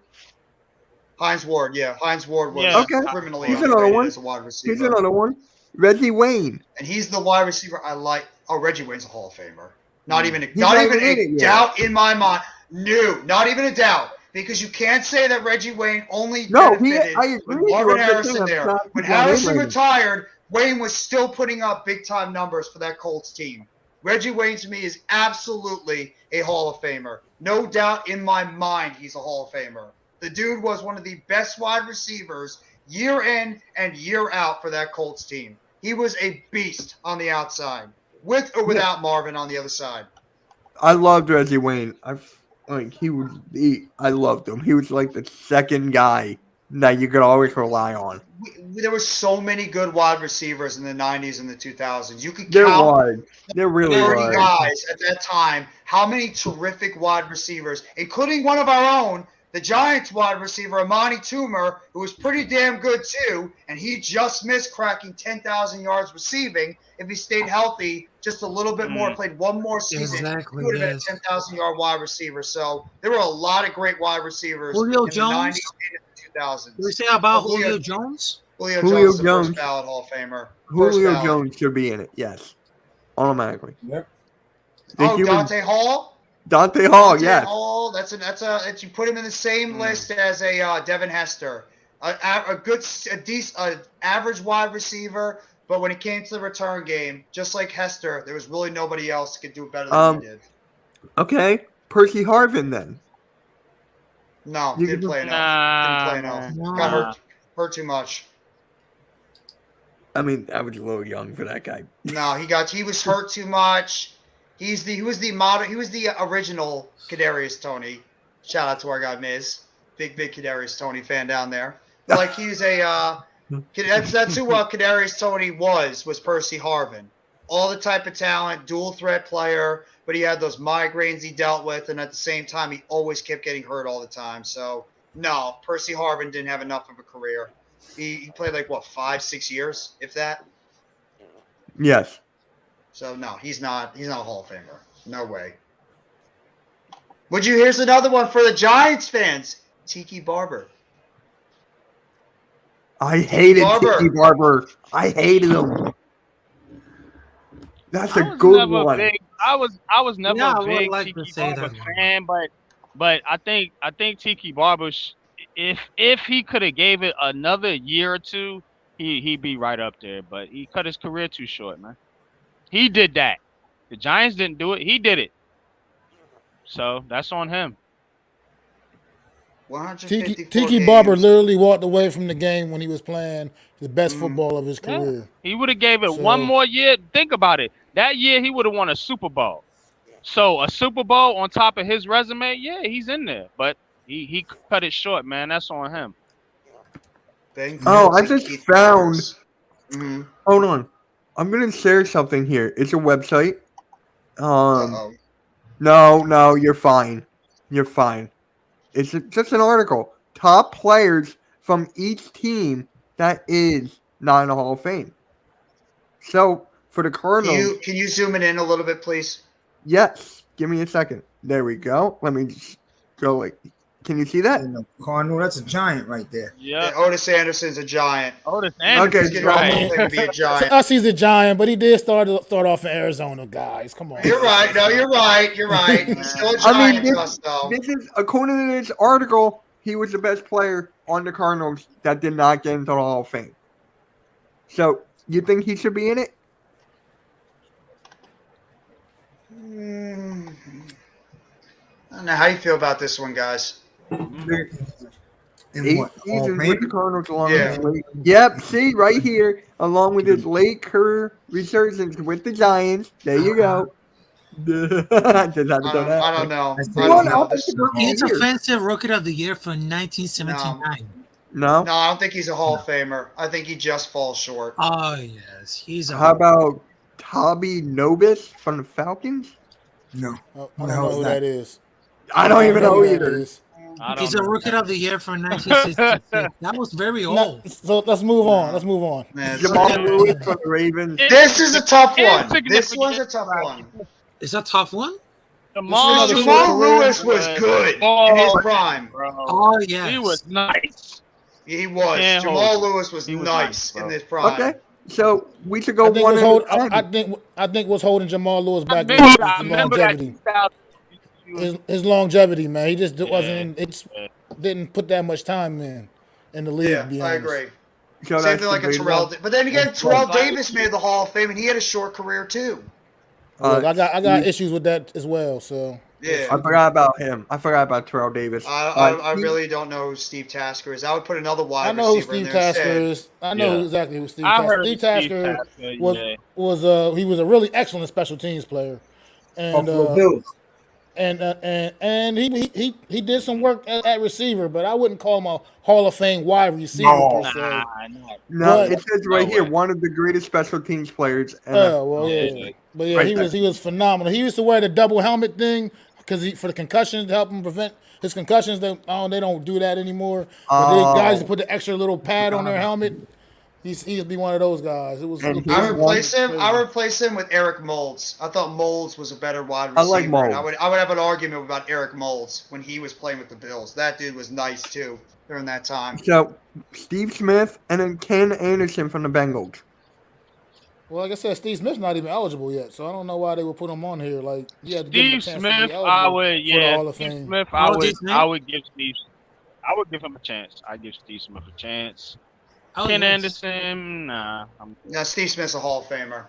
Heinz Ward, yeah. Heinz Ward was Yeah. Okay. criminally He's another underrated one. as a wide receiver. Here's another one. Reggie Wayne. And he's the wide receiver I like. Oh, Reggie Wayne's a Hall of Famer. Not even not a even in it yet. doubt in my mind. No, not even a doubt. Because you can't say that Reggie Wayne only No, benefited I agree with with you. Marvin I'm just Harrison saying, there. not When people on Harrison him. retired, Wayne was still putting up big-time numbers for that Colts team. Reggie Wayne, to me, is absolutely a Hall of Famer. No doubt in my mind he's a Hall of Famer. The dude was one of the best wide receivers year in and year out for that Colts team. He was a beast on the outside, with or without Marvin on the other side. I loved Reggie Wayne. I loved him. He was like the second guy that you could always rely on. There were so many good wide receivers in the 90s and the 2000s. You could There count was. There really 30 was. guys at that time. How many terrific wide receivers, including one of our own, the Giants wide receiver, Amani Toomer, who was pretty damn good too, and he just missed cracking 10,000 yards receiving. If he stayed healthy just a little bit more, played one more season, Exactly, he would have yes. been a 10,000-yard wide receiver. So there were a lot of great wide receivers Julio in the Jones? 90s and the 2000s. Did we say about Julio- Julio Jones? Julio Julio Jones, the Jones. first ballot Hall of Famer. First Julio ballot. Jones should be in it. Yes. Automatically. Yep. Think Oh, he was- Dante Hall? Dante Hall, Dante yes. Hall, you put him in the same list as a Devin Hester, a decent, average wide receiver. But when it came to the return game, just like Hester, there was really nobody else that could do it better than he did. Okay, Percy Harvin then. No, You didn't can- play enough. Nah, Didn't play enough. man. Got hurt too much. I mean, I was a little young for that guy. No, he was hurt too much. He was the original Kadarius Toney. Shout out to our guy Miz, big Kadarius Toney fan down there. But like he's that's who Kadarius Toney was Percy Harvin. All the type of talent, dual threat player, but he had those migraines he dealt with, and at the same time he always kept getting hurt all the time. So no, Percy Harvin didn't have enough of a career. He played like 5-6 years, if that. Yes. So no, he's not a Hall of Famer. No way. Here's another one for the Giants fans. Tiki Barber. I hated Barber. Tiki Barber. I hated him. That's a I was good never one. big. I was never Yeah, I a would big like to Tiki say Barber that one. fan, but I think Tiki Barber, if he could have gave it another year or two, he'd be right up there. But he cut his career too short, man. He did that. The Giants didn't do it. He did it. So that's on him. 154 Tiki games. Barber literally walked away from the game when he was playing the best football of his Yeah. career. He would have gave it one So- more year. Think about it. That year he would have won a Super Bowl. So a Super Bowl on top of his resume, yeah, he's in there. But he cut it short, man. That's on him. Oh, I just found. Mm-hmm. Hold on. I'm gonna share something here. It's a website. Uh-oh. No, you're fine. You're fine. It's just an article. Top players from each team that is not in the Hall of Fame. So for the Cardinals, Can you zoom it in a little bit, please? yes. Give me a second. There we go. Let me just go. Can you see that? And the Cardinal, that's a giant right there. Yeah. Otis Anderson's a giant. Otis Okay, Anderson's He's right. getting to be a To giant. us, he's a Giant, but he did start off in Arizona, guys. Come on. You're right. No, you're right. You're right. He's still a I mean, giant to us, though. This is according to this article. He was the best player on the Cardinals that did not get into the Hall of Fame. So you think he should be in it? I don't know how you feel about this one, guys. In 8 what? Hall of seasons Fame? with the Cardinals along Yeah. with his late. Yep, see right here, along with his late career resurgence with the Giants. There you go. Just had to throw that. I don't know. That's I Come on, don't I'll know. take the rookie He's here. offensive rookie of the year for 1979. No. No, I don't think he's a Hall of Famer. I think he just falls short. Oh yes, he's a. How about Toby Nobis from the Falcons? No. Oh, Who I the don't hell know is who that? that is. I don't even know who that either. is. I don't He's a know. rookie of the year for 1966. That was very No, old. so let's move on. Let's move on. Man, Jamal it's- Lewis from the Ravens. this is a tough one. Insignificant. This one's a tough one. Is that tough one? Jamal, This is Jamal short career. Lewis was good in his prime. Bro. Oh yes. He was nice. He was. Can't Jamal hold Lewis was He was nice nice, in bro. his prime. Okay, so we should go I think, one what's at a hold, time. I think what's holding Jamal Lewis I back remember, is I his remember that longevity. 2000. His longevity, man. He just Yeah. wasn't. It didn't put that much time in the league. Yeah, to be I honest. agree. So Same that's thing like a debatable. Terrell. But then again, That's Terrell right. Davis made the Hall of Fame, and he had a short career too. Look, I got Steve- issues with that as well. So Yeah. I forgot about him. I forgot about Terrell Davis. I Steve- really don't know who Steve Tasker is. I would put another wide I know who receiver in Steve there Tasker instead. is. I know Yeah. exactly who Steve I Tasker. heard Steve of Tasker was yeah. he was a really excellent special teams player, and Buffalo Bills. and he did some work at receiver, but I wouldn't call him a Hall of Fame wide receiver No. per se. Nah. No, But- it says right No here, way. one of the greatest special teams players. Oh well, Yeah. yeah. But yeah, Right he was phenomenal. He used to wear the double helmet thing because for the concussions to help him prevent his concussions. They don't do that anymore. But Oh. the guys that put the extra little pad on their helmet, he used to be one of those guys. It was. And it he's I was replace him. crazy. I replace him with Eric Moulds. I thought Moulds was a better wide I receiver. like and Moulds. I would have an argument about Eric Moulds when he was playing with the Bills. That dude was nice too during that time. So Steve Smith and then Ken Anderson from the Bengals. Well, like I said, Steve Smith's not even eligible yet, so I don't know why they would put him on here. Like, you had to give him a Steve chance to Smith, be I eligible would, for the yeah. Hall of Steve Fame. Smith, OJ Smith? I would give Steve. I would give him a chance. I'd give Steve Smith a chance. Oh, Ken yes. Anderson, nah. No, Steve Smith's a Hall of Famer.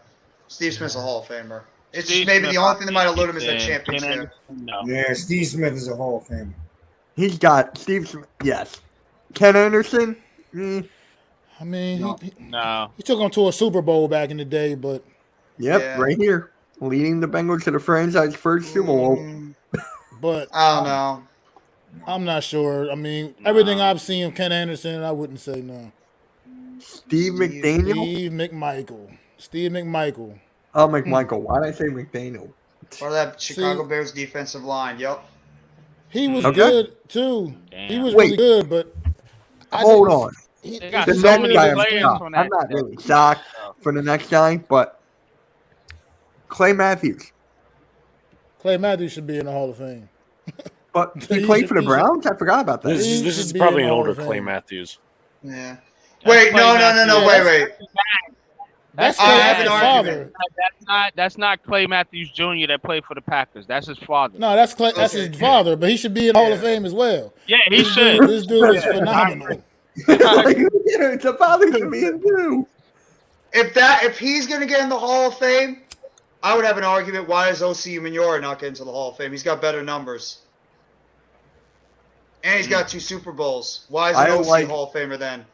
Steve Smith's a Hall of Famer. It's Steve maybe Smith, the only thing that might I elude him is that think, championship. Ken Anderson, no. Yeah, Steve Smith is a Hall of Famer. He's got Steve Smith. Yes. Ken Anderson? I mean, No. No. he took him to a Super Bowl back in the day, but Yep, Yeah. right here. Leading the Bengals to the franchise first Super Bowl. but I don't know. I'm not sure. I mean, everything I've seen of Ken Anderson, I wouldn't say no. Steve McDaniel? Steve McMichael. Oh, McMichael. Why did I say McDaniel? Part of that Chicago See- Bears defensive line. Yep. He was Okay. good too. Damn. He was Wait. really good, but Hold on. He, They got The so next many guy, I'm players shocked. on I'm that. not really shocked for the next guy, but Clay Matthews. Clay Matthews should be in the Hall of Fame. But he He played should- for the he should- Browns? I forgot about that. This He is this should is be probably in an the Hall older of Clay Fame. Matthews. Yeah. That's Wait, Clay no. Matthews. Wait. That's I Clay have Matthews' an father. That's not Clay Matthews Jr. that played for the Packers. That's his father. No, that's Clay. That's Okay. his father, but he should be in the Hall of Yeah. Fame as well. Yeah, he This should. dude, this dude is phenomenal. Like, it's a father to me and you. If he's gonna get in the Hall of Fame, I would have an argument. Why is OC Manora not get into the Hall of Fame? He's got better numbers, and he's got 2 Super Bowls. Why is I an OC like- Hall of Famer then?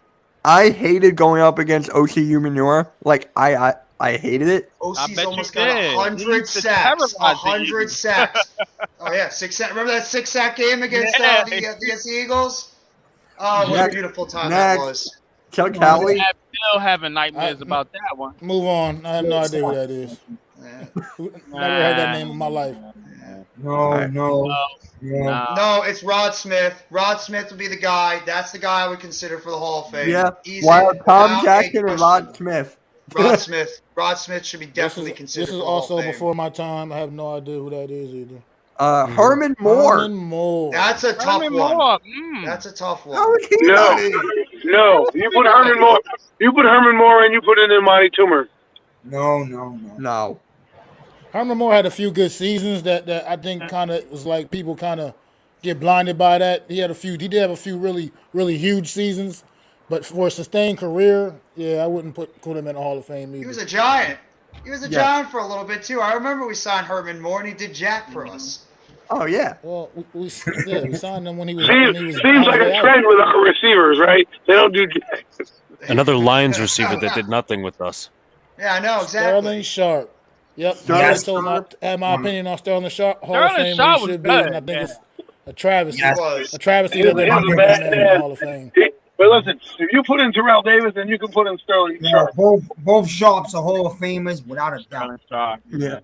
I hated going up against OCU Manure. Like, I hated it. OC's bet almost you got did. He 100 used to sacks. terrorize the 100 Eagles. sacks. Oh yeah, 6 sack. Remember that 6-sack game against Yeah. against the Eagles? Oh, what a Next- beautiful time next. that was. Chuck Howley. I'm still having nightmares about that one. Move on. I have no idea who that is. Yeah. Never heard that name in my life. No. No. No, it's Rod Smith. Rod Smith would be the guy. That's the guy I would consider for the Hall of Fame. Yeah. Easy, While Tom without a Jackson and question. Rod Smith. Rod Smith. Rod Smith should be This definitely is, considered this is for the Hall also of Fame. before my time. I have no idea who that is either. Herman Moore. Herman Moore. That's a tough Herman one. Moore. That's a tough one. How is he No. not in? No, you put Herman Moore. You put Herman Moore, and you put in Monty Toomer. No. No. Herman Moore had a few good seasons that I think kind of was like people kind of get blinded by that. He did have a few really, really huge seasons, but for a sustained career, yeah, I wouldn't put him in the Hall of Fame either. He was a giant. He was a Yeah. giant for a little bit too. I remember we signed Herman Moore and he did jack for us. Oh, yeah. Well, we signed him when he was. Seems on like the way a out. trend with our receivers, right? They don't do jack. Another Lions receiver that did nothing with us. Yeah, I know Sterling exactly. Sharp. Yep. Sterling I told Sharp. had my opinion on Sterling Sharp Hall Sterling of Fame. Sharp He was should be, good, and I think yeah. it's a travesty. Yes. He was. A travesty He that was they a don't put bad him in the man. Hall of Fame. But listen, if you put in Terrell Davis, then you can put in Sterling Yeah, Sharp. both Sharps are Hall of Famers without a doubt. Sterling Sharp. Yeah.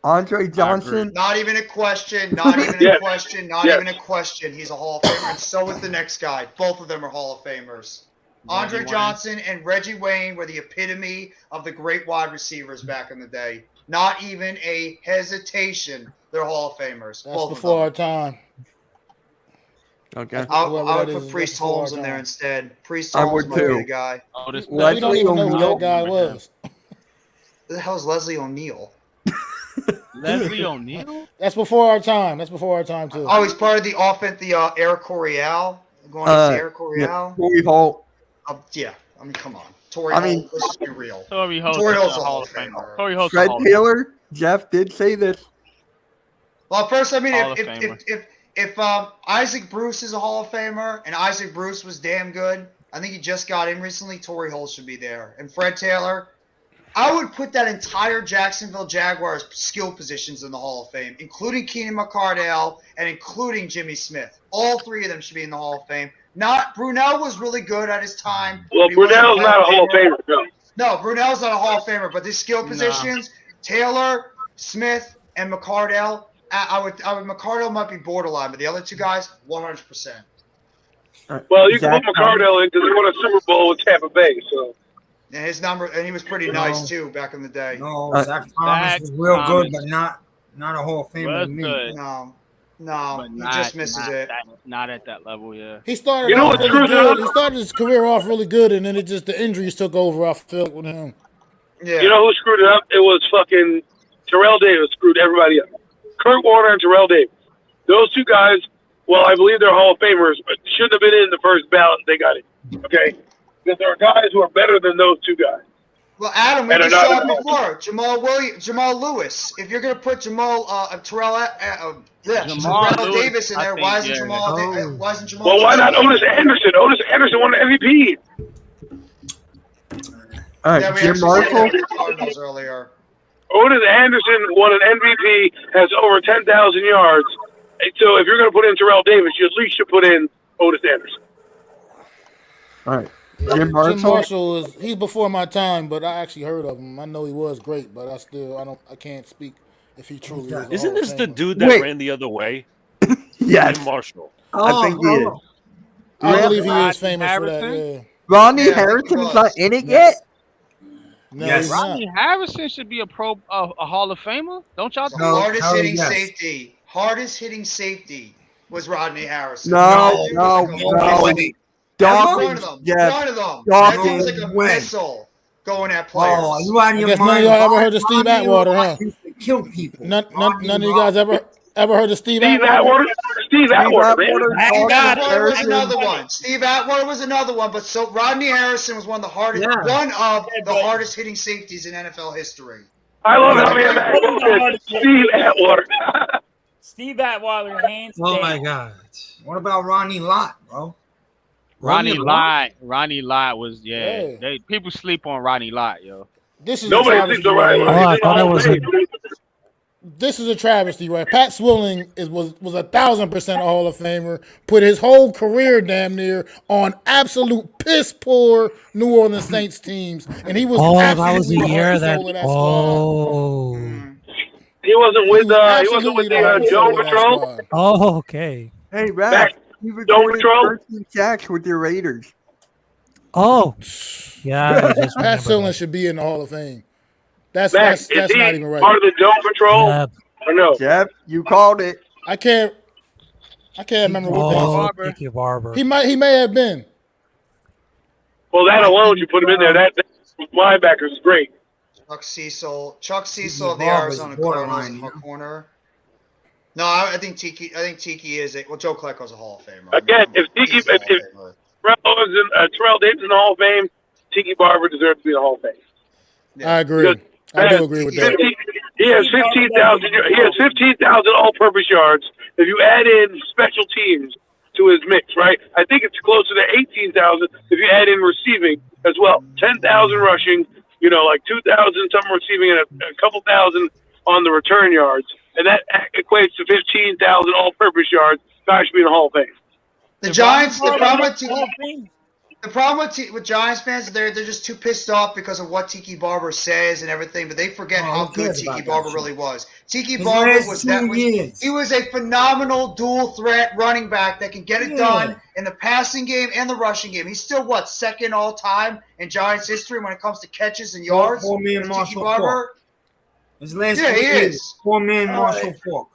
Andre Johnson. Not even a question. Not even Yes. a question. Not Yes. even a question. He's a Hall of Famer, and so is the next guy. Both of them are Hall of Famers. Andre Wayne. Johnson and Reggie Wayne were the epitome of the great wide receivers back in the day. Not even a hesitation. They're Hall of Famers. That's Both before our of them. time. Okay. I Whoever would that put is, Priest that's before Holmes our in there time. instead. Priest I Holmes would might be too. the guy. Oh, this We don't Leslie even know who O'Neal. that guy was. Who the hell is Leslie O'Neal? Leslie O'Neal. That's before our time. That's before our time too. Oh, he's part of the offense, the Air Coryell. Going to see Air Coryell. Corey Holt. Yeah, I mean, come on. Tory I Holt, mean- let's just be real. Torrey Holt's Torrey a Holt's a Hall of Famer. Torrey Holt's a Fred Hall of Taylor. Jeff did say this. Well, first, I mean, Hall of if Famer. if Isaac Bruce is a Hall of Famer, and Isaac Bruce was damn good, I think he just got in recently. Torrey Holt should be there, and Fred Taylor. I would put that entire Jacksonville Jaguars skill positions in the Hall of Fame, including Keenan McCardell and including Jimmy Smith. All 3 of them should be in the Hall of Fame. Not Brunell was really good at his time. Well, but he wasn't Brunell's not a Hall of Famer. No. No, Brunell's not a Hall of Famer, but these skill positions, Taylor, Smith, and McCardell. I would McCardell might be borderline, but the other 2 guys, 100%. Well, you can Zach put McCardell in because he won a Super Bowl with Tampa Bay. So And his number, and he was pretty nice too back in the day. No, Uh, Zach Thomas Zach was real Thomas. good, but not a Hall of Famer Was to me. good. No, But he not, just misses not it. Not at that level, yeah. He started You know off what, really truth good. is- He started his career off really good, and then the injuries took over. I feel like with him. Yeah. You know who screwed it up? It was fucking Terrell Davis screwed everybody up. Kurt Warner and Terrell Davis. Those two guys, well, I believe they're Hall of Famers, but shouldn't have been in the first ballot. They got it. Okay? Because there are guys who are better than those two guys. Well, Adam, we And just another- saw it before. Jamal Lewis. If you're gonna put Terrell Jamal Davis in Lewis, there, I why think, isn't yeah. Why isn't Jamal? Well, why Lewis not in there? Otis Anderson? Otis Anderson won the MVP. All Yeah, right, we Jim actually said Marshall. that with the Cardinals earlier. Otis Anderson won an MVP, has over 10,000 yards. So if you're going to put in Terrell Davis, you at least should put in Otis Anderson. All right, Jim Jim Marshall. Marshall he's before my time, but I actually heard of him. I know he was great, but I can't speak if he truly is. a Isn't Hall of this the Famer. dude that Wait. ran the other way? Yes, Jim Marshall. I think he is. I believe he is Rodney famous for that. Harrison? Yeah. Ronnie Yeah, I think he Harrison's was. not in it yet. No, Yes. he's not. Rodney Harrison should be a Hall of Famer. Don't y'all The think? No, hardest hell hitting yes. safety. Hardest hitting safety was Rodney Harrison. No, No, no, No no. way. One of Dawkins, them. Jeff. One of them. Dawkins That was like a win. missile going at players. Oh, you out of I your guess none mind? of y'all ever heard of Steve Rodney Atwater, huh? used to kill people. None Rodney of you guys ever heard of Steve Steve Atwater? Atwater. Steve Atwater, man. Atwater, Thank Dawkins, God. Atwater was Harrison. another one. Steve Atwater was another one, but so Rodney Harrison was one of the hardest, Yeah. one of the hardest hitting safeties in NFL history. I love how man that Steve Atwater. Steve Atwater, hands Oh down. my God. What about Ronnie Lott, bro? Ronnie Lott was Yeah. people sleep on Ronnie Lott, yo. This is Nobody a thinks travesty the right right here. one. Oh, I He's in thought the it Hall was of a- Fame. This is a travesty, right? Pat Swilling was 1,000% a Hall of Famer. Put his whole career damn near on absolute piss poor New Orleans Saints teams, and he was Oh, that was the absolutely the year heart and that. soul of that squad. Oh. He wasn't with the Absolutely heart and soul Joe of that Patrol. squad. Oh, okay. Hey, Back. Rap, you were Don't doing control. 13 sacks with your Raiders. Oh. Yeah. I just Pat remembered Swilling that. should be in the Hall of Fame. That's Max, that's is not he even right. part of the Joe Patrol Yeah. or no? Jeff, you called it. I can't remember what they Oh, Barber. Tiki Barber. He may have been. Well, that alone, you put him in there. That linebacker's great. Chuck Cecil of the Barber's Arizona borderline, Cardinals in you my know? corner. No, I think Tiki is a. Well, Joe Klecko's a Hall of Famer. Again, if Tiki- He's a Hall of if- Famer. Terrell Davis in the Hall of Fame. Tiki Barber deserves to be in the Hall of Fame. I agree. I do agree with that. 15 He has 15,000. He has 15,000 all-purpose yards. If you add in special teams to his mix, right? I think it's closer to 18,000 if you add in receiving as well. 10,000 rushing. You know, like 2,000 something receiving and a couple thousand on the return yards, and that equates to 15,000 all-purpose yards. Guy should be in the Hall of Fame. The Giants. The problem with Hall of Tiki. Fame. The problem with Giants fans, they're just too pissed off because of what Tiki Barber says and everything, but they forget Oh, how who good cares Tiki about Barber that really shit? was. Tiki His Barber last was 2 that. years. He was a phenomenal dual threat running back that can get it Yeah. done in the passing game and the rushing game. He's still second all time in Giants history when it comes to catches and yards. Poor man Tiki Marshall Barber, Falk. His last Yeah, 2 he years. is. Poor man Marshall Falk.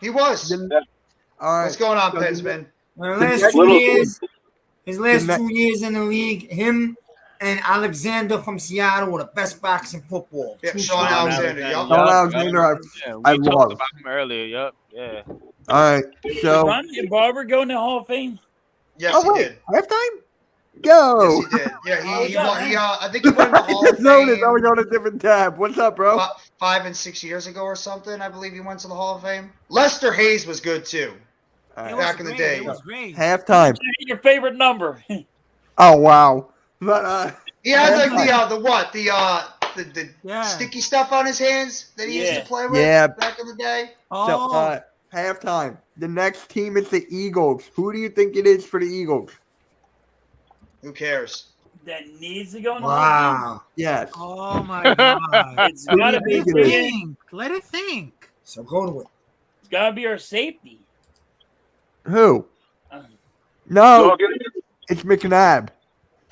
he was. All What's right. going on, Pinsman? The last 2 Little- years, his last The 2 years in the league, him and Alexander from Seattle were the best backs in football. Yeah, Two Sean shots. Alexander. Yeah, Yup. Sean Alexander, Yeah, we I talked love. about him earlier. Yup. Yeah. All right. Did So, Ronnie and Barber go in the Hall of Fame? Yes, oh he wait, did. halftime? Go. Yes, he did. Yeah, Oh, he yeah. won. I think he won the I Hall of just noticed I was Fame on a different tab. What's up, bro? 5 and 6 years ago or something. I believe he went to the Hall of Fame. Lester Hayes was good too. All It right. was Back in the great, day. It was great. Halftime. Your favorite number? Oh wow. But He had like Halftime. the Yeah. sticky stuff on his hands that he used Yeah. to play with Yeah. back in the day. so Oh, halftime. The next team is the Eagles. Who do you think it is for the Eagles? Who cares? That needs to go in the Hall of Fame? Wow. Yes. oh my God. It's gotta be. Who do you think it is? Think. Let it think. So go to it. It's gotta be our safety. Who? Uh, No, Dawkins? it's McNabb.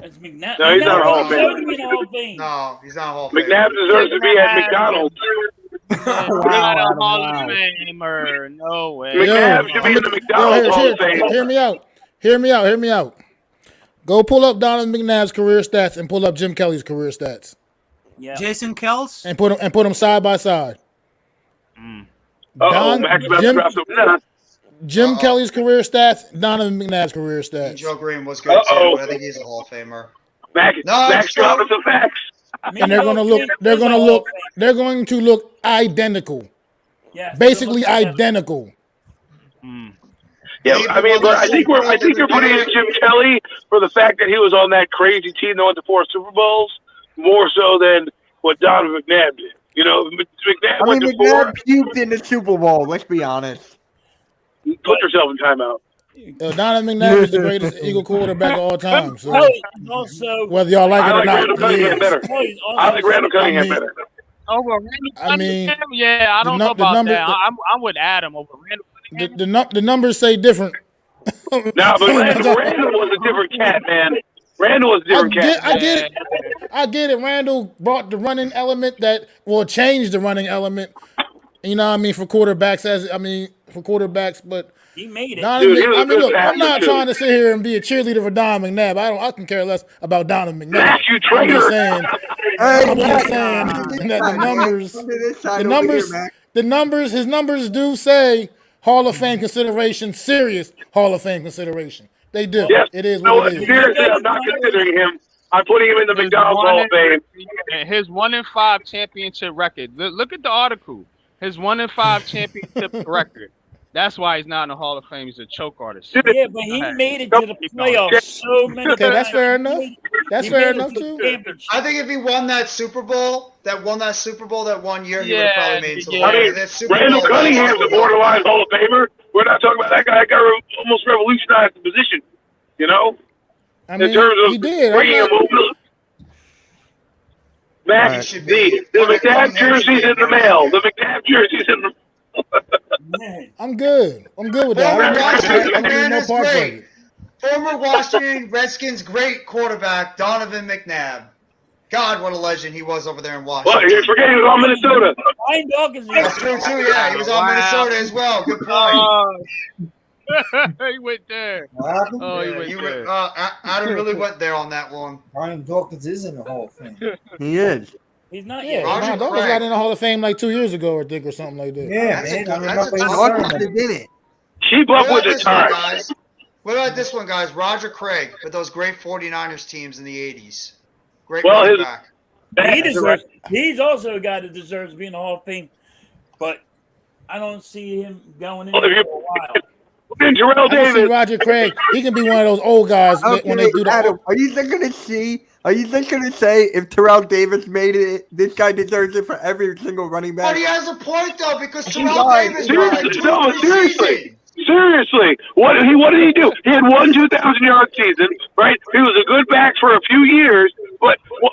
It's McNabb. No, he's not a Hall of Fame. McNabb deserves to be in the Hall of Fame. No, he's not a Hall of Fame. McNabb deserves to be at McDonald's. Not a Hall of Famer. No way. McNabb should be in the McDonald's Hall of Fame. Hear me out. Hear me out. Go pull up Donovan McNabb's career stats and pull up Jim Kelly's career stats. Yeah. Jason Kelce. and put them side by side. Max about to drop something now. Jim Kelly's career stats, Donovan McNabb's career And stats. Joe Green was good too. But I think he's a Hall of Famer. Max dropping some facts. And they're going to look identical. Yeah, Basically identical. Yeah, I mean, but I think you're putting in Jim Kelly for the fact that he was on that crazy team that went to 4 Super Bowls more so than what Donovan McNabb did. You know, McNabb went to 4. McNabb puked in the Super Bowl. Let's be honest. Put yourself in timeout. Donovan McNabb is the greatest Eagle quarterback of all time. So also, whether y'all like it or not, Randall Cunningham better. I like Randall Cunningham better. Over Randall I Cunningham? Yeah, I don't know about that. I'm with Adam over Randall Cunningham. the numbers say different. No, but Randall was a different cat, man. Randall was a different cat. I get it. Randall brought the running element changed the running element. You know what I mean, for quarterbacks, but he made it. Look, I'm not trying to sit here and be a cheerleader for Donovan McNabb. I can care less about Donovan McNabb. I'm just saying that his numbers do say Hall of Fame consideration, serious Hall of Fame consideration. They do. Yes. It is what it is. Seriously, I'm not considering him. I'm putting him in the McDonald's Hall of Fame. His 1-5 championship record. Look at the article. His 1-5 championship record. That's why he's not in the Hall of Fame. He's a choke artist. Yeah, but he made it to the playoffs so many times. Okay, that's fair enough. That's fair enough too. I think if he won that Super Bowl that 1 year, he would have probably made some. I mean, Randall Cunningham's a borderline Hall of Famer. We're not talking about that guy. That guy almost revolutionized the position. You know, I mean, in terms of he did. bringing him over. Max, the McNabb jersey's in the mail. The McNabb jersey's in the. I'm good. I'm good with that. Former Washington Redskins great quarterback Donovan McNabb. God, what a legend he was over there in Washington. Well, you're forgetting he was on Minnesota. That's true too. Yeah, he was on Minnesota as well. Good point. He went there. He went there. Adam really went there on that one. Brian Dawkins is in the Hall of Fame. He is. He's not yet. Brian Dawkins got in the Hall of Fame like 2 years ago, I think, or something like that. Yeah, man. Keep up with the times. What about this one, guys? Roger Craig with those great 49ers teams in the 80s. Great quarterback. He's also a guy that deserves to be in the Hall of Fame, but I don't see him going in for a while. Terrell Davis. See Roger Craig. He can be one of those old guys when they do the. Adam, are you just gonna say if Terrell Davis made it, this guy deserves it for every single running back? But he has a point though, because Terrell Davis. Seriously, what did he do? He had 1 2,000-yard season, right? He was a good back for a few years, but look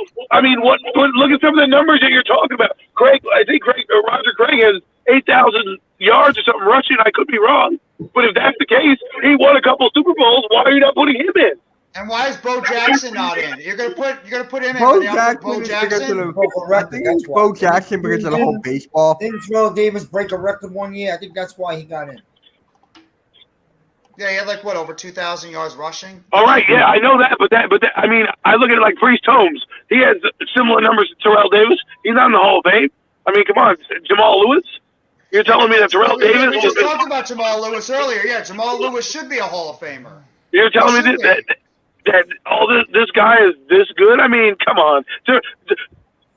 at some of the numbers that you're talking about. Roger Craig has 8,000 yards or something rushing. I could be wrong, but if that's the case, he won a couple Super Bowls. Why are you not putting him in? And why is Bo Jackson not in? You're gonna put him in. Bo Jackson. I think it's Bo Jackson because of the whole baseball. Didn't Terrell Davis break a record 1 year? I think that's why he got in. Yeah, he had over 2,000 yards rushing. All right, yeah, I know that, but I mean, I look at it like Priest Holmes. He has similar numbers to Terrell Davis. He's not in the Hall of Fame. I mean, come on, Jamal Lewis. You're telling me that Terrell Davis? We just talked about Jamal Lewis earlier. Yeah, Jamal Lewis should be a Hall of Famer. You're telling me that all this guy is this good? I mean, come on.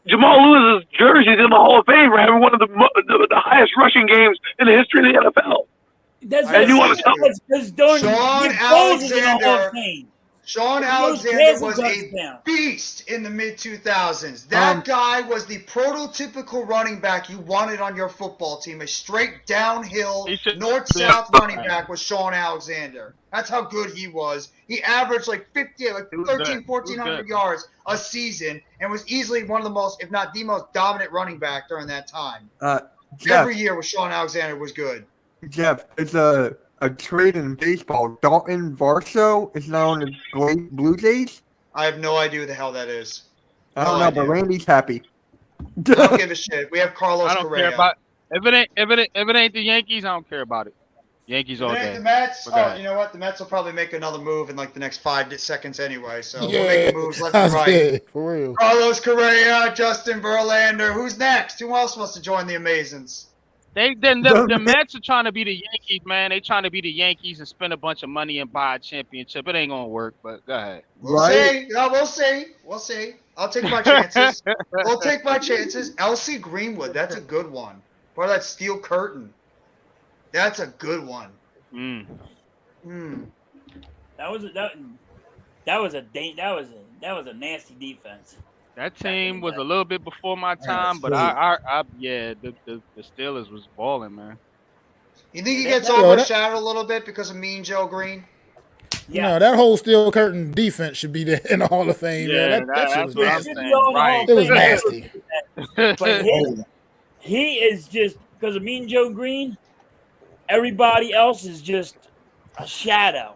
Jamal Lewis's jersey's in the Hall of Fame for having one of the highest rushing games in the history of the NFL. Sean Alexander was a beast in the mid-2000s. That guy was the prototypical running back you wanted on your football team. A straight downhill, north-south running back was Sean Alexander. That's how good he was. He averaged 1,400 yards a season and was easily one of the most, if not the most dominant running back during that time. Every year with Sean Alexander was good. Jeff, it's a trade in baseball. Dalton Varsho is now on the Blue Jays. I have no idea who the hell that is. I don't know, but Randy's happy. I don't give a shit. We have Carlos Correa. Care about if it ain't the Yankees, I don't care about it. Yankees all day. The Mets. But go ahead. You know what? The Mets will probably make another move in like the next 5 seconds anyway. So Yeah, we're making moves left and right. yeah, for real. Carlos Correa, Justin Verlander. Who's next? Who else wants to join the Amazons? The Mets are trying to be the Yankees, man. They trying to be the Yankees and spend a bunch of money and buy a championship. It ain't gonna work, but go ahead. We'll see. No, we'll see. We'll see. I'll take my chances. We'll take my chances. LC Greenwood. That's a good one. Part of that steel curtain. That's a good one. That was a nasty defense. That team was a little bit before my time, but the Steelers was balling, man. You think he gets overshadowed a little bit because of Mean Joe Green? Yeah, no, that whole steel curtain defense should be there in the Hall of Fame. Yeah, that shit was nasty. Right. It was nasty. But he is just because of Mean Joe Green. Everybody else is just a shadow.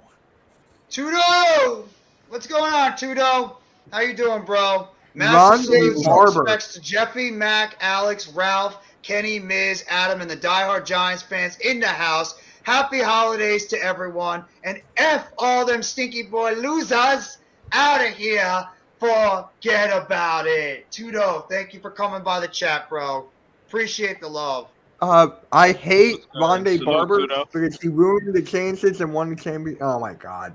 Tudo, what's going on, Tudo? How you doing, bro? Rondé Barber. Respects to Jeffy, Mac, Alex, Ralph, Kenny, Miz, Adam, and the diehard Giants fans in the house. Happy holidays to everyone, and F all them stinky boy losers out of here. Forget about it. Tudo, thank you for coming by the chat, bro. Appreciate the love. I hate Rondé Salute, Barber Tudo. because he ruined the chances and won the championship. Oh my god.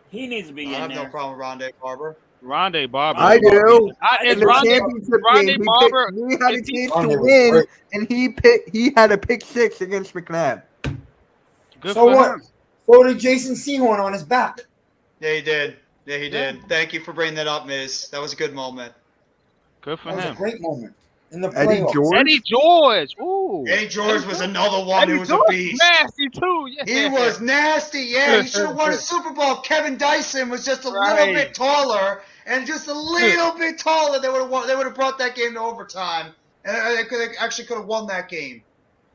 He needs to be I in have there. no problem with Rondé Barber. Rondé Barber. I do. Is In the championship game, Barber? he had a chance to win, and he had a pick 6 against McNabb. Good So for what? him. So did Jason Sehorn on his back. Yeah, he did. Yeah, he did. Thank you for bringing that up, Miz. That was a good moment. Good for That was a him. great moment in the Eddie playoffs. George. Eddie George. Ooh. Eddie George was another one Eddie who was George a beast. nasty too. Yeah. He was nasty. Yeah, he should have won a Super Bowl. Kevin Dyson was just a little Right. bit taller, and just a little bit taller. They would have brought that game to overtime, and they could have won that game.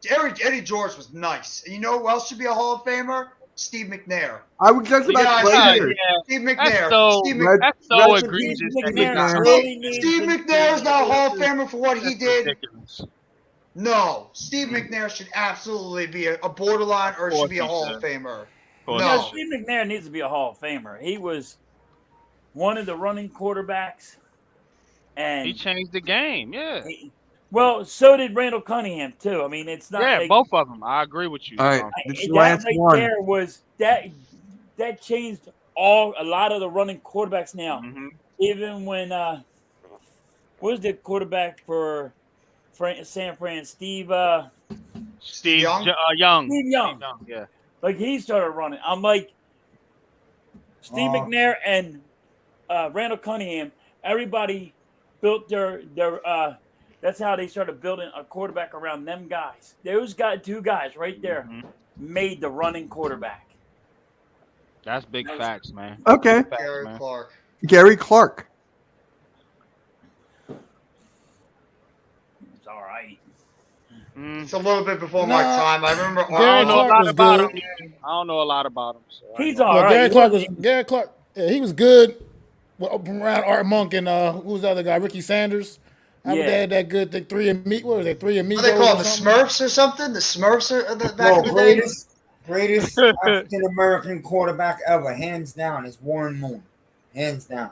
Eddie George was nice. And you know who else should be a Hall of Famer? Steve McNair. I was just about to say Yeah, this. Steve McNair. That's so Red- egregious. Steve that he McNair got- really needs Steve to- McNair is not a Hall of Famer for what he That's did. ridiculous. No, Steve McNair should absolutely be a borderline or should be a Hall of Famer. course No, No. Steve McNair needs to be a Hall of Famer. He was one of the running quarterbacks, and He changed the game. Yeah. well, so did Randall Cunningham too. I mean, it's not Yeah, like, both of them. I agree with you. All right, this is the last that right one. there was that changed a lot of the running quarterbacks now. Mhm. Even when what was the quarterback for San Fran? Steve Young? Young. Steve Young. Yeah. Like he started running. I'm like Steve McNair and Randall Cunningham. Everybody built their that's how they started building a quarterback around them guys. Those two guys right there made the running quarterback. That's big facts, man. Okay. Big facts, Gary man. Clark. Gary Clark. It's all right. It's a little bit before my Nah, time. I remember I Gary don't know a Clark lot was about good. him. Man. I don't know a lot about him. So I He's don't know. all Well, right. Gary Clark. Yeah, he was good. Well, around Art Monk and who was the other guy? Ricky Sanders. They had that good thing. 3 and meat. What was it? 3 amigos. What do they call or them? The something? Smurfs or something? The Smurfs are back Bro, in the day? greatest African American quarterback ever, hands down, is Warren Moon. Hands down.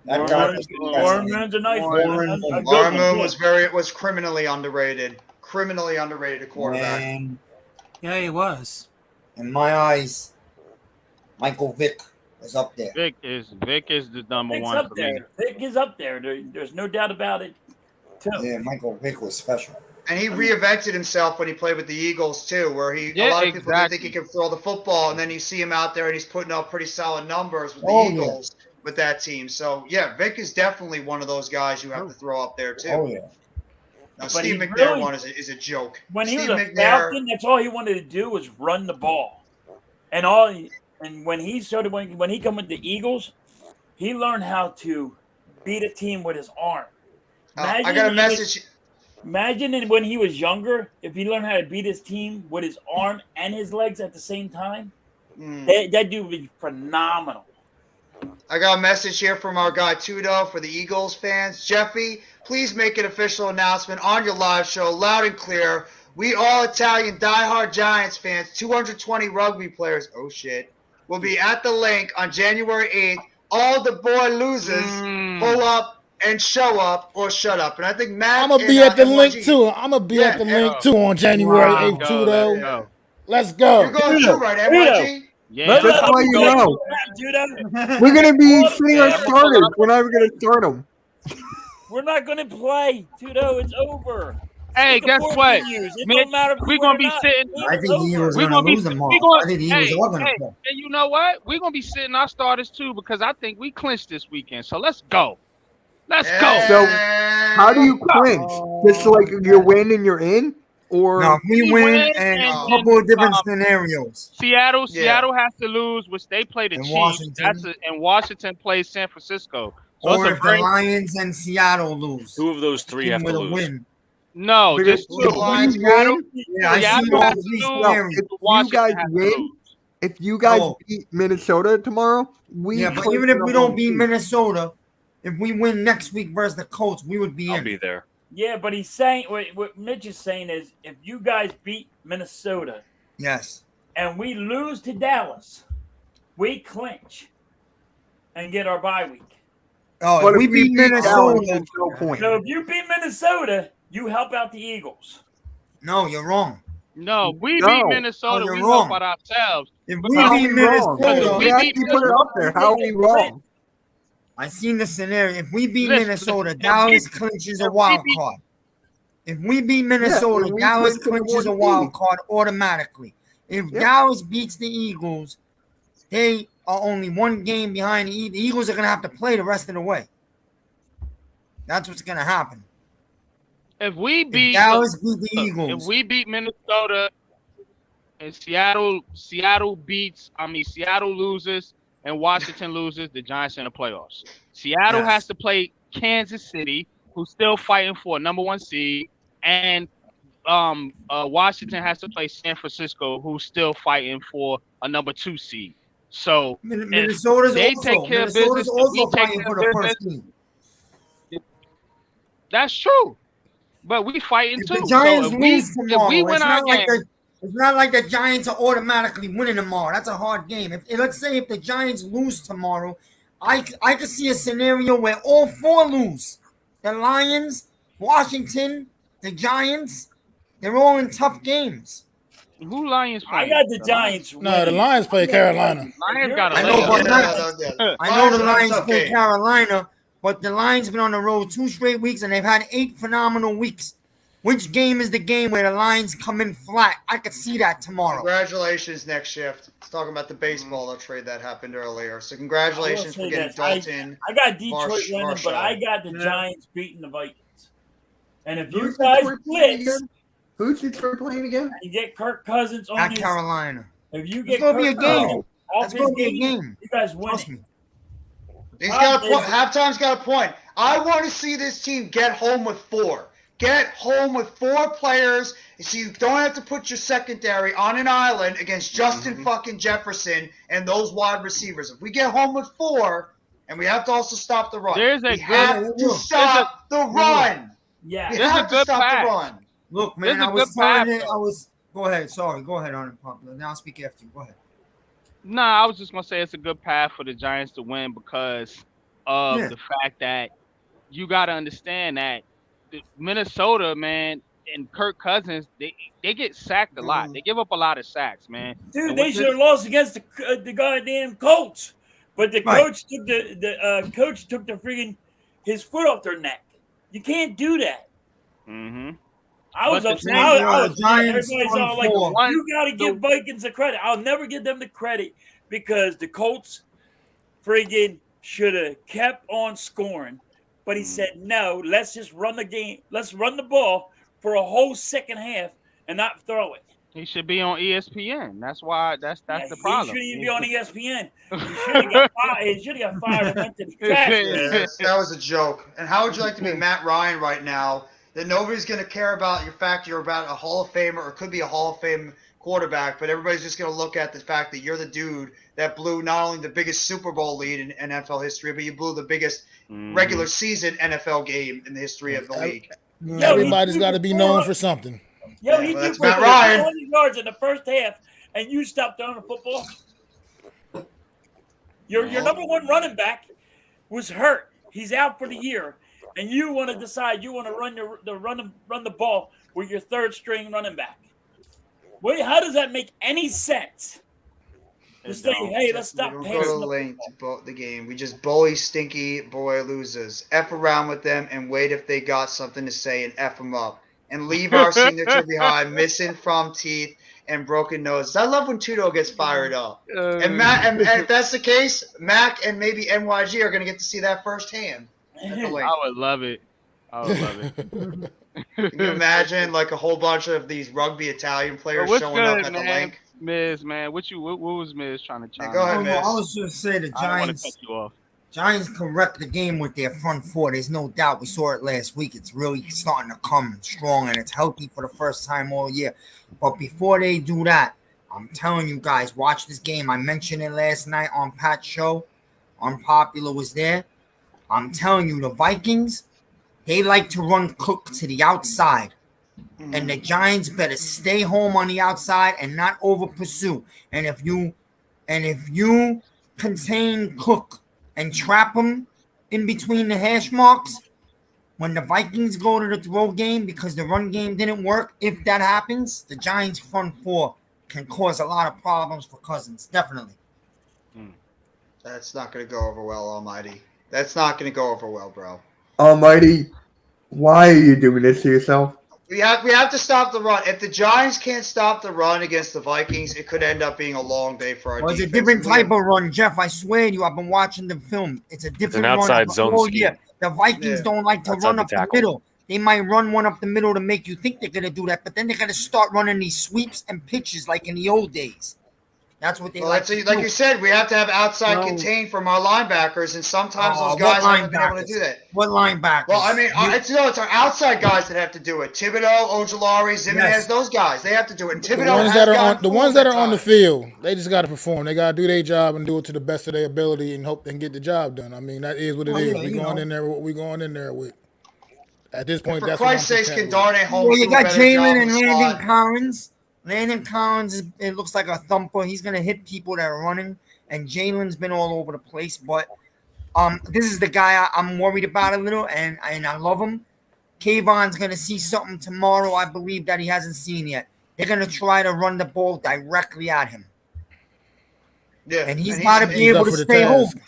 That guy was the best. Warren Moon's a nice Warren one. Moon. Warren Moon was criminally underrated. Criminally underrated quarterback. Man, Yeah, he was. in my eyes, Michael Vick was up there. Vic is the number Vic's one up for me. there. Vic is up there. There's no doubt about it. Too. Yeah, Michael Vick was special. And he reinvented himself when he played with the Eagles too, where a lot of people didn't think he could throw the football, and then you see him out there and he's putting up pretty solid numbers with the Eagles with that team. So yeah, Vic is definitely one of those guys you have to throw up there too. Oh yeah. Now, But Steve he McNair really- one is a joke. When he Steve was a McNair, Falcon, that's all he wanted to do was run the ball. And when he started when he come with the Eagles, he learned how to beat a team with his arm. I got a message. Imagine when he was younger, if he learned how to beat his team with his arm and his legs at the same time, that dude would be phenomenal. I got a message here from our guy Tudo for the Eagles fans. Jeffy, please make an official announcement on your live show, loud and clear. We all Italian diehard Giants fans, 220 rugby players, oh shit, will be at the link on January 8th. All the boy losers pull up and show up or shut up. And I think Matt I'm gonna be at the link too. I'm gonna be at the link too on January 8th too, though. Let's go. You're going too, right, MYG? Yeah. Just so you know, we're gonna be sitting our starters. We're not even gonna start them. We're not going to play, Tudo. It's over. Hey, Look at guess both what? of yous. It Mitch, don't matter if we're you gonna win be or not. sitting. I think the Eagles are We're going gonna to be. lose tomorrow. We gonna, I think the Eagles hey, are going to hey, play. and you know what? We're gonna be sitting our starters too because I think we clinched this weekend. So let's go. Let's go. So, how do you clinch? Just like you win and you're in, or No, we We win win, and a and couple of different then, scenarios. Seattle Yeah. has to lose, which they play the And Chiefs. Washington. And Washington plays San Francisco. So Or it's if a very the Lions and Seattle lose. Who of those three have to with a lose? win. no, Because just if two. Lions we win, Yeah, I Seattle see all has to these lose. scenarios. if you Washington guys has to win, lose. if you guys Oh. beat Minnesota tomorrow, we Yeah, but clinch even if the we number don't beat 1 seed. Minnesota, if we win next week versus the Colts, we would be I'll in. be there. Yeah, but he's saying what Mitch is saying is if you guys beat Minnesota Yes. and we lose to Dallas, we clinch and get our bye week. Oh, But if we beat Dallas, Minnesota, there's no point. So if you beat Minnesota, you help out the Eagles. no, you're wrong. No, we No. beat Minnesota. you're We wrong. help out ourselves. If Because we How are beat we wrong? Minnesota, we We beat actually put it up there. How are we wrong? I seen the scenario. If we beat Listen, Minnesota, if Dallas we- clinches if a we wild beat- card. If we beat Minnesota, and we Dallas clinch the clinches a 1 wild seed. card automatically. If Yeah. Dallas beats the Eagles, they are only one game behind the Eagles. The Eagles are going to have to play the rest of the way. That's what's going to happen. If we If beat Dallas beat the look, Eagles, if we beat Minnesota and Seattle loses and Washington loses, the Giants in the playoffs. Seattle Yes. has to play Kansas City, who's still fighting for a number 1 seed, and Washington has to play San Francisco, who's still fighting for a number 2 seed. So Minnesota's they also, take care of Minnesota's business, and also we take fighting care for of the first business. team. that's true. But we fighting If too. the Giants so lose if tomorrow, we win it's our not like game, it's not like the Giants are automatically winning tomorrow. That's a hard game. If let's say if the Giants lose tomorrow, I could see a scenario where all 4 lose. The Lions, Washington, the Giants, they're all in tough games. who Lions I playing? got the Giants. No, the winning. Lions play Carolina. Lions got a I know, layup. but Yeah. I know the Lions Lions are play okay. Carolina, but the Lions been on the road 2 straight weeks and they've had 8 phenomenal weeks. Which game is the game where the Lions come in flat? I could see that tomorrow. Congratulations, next shift. Let's talk about the baseball trade that happened earlier. So congratulations I will for say getting this. Dalton. I got Detroit winning, Marshall. but I got the Giants beating the Vikings. And if you Who's guys Detroit playing blitz again? Who's Detroit playing again? and get Kirk Cousins on At his, Carolina. if you It's get gonna be a Kirk game. Cousins off That's his gonna be a game, game. you guys win Trust it. me. He's got a point. Halftime's got a point. I want to see this team get home with 4. Get home with 4 players so you don't have to put your secondary on an island against Justin fucking Jefferson and those wide receivers. If we get home with 4, and we have to also stop the run. There's a we good- have to stop the run. Yeah. We There's a have to good stop pass. the run. Look, man, There's a I was good path, telling it. though. I was. Go ahead. Sorry. Go ahead, Unpopular. Now I'll speak after you. Go ahead. Nah, I was just gonna say it's a good path for the Giants to win because of Yeah. the fact that you got to understand that Minnesota, man, and Kirk Cousins, they get sacked a lot. They give up a lot of sacks, man. Dude, And they with should have lost against the goddamn Colts, but the Right. coach took coach took the freaking his foot off their neck. You can't do that. Mm-hmm. I was But the upset. thing I is, was the Giants everybody's won all like, 4. you got to give Vikings the credit. I'll never give them the credit because the Colts friggin' should have kept on scoring. But he said, no, let's just run the game. Let's run the ball for a whole second half and not throw it. He should be on ESPN. That's why. That's Yeah, the problem. He shouldn't even be on ESPN. He should have got fired. He should have got fired and went to the trash. Yeah, that was a joke. And how would you like to be Matt Ryan right now? That nobody's going to care about your fact you're about a Hall of Famer or could be a Hall of Fame quarterback, but everybody's just going to look at the fact that you're the dude that blew not only the biggest Super Bowl lead in NFL history, but you blew the biggest regular season NFL game in the history of the league. Yo, Everybody's got to be known for something. Yo, Yeah, he well, threw that's for Matt over Ryan. 20 yards in the first half, and you stopped throwing the football. Your number one running back was hurt. He's out for the year, and you want to decide you want to run the ball with your third string running back. Wait, how does that make any sense? Just say, hey, let's We stop don't go passing to the the lane football. to the game. We just bully stinky boy losers. F around with them and wait if they got something to say and F them up. And leave our signature behind, missing from teeth and broken noses. I love when Tudo gets fired up. And Matt, and if that's the case, Mac and maybe NYG are going to get to see that firsthand at the link. I would love it. I would love it. Can you imagine like a whole bunch of these rugby Italian players what's showing up good, at the man? link? Miz, man, what was Miz trying to chime go ahead, in? Miz. I was just saying the I don't want to cut Giants. you off. Giants can wreck the game with their front four. There's no doubt. We saw it last week. It's really starting to come strong, and it's healthy for the first time all year. But before they do that, I'm telling you guys, watch this game. I mentioned it last night on Pat's show. Unpopular was there. I'm telling you, the Vikings, they like to run Cook to the outside. And the Giants better stay home on the outside and not over pursue. And if you contain Cook and trap him in between the hash marks, when the Vikings go to the throw game because the run game didn't work, if that happens, the Giants front four can cause a lot of problems for Cousins. Definitely. That's not going to go over well, Almighty. That's not going to go over well, bro. Almighty, why are you doing this to yourself? We have to stop the run. If the Giants can't stop the run against the Vikings, it could end up being a long day for our Well, it's defense. a different type of run, Jeff. I swear to you, I've been watching the film. It's a different run. outside zone all scheme. year. The Vikings don't like to Outside run the up the tackle. middle. They might run one up the middle to make you think they're going to do that, but then they're going to start running these sweeps and pitches like in the old days. That's what they like to do. Like you said, we have to have outside No. contain from our linebackers, and sometimes those What guys haven't been able to linebackers? do that. What linebackers? Well, I mean, it's our outside guys that have to do it. Thibodeau, Ojolari, Zimenez, Yes. those guys, they have to do it. And The Thibodeau ones has that are gotten on the fooled ones that at are on the times. field, they just got to perform. They got to do their job and do it to the best of their ability and hope and get the job done. I mean, that is what it Oh, is. yeah, We you going know. in there with what we going in there with. At this point, For that's Christ's what I'm sakes, can content with. Darnay Holmes Well, you do a got better job Jalen in and the Landon slot? Collins. Landon Collins, it looks like a thumper. He's going to hit people that are running, and Jalen's been all over the place. But this is the guy I'm worried about a little, and I love him. Kayvon's going to see something tomorrow, I believe, that he hasn't seen yet. They're going to try to run the ball directly at him. Yeah, And he's got to be he's able up to for the stay home. task.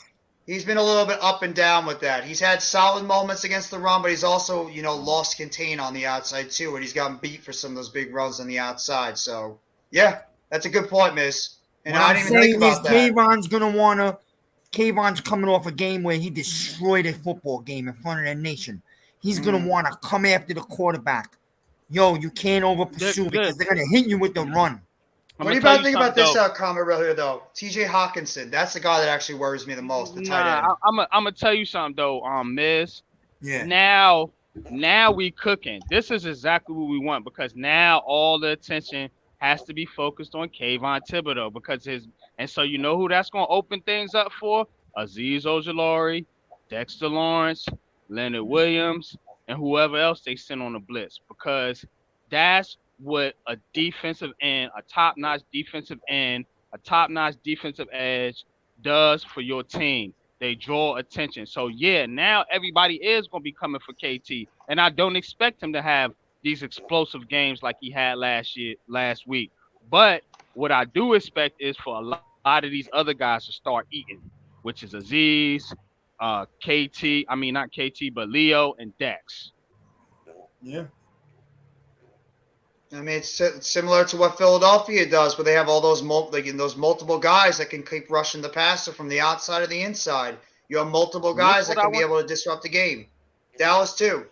He's been a little bit up and down with that. He's had solid moments against the run, but he's also, lost contain on the outside too, and he's gotten beat for some of those big runs on the outside. So, yeah, that's a good point, Miss. And What I I'm didn't even think saying is about that. Kayvon's coming off a game where he destroyed a football game in front of the nation. He's going to want to come after the quarterback. Yo, you can't over pursue because they're going to hit you with the run. What do you think about this comment right here, though? TJ Hawkinson. That's the guy that actually worries me the most, the tight end. I'm gonna tell you something though, Miz. Yeah. Now we cooking. This is exactly what we want because now all the attention has to be focused on Kayvon Thibodeau because so you know who that's gonna open things up for? Azeez Ojolari, Dexter Lawrence, Leonard Williams, and whoever else they send on the blitz because that's what a defensive end, a top-notch defensive end, a top-notch defensive edge does for your team. They draw attention. So, yeah, now everybody is going to be coming for KT. And I don't expect him to have these explosive games like he had last week. But what I do expect is for a lot of these other guys to start eating, which is Azeez, KT, I mean, not KT, but Leo and Dex. Yeah. I mean, it's similar to what Philadelphia does, where they have all those multiple guys that can keep rushing the passer from the outside or the inside. You have multiple guys that can be able to disrupt the game. Dallas too.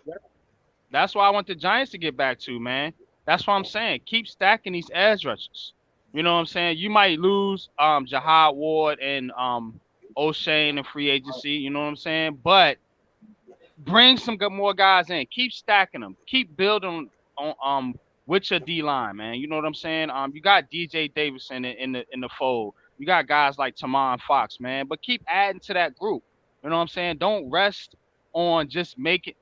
That's why I want the Giants to get back to, man. That's what I'm saying. Keep stacking these edge rushers. You know what I'm saying? You might lose Jahad Ward and O'Shane in free agency. You know what I'm saying? But bring some more guys in. Keep stacking them. Keep building on with your D line, man. You know what I'm saying? You got DJ Davidson in the fold. You got guys like Tamon Fox, man. But keep adding to that group. You know what I'm saying? Don't rest on just making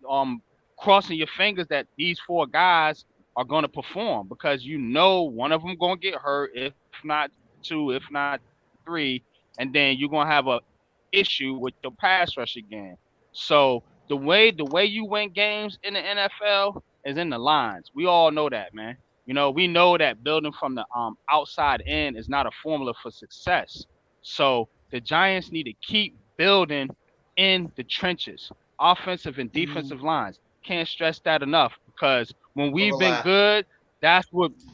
crossing your fingers that these four guys are going to perform because you know one of them going to get hurt, if not two, if not three, and then you're going to have a issue with your pass rush again. So the way you win games in the NFL is in the lines. We all know that, man. We know that building from the outside in is not a formula for success. So the Giants need to keep building in the trenches, offensive and defensive lines. Can't stress that enough because when we've been Overlap. good,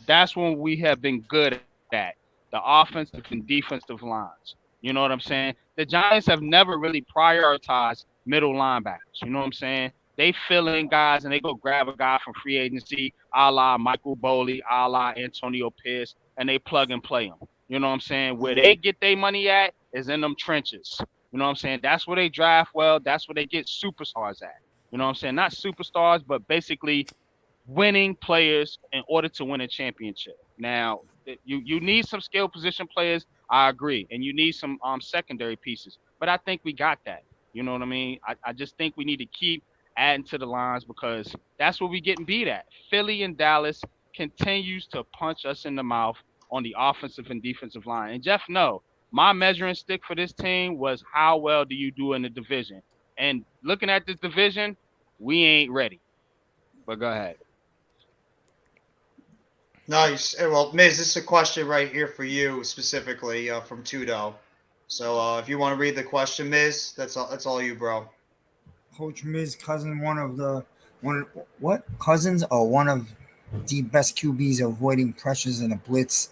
that's when we have been good at the offensive and defensive lines. You know what I'm saying? The Giants have never really prioritized middle linebackers. You know what I'm saying? They fill in guys and they go grab a guy from free agency, a la Michael Boley, a la Antonio Pierce, and they plug and play them. You know what I'm saying? Where they get their money at is in them trenches. You know what I'm saying? That's where they draft well. That's where they get superstars at. You know what I'm saying? Not superstars, but basically winning players in order to win a championship. Now, you need some skill position players. I agree, and you need some secondary pieces. But I think we got that. You know what I mean? I just think we need to keep adding to the lines because that's what we getting beat at. Philly and Dallas continues to punch us in the mouth on the offensive and defensive line. And Jeff, no, my measuring stick for this team was how well do you do in the division. And looking at this division, we ain't ready. But go ahead. Nice. Well, Miz, this is a question right here for you specifically from Tudo. So if you want to read the question, Miz, that's all you, bro. Coach Miz Cousins, one of the best QBs avoiding pressures in a blitz.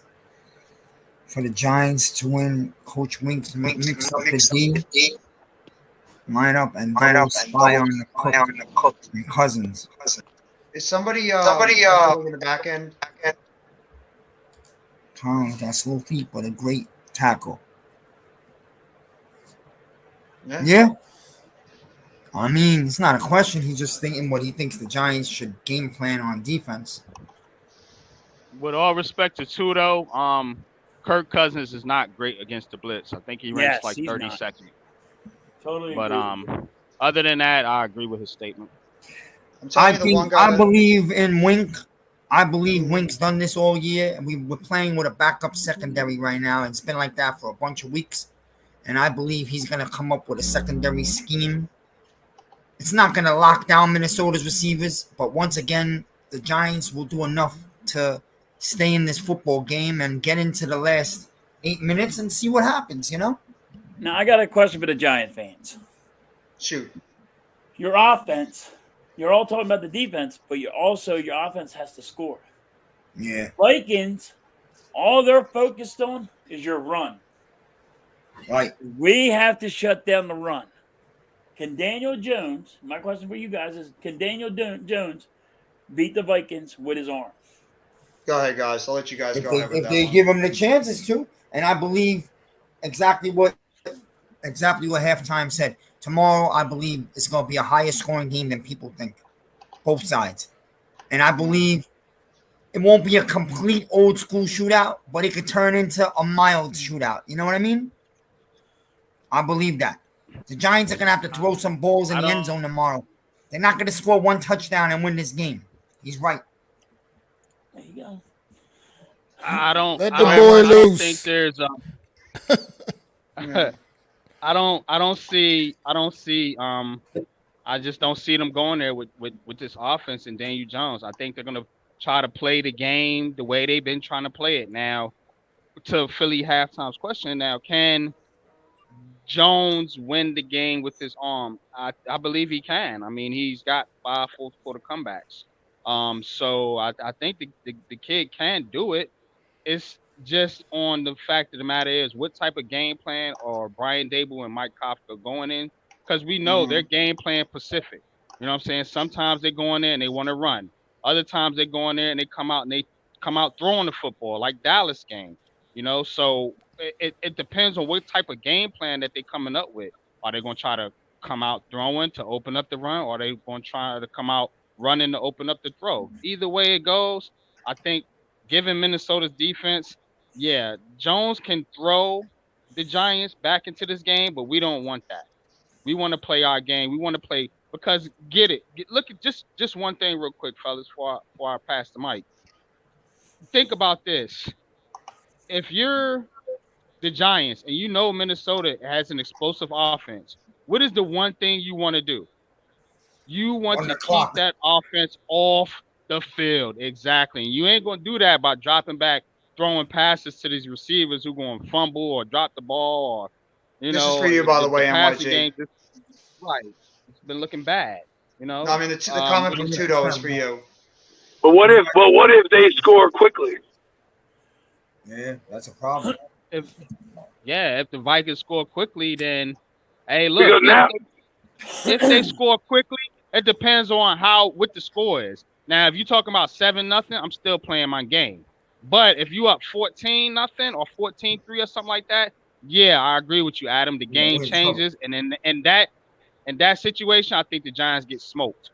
For the Giants to win, Coach Winks mix up the D lineup and double spy on the Cook and Cousins. Is somebody in the back end? Collins got slow feet, but a great tackle. Yeah. I mean, it's not a question. He's just thinking what he thinks the Giants should game plan on defense. With all respect to Tudo, Kirk Cousins is not great against the blitz. I think he ranks like 32nd. Totally. But other than that, I agree with his statement. I believe in Wink. I believe Wink's done this all year, and we're playing with a backup secondary right now. It's been like that for a bunch of weeks, and I believe he's going to come up with a secondary scheme. It's not going to lock down Minnesota's receivers, but once again, the Giants will do enough to stay in this football game and get into the last 8 minutes and see what happens, Now, I got a question for the Giant fans. Shoot. Your offense, you're all talking about the defense, but your offense has to score. Yeah. Vikings, all they're focused on is your run. Right. We have to shut down the run. Can Daniel Jones, my question for you guys is, can Daniel Jones beat the Vikings with his arm? Go ahead, guys. I'll let you guys go ahead with that. If they give him the chances to, and I believe exactly what halftime said. Tomorrow, I believe it's going to be a higher scoring game than people think, both sides. And I believe it won't be a complete old school shootout, but it could turn into a mild shootout. You know what I mean? I believe that. The Giants are going to have to throw some balls in the end zone tomorrow. They're not going to score one touchdown and win this game. He's right. There you go. I don't Let the boy loose. think there's I just don't see them going there with this offense and Daniel Jones. I think they're gonna try to play the game the way they've been trying to play it. Now, to Philly halftime's question, now can Jones win the game with his arm? I believe he can. I mean, he's got 5 fourth quarter comebacks. So I think the kid can do it. It's just on the fact of the matter is what type of game plan are Brian Dable and Mike Kafka going in? Because we know their game plan Pacific. You know what I'm saying? Sometimes they go in there and they want to run. Other times they go in there and they come out throwing the football like Dallas game. So it depends on what type of game plan that they're coming up with. Are they going to try to come out throwing to open up the run, or are they going to try to come out running to open up the throw? Either way it goes, I think given Minnesota's defense, yeah, Jones can throw the Giants back into this game, but we don't want that. We want to play our game. We want to play Because look at just one thing real quick, fellas, before I pass the mic. Think about this. If you're the Giants and you know Minnesota has an explosive offense, what is the one thing you want to do? You want to keep that offense off the field. Exactly. You ain't going to do that by dropping back, throwing passes to these receivers who going to fumble or drop the ball. Or, this is for you, by the way, NYG. Right. It's been looking bad. No, I mean, the comment from Tudo is for you. But what if they score quickly? Yeah, that's a problem. If the Vikings score quickly, then hey, look. Because now, if they score quickly, it depends on what the score is. Now, if you're talking about 7-0, I'm still playing my game. But if you up 14-0 or 14-3 or something like that, yeah, I agree with you, Adam. The game changes, and in that situation, I think the Giants get smoked.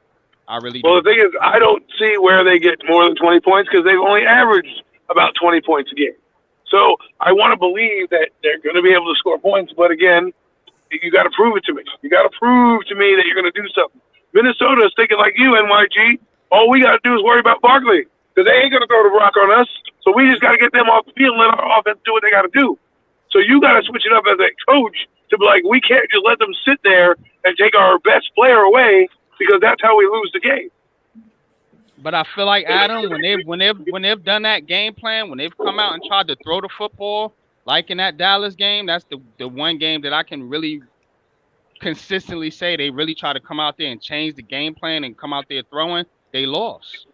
I really do. Well, the thing is, I don't see where they get more than 20 points because they've only averaged about 20 points a game. So I want to believe that they're going to be able to score points, but again, you got to prove it to me. You got to prove to me that you're going to do something. Minnesota is thinking like you, NYG. All we got to do is worry about Barkley because they ain't going to throw the rock on us. So we just got to get them off the field and let our offense do what they got to do. So you got to switch it up as a coach to be like, we can't just let them sit there and take our best player away because that's how we lose the game. But I feel like, Adam, when they've done that game plan, when they've come out and tried to throw the football, like in that Dallas game, that's the one game that I can really consistently say they really try to come out there and change the game plan and come out there throwing. They lost.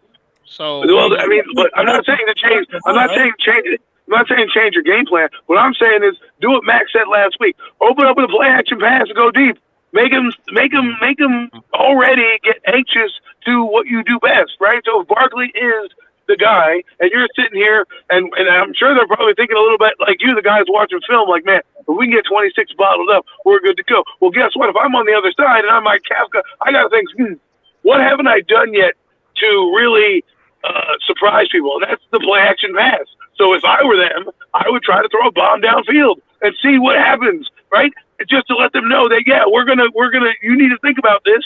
So well, I mean, but I'm not saying to change. I'm not saying change it. I'm not saying change your game plan. What I'm saying is do what Max said last week. Open up with a play action pass and go deep. Make them already get anxious to what you do best, right? So if Barkley is the guy, and you're sitting here, and I'm sure they're probably thinking a little bit like you, the guys watching film, like, man, if we can get 26 bottled up, we're good to go. Well, guess what? If I'm on the other side and I'm Mike Kafka, I got to think, what haven't I done yet to really surprise people? And that's the play action pass. So if I were them, I would try to throw a bomb downfield and see what happens, right? Just to let them know that, yeah, you need to think about this,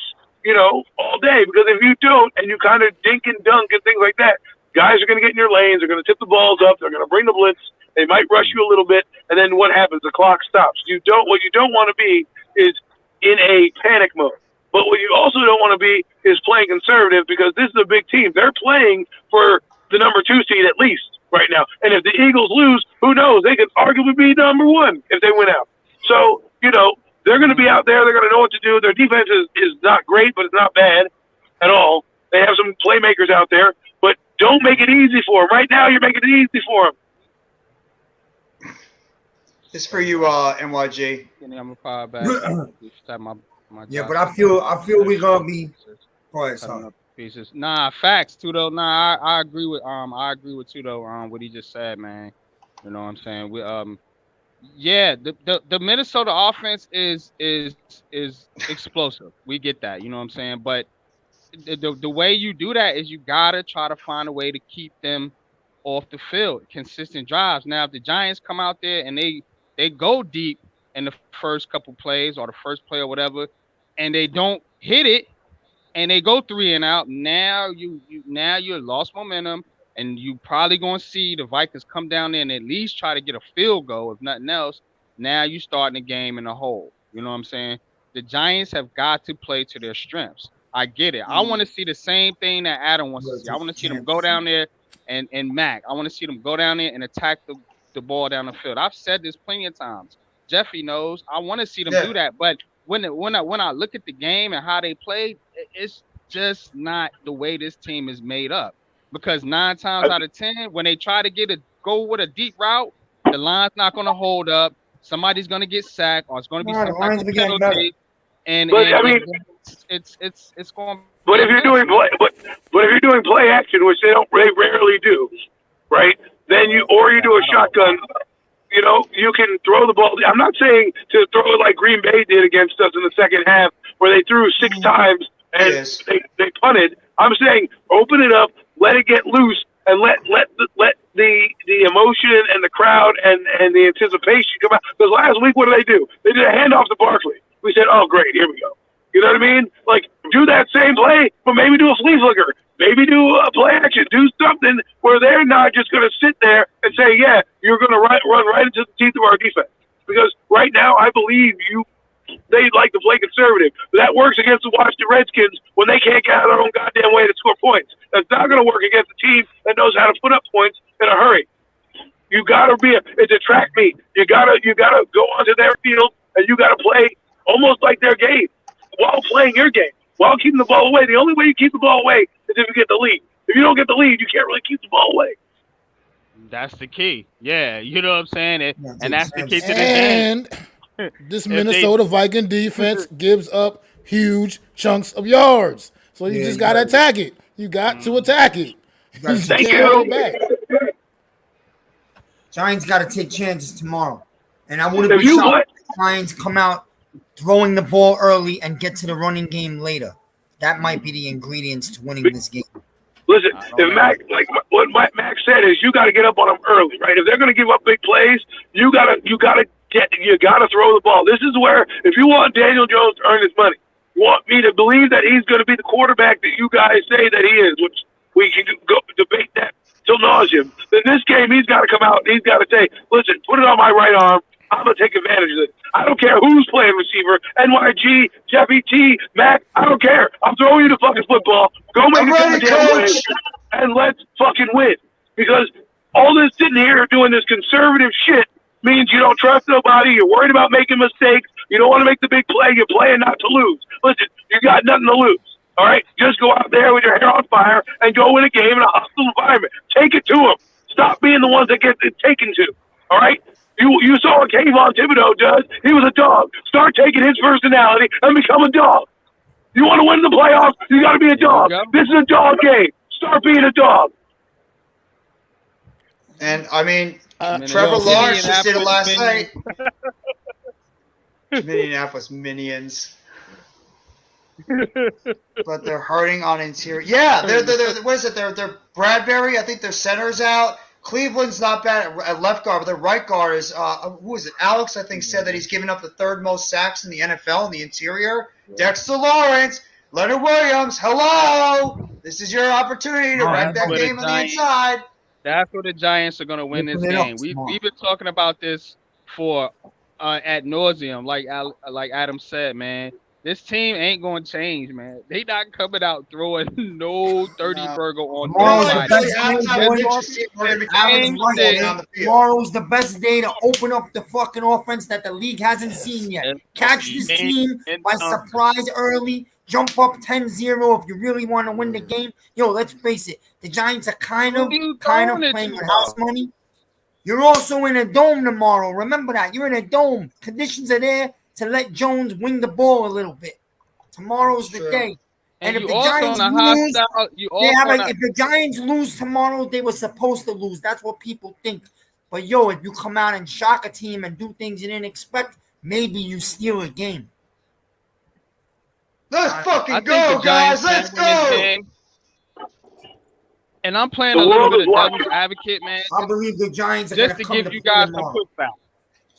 all day, because if you don't and you kind of dink and dunk and things like that, guys are going to get in your lanes, they're going to tip the balls up, they're going to bring the blitz, they might rush you a little bit, and then what happens? The clock stops. What you don't want to be is in a panic mode. But what you also don't want to be is playing conservative because this is a big team. They're playing for the number 2 seed at least right now. And if the Eagles lose, who knows? They could arguably be number 1 if they win out. So, they're going to be out there. They're going to know what to do. Their defense is not great, but it's not bad at all. They have some playmakers out there, but don't make it easy for them. Right now, you're making it easy for them. This is for you, NYG. I'm gonna fire back. Yeah, but I feel we're gonna be. Go ahead, son. Pieces. Nah, facts, Tudo. Nah, I agree with Tudo. What he just said, man. You know what I'm saying? We yeah, the Minnesota offense is explosive. We get that, you know what I'm saying? But the way you do that is you gotta try to find a way to keep them off the field, consistent drives. Now, if the Giants come out there and they go deep in the first couple plays or the first play or whatever, and they don't hit it, and they go 3 and out, now you lost momentum. And you probably going to see the Vikings come down there and at least try to get a field goal, if nothing else. Now you starting the game in a hole. You know what I'm saying? The Giants have got to play to their strengths. I get it. I want to see the same thing that Adam wants to see. I want to see them go down there and Mac. I want to see them go down there and attack the ball down the field. I've said this plenty of times. Jeffy knows. I want to see them do that. But when I look at the game and how they play, it's just not the way this team is made up. Because 9 times out of 10, when they try to go with a deep route, the line's not going to hold up. Somebody's going to get sacked, or it's going to be some type of penalty. It's going. But if you're doing play action, which they rarely do, right? Then you do a shotgun. You can throw the ball. I'm not saying to throw it like Green Bay did against us in the second half, where they threw 6 times and they punted. I'm saying open it up. Let it get loose and let the emotion and the crowd and the anticipation come out. Because last week, what did they do? They did a handoff to Barkley. We said, "Oh, great, here we go." You know what I mean? Like do that same play, but maybe do a flea flicker. Maybe do a play action. Do something where they're not just going to sit there and say, yeah, you're going to run right into the teeth of our defense. Because right now, I believe they like to play conservative. That works against the Washington Redskins when they can't get out of their own goddamn way to score points. That's not going to work against a team that knows how to put up points in a hurry. You got to it's a track meet. You got to go onto their field and you got to play almost like their game while playing your game, while keeping the ball away. The only way you keep the ball away is if you get the lead. If you don't get the lead, you can't really keep the ball away. That's the key. Yeah, you know what I'm saying? And that's the key to the And game. this Minnesota Viking defense gives up huge chunks of yards. So you just got to attack it. You got to attack it. Thank you. Back. Giants got to take chances tomorrow. And I wouldn't be shocked if the Giants come out throwing the ball early and get to the running game later. That might be the ingredients to winning this game. Listen, if Mac, like what Mac said is, you got to get up on them early, right? If they're going to give up big plays, you gotta throw the ball. This is where, if you want Daniel Jones to earn his money, you want me to believe that he's going to be the quarterback that you guys say that he is, which we can go debate that till nauseum. In this game, he's got to come out and he's got to say, listen, put it on my right arm. I'm going to take advantage of it. I don't care who's playing receiver, NYG, Jeffy T, Mac, I don't care. I'm throwing you the fucking football. Go make it damn way, and let's fucking win. Because all this sitting here doing this conservative shit means you don't trust nobody. You're worried about making mistakes. You don't want to make the big play. You're playing not to lose. Listen, you got nothing to lose. All right? Just go out there with your hair on fire and go win a game in a hostile environment. Take it to them. Stop being the ones that get it taken to. All right? You saw what Kayvon Thibodeau does. He was a dog. Start taking his personality and become a dog. You want to win the playoffs, you got to be a dog. This is a dog game. Start being a dog. And, I mean, Trevor Lawrence just did it last night. Minneapolis Minions. But they're hurting on interior. Yeah, they're what is it? They're Bradbury. I think their center's out. Cleveland's not bad at left guard, but their right guard is who is it? Alex, I think, said that he's given up the third most sacks in the NFL in the interior. Dexter Lawrence, Leonard Williams. Hello, this is your opportunity to wreck that game on the inside. That's where the Giants are going to win this game. We've been talking about this for ad nauseum, like Adam said, man. This team ain't going to change, man. They not coming out throwing no 30 burger on nobody. Tomorrow's the best day to open up the fucking offense that the league hasn't seen yet. Catch this team by surprise early. Jump up 10-0 if you really want to win the game. Yo, let's face it. The Giants are kind of playing with house money. You're also in a dome tomorrow. Remember that. You're in a dome. Conditions are there to let Jones wing the ball a little bit. Tomorrow's the day. And if the Giants lose, if the Giants lose tomorrow, they were supposed to lose. That's what people think. But yo, if you come out and shock a team and do things you didn't expect, maybe you steal a game. Let's fucking go, guys. Let's go. And I'm playing a little bit of devil's advocate, man. I believe the Giants are just to give you guys some pushback.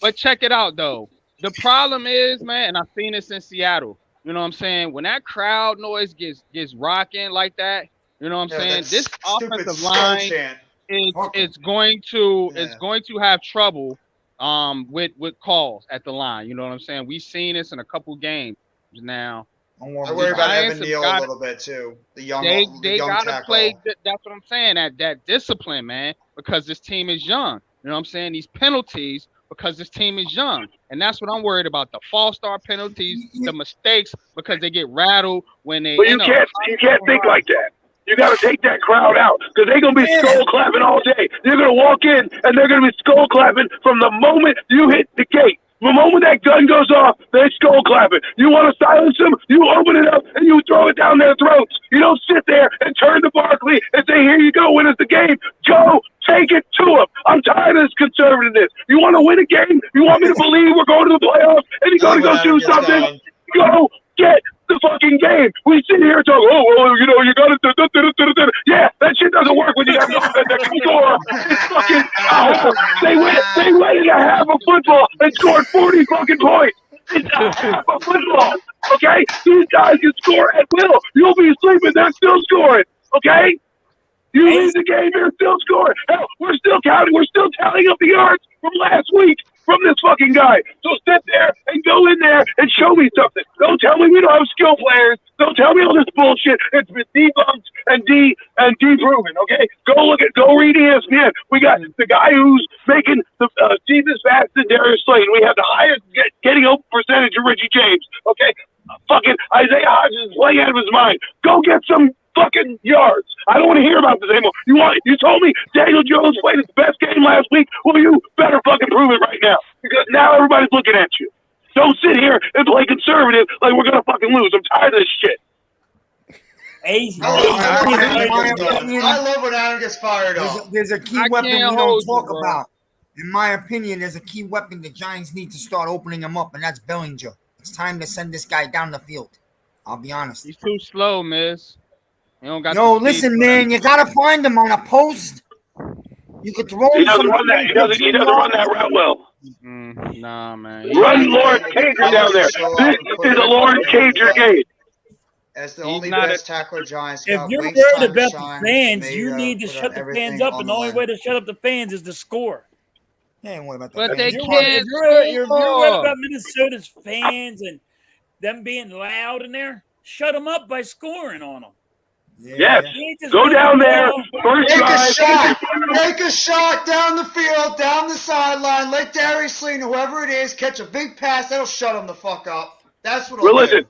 But check it out, though. The problem is, man, and I've seen this in Seattle. You know what I'm saying? When that crowd noise gets rocking like that, you know what I'm saying? This offensive line is going to have trouble with calls at the line. You know what I'm saying? We've seen this in a couple games now. I worry about Evan Neal a little bit too. They gotta tackle. play. That's what I'm saying. That discipline, man, because this team is young. You know what I'm saying? These penalties because this team is young, and that's what I'm worried about. The false start penalties, the mistakes because they get rattled when they. But you can't think like that. You got to take that crowd out because they're going to be skull clapping all day. They're going to walk in and they're going to be skull clapping from the moment you hit the gate. The moment that gun goes off, they're skull clapping. You want to silence them? You open it up and you throw it down their throats. You don't sit there and turn to Barkley and say, here you go, win us the game. Go, take it to them. I'm tired of this conservativeness. You want to win a game? You want me to believe we're going to the playoffs and you're going to go do something? Go get the fucking game. We sit here and talk, you got to yeah, that shit doesn't work when you have no that can score. It's fucking they waited a half of football and scored 40 fucking points. It's a half of football. Okay? These guys can score at will. You'll be sleeping, they're still scoring. Okay? You leave the game, they're still scoring. Hell, we're still counting. We're still tallying up the yards from last week from this fucking guy. So sit there and go in there and show me something. Don't tell me we don't have skill players. Don't tell me all this bullshit. It's been debunked and deproven. Okay, go read ESPN. We got the guy who's making the Jesus fast than Darius Slayton. We have the highest getting open percentage of Richie James. Okay, fucking Isaiah Hodgins is playing out of his mind. Go get some fucking yards. I don't want to hear about this anymore. You told me Daniel Jones played his best game last week. Well, you better fucking prove it right now, because now everybody's looking at you. Don't sit here and play conservative like we're gonna fucking lose. I'm tired of this shit. I love when Adam gets fired up. There's a key weapon we don't talk about. In my opinion, there's a key weapon the Giants need to start opening him up, and that's Bellinger. It's time to send this guy down the field. I'll be honest. He's too slow, miss. No, listen, man, you gotta find him on a post. You could throw him. He doesn't run that. He doesn't run that route well. Nah, man. Run Lawrence Cager down there. This is a Lawrence Cager game. As the only best tackler Giants got. If you're worried about the fans, you need to shut the fans up, and the only way to shut up the fans is to score. But they can't. If you're worried about Minnesota's fans and them being loud in there, shut them up by scoring on them. Yes. Go down there. First Take drive. a shot. Take a shot down the field, down the sideline. Let Darius Slayton, whoever it is, catch a big pass. That'll shut him the fuck up. That's what. Well, listen.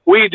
We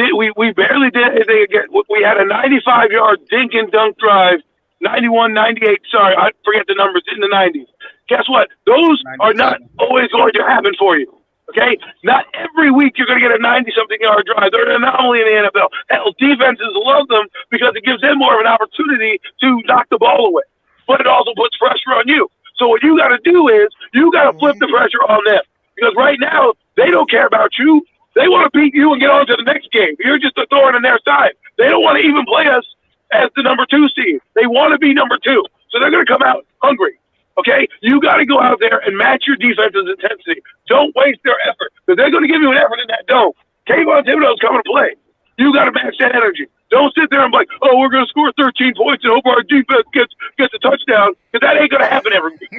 barely did anything again. We had a 95-yard dink and dunk drive. 91, 98. Sorry, I forget the numbers in the 90s. Guess what? Those are not always going to happen for you. Okay? Not every week you're going to get a 90-something yard drive. They're an anomaly in the NFL. Hell, defenses love them because it gives them more of an opportunity to knock the ball away. But it also puts pressure on you. So what you got to do is you got to flip the pressure on them. Because right now, they don't care about you. They want to beat you and get on to the next game. You're just a thorn in their side. They don't want to even play us as the number 2 seed. They want to be number 2. So they're going to come out hungry. Okay? You got to go out there and match your defense's intensity. Don't waste their effort, because they're going to give you an effort in that dome. Kayvon Thibodeau's coming to play. You got to match that energy. Don't sit there and be like, oh, we're going to score 13 points and hope our defense gets a touchdown, because that ain't going to happen every week.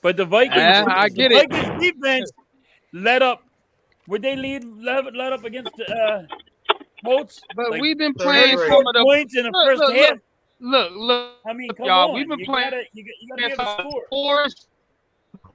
But the Vikings, Vikings defense let up. Would they let up against the Colts? But we've been playing some of the points in the first half. Look. I mean, come y'all, on. We've been you playing. gotta get a score.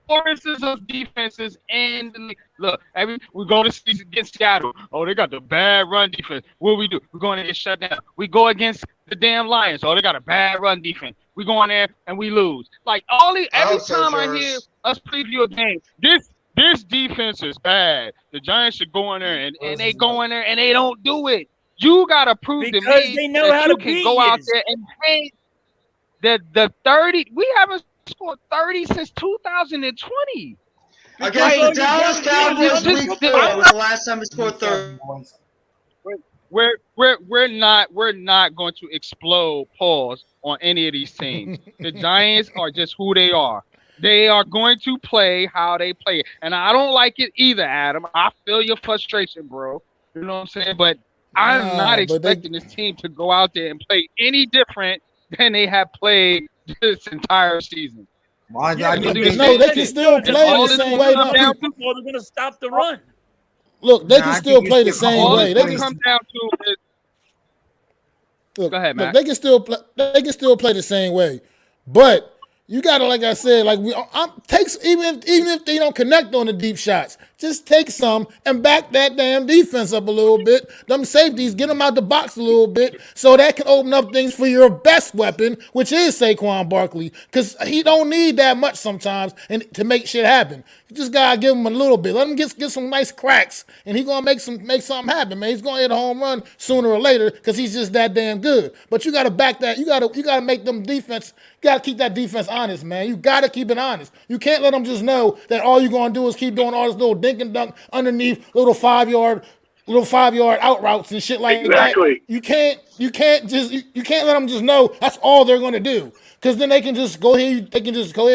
Choruses of defenses, and we go to against Seattle. Oh, they got the bad run defense. What we do? We're going to get shut down. We go against the damn Lions. Oh, they got a bad run defense. We go in there and we lose. Like every time I hear us preview a game, this defense is bad. The Giants should go in there and they go in there and they don't do it. You gotta prove to me they know how that you to can beat go out you. there and paint the 30. We haven't scored 30 since 2020. Against the Dallas Cowboys week 4 was the last time we scored 30. We're not going to explode pause on any of these teams. The Giants are just who they are. They are going to play how they play. And I don't like it either, Adam. I feel your frustration, bro. You know what I'm saying? But I'm not expecting this team to go out there and play any different than they have played this entire season. No, they can still play the same way. They're going to stop the run. Look, they can still play the same way. They can come down to it. Look, go ahead, man. They can still play the same way, but you gotta, like I said, takes even if they don't connect on the deep shots, just take some and back that damn defense up a little bit. Them safeties, get them out the box a little bit, so that can open up things for your best weapon, which is Saquon Barkley, because he don't need that much sometimes and to make shit happen. You just gotta give him a little bit. Let him get some nice cracks, and he's gonna make something happen, man. He's gonna hit a home run sooner or later because he's just that damn good. But you gotta back that. You gotta make them defense. You gotta keep that defense honest, man. You gotta keep it honest. You can't let them just know that all you're gonna do is keep doing all this little dink and dunk underneath little 5-yard little 5-yard out routes and shit like Exactly. that. You can't let them just know that's all they're going to do. Because then they can just go ahead,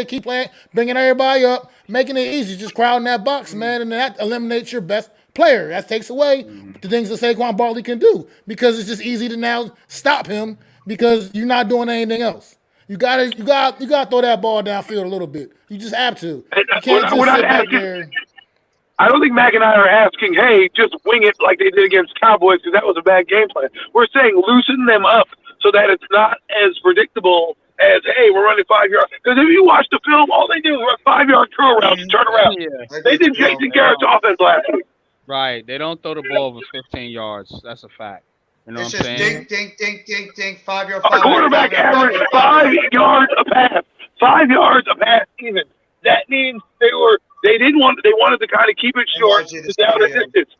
keep playing, bringing everybody up, making it easy, just crowding that box, man, and that eliminates your best player. That takes away the things that Saquon Barkley can do because it's just easy to now stop him because you're not doing anything else. You gotta throw that ball downfield a little bit. You just have to. You can't just sit back there. I don't think Mac and I are asking, hey, just wing it like they did against Cowboys because that was a bad game plan. We're saying loosen them up so that it's not as predictable as, hey, we're running 5 yards. Because if you watch the film, all they do is run 5-yard curl routes and turn around. Yeah. They did Jason Garrett's offense last week. Right. They don't throw the ball over 15 yards. That's a fact. You know It's what I'm just saying? ding, 5 yard. Our quarterback averaged 5 yards a pass. 5 yards a pass even. That means they wanted to kind of keep it short to down and distance.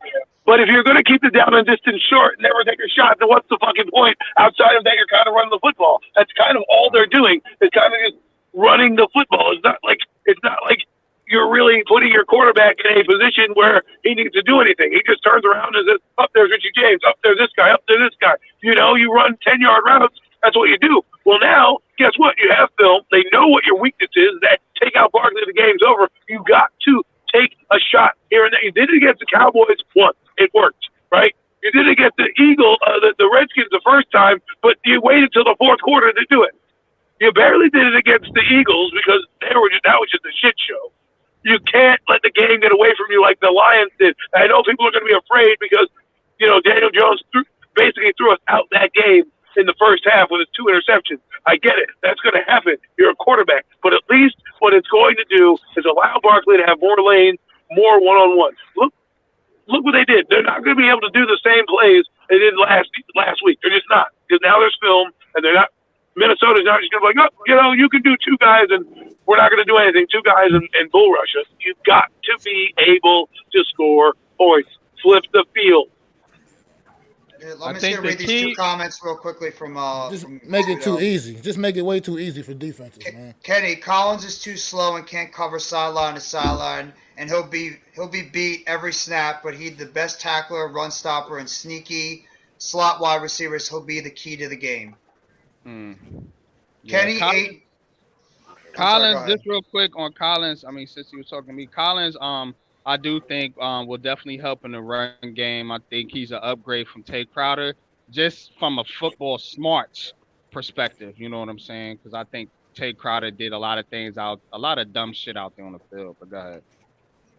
But if you're going to keep the down and distance short and never take a shot, then what's the fucking point outside of that you're kind of running the football? That's kind of all they're doing. It's kind of just running the football. It's not like you're really putting your quarterback in a position where he needs to do anything. He just turns around and says, up there's Richie James, up there's this guy, up there's this guy. You know, you run 10-yard routes. That's what you do. Well, now, guess what? You have film. They know what your weakness is. That take out Barkley, the game's over. You got to take a shot here and there. You did it against the Cowboys once. It worked, right? You did it against the the Redskins the first time, but you waited till the fourth quarter to do it. You barely did it against the Eagles because that was just a shit show. You can't let the game get away from you like the Lions did. I know people are going to be afraid because, you know, Daniel Jones basically threw us out that game in the first half with his 2 interceptions. I get it. That's going to happen. You're a quarterback. But at least what it's going to do is allow Barkley to have more lanes, more one-on-ones. Look what they did. They're not going to be able to do the same plays they did last week. They're just not. Because now there's film, and they're not. Minnesota's not just going to be like, oh, you know, you can do 2 guys, and we're not going to do anything. 2 guys and bull rush us. You've got to be able to score points. Flip the field. Let me read these 2 comments real quiquely from just make it too easy. Just make it way too easy for defenses, man. Kenny Collins is too slow and can't cover sideline to sideline, and he'll be beat every snap. But he's the best tackler, run stopper, and sneaky slot wide receivers. He'll be the key to the game. Kenny Collins, just real quick on Collins. I mean, since he was talking to me, Collins, I do think will definitely help in the run game. I think he's an upgrade from Tay Crowder, just from a football smarts perspective. You know what I'm saying? Because I think Tay Crowder did a lot of dumb shit out there on the field. But go ahead.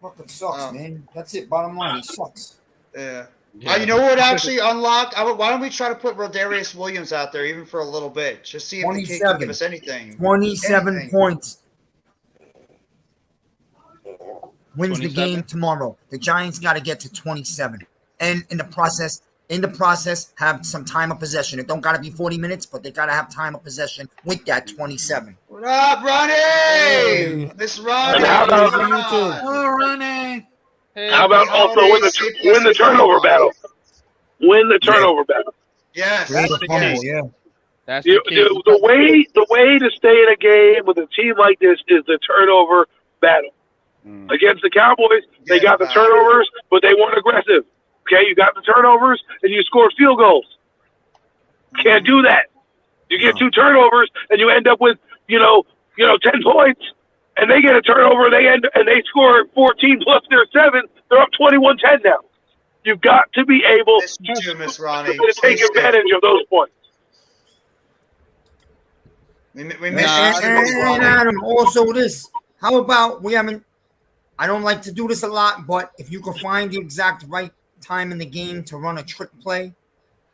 Fucking sucks, man. That's it. Bottom line, he sucks. Yeah. You know what actually unlocked? Why don't we try to put Rodarius Williams out there even for a little bit? Just see if the kid can give us anything. 27 points. Wins the game tomorrow. The Giants got to get to 27. And in the process, have some time of possession. It don't got to be 40 minutes, but they got to have time of possession with that 27. What up, Ronnie? Miss Ronnie. Ronnie. How about also win the turnover battle? Win the turnover battle. Yes. That's the key. Yeah. That's the key. The way to stay in a game with a team like this is the turnover battle. Against the Cowboys, they got the turnovers, but they weren't aggressive. Okay, you got the turnovers and you scored field goals. Can't do that. You get 2 turnovers and you end up with 10 points, and they get a turnover. And they score 14 plus their 7. They're up 21-10 now. You've got to be able to take advantage of those points. We and Adam, also this. How about I don't like to do this a lot, but if you can find the exact right time in the game to run a trick play,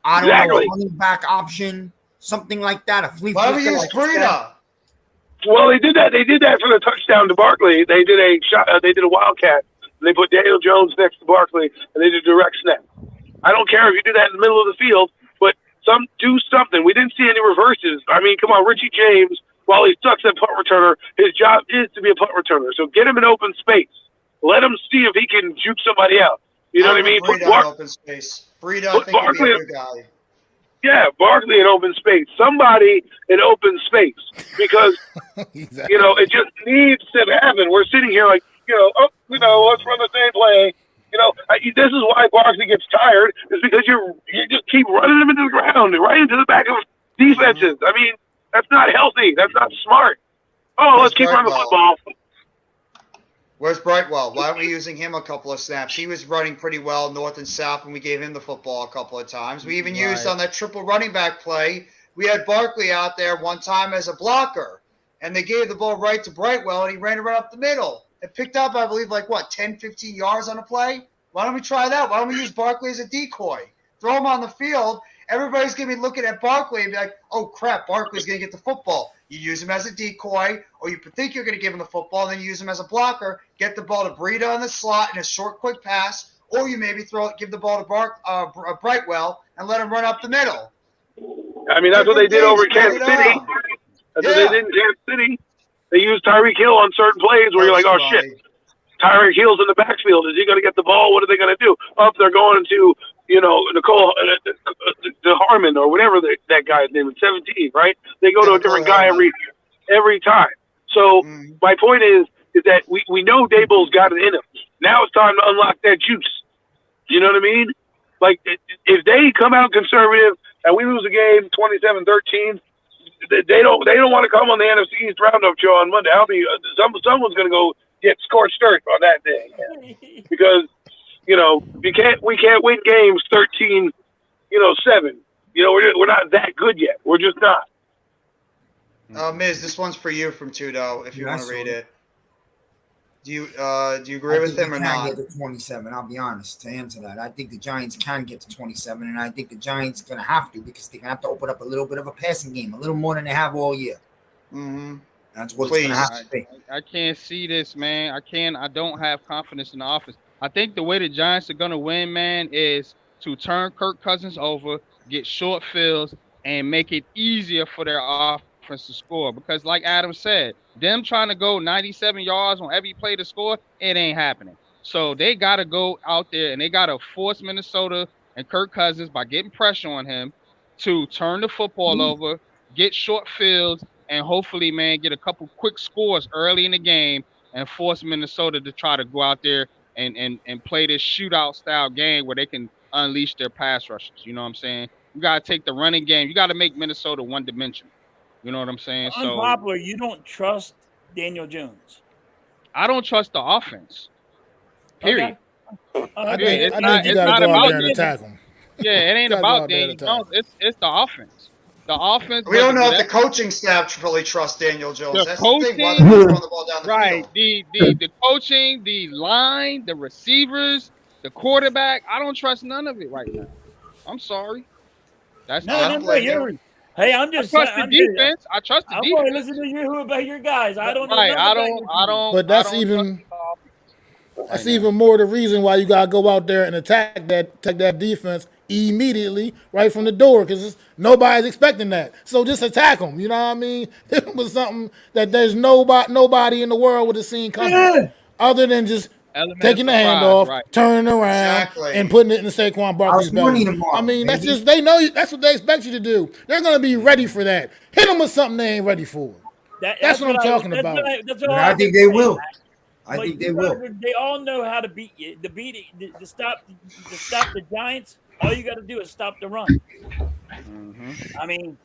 I don't know, a running back option, something like that, a flea flicker. Why do we use Breida? Well, they did that. They did that for the touchdown to Barkley. They did a shot. They did a wildcat. They put Daniel Jones next to Barkley, and they did direct snap. I don't care if you do that in the middle of the field, but do something. We didn't see any reverses. I mean, come on, Richie James. While he sucks at punt returner, his job is to be a punt returner. So get him in open space. Let him see if he can juke somebody out. You know what I mean? Put open space. Breida, I think would be a good guy. Yeah, Barkley in open space. Somebody in open space. Because, it just needs to happen. We're sitting here like, let's run the same play. This is why Barkley gets tired, is because you just keep running him into the ground, right into the back of defenses. I mean, that's not healthy. That's not smart. Oh, let's keep running the football. Where's Brightwell? Why aren't we using him a couple of snaps? He was running pretty well north and south when we gave him the football a couple of times. We even used on that triple running back play, we had Barkley out there one time as a blocker, and they gave the ball right to Brightwell, and he ran right up the middle. It picked up, I believe, 10, 15 yards on a play? Why don't we try that? Why don't we use Barkley as a decoy? Throw him on the field. Everybody's going to be looking at Barkley and be like, oh, crap, Barkley's going to get the football. You use him as a decoy, or you think you're going to give him the football, and then you use him as a blocker, get the ball to Breida in the slot in a short, quick pass, or you maybe give the ball to Brightwell and let him run up the middle. I mean, that's what they did over in Kansas City. That's what they did in Kansas City. They used Tyreek Hill on certain plays where you're like, oh, shit. Tyreek Hill's in the backfield. Is he going to get the ball? What are they going to do? They're going to, Nicole to Harmon or whatever that guy's name is, 17, right? They go to a different guy every time. So my point is that we know Daboll's got it in him. Now it's time to unlock that juice. You know what I mean? Like, if they come out conservative and we lose a game 27-13, they don't want to come on the NFC East roundup show on Monday. Someone's going to go get scorched earth on that day, because we can't win games 13-7. We're not that good yet. We're just not. Miz, this one's for you from Tudo, if you want to read it. Do you agree with him or not? Get to 27. I'll be honest to answer that. I think the Giants can get to 27, and I think the Giants are going to have to, because they're going to have to open up a little bit of a passing game, a little more than they have all year. Mm-hmm. That's what it's going to have to be. I can't see this, man. I don't have confidence in the offense. I think the way the Giants are going to win, man, is to turn Kirk Cousins over, get short fields, and make it easier for their offense to score. Because like Adam said, them trying to go 97 yards on every play to score, it ain't happening. So they got to go out there and they got to force Minnesota and Kirk Cousins, by getting pressure on him, to turn the football over, get short fields, and hopefully, man, get a couple quick scores early in the game and force Minnesota to try to go out there and play this shootout style game where they can unleash their pass rushers. You know what I'm saying? You got to take the running game. You got to make Minnesota one dimensional. You know what I'm saying? Unpopular. You don't trust Daniel Jones. I don't trust the offense. Period. Okay. I think you got to go out there and attack him. Yeah, it ain't about Daniel Jones. It's the offense. The offense. We don't know if the coaching staff really trusts Daniel Jones. That's coaching, the thing. Why they run the ball down the right. field. The coaching, the line, the receivers, the quarterback. I don't trust none of it right now. I'm sorry. That's no. Hey, I'm just. I trust the defense. I trust the defense. I want to listen to you about your guys. I don't know. Right. I don't. But that's even more the reason why you gotta go out there and attack that defense immediately right from the door, because nobody's expecting that. So just attack them. You know what I mean? It was something that there's nobody in the world would have seen coming, other than just taking the handoff, turning around, and putting it in the Saquon Barkley's belly. I mean, that's just, they know that's what they expect you to do. They're gonna be ready for that. Hit them with something they ain't ready for. That's what I'm talking about. I think they will. I think they will. They all know how to beat you. To stop the Giants, all you got to do is stop the run. Mm-hmm. I mean,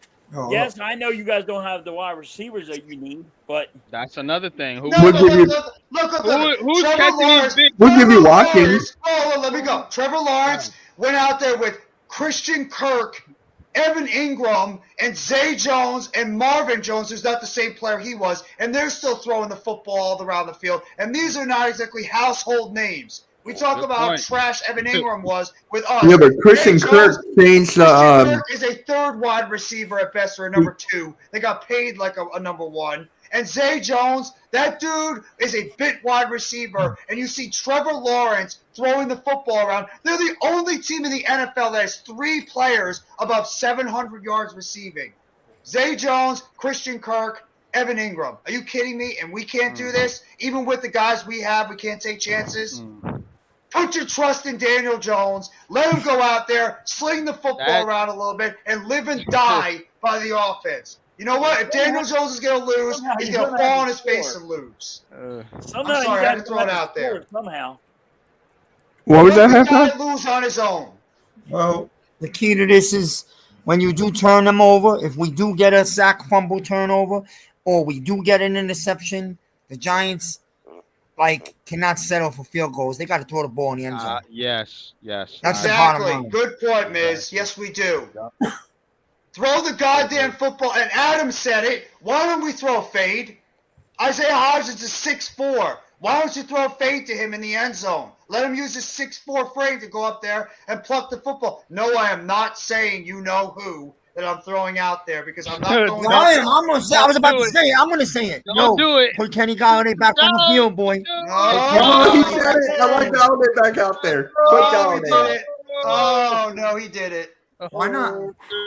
yes, I know you guys don't have the wide receivers that you need, but that's another thing. Look. Who's catching these big? We'll give you Watkins. Let me go. Trevor Lawrence went out there with Christian Kirk, Evan Ingram, and Zay Jones, and Marvin Jones, who's not the same player he was, and they're still throwing the football all around the field. And these are not exactly household names. We talk about how trash Evan Ingram was with us. Yeah, but Christian Kirk changed Kirk is a third wide receiver at best, or a number 2. They got paid like a number 1. And Zay Jones, that dude is a bit wide receiver. And you see Trevor Lawrence throwing the football around. They're the only team in the NFL that has 3 players above 700 yards receiving. Zay Jones, Christian Kirk, Evan Ingram. Are you kidding me? And we can't do this? Even with the guys we have, we can't take chances? Put your trust in Daniel Jones. Let him go out there, sling the football around a little bit, and live and die by the offense. You know what? If Daniel Jones is going to lose, he's going to fall on his face and lose. I'm sorry, I had to throw it out there. Somehow. What was that Let the halftime? guy lose on his own. Well, the key to this is when you do turn them over, if we do get a sack fumble turnover or we do get an interception, the Giants cannot settle for field goals. They got to throw the ball in the end zone. Yes. That's the bottom Exactly. line. Good point, Miz. Yes, we do. Throw the goddamn football. And Adam said it. Why don't we throw a fade? Isaiah Hodgins is 6'4". Why don't you throw a fade to him in the end zone? Let him use his 6'4" frame to go up there and pluck the football. No, I am not saying you know who that I'm throwing out there because I'm not going No, I was about to say it. I'm going to say it. Don't do it. Put Kenny Galladay back on the field, boy. Oh, he said it. I like Galladay back out there. Put Oh, he Galladay. did it. Oh, no, he did it. Why not?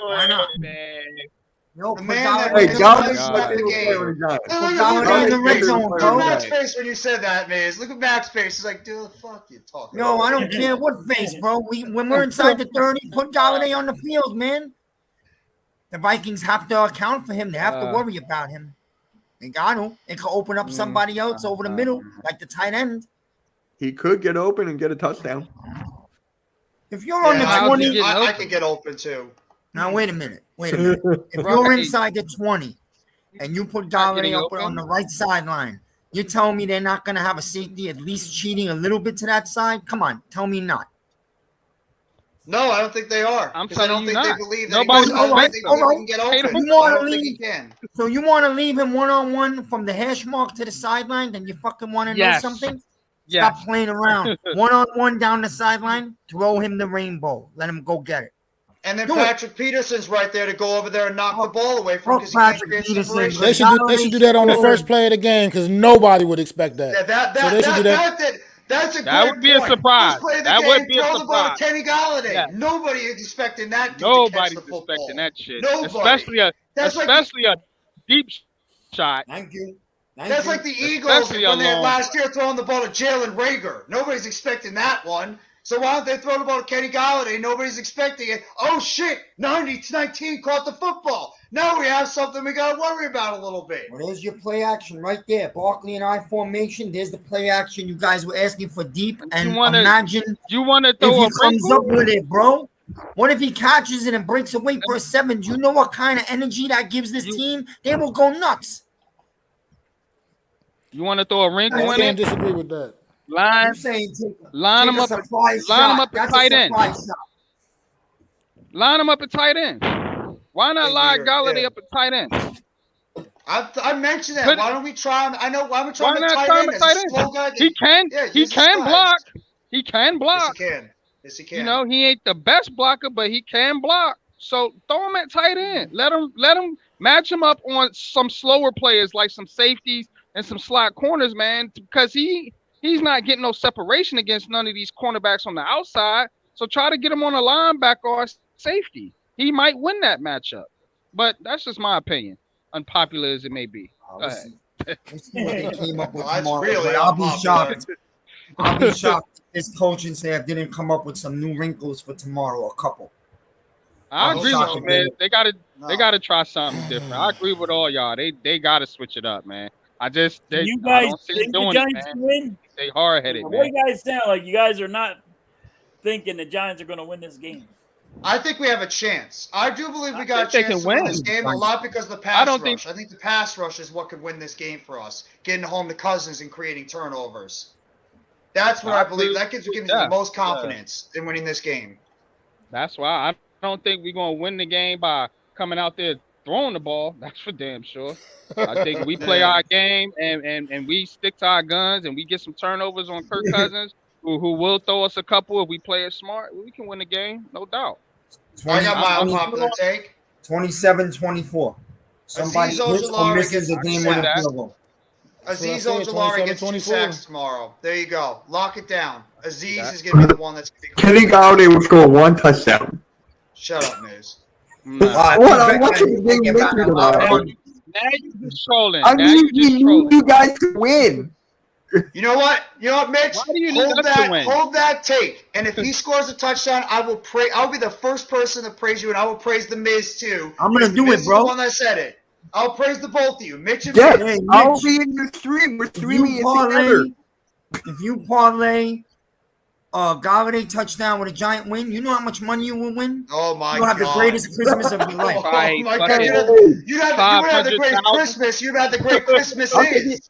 Why not? No, The put man Galladay that Hey, in the Galladay's red my zone. favorite player in the Giants. Look Galladay in the red zone, Look bro. at Mac's face when you said that, Miz. Look at Mac's face. He's like, dude, the fuck you talking Yo, about? I don't care what face, bro. When we're inside the 30, put Galladay on the field, man. The Vikings have to account for him. They have to worry about him. They got him. It could open up somebody else over the middle, like the tight end. He could get open and get a touchdown. If you're on the Yeah, 20, I could get open too. now wait a minute. If you're inside the 20 and you put Galladay up on the right sideline, you're telling me they're not going to have a safety at least cheating a little bit to that side? Come on, tell me not. No, I don't think they are. I'm 'Cause I telling don't you think not. they believe that Nobody he can, expects he him. can get open. You I wanna don't think he leave? can. So you want to leave him one-on-one from the hash mark to the sideline? Then you fucking want to Yes. know something? Yeah. Stop playing around. One-on-one down the sideline, throw him the rainbow. Let him go get it. And then Do it. Patrick Peterson's right there to go over there and knock the ball away from him because he Patrick can't create Peterson. separation. They should do that on the first play of the game because nobody would expect that. Yeah, So they should do that. That's a That great would be a point. surprise. First play of the That game, would be a throw the ball to surprise. Kenny Galladay. Yeah. Nobody is expecting that dude to catch Nobody's the football. expecting that shit. Nobody. Especially a deep shot. Thank you. That's like the Eagles Especially when they alone. last year throwing the ball to Jalen Rager. Nobody's expecting that one. So why don't they throw the ball to Kenny Galladay? Nobody's expecting it. Oh shit! 90-19 caught the football. Now we have something we got to worry about a little bit. Well, there's your play action right there. Barkley and I formation. There's the play action you guys were asking for deep. And imagine you want to if throw he a comes wrinkle? up with it, bro. What if he catches it and breaks away for a 7? Do you know what kind of energy that gives this team? They will go nuts. You want to throw a wrinkle I in can't it? disagree with that. Line I'm saying line take him a up. surprise Line him shot. up at That's tight a end. surprise shot. Line him up at tight end. Why not line Galladay yeah. up at tight end? I mentioned that. But- Why don't we try him? I know. Why don't we try Why him not at try tight him end at as a tight end? slow guy? He can. Yeah, He use his can size. block. He can Yes, block. he can. Yes, he can. You know, he ain't the best blocker, but he can block. So throw him at tight end. Let him match him up on some slower players like some safeties and some slot corners, man, because he's not getting no separation against none of these cornerbacks on the outside. So try to get him on a linebacker or safety. He might win that matchup. But that's just my opinion, unpopular as it may be. Go ahead. Let's see what they came up with Well, that's tomorrow. really but I'll be unpopular. shocked. I'll be shocked if this coaching staff didn't come up with some new wrinkles for tomorrow. A couple. I I'm agree with shocked you, if man. they- They gotta try something different. I agree with all y'all. They gotta switch it up, man. I You I guys don't see think them the doing it, Giants man. can win? They hard headed, What man. you guys sound like? You guys are not thinking the Giants are going to win this game. I think we have a chance. I do believe we I got a think they chance can to win win. this game, a lot because of the pass don't rush. think- I think the pass rush is what could win this game for us, getting home to Cousins and creating turnovers. That's what I believe. That gives me Yeah. the most confidence in winning this game. That's why I don't think we're gonna win the game by coming out there throwing the ball. That's for damn sure. I think we play our game and we stick to our guns and we get some turnovers on Kirk Cousins, who will throw us a couple if we play it smart. We can win the game, no doubt. I got my I'm- unpopular take. 27-24. Somebody Azeez hits or Ojulari misses gets a game-winning that. field goal. That's what I Azeez said, Ojulari gets 2 27-24. sacks tomorrow. There you go. Lock it down. Azeez Yeah. is going to be the one that's going to be Kenny Galladay will score 1 touchdown. Shut up, Miz. Nah. What? I'm watching the game with you tomorrow. Now you just trolling. I Now need you just trolling. you guys to win. You know what? Mitch? Why do you need hold us to that. win? Hold that take. And if he scores a touchdown, I will pray. I'll be the first person to praise you, and I will praise the Miz too. I'm gonna Because do Miz it, is bro. The one that said it. I'll praise the both of you, Mitch and Yes, Miz. Hey, I'll Mitch, be in your stream. We're if streaming you it parlay, together. if you parlay Galladay touchdown with a giant win, you know how much money you will win? Oh my You'll have God. the greatest Christmas of your life. Oh Right, my God. fucking You would have the great 500,000. Christmas. You'd have the great Christmas is.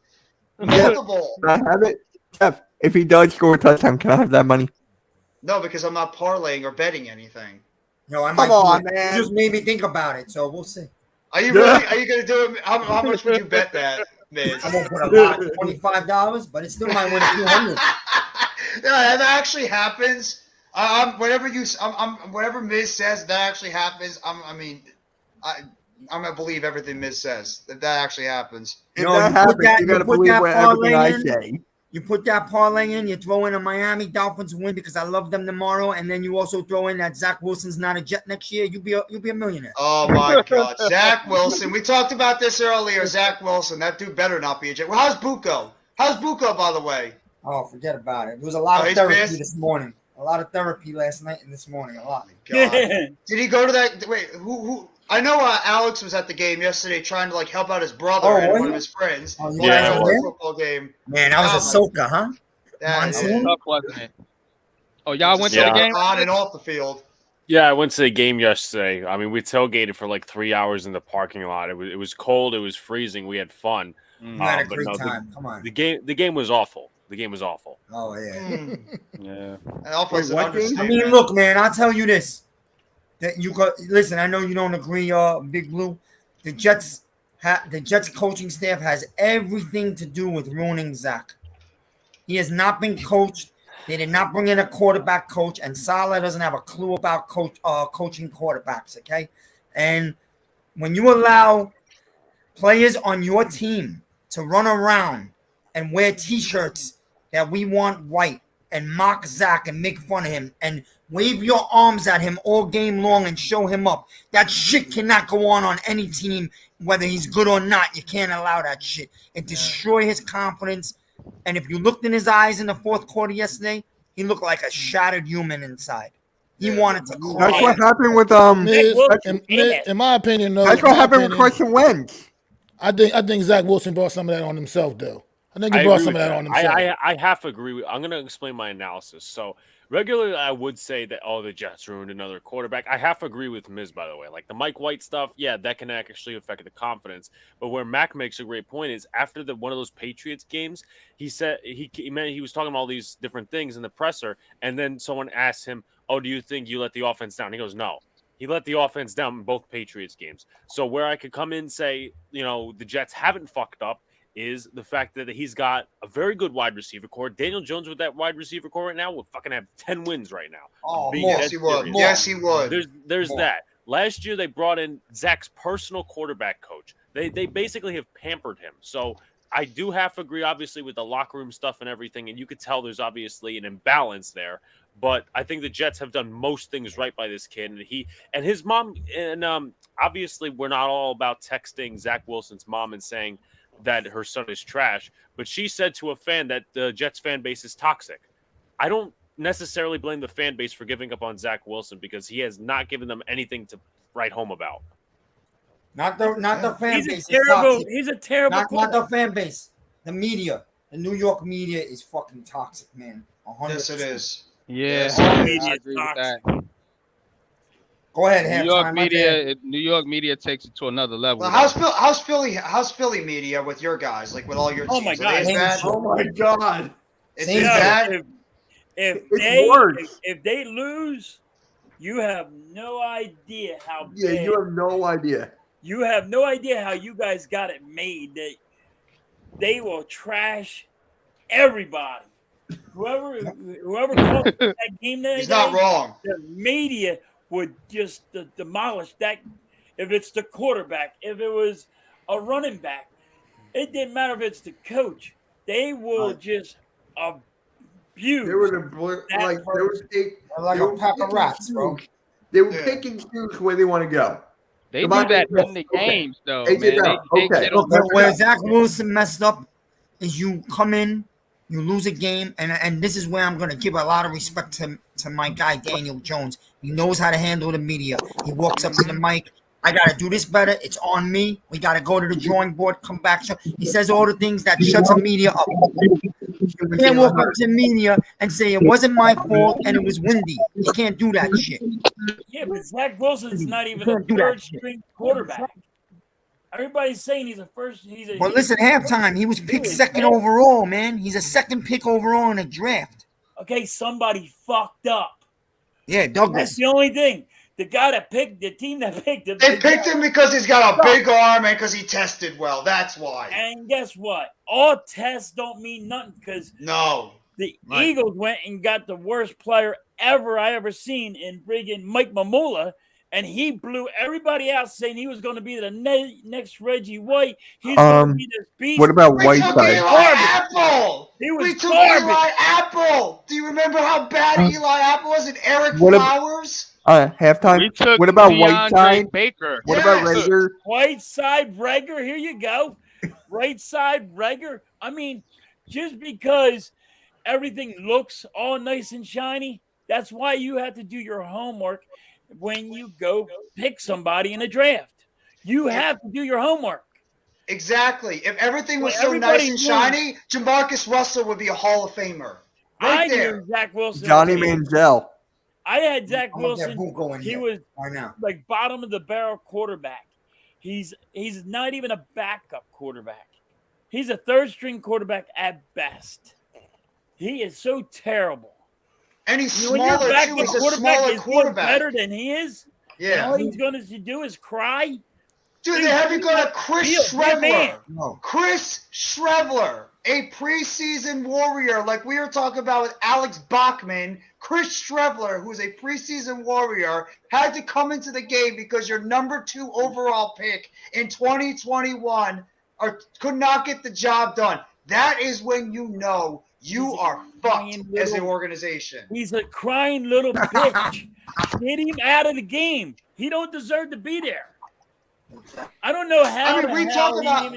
Multiple. Can I have it? Jeff, if he does score a touchdown, can I have that money? No, because I'm not parlaying or betting anything. No, I might Come on, do it. man. You just made me think about it, so we'll see. Are you really? Are you going to do it? How much would you bet that, Miz? I won't put a lot, $25, but it still might win a few hundred. Yeah, that actually happens. Whatever Miz says, that actually happens. I'm gonna believe everything Miz says. That actually happens. If No, that you put happens, that- you you gotta put believe that everything I parlay in. say. You put that parlay in, you throw in a Miami Dolphins win because I love them tomorrow, and then you also throw in that Zach Wilson's not a Jet next year. You'll be a millionaire. Oh my God, Zach Wilson. We talked about this earlier. Zach Wilson. That dude better not be a Jet. Well, how's Buko? How's Buko, by the way? Oh, forget about it. There was a lot Oh, of he's therapy pissed? this morning. A lot of therapy last night and this morning. A lot. God. Did he go to that? Wait, who? I know Alex was at the game yesterday trying to like help out his brother Oh, and was one he? of his friends. Oh, you While guys they were were at there? the football game. Man, that was Oh, Ahsoka, huh? That is Monsoon? Tough, wasn't it? Oh, y'all went to Yeah. the game? on and off the field. Yeah, I went to the game yesterday. I mean, we tailgated for like 3 hours in the parking lot. It was cold. It was freezing. We had fun. You had a But great no, time. Come on. The game was awful. The game was awful. Oh, yeah. Yeah. And offensive Wait, what game? I understatement. mean, look, man, I'll tell you this. That you could listen, I know you don't agree, Big Blue. The Jets coaching staff has everything to do with ruining Zach. He has not been coached. They did not bring in a quarterback coach, and Saleh doesn't have a clue about coaching quarterbacks, okay? And when you allow players on your team to run around and wear T-shirts that we want white and mock Zach and make fun of him and wave your arms at him all game long and show him up, that shit cannot go on any team, whether he's good or not. You can't allow that shit. It destroys his confidence. And if you looked in his eyes in the fourth quarter yesterday, he looked like a shattered human inside. He wanted to cry. That's what happened with Miz, Wilson, in my opinion, though. That's in what my happened with opinion, Carson Wentz. I think Zach Wilson brought some of that on himself, though. I think he I brought agree some of with that on himself. I have to agree with. I'm going to explain my analysis. So regularly, I would say that the Jets ruined another quarterback. I have to agree with Miz, by the way. Like the Mike White stuff, yeah, that can actually affect the confidence. But where Mac makes a great point is after one of those Patriots games, he said he was talking about all these different things in the presser, and then someone asked him, "Oh, do you think you let the offense down?" He goes, "No." He let the offense down in both Patriots games. So where I could come in and say, the Jets haven't fucked up is the fact that he's got a very good wide receiver core. Daniel Jones with that wide receiver core right now would fucking have 10 wins right now. Oh, Being more. Yes, he dead would. serious. Yes, he would. There's More. that. Last year they brought in Zach's personal quarterback coach. They basically have pampered him. So I do have to agree, obviously, with the locker room stuff and everything, and you could tell there's obviously an imbalance there. But I think the Jets have done most things right by this kid, and his mom. And obviously, we're not all about texting Zach Wilson's mom and saying that her son is trash. But she said to a fan that the Jets fan base is toxic. I don't necessarily blame the fan base for giving up on Zach Wilson because he has not given them anything to write home about. Not the fan He's base. a terrible. It's toxic. He's a terrible. Not the fan base. The media. The New York media is fucking toxic, man. 100%. Yes, it is. Yeah, Yes, I media agree with toxic. that. Go ahead, New York halftime. New York media takes it to another level. Well, though. how's Philly media with your guys, like with all your teams? Oh my Are they God. as bad? Oh my God. It's Same as here. bad. If It's worse. if they lose, you have no idea how Yeah, bad. you have no idea. You have no idea how you guys got it made. That they will trash everybody. Whoever called that game that He's not wrong. the media would just demolish that. If it's the quarterback, if it was a running back, it didn't matter if it's the coach. They will just abuse. They were like they were Like they a were pack of picking rats, bro. shoes. They were Yeah. picking shoes where they want to go. They do Come on, that yes, in the okay. games, though, They man. did that. They Okay. get on Look, where Zach Wilson messed up is you come in, you lose a game, and this is where I'm going to give a lot of respect to my guy, Daniel Jones. He knows how to handle the media. He walks up to the mic. I got to do this better. It's on me. We got to go to the drawing board, come back. He says all the things that shuts the media up. You can't walk up to the media and say it wasn't my fault and it was windy. You can't do that shit. Yeah, but Zach Wilson's not even a third-string quarterback. Everybody's saying he's a first. Well, listen, halftime, he was picked second overall, man. He's a second pick overall in a draft. Okay, somebody fucked up. Yeah, Douglas. That's the only thing. The guy that picked, the team that picked him. They picked him because he's got a big arm and because he tested well. That's why. And guess what? All tests don't mean nothing because the Eagles went and got the worst player I ever seen in friggin' Mike Mamula, and he blew everybody out saying he was going to be the next Reggie White. He's going to be this beast. What about Whiteside? Apple. We took Eli Apple. Do you remember how bad Eli Apple was and Eric Flowers? Halftime. What about Whiteside? Baker. What about Rager? Whiteside, Rager. Here you go. Right side, Rager. I mean, just because everything looks all nice and shiny, that's why you have to do your homework when you go pick somebody in a draft. You have to do your homework. Exactly. If everything was so nice and shiny, Jamarcus Russell would be a Hall of Famer. Right there. Zach Wilson. Johnny Manziel. I had Zach Wilson. He was now. like bottom of the barrel quarterback. He's not even a backup quarterback. He's a third string quarterback at best. He is so terrible. And he's smaller too. He's a smaller quarterback. Better than he is. Yeah. And all he's going to do is cry. Dude, they haven't got a Chris Shrevler. Chris Shrevler, a preseason warrior, like we were talking about with Alex Bachman. Chris Shrevler, who's a preseason warrior, had to come into the game because your number 2 overall pick in 2021 could not get the job done. That is when you know you are fucked as an organization. He's a crying little bitch. Get him out of the game. He don't deserve to be there. I don't know how. I mean, we talk about.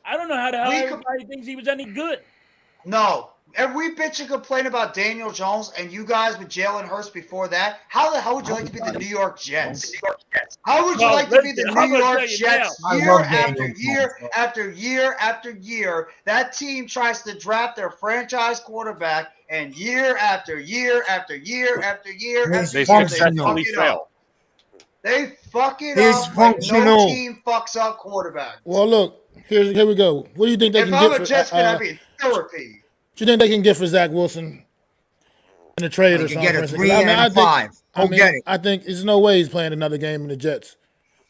I don't know how the hell everybody thinks he was any good. No. And we bitch and complain about Daniel Jones and you guys with Jalen Hurts before that. How the hell would you like to be the New York Jets? How would you like to be the New York Jets year after year after year after year? That team tries to draft their franchise quarterback, and year after year after year after year after year, they fuck it up. They fuck it up like no team fucks up quarterback. Well, look, here we go. What do you think they can get for? If I'm a Jets fan, I'd be in therapy. What do you think they can get for Zach Wilson in a trade or something? Get a 3 and a 5. Get it. I think there's no way he's playing another game in the Jets.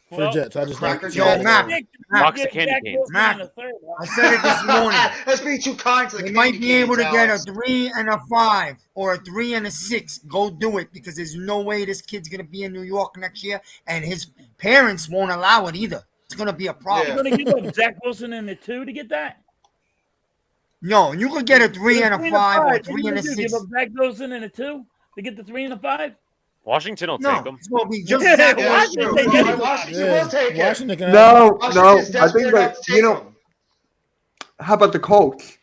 For the Jets, I just think. Box of candy canes. Mac, I said it this morning. Let's be too kind to the They might be able to get a 3 and a 5 or a 3 and a 6. Go do it because there's no way this kid's gonna be in New York next year, and his parents won't allow it either. It's gonna be a problem. You're gonna give up Zach Wilson in the 2 to get that? No, you could get a 3 and a 5 or a 3 and a 6. Give up Zach Wilson in a 2 to get the 3 and a 5? Washington will take him. It's gonna be just Washington will take it. No. I think that how about the Colts?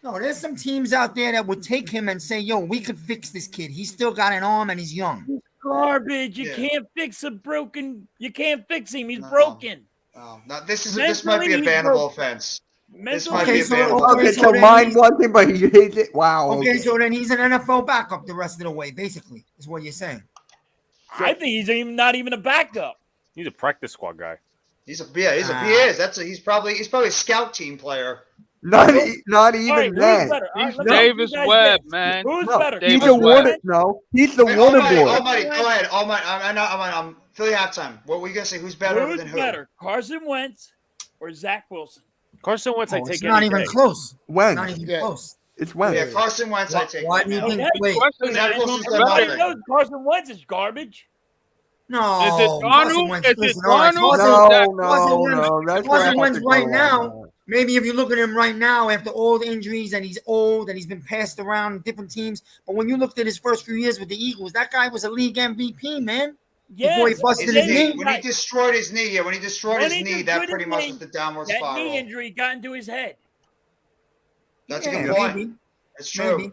No, there's some teams out there that would take him and say, "Yo, we could fix this kid. He's still got an arm and he's young." He's garbage. You can't fix a broken. You can't fix him. He's broken. Oh, no, this might be a bannable offense. This might be a bannable offense. So mine wasn't, but he hates it. Wow. Okay, so then he's an NFL backup the rest of the way, basically, is what you're saying. I think he's not even a backup. He's a practice squad guy. He is. He's probably a scout team player. Not even that. Davis Webb, man. Who's better? He's the one. No, he's the one boy. Almighty, go ahead. I'm Philly halftime. What were you gonna say? Who's better than who? Who's better, Carson Wentz or Zach Wilson? Carson Wentz, I take it's not even close. Wentz. Not even close. It's Wentz. Yeah, Carson Wentz, I take. Why do you think? Wait, Everybody knows Carson Wentz is garbage. no. Is it Darnold? Is it Darnold? No. Carson Wentz right now. Maybe if you look at him right now after all the injuries and he's old and he's been passed around different teams. But when you looked at his first few years with the Eagles, that guy was a league MVP, man. Yeah, before he busted his knee. When he destroyed his knee, that pretty much was the downward spiral. That knee injury got into his head. That's a good point. Maybe. That's true. Maybe.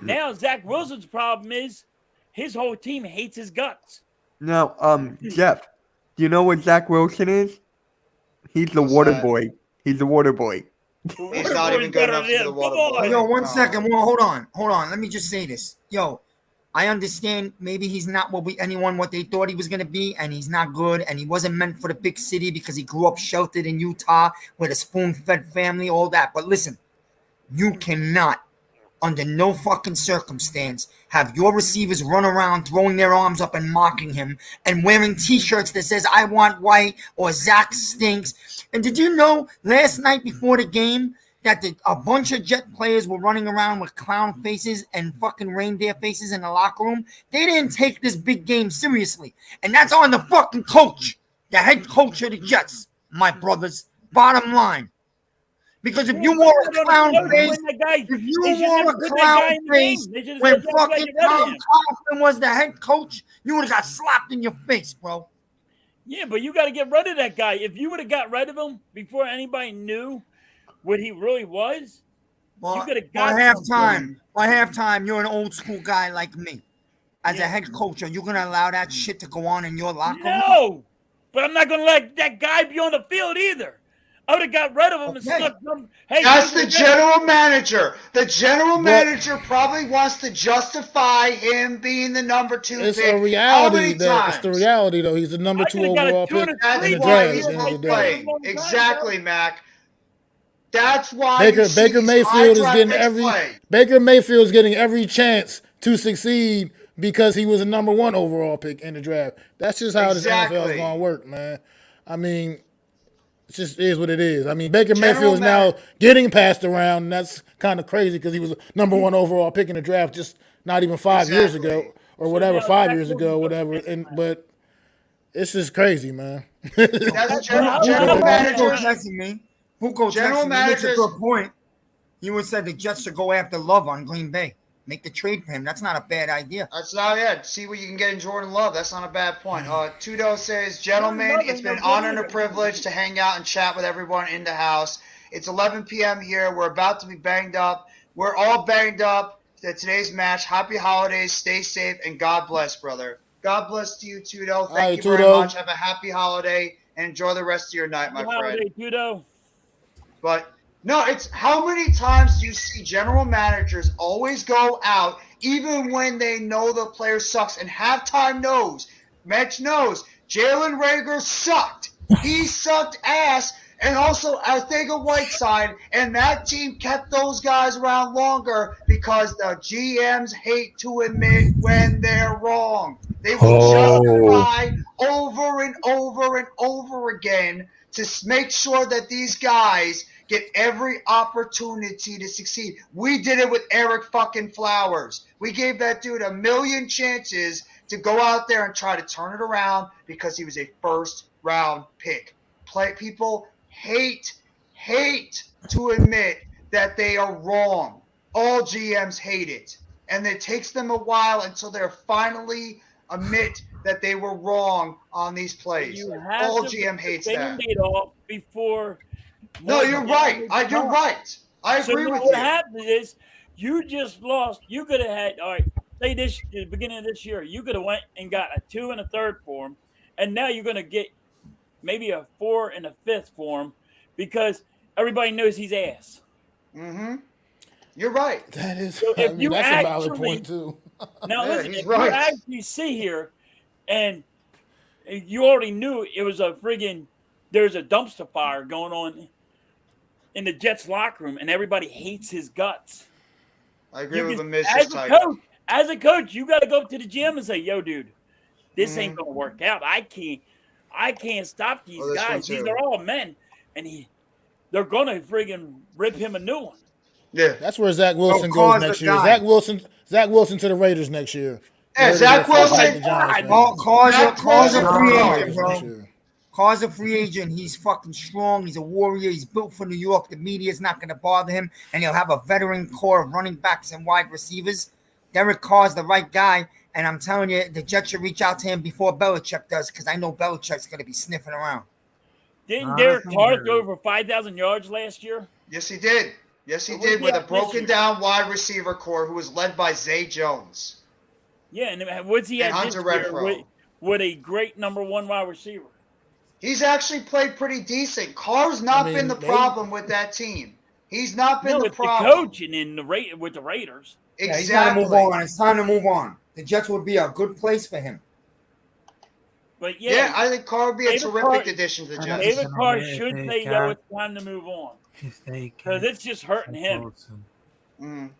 Now Zach Wilson's problem is his whole team hates his guts. Now, Jeff, do you know what Zach Wilson is? He's the What's water that? boy. He's the water boy. He's not even good enough to be the water boy. Yo, one No. second. Well, hold on. Let me just say this. Yo, I understand maybe he's not what they thought he was gonna be, and he's not good, and he wasn't meant for the big city because he grew up sheltered in Utah with a spoon-fed family, all that. But listen, you cannot, under no fucking circumstance, have your receivers run around throwing their arms up and mocking him and wearing t-shirts that says I want white or Zach stinks. And did you know last night before the game that a bunch of Jet players were running around with clown faces and fucking reindeer faces in the locker room? They didn't take this big game seriously. And that's on the fucking coach, the head coach of the Jets, my brothers. Bottom line. Because if you wore a clown face, when fucking Tom Coughlin was the head coach, you would have got slapped in your face, bro. Yeah, but you got to get rid of that guy. If you would have got rid of him before anybody knew what he really was, you could have got by halftime, you're an old school guy like me. As a head coach, are you going to allow that shit to go on in your locker room? No, but I'm not going to let that guy be on the field either. I would have got rid of him and stuck him. Hey, that's the general manager. The general manager probably wants to justify him being the number 2 it's pick. a reality. It's the reality, though. He's the number 2 overall pick in the draft. He's still playing. Exactly, Mac. That's why Baker Mayfield is getting every chance to succeed because he was a number 1 overall pick in the draft. That's just how this NFL is going to work, man. I mean, it just is what it is. I mean, Baker Mayfield is now getting passed around, and that's kind of crazy because he was a number 1 overall pick in the draft just not even 5 years ago or whatever, 5 years ago, whatever. But it's just crazy, man. That's general managers. Who goes general managers? Makes a good point. You would say the Jets should go after Love on Green Bay. Make the trade for him. That's not a bad idea. That's not it. See what you can get in Jordan Love. That's not a bad point. Tudo says, gentlemen, it's been an honor and a privilege to hang out and chat with everyone in the house. It's 11 p.m. here. We're about to be banged up. We're all banged up at today's match. Happy holidays. Stay safe, and God bless, brother. God bless to you, Tudo. Thank you very much. Have a happy holiday, and enjoy the rest of your night, my friend. Tudo. But no, it's how many times do you see general managers always go out, even when they know the player sucks, and halftime knows, Mitch knows, Jalen Reagor sucked. He sucked ass, and also Arcega-Whiteside, and that team kept those guys around longer because the GMs hate to admit when they're wrong. They will justify over and over and over again to make sure that these guys get every opportunity to succeed. We did it with Eric fucking Flowers. We gave that dude a million chances to go out there and try to turn it around because he was a first-round pick. People hate to admit that they are wrong. All GMs hate it. And it takes them a while until they're finally admit that they were wrong on these plays. All GM hates that. Before no, you're right. You're right. I agree with you. What happened is you just lost. You could have had, all right, say this at the beginning of this year, you could have went and got a 2 and a 3rd for him, and now you're going to get maybe a 4 and a 5th for him because everybody knows he's ass. Mm-hmm. You're right. That is. So that's a valid point too. Now yeah, listen, if right. you actually see here, and you already knew it was there's a dumpster fire going on in the Jets locker room, and everybody hates his guts. I agree with the Miz. As a coach, you got to go up to the gym and say, "Yo, dude, this ain't gonna work out. I can't stop these guys. These are all men, and they're gonna friggin' rip him a new one." Yeah, that's where Zach Wilson goes next year. Zach Wilson to the Raiders next year. Yeah, Zach Wilson. Cause a free agent, bro. Cause a free agent. He's fucking strong. He's a warrior. He's built for New York. The media's not going to bother him, and he'll have a veteran core of running backs and wide receivers. Derek Carr's the right guy, and I'm telling you, the Jets should reach out to him before Belichick does, because I know Belichick's going to be sniffing around. Didn't Derek Carr throw for 5,000 yards last year? Yes, he did. Yes, he did, with a broken-down wide receiver core who was led by Zay Jones. Yeah, and what's he at Hunter this year? Renfrow. with a great number one wide receiver. He's actually played pretty decent. Carr's not been the problem with that team. He's not been the problem. The coaching in with the Raiders. Exactly. Yeah, he's got to move on. It's time to move on. The Jets would be a good place for him. But yeah, I think Carr would be a terrific addition to the Jets. David Carr should say that it's time to move on because it's just hurting him. No,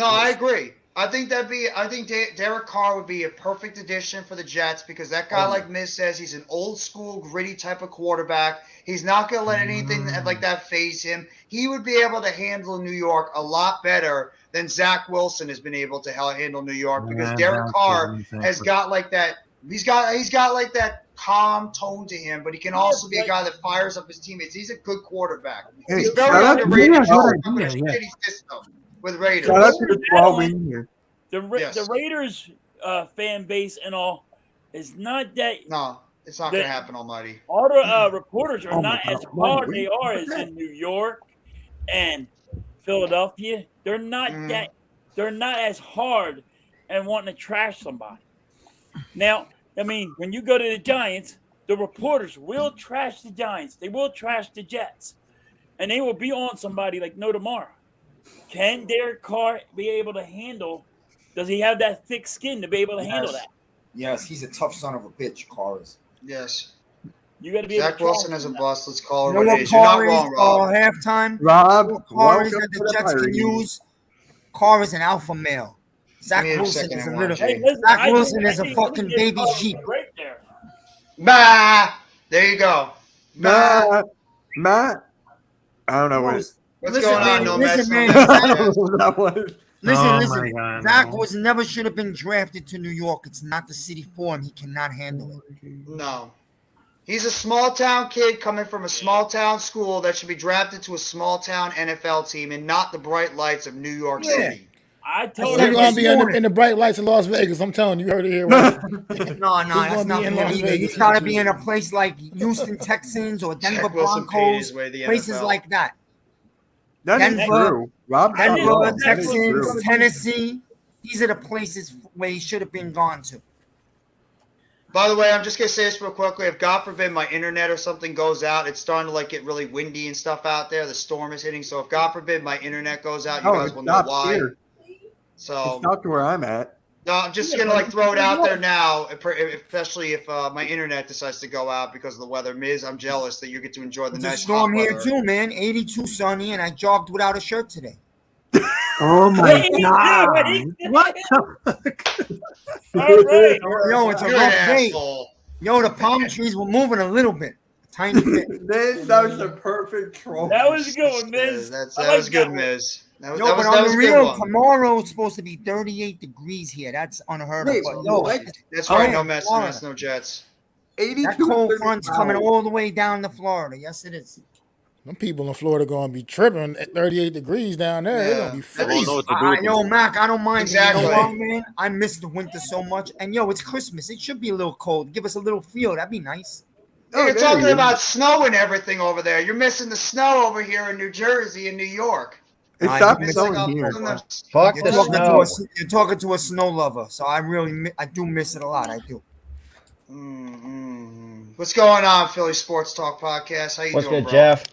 I agree. I think Derek Carr would be a perfect addition for the Jets because that guy, like Miz says, he's an old school, gritty type of quarterback. He's not going to let anything like that phase him. He would be able to handle New York a lot better than Zach Wilson has been able to handle New York because Derek Carr has got like that. He's got like that calm tone to him, but he can also be a guy that fires up his teammates. He's a good quarterback. He's very underrated. Shitty system with Raiders. The Raiders fan base and all is not that. No, it's not going to happen, Almighty. All the reporters are not as hard they are as in New York and Philadelphia. They're not that. They're not as hard and wanting to trash somebody. Now, I mean, when you go to the Giants, the reporters will trash the Giants. They will trash the Jets, and they will be on somebody like no tomorrow. Can Derek Carr be able to handle? Does he have that thick skin to be able to handle that? Yes, he's a tough son of a bitch, Carr is. Yes. You got to be Zach Wilson as a bust. Let's call it what it is. You're not wrong, Rob. Halftime. Rob, Carr is that the Jets can use. Carr is an alpha male. Zach Wilson is a little. Zach Wilson is a fucking baby sheep. Right there. Bah! There you go. Matt. I don't know what's going on. No mess. Listen. Zach was never should have been drafted to New York. It's not the city for him. He cannot handle it. No. He's a small town kid coming from a small town school that should be drafted to a small town NFL team and not the bright lights of New York City. I told He's going to be in the bright lights of Las Vegas. I'm telling you, you heard it here. No, that's not him either. He's got to be in a place like Houston Texans or Denver Broncos, places like that. Denver, Texans, Tennessee. These are the places where he should have been gone to. By the way, I'm just going to say this real quickly. If God forbid my internet or something goes out, it's starting to get really windy and stuff out there. The storm is hitting. So if God forbid my internet goes out, you guys will know why. Here. So it's not to where I'm at. No, I'm just going to throw it out there now, especially if my internet decides to go out because of the weather. Miz, I'm jealous that you get to enjoy the nice storm hot here weather. too, man. 82 sunny, and I jogged without a shirt today. Oh my God! What? All right. Yo, it's a rough day. Yo, the palm trees were moving a little bit, a tiny bit. That was a perfect troll. That was a good one, Miz. That was good, Miz. But on the real, tomorrow it's supposed to be 38 degrees here. That's unheard of. But that's right. No mess. That's no Jets. 82. That cold front's coming all the way down to Florida. Yes, it is. Them people in Florida going to be tripping at 38 degrees down there. They're going to be freezing. Yo, Mac, I don't mind. Exactly. You know what, man? I miss the winter so much. And, yo, it's Christmas. It should be a little cold. Give us a little feel. That'd be nice. You're talking about snow and everything over there. You're missing the snow over here in New Jersey and New York. It's not snowing here. Fuck the snow. You're talking to a snow lover. So I do miss it a lot. I do. What's going on, Philly Sports Talk Podcast? How you What's doing, good, bro? Jeff?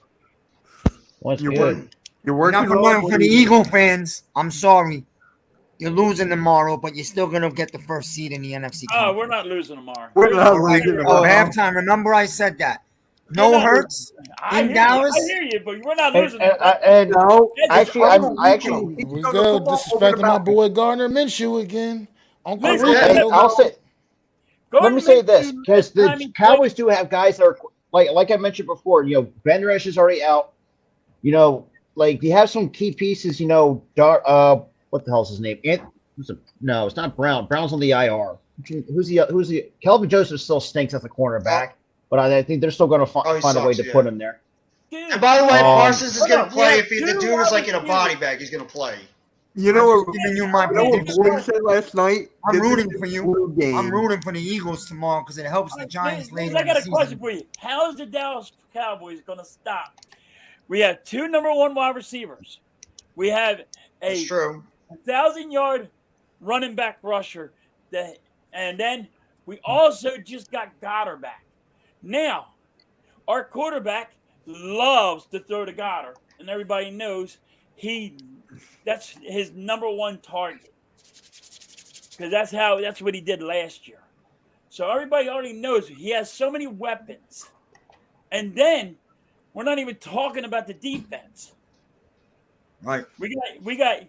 What's good? You're working for the Eagle fans. I'm sorry. You're losing tomorrow, but you're still going to get the first seed in the NFC. Oh, we're not losing tomorrow. We're not losing tomorrow. Halftime. Remember I said that. No hurts in Dallas. I hear you, but we're not losing. Actually, we go disrespecting my boy Gardner Minshew again. Uncle I'll say. Let me say this, because the Cowboys do have guys that are like I mentioned before. Ben Resch is already out. You have some key pieces. What the hell's his name? No, it's not Brown. Brown's on the IR. Who's the? Kelvin Joseph still stinks at the cornerback. But I think they're still going to find a way to put him there. And by the way, Parsons is going to play. If the dude is in a body bag, he's going to play. You know what? Giving you my said last night. I'm rooting for you. I'm rooting for the Eagles tomorrow because it helps the Giants later. I got a question for you. How is the Dallas Cowboys going to stop? We have 2 number 1 wide receivers. We have a 1,000-yard running back rusher, and then We also just got Goddard back. Now, our quarterback loves to throw to Goddard, and everybody knows that's his number one target because that's what he did last year. So everybody already knows he has so many weapons, and then we're not even talking about the defense. Right. We got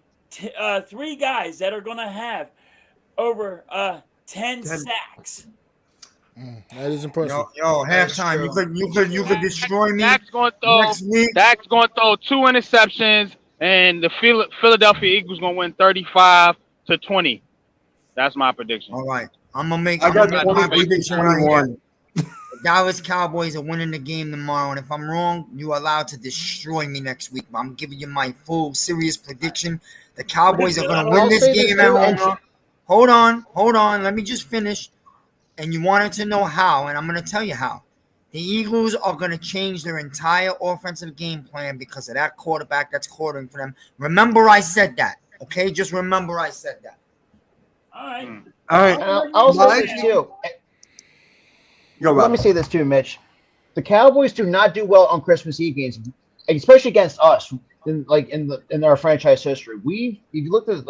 3 guys that are going to have over 10 sacks. That is impressive. Yo, halftime. You could destroy me. Dak's going to throw 2 interceptions, and the Philadelphia Eagles going to win 35-20. That's my prediction. All right, I'm gonna make. I got my 21. The Dallas Cowboys are winning the game tomorrow, and if I'm wrong, you're allowed to destroy me next week. But I'm giving you my full, serious prediction. The Cowboys are gonna win this game at home. Hold on. Let me just finish. And you wanted to know how, and I'm gonna tell you how. The Eagles are gonna change their entire offensive game plan because of that quarterback that's quartering for them. Remember, I said that. Okay, just remember I said that. All right. All right. I'll say this too. Let me say this too, Mitch. The Cowboys do not do well on Christmas Eve games, especially against us. In our franchise history, if you look at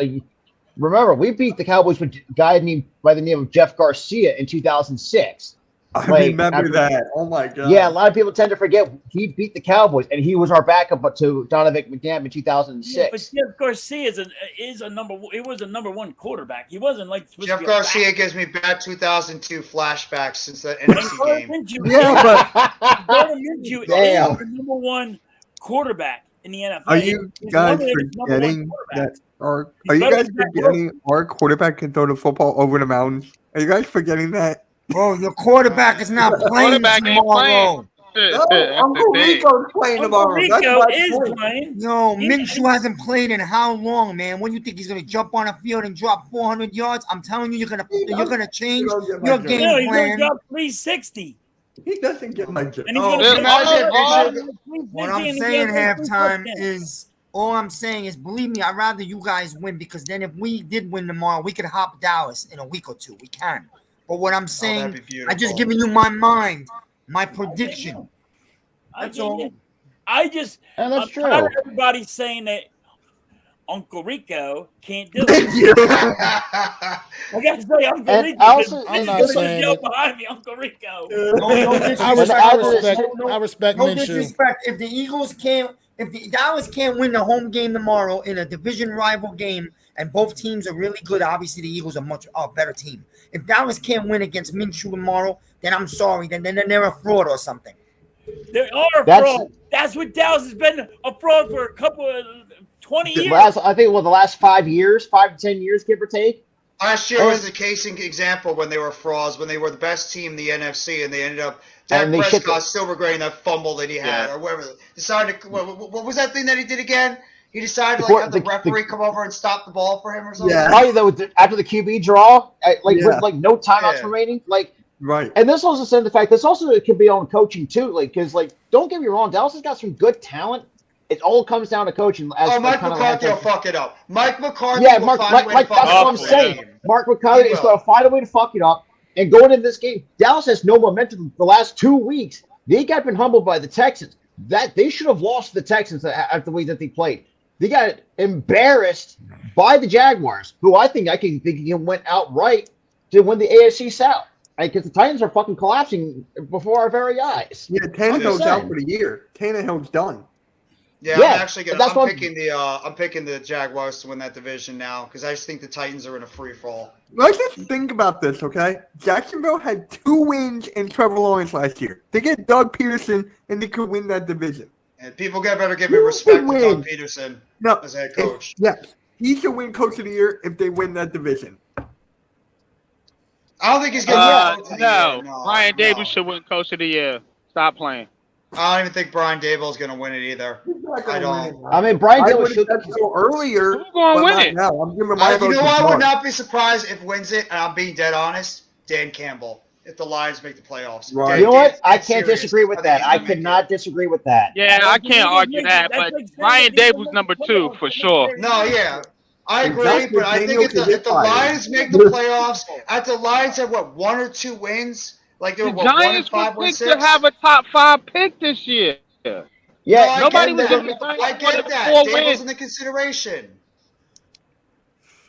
remember we beat the Cowboys with a guy by the name of Jeff Garcia in 2006. I remember that. Oh my god. Yeah, a lot of people tend to forget he beat the Cowboys, and he was our backup to Donovan McNabb in 2006. Yeah, but Jeff Garcia is a number 1 quarterback. He wasn't like Jeff Garcia gives me bad 2002 flashbacks since that NFC game. Gardner Minshew is the number 1 quarterback in the NFL. Are you guys forgetting that? Are you guys forgetting our quarterback can throw the football over the mountains? Are you guys forgetting that? Bro, your quarterback is not playing tomorrow. Uncle Rico's playing tomorrow. Playing. Yo, Minshew hasn't played in how long, man? When do you think he's gonna jump on a field and drop 400 yards? I'm telling you, you're gonna change your game No, he's plan. gonna drop 360. He doesn't get my job. What I'm saying halftime is all I'm saying is, believe me, I'd rather you guys win because then if we did win tomorrow, we could hop Dallas in a week or 2. We can. But what I'm saying, I just giving you my prediction. That's all. And that's true. Everybody's saying that Uncle Rico can't do it. Thank you. I got to say, Uncle Rico. I'm not saying it. Behind me, Uncle Rico. I respect no Minshew. disrespect. If the Dallas can't win the home game tomorrow in a division rival game, and both teams are really good, obviously the Eagles are much better team. If Dallas can't win against Minshew tomorrow, then I'm sorry. Then they're a fraud or something. They are a fraud. That's what Dallas has been a fraud for a couple of 20 years. The last 5 years, 5 to 10 years, give or take. Last year was the case in example when they were frauds, when they were the best team in the NFC, and they ended up Dak Prescott silvergrading that fumble that he had, or whatever. Decided what was that thing that he did again? He decided to have the referee come over and stop the ball for him or something. Yeah. After the QB draw, with no timeouts remaining, right. And this also said the fact this also could be on coaching too, because don't get me wrong, Dallas has got some good talent. It all comes down to coaching. Mike McCarthy will fuck it up. Mike McCarthy. Yeah, Mike. That's what I'm saying. Mark McCarthy is going to find a way to fuck it up. And going into this game, Dallas has no momentum. The last 2 weeks, they got been humbled by the Texans. That they should have lost the Texans after the way that they played. They got embarrassed by the Jaguars, who I think went outright to win the AFC South. Because the Titans are fucking collapsing before our very eyes. Yeah, Tannehill's out for the year. Tannehill's done. Yeah, I'm actually I'm picking the Jaguars to win that division now because I just think the Titans are in a free fall. Let's just think about this, okay? Jacksonville had 2 wins in Trevor Lawrence last year. They get Doug Peterson, and they could win that division. And people better give me respect to Doug Peterson as head coach. Yes, he should win Coach of the Year if they win that division. I don't think he's going to win. No, Brian Daboll should win Coach of the Year. Stop playing. I don't even think Brian Daboll is going to win it either. I don't. I mean, Brian Daboll should earlier. Who's going to win it? Now. I'm giving my vote you know to what? I Clark. would not be surprised if wins it, and I'm being dead honest, Dan Campbell, if the Lions make the playoffs. Right. You know what? I can't disagree with that. I could not disagree with that. Yeah, I can't argue that, but Brian Daboll's number 2 for sure. No, yeah. I And agree, Josh but I think McDaniels if can the get fired. Lions make the playoffs, at the Lions have what, 1 or 2 wins? Like they were The what, 1 and Giants 5, were 1 picked 6? to have a top 5 pick this year. No, Yeah, I Nobody get was giving that. the Giants I get more than that. 4 Dable's wins. in the consideration.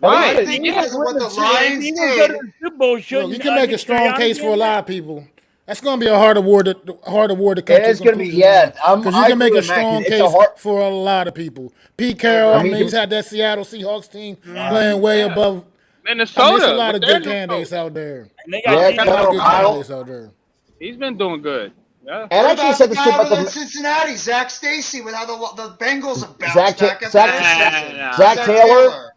Right. I think because of what the Lions If he was going to did. the Super Bowl, Look, shouldn't you can make a Nick strong Sirianni case be for a in lot there? of people. That's going to be a hard award to come It to is going to be, conclusion yeah. on, because you I can make agree a with Matt, 'cause strong it's a case hard. for a lot of people. Pete Carroll, I I mean, mean, he's had that Seattle Seahawks team playing way Yeah. above. Minnesota. I mean, it's a lot with of their good new candidates coach. out there. And they Yeah, got A lot of Kevin good O'Connell. candidates out there. He's been doing good. Yeah. And What actually about said the this too guy about with the Cincinnati, Zach Stacy, with how the Bengals have bounced Zach back Ta- at Zach- the season? Nah. Zach Taylor.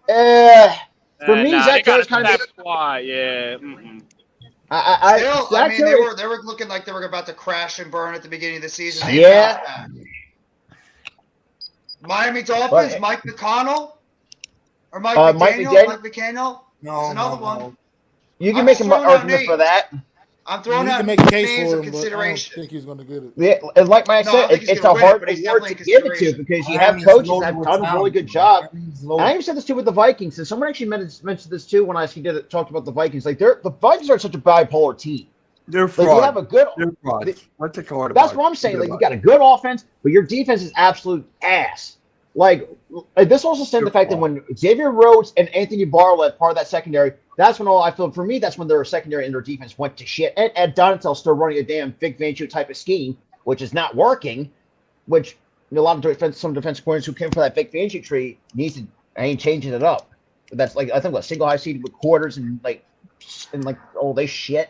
For me, Nah, Zach they got a Taylor's kind of. stacked squad. Yeah. Mm-mm. Still, Zach they Taylor. were looking like they were about to crash and burn at the beginning of the season. They Yeah. bounced back. Miami Dolphins, But- Mike McConnell, or Mike Mike McDaniel, McDaniel? Mike McCannell. No, There's another no, one. no. You can I'm make just an throwing out argument for names. that. I'm You throwing out can make a case names for of him, but I don't consideration. think he's going to get it. Yeah, and like Mike No, I said, don't think he's it's a gonna win it, hard but he's award to definitely give it to consideration. because you have Miami's coaches loaded that have with done a really talent, good bro. job. Miami's And loaded. I even said this too with the Vikings, and someone actually mentioned this too when I talked about the Vikings. Like the Vikings are such a bipolar team. They're Like you have a good. They're frauds. Let's take a hard That's what I'm saying. Like you got a good offense, but your defense is absolute ass. Like this also stemmed the fact that when Xavier Rhodes and Anthony Barlett part of that secondary, that's when I feel for me that's when their secondary and their defense went to shit. And Ed Donatel's still running a damn Vic Fangio type of scheme, which is not working. Which a lot of some defensive coordinators who came from that Vic Fangio tree I ain't changing it up. But that's like I think single high seed with quarters and all this shit.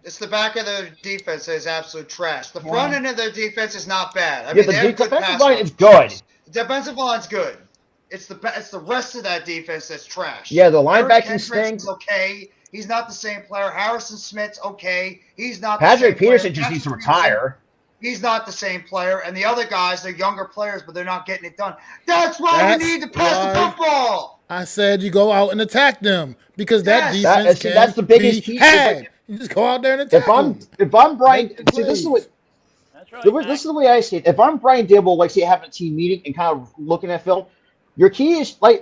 It's the back of their defense that is absolute trash. The front end of their defense is not bad. I Yeah, mean, the they have good defensive pass line rush. is good. The defensive line's good. It's the rest of that defense that's trash. Yeah, the Eric linebacking Kendricks stinks. is okay. He's not the same player. Harrison Smith's okay. He's not. Patrick the same Peterson player. just needs to Patrick Peterson, retire. He's not the same player. And the other guys, they're younger players, but they're not getting it done. That's why That's we need to pass the why football. I said you go out and attack them because that Yes. defense See, that's the biggest be key. had. You just go out there and attack them. If I'm Brian, Make the see this is plays. what That's right. this is the way I see it. If I'm Brian Dibble, like say having a team meeting and kind of looking at film, your key is like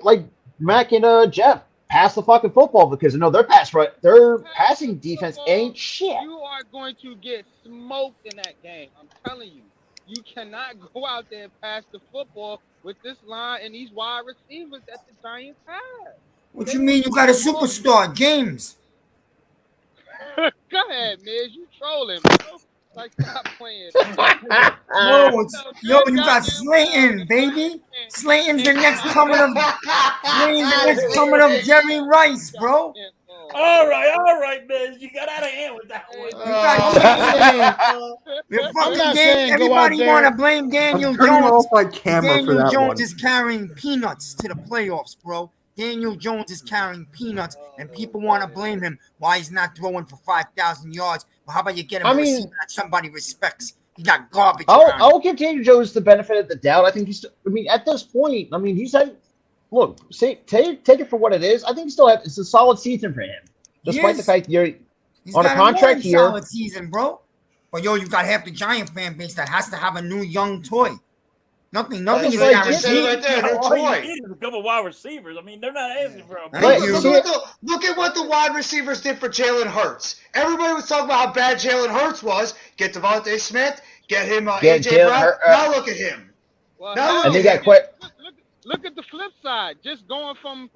Mac and Jeff pass the fucking football because their passing defense ain't shit. You are going to get smoked in that game. I'm telling you. You cannot go out there and pass the football with this line and these wide receivers that the Giants have. What you mean you got a superstar, James? Go ahead, Miz. You trolling, bro. Like, stop playing. No, you got Slayton, baby. Slayton's the next coming of Jerry Rice, bro. All right, man. You got out of hand with that one. Everybody want to blame Daniel Jones. Daniel that Jones one. is carrying peanuts to the playoffs, bro. Daniel Jones is carrying peanuts, and people want to blame him why he's not throwing for 5,000 yards. Well, how about you get him a receiver that somebody respects? He got garbage. I'll give Daniel Jones the benefit of the doubt. I think at this point, he's had. Look, take it for what it is. I think it's a solid season for him, despite the fact that He's on a got contract more year. solid season, bro. But you got half the Giant fan base that has to have a new young toy. Nothing is guaranteed. Right there, their All you toy. need is a couple wide receivers. I mean, they're not asking for a Look at what the wide receivers did for Jalen Hurts. Everybody was talking about how bad Jalen Hurts was. Get Devontae Smith, get him A.J. Brown. Now look at him. Well, and they got quit. Look at the flip side. Just going from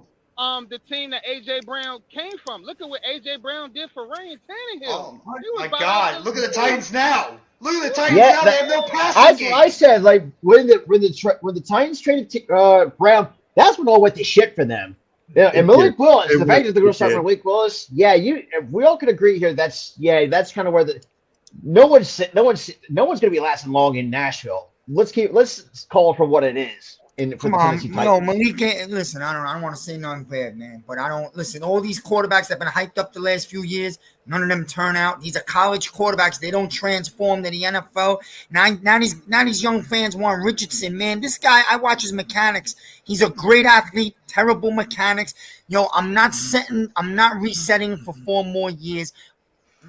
the team that A.J. Brown came from. Look at what A.J. Brown did for Ryan Tannehill. Oh, my God. Look at the Titans now. Look at the Titans Yeah, now. They have no passing That's game. what I said. Like when the Titans traded Brown, that's when all went to shit for them. Yeah, and Malik Willis, the fact that they're going to start with Malik Willis, we all could agree here. That's kind of where no one's going to be lasting long in Nashville. Let's call it for what it is. Come on, Malik. Listen, I don't want to say nothing bad, man, but I don't listen. All these quarterbacks that have been hyped up the last few years, none of them turn out. These are college quarterbacks. They don't transform to the NFL. Now these young fans want Richardson, man. This guy, I watch his mechanics. He's a great athlete, terrible mechanics. I'm not resetting for 4 more years.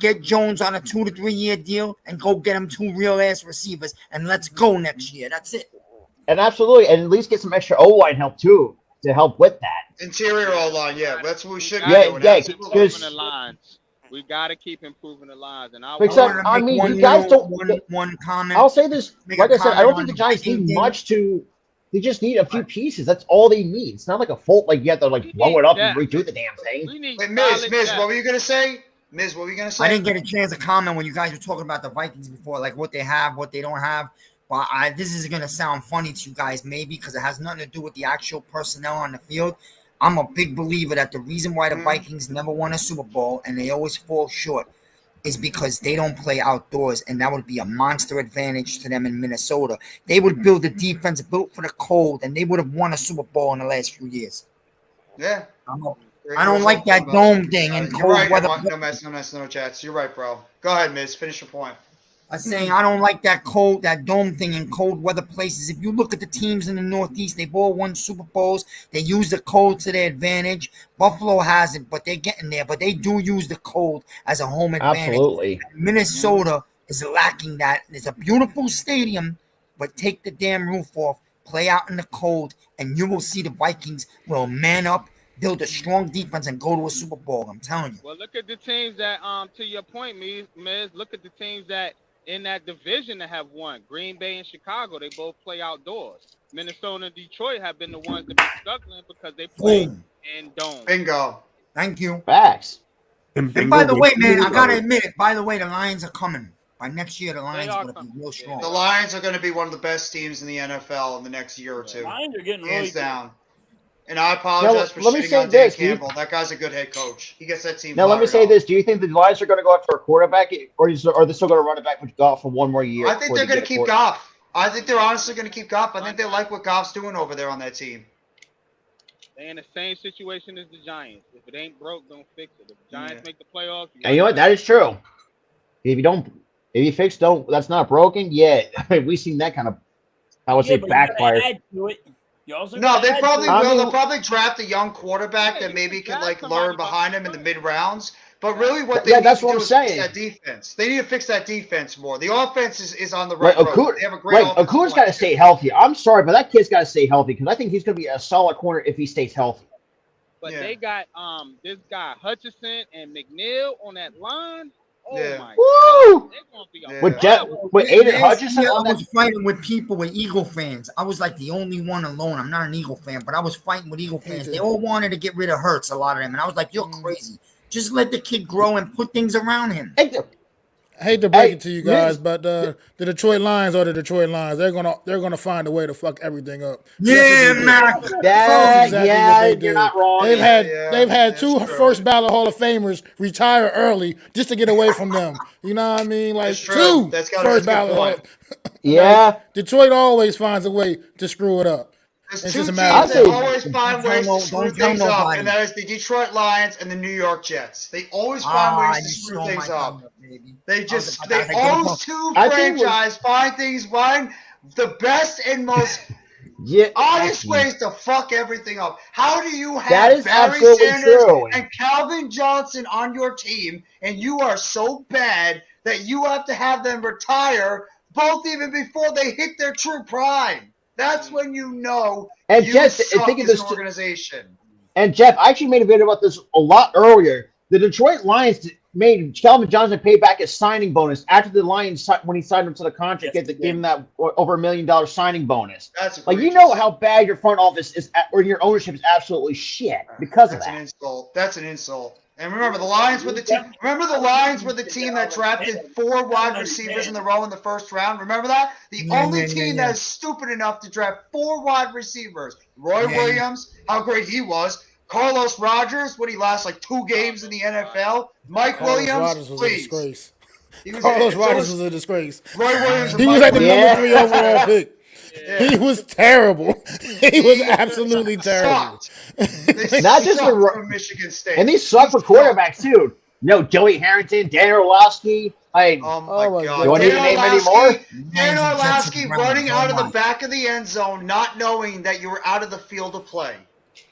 Get Jones on a 2 to 3 year deal and go get him 2 real ass receivers and let's go next year. That's it. And absolutely, and at least get some extra O-line help too. to help with that. Interior O-line, yeah, that's what we should be Yeah, doing. yeah, Absolutely. because the lines. We gotta keep improving the lines, and Except, I mean, you guys don't. One comment. I'll say this, Make like a I said, I comment don't on think the the Giants Viking need game. much to. They just need a few pieces. That's all they need. It's not like a fault. Like you have to like blow it up and redo the damn thing. We need Wait, Miz, depth. what were you gonna say? Miz, what were you gonna say? I didn't get a chance to comment when you guys were talking about the Vikings before, like what they have, what they don't have. But this is gonna sound funny to you guys, maybe, because it has nothing to do with the actual personnel on the field. I'm a big believer that the reason why the Vikings never won a Super Bowl and they always fall short is because they don't play outdoors, and that would be a monster advantage to them in Minnesota. They would build a defense built for the cold, and they would have won a Super Bowl in the last few years. Yeah. I don't like that dome thing and You're cold right. weather. No chats. You're right, bro. Go ahead, Miz. Finish your point. I'm saying I don't like that dome thing in cold weather places. If you look at the teams in the Northeast, they've all won Super Bowls. They use the cold to their advantage. Buffalo hasn't, but they're getting there. But they do use the cold as a home advantage. Absolutely. Minnesota is lacking that. It's a beautiful stadium, but take the damn roof off, play out in the cold, and you will see the Vikings will man up, build a strong defense, and go to a Super Bowl. I'm telling you. Well, look at the teams that, to your point, Miz, look at the teams that in that division that have won. Green Bay and Chicago, they both play outdoors. Minnesota and Detroit have been the ones that been struggling because they play in domes. Bingo. Thank you. Facts. And by the way, man, I gotta admit it. By the way, the Lions are coming. By next year, the Lions are gonna be real strong. The Lions are going to be one of the best teams in the NFL in the next year or two. Lions are getting hands really down. And I apologize for let me shitting say on Dan this, Campbell. That guy's a good head coach. He gets that team. Now, let me fired say up. this: do you think the Lions are going to go after a quarterback, or are they still going to run it back with Goff for one more year? I think they're going to keep Goff. I think they're honestly going to keep Goff. I think they like what Goff's doing over there on that team. They're in the same situation as the Giants. If it ain't broke, don't fix it. If the Giants make the playoffs, And you know what? That is true. If you fix that's not broken. Yeah, we've seen that kind of, I would say, but you gotta backfire. add to it. You also No, gotta they add probably to it. will. They'll probably draft a young quarterback that maybe can learn behind him in the mid rounds. But really, what they need that's to what do I'm is saying. fix that defense. They need to fix that defense more. The offense is on the Right, right road. They have a great offensive Okuda's line. got to stay healthy. I'm sorry, but that kid's got to stay healthy because I think he's going to be a solid corner if he stays healthy. But they got this guy Hutchinson and McNeil on that line. Oh my Woo! God, they're gonna be With Aiden Last Hutchinson year, on I that. was fighting with people with Eagle fans. I was like the only one alone. I'm not an Eagle fan, but I was fighting with Eagle fans. They all wanted to get rid of Hurts, a lot of them, and I was like, "You're crazy. Just let the kid grow and put things around him." I hate to break it to you guys, but the Detroit Lions are the Detroit Lions. They're gonna find a way to fuck everything up. Yeah, man. That's exactly what they do. You're not wrong. They've had two first ballot Hall of Famers retire early just to get away from them. You know what I mean? Like two first ballot Hall. Yeah. Detroit always finds a way to screw it up. There's It's two just a teams matter that of always find ways to screw things up, nobody. and that is the Detroit Lions and the New York Jets. They always find ways to you screw stole things my up. thunder, baby. They just I they was about to those say, two I think franchise find the best and most honest ways to fuck everything up. How do you That have is Barry absolutely Sanders true. and Calvin Johnson on your team, and you are so bad that you have to have them retire both even before they hit their true prime? That's when you know And you Jeff, suck think of as this. an organization. And Jeff, I actually made a video about this a lot earlier. The Detroit Lions made Calvin Johnson pay back his signing bonus after the Lions, when he signed him to the contract, gave him that over $1 million signing bonus. That's like, you know how bad your front office is, or your ownership is absolutely shit because of That's that. an insult. That's an insult. And remember, the Lions were the team. Remember, the Lions were the team that drafted 4 wide receivers in a row in the first round. Remember that? The only team that is stupid enough to draft 4 wide receivers. Roy Williams, how great he was. Carlos Rogers, would he last like 2 games in the NFL? Mike Carlos Williams, Rogers was a please. disgrace. He was Carlos so Rogers was a disgrace. Roy Williams. He was like the number 3 overall pick. He was terrible. He was absolutely terrible. Not just from Michigan State. And these suck for quarterbacks too. No, Joey Harrington, Dan Orlovsky. Oh my God! You want to even name any more? Dan Orlovsky running out of the back of the end zone, not knowing that you were out of the field of play.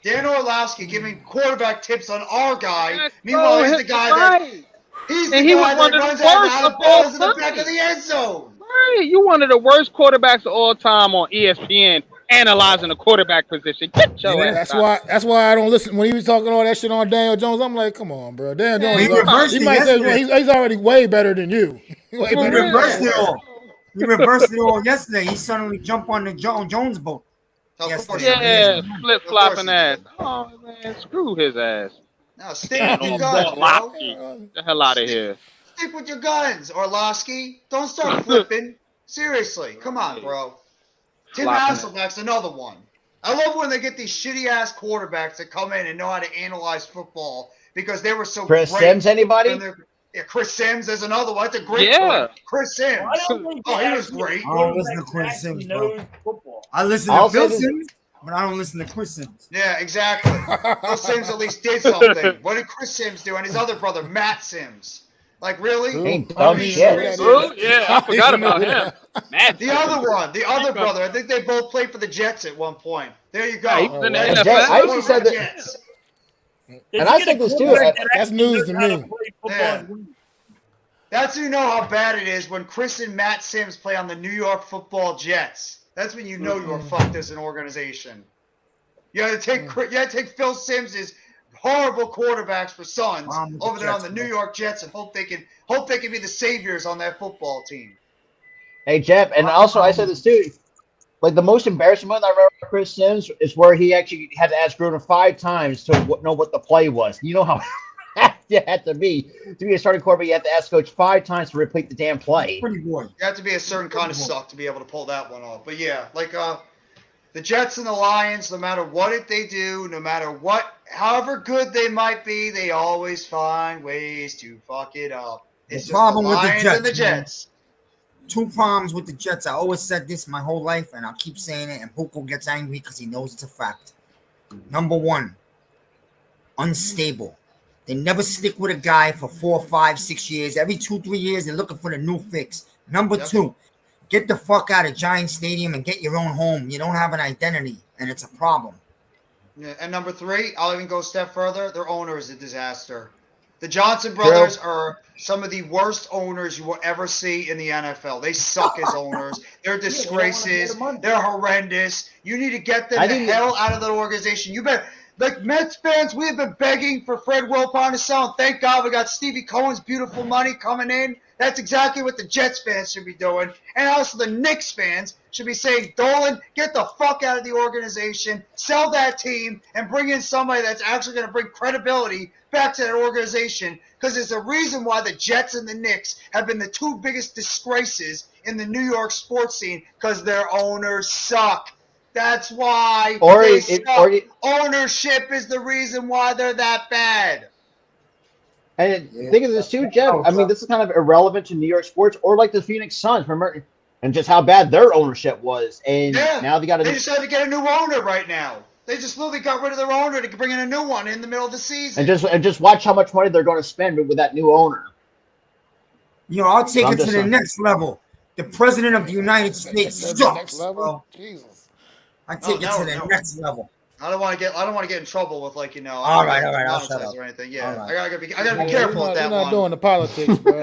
Dan Orlovsky giving quarterback tips on our guy. Meanwhile, he's the guy that runs out of balls in the back of the end zone. Right, you one of the worst quarterbacks of all time on ESPN, analyzing the quarterback position. Get your ass out. That's why I don't listen when he was talking all that shit on Daniel Jones. I'm like, come on, bro. Daniel Jones, he might say he's already way better than you. He reversed it all. He reversed it all yesterday. He suddenly jumped on the Jones boat. Yeah, flip flopping ass. Oh man, screw his ass. No, stick with your guns, bro. Get the hell out of here. Stick with your guns, Orlovsky. Don't start flipping. Seriously, come on, bro. Tim Hasselbeck's another one. I love when they get these shitty ass quarterbacks that come in and know how to analyze football because they were so Chris great. Sims, anybody? Yeah, Chris Sims is another one. That's a great point. Chris Sims. Oh, he was great. I don't listen to Chris Sims, bro. I listen to Phil Sims, but I don't listen to Chris Sims. Yeah, exactly. Phil Sims at least did something. What did Chris Sims do? And his other brother, Matt Sims. Like, really? Ain't dumb shit. Yeah, I forgot about him. The other brother. I think they both played for the Jets at one point. There you go. I actually said that. And I said this too. That's news to me. Yeah. That's when you know how bad it is when Chris and Matt Sims play on the New York Football Jets. That's when you know you are fucked as an organization. You got to take Phil Sims's horrible quarterbacks for sons over there on the New York Jets and hope they can be the saviors on that football team. Hey Jeff, and also I said this too. Like the most embarrassing one I remember Chris Sims is where he actually had to ask Gruden 5 times to know what the play was. You know how you had to be a starting quarterback. You have to ask coach 5 times to repeat the damn play. Pretty boy. You have to be a certain kind of suck to be able to pull that one off. But yeah, like the Jets and the Lions, no matter what they do, no matter however good they might be, they always find ways to fuck it up. It's the problem the with Lions the Jets. and the Jets. 2 problems with the Jets. I always said this my whole life, and I'll keep saying it, and Huko gets angry because he knows it's a fact. Number 1, unstable. They never stick with a guy for 4, 5, 6 years. Every 2-3 years, they're looking for the new fix. Number 2, get the fuck out of Giant Stadium and get your own home. You don't have an identity, and it's a problem. Yeah, and number 3, I'll even go a step further. Their owner is a disaster. The Johnson brothers are some of the worst owners you will ever see in the NFL. They suck as owners. They're disgraces. They're horrendous. You need to get them the hell out of the organization. You bet. Like Mets fans, we have been begging for Fred Wilpon to sell, and thank God we got Stevie Cohen's beautiful money coming in. That's exactly what the Jets fans should be doing. And also the Knicks fans should be saying, Dolan, get the fuck out of the organization, sell that team, and bring in somebody that's actually going to bring credibility back to that organization, because there's a reason why the Jets and the Knicks have been the 2 biggest disgraces in the New York sports scene, because their owners suck. That's why they suck. Ownership is the reason why they're that bad. And think of this too, Jeff. I mean, this is kind of irrelevant to New York sports, or like the Phoenix Suns, remember, and just how bad their ownership was. And now they just had to get a new owner right now. They just literally got rid of their owner to bring in a new one in the middle of the season. And just watch how much money they're going to spend with that new owner. You know, I'll take it to the next level. The president of the United States sucks, bro. Jesus. I take it to the next level. I don't want to get in trouble with All right, I'll shut up. Or anything. Yeah, right. I gotta be careful with that one. We're not doing the politics, bro.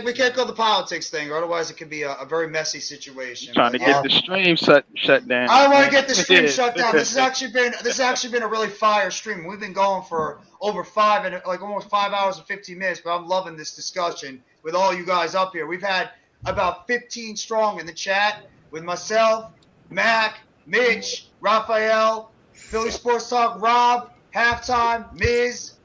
we can't go the politics thing, or otherwise it could be a very messy situation. Trying to get the stream shut down. I don't want to get the stream shut down. This has actually been a really fire stream. We've been going for over almost 5 hours and 15 minutes, but I'm loving this discussion with all you guys up here. We've had about 15 strong in the chat with myself, Mac, Mitch, Raphael, Philly Sports Talk, Rob, Halftime, Miz,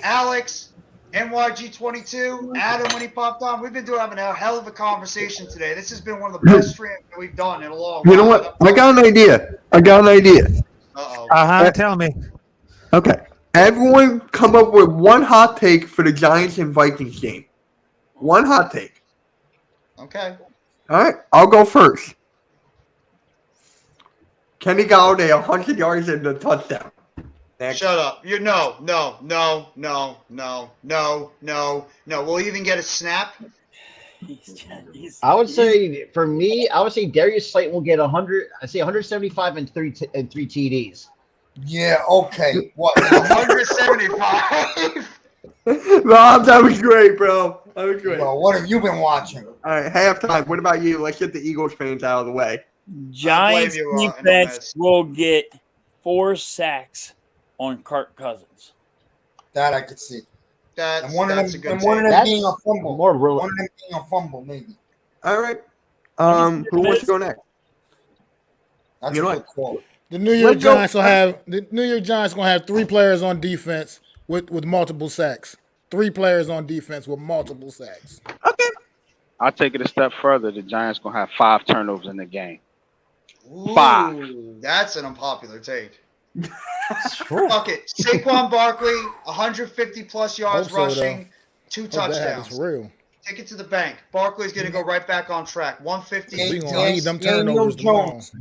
Alex, NYG22, Adam when he popped on. We've been having a hell of a conversation today. This has been one of the best streams that we've done in a long while. You know what? I got an idea. Uh-oh. Tell me. Okay. Everyone come up with one hot take for the Giants and Vikings game. One hot take. Okay. All right. I'll go first. Kenny Galladay, 100 yards and a touchdown. Next. Shut up. No. We'll even get a snap. I would say, for me, Darius Slayton will get 175 and three TDs. Yeah, okay. What? 175? Rob, that was great, bro. That was great. Well, what have you been watching? All right, halftime. What about you? Let's get the Eagles fans out of the way. Giants you, defense will get 4 sacks on Kirk Cousins. That I could see. That's one of a them, good and one of take. them being a fumble. More real. One of them being a fumble, maybe. All right. Who wants to go next? That's You know a what? good call. The New York Let's go. Giants will have the New York Giants gonna have 3 players on defense with multiple sacks. 3 players on defense with multiple sacks. Okay. I'll take it a step further. The Giants gonna have 5 turnovers in the game. Ooh, 5. That's an unpopular take. Fuck it. Saquon Barkley, 150 plus yards Hope so, rushing, 2 Hope that happens touchdowns. for real. Take it to the bank. Barkley's gonna go right back on track. 150. We two gonna need them turnovers Daniel tomorrow. Jones.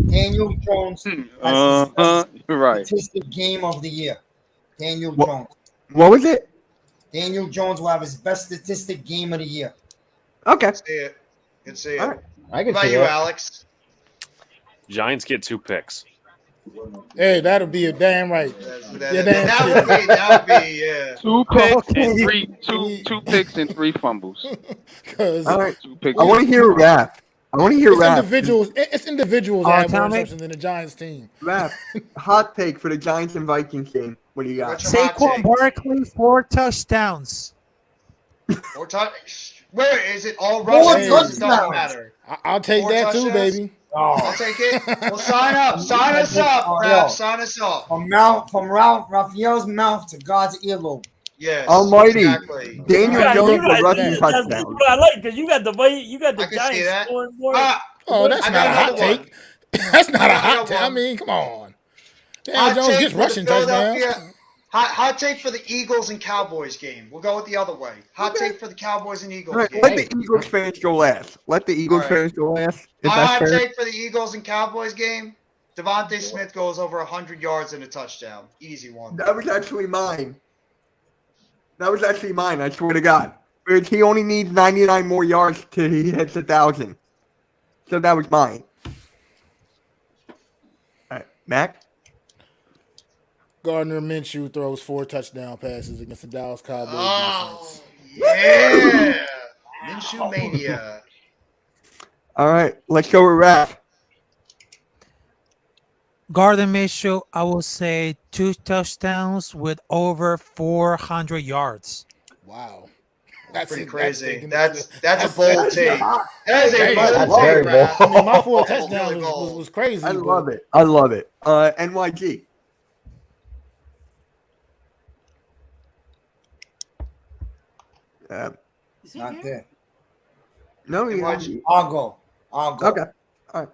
Daniel Jones has You're right. statistic game of the year. Daniel What? Jones. What was it? Daniel Jones will have his best statistic game of the year. Okay. See it. Can see it. All right. I What can about see you, that. Alex? Giants get 2 picks. Hey, that'll be a damn right. That would be yeah. 2 picks Okay. and 2 picks and 3 fumbles. Because All right. 2 picks. I want to hear Raph. individuals. It's individuals that have more Tommy? receptions than the Giants team. Raph, hot take for the Giants and Vikings game. What do you got? What's your hot Saquon take? Barkley, 4 touchdowns. Or where is it all Four rushing? It doesn't touchdowns. matter. I'll take 4 that too, touchdowns? baby. I'll take it. Well, sign up. Sign us up, Ralph. Sign us up. From Raphael's mouth to God's earlobe. Yes. Almighty. Exactly. Daniel Right. Jones You for guys- rushing that's touchdowns. What I like because you got the I can see Giants that. scoring more. Oh, that's I not got a hot another one. take. That's not a I got hot take. I one. mean, come on. Hot Daniel Jones take gets for the rushing touchdowns. Philadelphia- Hot take for the Eagles and Cowboys game. We'll go with the other way. Hot take for the Cowboys and Eagles All right, game. let the Eagles fans go last. Let the Eagles All right. fans go last. If My that's hot fair. take for the Eagles and Cowboys game: Devontae Smith goes over 100 yards and a touchdown. Easy one. That was actually mine. I swear to God. Because he only needs 99 more yards till he hits 1,000. So that was mine. All right, Mac? Gardner Minshew throws 4 touchdown passes against the Dallas Cowboys Oh, defense. yeah. Minshew Mania. All right, let's go with Raph. Gardner Minshew, I will say 2 touchdowns with over 400 yards. Wow. That's pretty it. crazy. That's That's a bold take. That is a That's bold very take, Raph. bold. I mean, my 4 That's touchdowns really bold. was crazy. I love it. I love it. NYG. Not there. No, you NYG. I'll go. Okay. All right.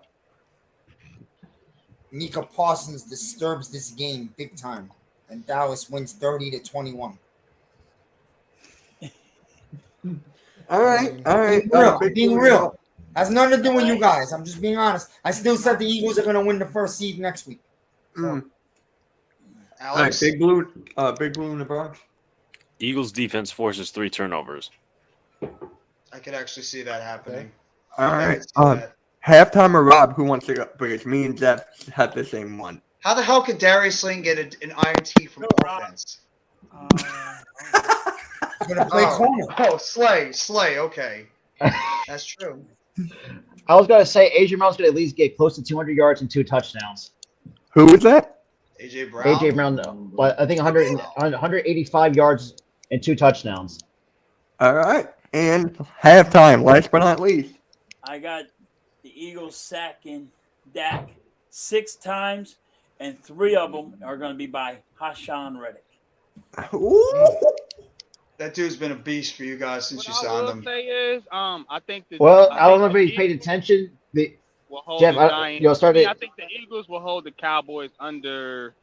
Micah Parsons disturbs this game big time, and Dallas wins 30-21. All right. Being real. Has nothing to do with you guys. I'm just being honest. I still said the Eagles are going to win the first seed next week. All right, Alex. Big Blue in the Bronx. Eagles defense forces 3 turnovers. I could actually see that happening. All I right. could see that. Halftime or Rob? Who wants to go? Because me and Jeff had the same one. How the hell could Darius Slayton get an INT from offense? He's going to play corner. Oh, Slay. Okay, that's true. I was gonna say AJ Brown's gonna at least get close to 200 yards and 2 touchdowns. Who was that? AJ Brown. AJ Brown, but I think 185 yards and 2 touchdowns. All right. And halftime, last but not least. I got the Eagles sacking Dak 6 times, and 3 of them are going to be by Hassan Reddick. Ooh. That dude's been a beast for you guys since you What I signed will him. say is, I think the Well, I don't know think if the he paid Eagles attention. will hold Jeff, the I Giants. I think the Eagles will hold the Cowboys under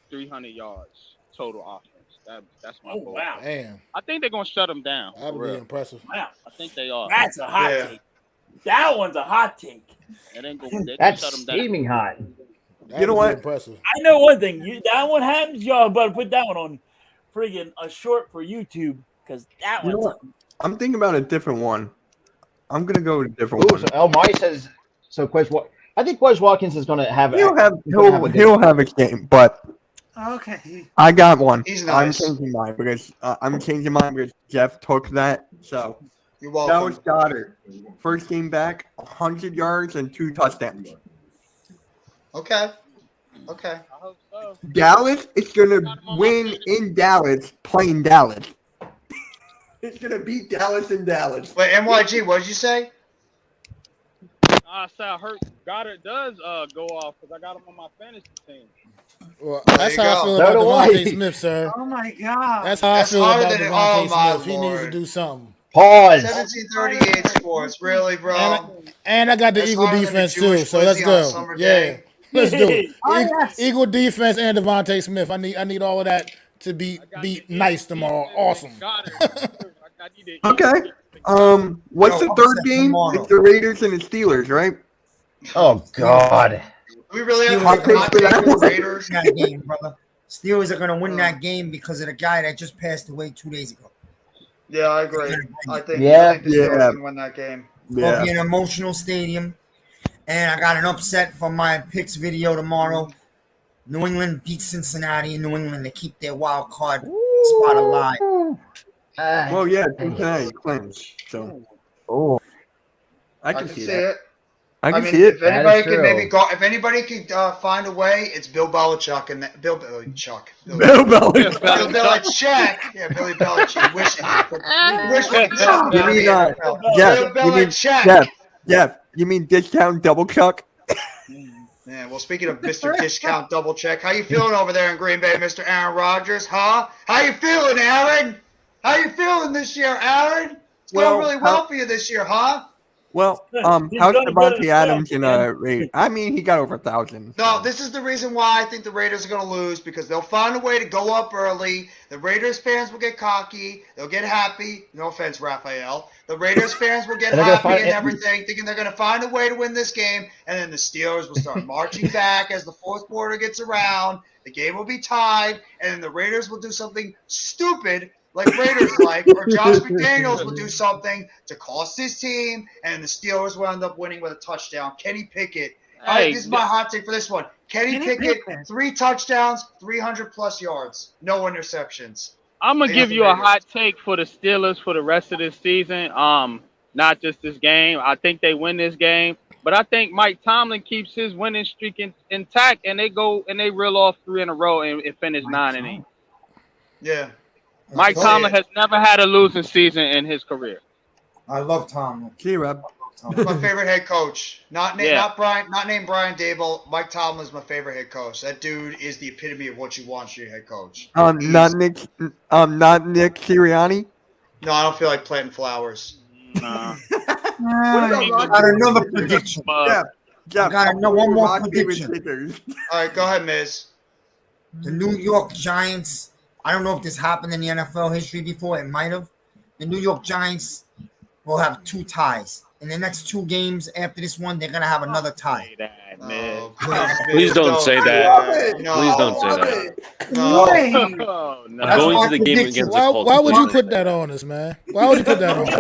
300 yards total offense. That's my goal. Wow. Damn. I think they're gonna shut them down. That for would be real. impressive. Wow. I think they are. That's a hot Yeah. take. That one's a hot take. They ain't gonna, they That's shut them down. steaming hot. That You know would what? be impressive. I know one thing. That one happens, y'all better put that one on friggin' a short for YouTube because that You know one's what? I'm thinking about a different one. I'm gonna go with a different Ooh, one. so Elmai says so. I think Quez Watkins is gonna have. He'll have a good- he'll have a game, but Okay. I got one. He's I'm nice. changing mine because Jeff took that. So You're welcome. Dallas Goedert, first game back, 100 yards and 2 touchdowns. Okay. I hope so. Dallas is going to win in Dallas, playing Dallas. It's going to beat Dallas in Dallas. Wait, NYG, what did you say? I said I heard Goddard does go off because I got him on my fantasy team. Well, There that's you how I go. feel So about do I. Devontae Smith, sir. Oh my God. That's how That's I feel harder about than it- Devontae oh, my Smith. He needs to Lord. do something. Pause. 1738 sports, really, bro? And I got the That's Eagle harder than a defense too, Jewish so let's Lizzie on a go. summer Yeah, day. let's do it. Oh, yes. Eagle defense and Devontae Smith. I need all of that to be nice tomorrow. Awesome. Goddard. I need to eat. Okay. What's Yo, the third upset game? tomorrow. It's the Raiders and the Steelers, right? Oh God. We really have Steelers to hot take take that the one. Raiders. that game, brother. Steelers are going to win that game because of the guy that just passed away 2 days ago. Yeah, I agree. I think Yeah. the Steelers can win that game. It'll be an emotional stadium. And I got an upset from my picks video tomorrow. New England beats Cincinnati in New England to keep their wild card spot alive. Well, yeah, Cincinnati clinch. So Oh. I can see see that. it. I can mean, see it. if anybody That is could maybe true. go, if anybody could find a way, it's Bill Belichick and Bill Billy Belichick. Belichick. Yeah, Billy Belichick. Wishing he could. Wish we could talk You about mean, the NFL. Jeff, Bill you mean Belichick. Jeff, you mean discount double chuck? Yeah, well, speaking of Mr. Discount Double Check, how you feeling over there in Green Bay, Mr. Aaron Rodgers? Huh? How you feeling, Aaron? How you feeling this year, Aaron? It's going really well for you this year, huh? Well, He's how's gonna get Devontae it Adams in done, Raiders? I mean, he got over 1,000. No, this is the reason why I think the Raiders are going to lose, because they'll find a way to go up early. The Raiders fans will get cocky. They'll get happy. No offense, Raphael. The Raiders fans will get And they're gonna happy find- and everything, thinking they're going to find a way to win this game. And then the Steelers will start marching back as the fourth quarter gets around. The game will be tied. And then the Raiders will do something stupid like Raiders like, or Josh McDaniels will do something to cost his team, and the Steelers will end up winning with a touchdown. Kenny Pickett. Hey, This is my hot take for this one. Kenny Pickett, 3 touchdowns, 300+ yards, no interceptions. I'm gonna They give got you the a Raiders. hot take for the Steelers for the rest of this season. Not just this game. I think they win this game, but I think Mike Tomlin keeps his winning streak intact, and they go and they reel off 3 in a row and finish 9-8. Yeah. Mike Oh, Tomlin yeah. has never had a losing season in his career. I love Tomlin. See, Rob. He's my favorite head coach. Not Yeah. named Brian Dable. Mike Tomlin is my favorite head coach. That dude is the epitome of what you want from your head coach. Not Nick Sirianni. No, I don't feel like planting flowers. Nah. I got another prediction. Jeff, I got one more Rock David prediction. Kickers. All right, go ahead, Miz. The New York Giants. I don't know if this happened in the NFL history before. It might have. The New York Giants will have 2 ties. In the next 2 games after this one, they're going to have another tie. Say that, man. Oh, Please don't say that. No. Please don't say that. No. Oh, no. I'm going my to the game prediction. against the Why Colts. would you put that on us, man? Why would you put that on us?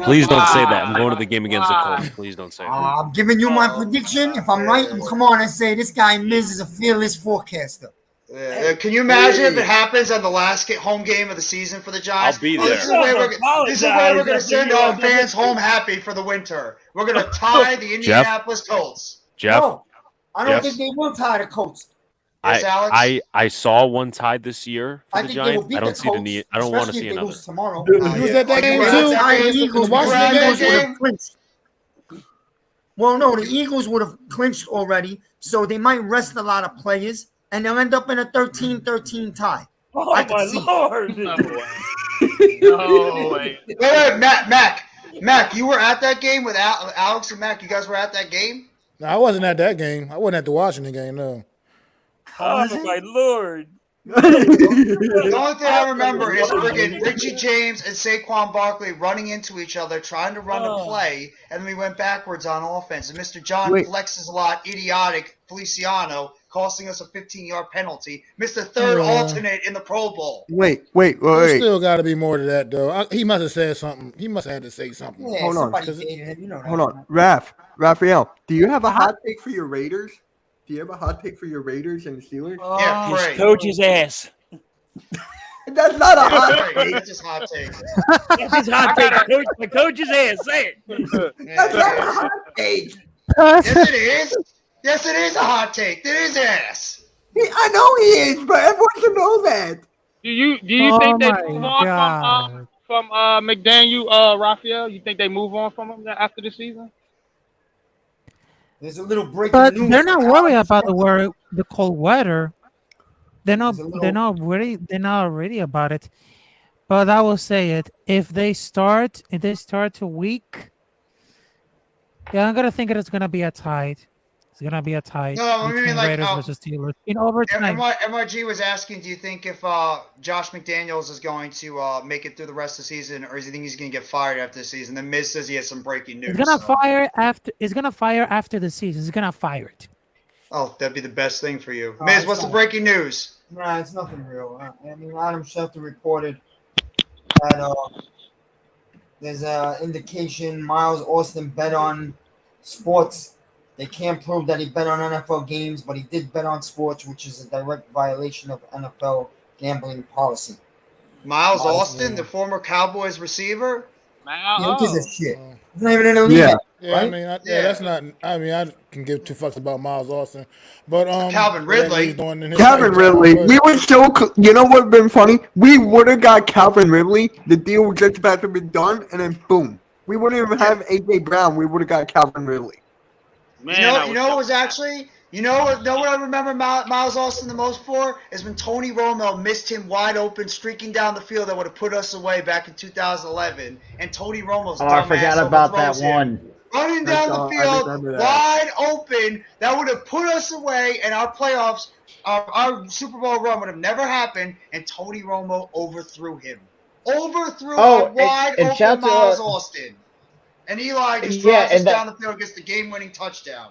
Please don't say that. I'm going to the game against the Colts. Please don't say that. I'm giving you my prediction. If I'm right, you come on and say this guy Miz is a fearless forecaster. Yeah. Can you imagine if it happens on the last home game of the season for the Giants? I'll be Oh, this is there. the way we're going to send our fans home happy for the winter. We're going to tie the Indianapolis Colts. Jeff, No, I don't Jeff? think they will tie the Colts. Yes, Alex? I saw one tied this year for I the think they will Giants. beat I the don't see Colts, the need. I don't want to especially see if they another. lose tomorrow. You was at that game Oh, too? yeah. The Eagles The Washington would game? have clinched. Well, no, the Eagles would have clinched already, so they might rest a lot of players, and they'll end up in a 13-13 tie. Oh I can my see. lord! No way. No way. Wait, Mac, you were at that game with Alex and Mac. You guys were at that game? No, I wasn't at that game. I wasn't at the Washington game, no. Oh my lord! The only thing I remember is friggin' Richie James and Saquon Barkley running into each other, trying to run a play, and then we went backwards on offense. And Mr. John Wait. flexes a lot, idiotic Feliciano, costing us a 15-yard penalty. Missed the third Yeah. alternate in the Pro Bowl. Wait. There still got to be more to that, though. He must have said something. He must have had to say something. Yeah, Hold on. somebody dated him, you know that. Hold on. Raphael, do you have a hot take for your Raiders? Do you have a hot take for your Raiders and the Steelers? Yeah, Just great. coach his ass. That's not a hot take. That's just hot take. That's his hot take. The coach's ass. Say it. That's not a hot take. Yes, it is. Yes, it is a hot take. It is ass. I know he is, but everyone should know that. Do you think they move on from McDaniel, Raphael? You think they move on from him after the season? There's a little breaking But news. they're not worried about the cold weather. They're not ready about it. But I will say it. If they start to weak, yeah, I'm gonna think it's gonna be a tie. It's gonna be a tie. No, I mean like Raiders versus Steelers in overtime. MRG was asking, do you think if Josh McDaniels is going to make it through the rest of the season, or does he think he's going to get fired after the season? Then Miz says he has some breaking news. He's gonna fire after. He's gonna fire after the season. He's gonna fire it. Oh, that'd be the best thing for you, Oh, Miz. it's What's the not. breaking news? Nah, it's nothing real. I mean, Adam Schefter reported that there's an indication Miles Austin bet on sports. They can't prove that he bet on NFL games, but he did bet on sports, which is a direct violation of NFL gambling policy. Miles Austin, the former Cowboys receiver. Who gives a shit? He's not even in the league. Yeah, Right? I mean, that's not. I mean, I can give two fucks about Miles Austin, but Calvin Ridley. Calvin Ridley. We were so. You know what would have been funny? We would have got Calvin Ridley. The deal was just about to be done, and then boom, we wouldn't even have AJ Brown. We would have got Calvin Ridley. Man, you know what was actually. You know what I remember Miles Austin the most for is when Tony Romo missed him wide open, streaking down the field that would have put us away back in 2011. And Tony Romo's I forgot about that one. Running down the I field, remember that. wide open, that would have put us away, and our playoffs, our Super Bowl run would have never happened, and Tony Romo overthrew him. Overthrew a wide and open shout to, Miles Austin. And Eli just drives us down the field, gets the game-winning touchdown.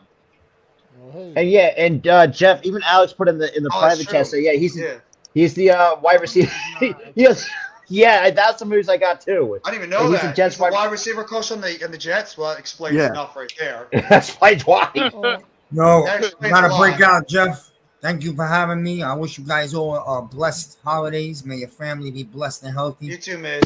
And Jeff, even Alex put in the private chat. So yeah, he's the wide receiver. That's the moves I got too. I didn't even know He's that. the Jets He's the wide receiver coach on the Jets. Well, that explains Yeah. enough right there. That's why. No, That explains gotta a break lot. out, Jeff. Thank you for having me. I wish you guys all blessed holidays. May your family be blessed and healthy. You too, Miz.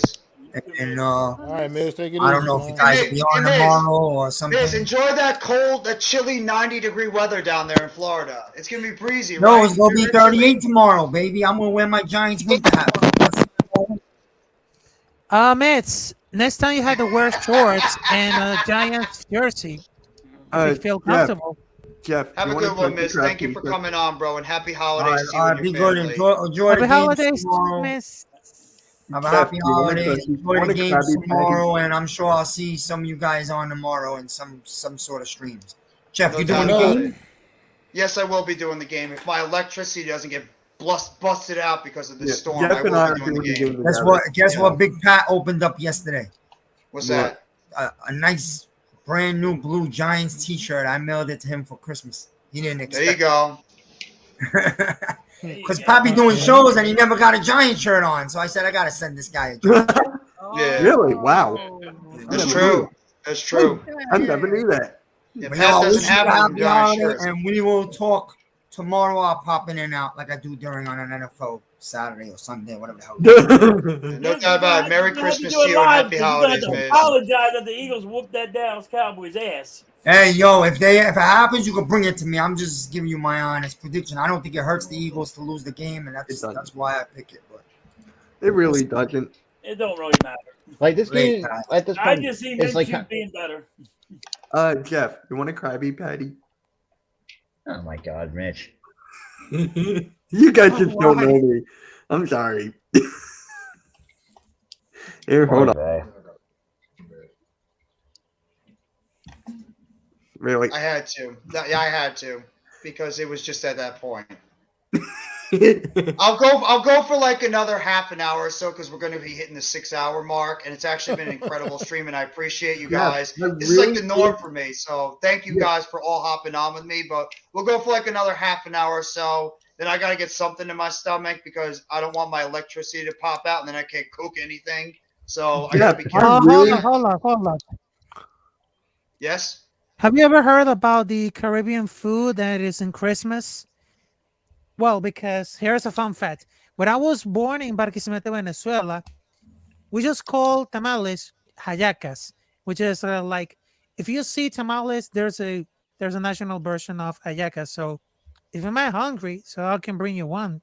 And All right, Miz, take it I easy, don't know if you man. guys will be on Miz, tomorrow or something. Miz, enjoy that cold, that chilly 90-degree weather down there in Florida. It's gonna be breezy, No, right? it's gonna be 38 tomorrow, baby. I'm gonna wear my Giants winter hat. Mitz, next time you have to wear shorts and a Giants jersey, if you feel comfortable. Jeff, Have a good one, Miz. Thank you for coming on, bro, and happy holidays to you and Be your good. family. Enjoy Happy the holidays, games tomorrow. Miss. Have a Jeff, happy you wanna holidays. you Enjoy wanna the games Krabby Patty? tomorrow, and I'm sure I'll see some of you guys on tomorrow in some sort of streams. Jeff, No you doubt doing the about game? it. Yes, I will be doing the game. If my electricity doesn't get busted out because of this storm, I will be doing the game. Guess what? Big Pat opened up yesterday. What's that? A nice brand new blue Giants T-shirt. I mailed it to him for Christmas. He didn't expect. There you go. Because Pappy doing shows and he never got a Giant shirt on, so I said I gotta send this guy a Giant. Yeah. Really? Wow. That's true. That's true. I never knew that. Yeah, But Pat yo, I doesn't wish you have a one happy Giant holiday, shirts. and we will talk tomorrow. I'll pop in and out like I do during on an NFL Saturday or Sunday, whatever the hell. No doubt about it. Merry You're gonna have Christmas do it to you and live, happy 'cause you're gonna holidays, have to man. apologize that the Eagles whooped that Dallas Cowboys ass. Hey, yo, if it happens, you can bring it to me. I'm just giving you my honest prediction. I don't think it hurts the Eagles to lose the game, and that's why I pick it. But It really doesn't. It don't really matter. Like this Great, game, Pat. at this I point, just see it's like Minshew being better. Jeff, you want a Krabby Patty? oh my God, Mitch. You guys just don't know me. I'm sorry. Here, hold on. Okay. Really? I had to. Yeah, I had to because it was just at that point. I'll go for like another half an hour or so because we're going to be hitting the 6-hour mark, and it's actually been an incredible stream, and I appreciate you Yeah, guys. I This is like really the norm did. for me, so thank you guys for all hopping on with me. But we'll go for like another half an hour or so. Then I got to get something in my stomach because I don't want my electricity to pop out, and then I can't cook anything. So I got to be careful. Hold on. Yes. Have you ever heard about the Caribbean food that is in Christmas? Well, because here's a fun fact. When I was born in Barquisimeto, Venezuela, we just call tamales hallacas, which is like if you see tamales, there's a national version of hallacas. So if I'm hungry, so I can bring you one.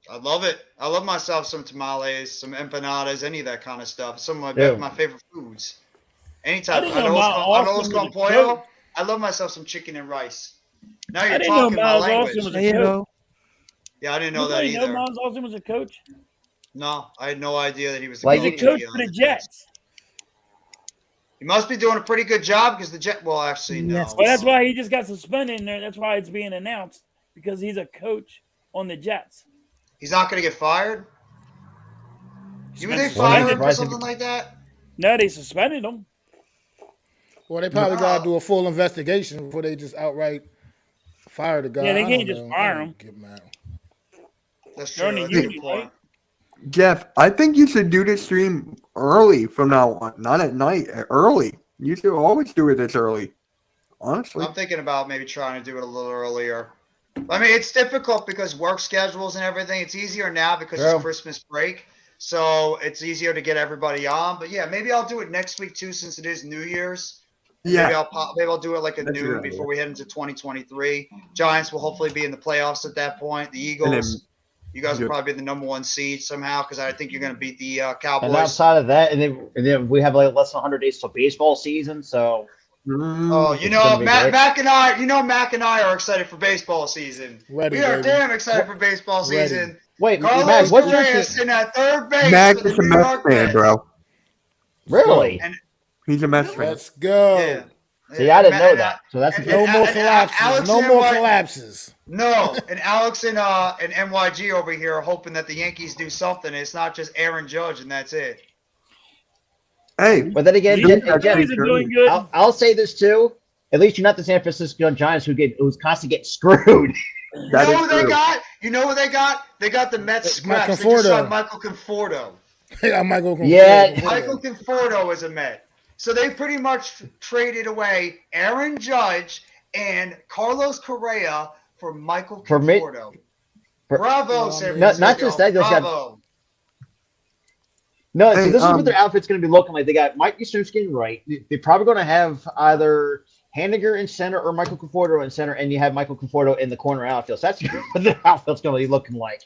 I love it. I love myself some tamales, some empanadas, any of that kind of stuff. Some of Dude. my favorite foods. I Anytime. didn't know Miles Austin was a pollo. coach. I love myself some chicken and rice. Now I you're didn't know talking my Miles language. Austin was There a you coach. go. Yeah, I didn't know that Nobody know either. Miles Austin was a coach. No, I had no idea that he was the Like, He's a coach. coach of for the Jets. Jets. He must be doing a pretty good job because the Jet. Well, actually, no. Yes. Well, that's why he just got suspended in there. That's why it's being announced because he's a coach on the Jets. He's not going to get fired. You would they Suspended. fire him for something like that? No, they suspended him. Well, they probably got to do a full investigation before they just outright fire the guy. Yeah, they I can't don't just know. fire I don't him. get mad. That's They're true. in the That's a good union, point. right? Jeff, I think you should do this stream early from now on, not at night. Early. You should always do it this early. Honestly. I'm thinking about maybe trying to do it a little earlier. I mean, it's difficult because work schedules and everything. It's easier now because True. it's Christmas break. So it's easier to get everybody on. But yeah, maybe I'll do it next week too since it is New Year's. Yeah. Maybe I'll do it like a That's a good noon idea. before we head into 2023. Giants will hopefully be in the playoffs at that point. The Eagles, you guys will Yep. probably be the number one seed somehow because I think you're going to beat the Cowboys. And outside of that, and then we have like less than 100 days till baseball season. So Oh, it's gonna be great. Mac and I are excited for baseball season. Ready, We are baby. damn excited for baseball Ready. season. Wait, Carlos Mac, what's your Correa sitting at third base Mac for the is a New Mets York fan, Mets. bro. really? And He's a Mets fan. Let's go. yeah. See, I didn't know And- that. So that's and- No and- more and collapses. Alex No and more NY collapses. No, and Alex and NYG over here are hoping that the Yankees do something. It's not just Aaron Judge and that's it. Hey, But then again, You Jeff, guys Jeff, are doing good. I'll say this too. At least you're not the San Francisco Giants who's constantly get screwed. that you know is who they true. got? You know who they got? They got the Mets Mike scraps. They just Conforto. signed Michael Conforto. I might go. Yeah. Michael Conforto is a Met. So they pretty much traded away Aaron Judge and Carlos Correa for Michael For me- Conforto. for- Bravo, San Not Francisco. just that, they got- Bravo. No, Hey, so this is what their outfit's going to be looking like. They got Mike Yastrzemski right. They're probably going to have either Handiger in center or Michael Conforto in center, and you have Michael Conforto in the corner outfield. So that's what their outfit's going to be looking like.